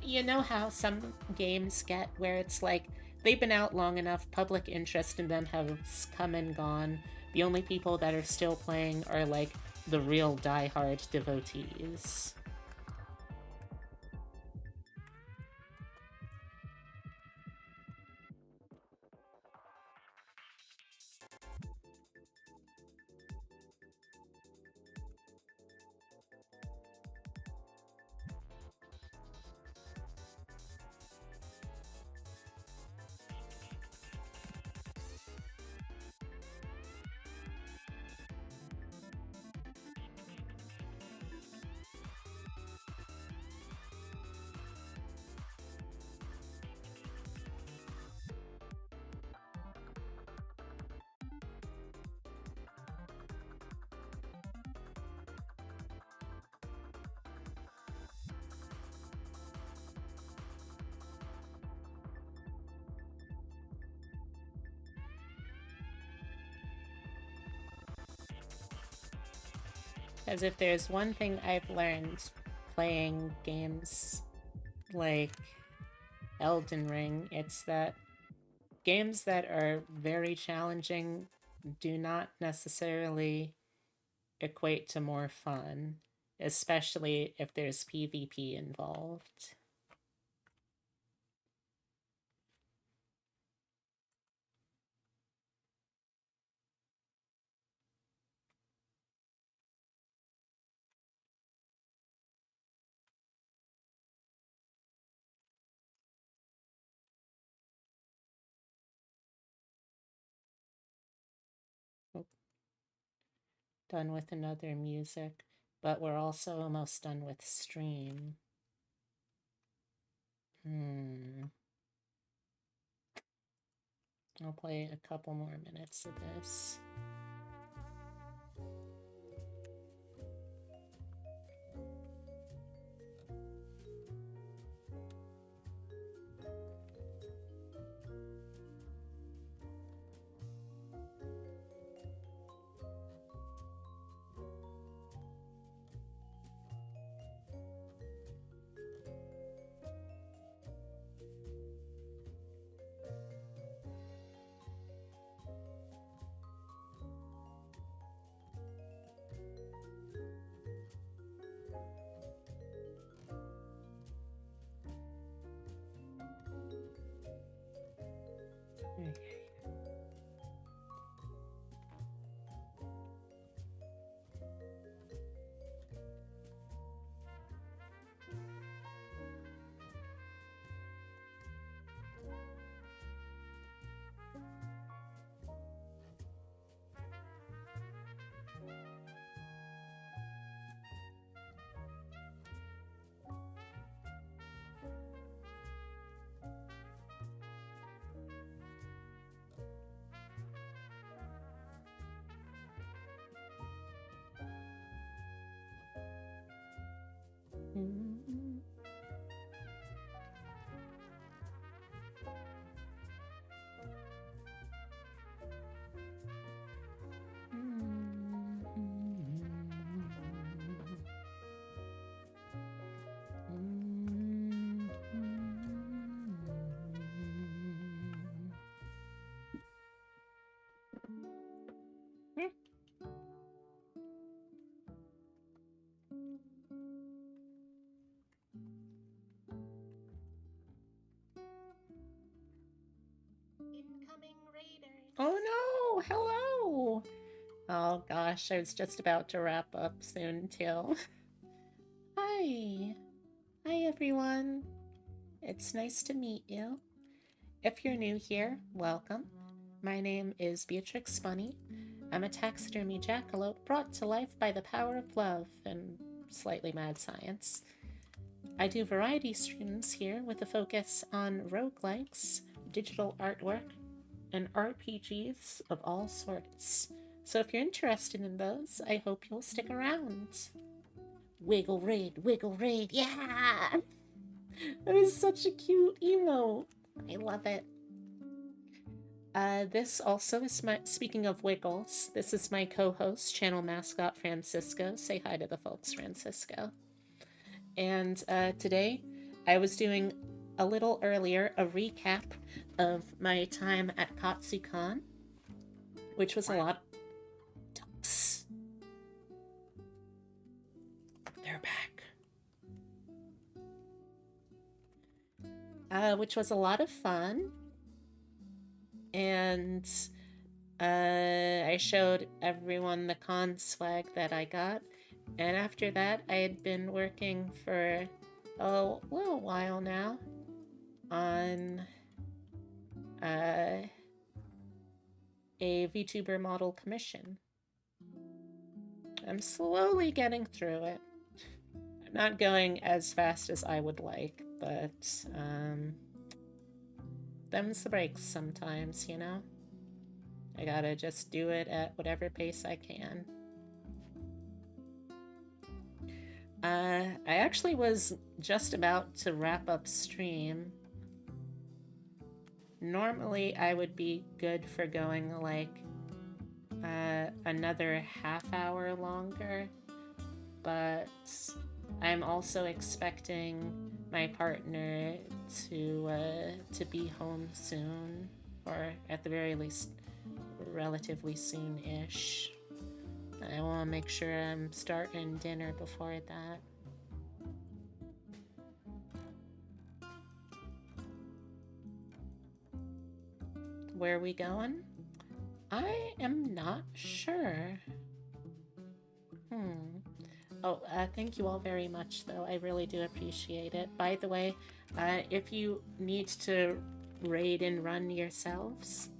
You know how some games get where it's like they've been out long enough, public interest in them has come and gone. The only people that are still playing are like the real diehard devotees. Because if there's one thing I've learned playing games like Elden Ring, it's that games that are very challenging do not necessarily equate to more fun, especially if there's PvP involved. Oh, done with another music, but we're also almost done with stream. I'll play a couple more minutes of this. Incoming raiders. Oh no! Hello! Oh gosh, I was just about to wrap up soon too. Hi! Hi everyone! It's nice to meet you. If you're new here, welcome. My name is Beatrix Bunny. I'm a taxidermy jackalope brought to life by the power of love and slightly mad science. I do variety streams here with a focus on roguelikes, digital artwork, and RPGs of all sorts. So if you're interested in those, I hope you'll stick around. Wiggle raid, yeah! That is such a cute emote. I love it. This also is my, speaking of Wiggles, this is my co-host, channel mascot Francisco. Say hi to the folks, Francisco. And today I was doing a little earlier a recap of my time at Katsucon, which was a lot. Ducks. They're back. Which was a lot of fun. And I showed everyone the con swag that I got. And after that, I had been working for a little while now on a VTuber model commission. I'm slowly getting through it. I'm not going as fast as I would like, but them's the breaks sometimes, you know? I gotta just do it at whatever pace I can. I actually was just about to wrap up stream. Normally, I would be good for going like another half hour longer, but I'm also expecting my partner to be home soon, or at the very least, relatively soon-ish. I want to make sure I'm starting dinner before that. Where are we going? I am not sure. Oh, thank you all very much, though. I really do appreciate it. By the way, if you need to raid and run yourselves,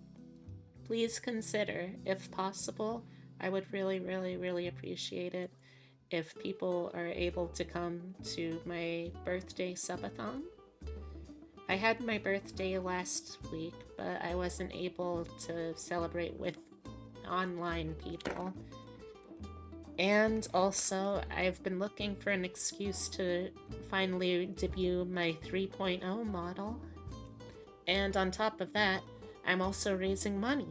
please consider, if possible, I would really, really, really appreciate it if people are able to come to my birthday subathon. I had my birthday last week, but I wasn't able to celebrate with online people. And also, I've been looking for an excuse to finally debut my 3.0 model. And on top of that, I'm also raising money.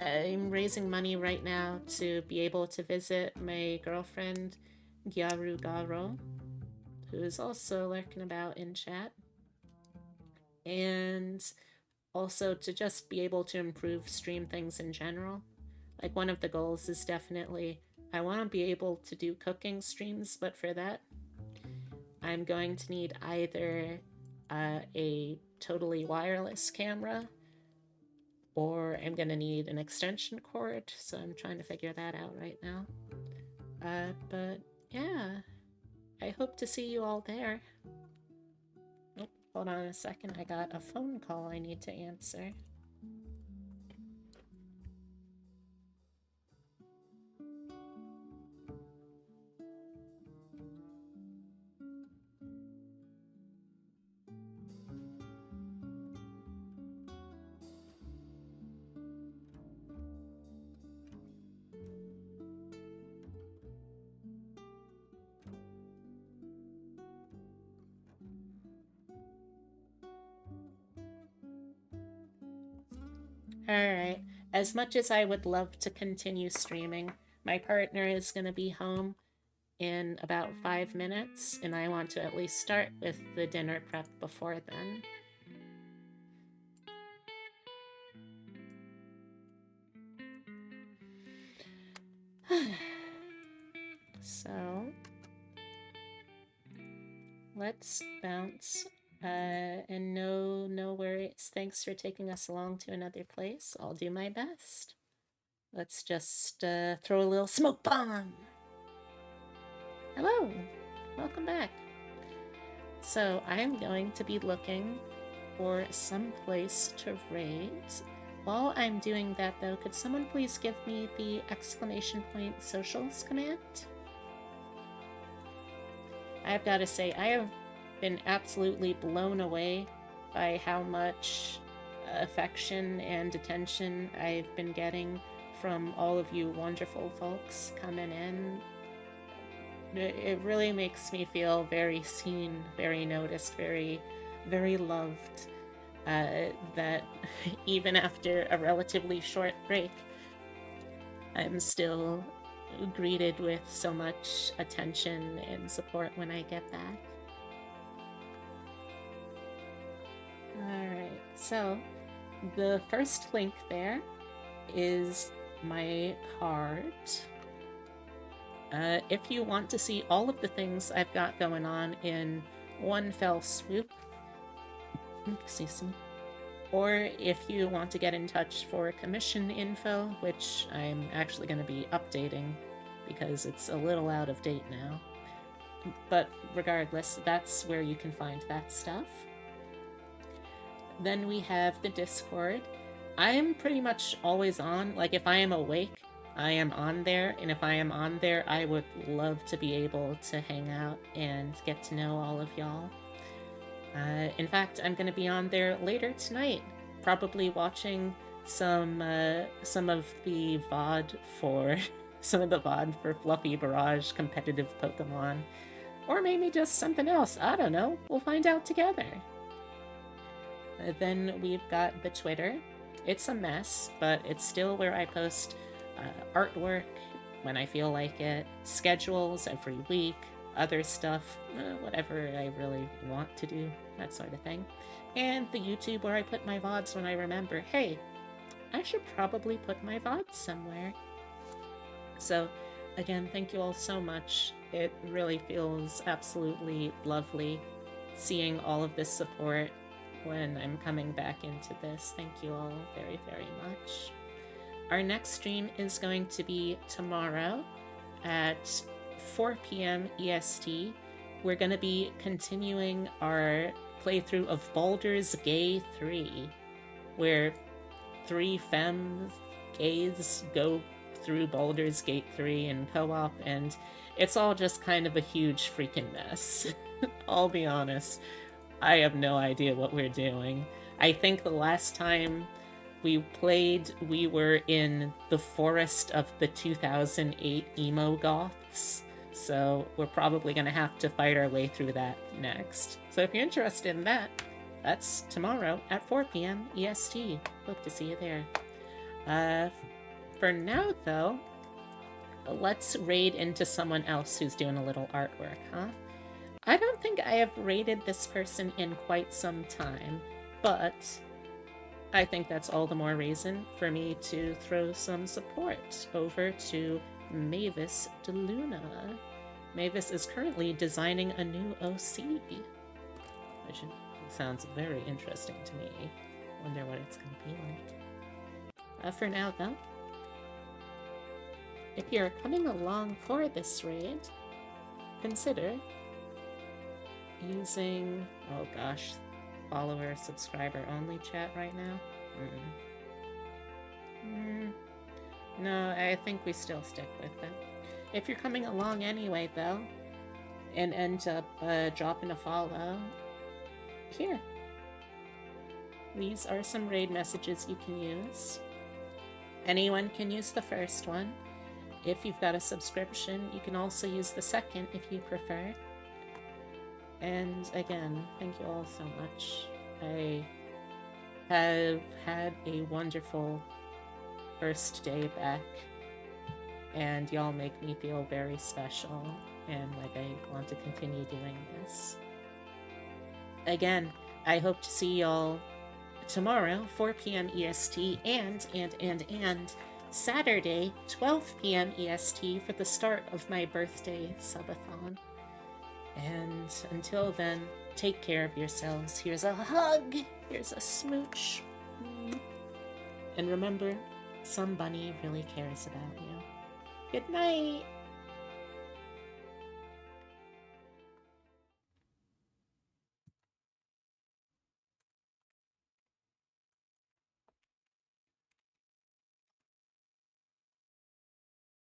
I'm raising money right now to be able to visit my girlfriend, Gyaru Garo, who is also lurking about in chat. And also to just be able to improve stream things in general. Like, one of the goals is definitely, I want to be able to do cooking streams, but for that, I'm going to need either a totally wireless camera, or I'm going to need an extension cord, so I'm trying to figure that out right now. But yeah, I hope to see you all there. Oh, hold on a second, I got a phone call I need to answer. Alright, as much as I would love to continue streaming, my partner is going to be home in about 5 minutes, and I want to at least start with the dinner prep before then. So, let's bounce. And no worries. Thanks for taking us along to another place. I'll do my best. Let's just throw a little smoke bomb. Hello, welcome back. So I'm going to be looking for some place to raid. While I'm doing that, though, could someone please give me the ! socials command? I've got to say, I have been absolutely blown away by how much affection and attention I've been getting from all of you wonderful folks coming in. It really makes me feel very seen, very noticed, very, very loved. That even after a relatively short break, I'm still greeted with so much attention and support when I get back. Alright, so the first link there is my card. If you want to see all of the things I've got going on in one fell swoop, excuse me, or if you want to get in touch for commission info, which I'm actually going to be updating because it's a little out of date now, but regardless, that's where you can find that stuff. Then we have the Discord. I'm pretty much always on. Like, if I am awake, I am on there, and if I am on there, I would love to be able to hang out and get to know all of y'all. In fact, I'm going to be on there later tonight, probably watching some of the VOD for Fluffy Barrage competitive Pokemon, or maybe just something else. I don't know. We'll find out together. Then we've got the Twitter. It's a mess, but it's still where I post artwork when I feel like it, schedules every week, other stuff, whatever I really want to do, that sort of thing. And the YouTube where I put my VODs when I remember, hey, I should probably put my VODs somewhere. So, again, thank you all so much. It really feels absolutely lovely seeing all of this support when I'm coming back into this. Thank you all very, very much. Our next stream is going to be tomorrow at 4 p.m. EST. We're going to be continuing our playthrough of Baldur's Gate 3, where 3 femmes gays go through Baldur's Gate 3 in co-op, and it's all just kind of a huge freaking mess. I'll be honest, I have no idea what we're doing. I think the last time we played, we were in the forest of the 2008 emo goths, so we're probably going to have to fight our way through that next. So if you're interested in that, that's tomorrow at 4 p.m. EST. Hope to see you there. For now, though, let's raid into someone else who's doing a little artwork, huh? I don't think I have raided this person in quite some time, but I think that's all the more reason for me to throw some support over to Mavis DeLuna. Mavis is currently designing a new OC, which sounds very interesting to me. Wonder what it's going to be like. For now, though, if you're coming along for this raid, consider using, oh gosh, follower, subscriber only chat right now? No, I think we still stick with them. If you're coming along anyway, though, and end up dropping a follow, here. These are some raid messages you can use. Anyone can use the first one. If you've got a subscription, you can also use the second if you prefer. And again, thank you all so much. I have had a wonderful first day back, and y'all make me feel very special, and like I want to continue doing this. Again, I hope to see y'all tomorrow, 4 p.m. EST, and Saturday, 12 p.m. EST for the start of my birthday subathon. And until then, take care of yourselves. Here's a hug. Here's a smooch. And remember, some bunny really cares about you. Good night.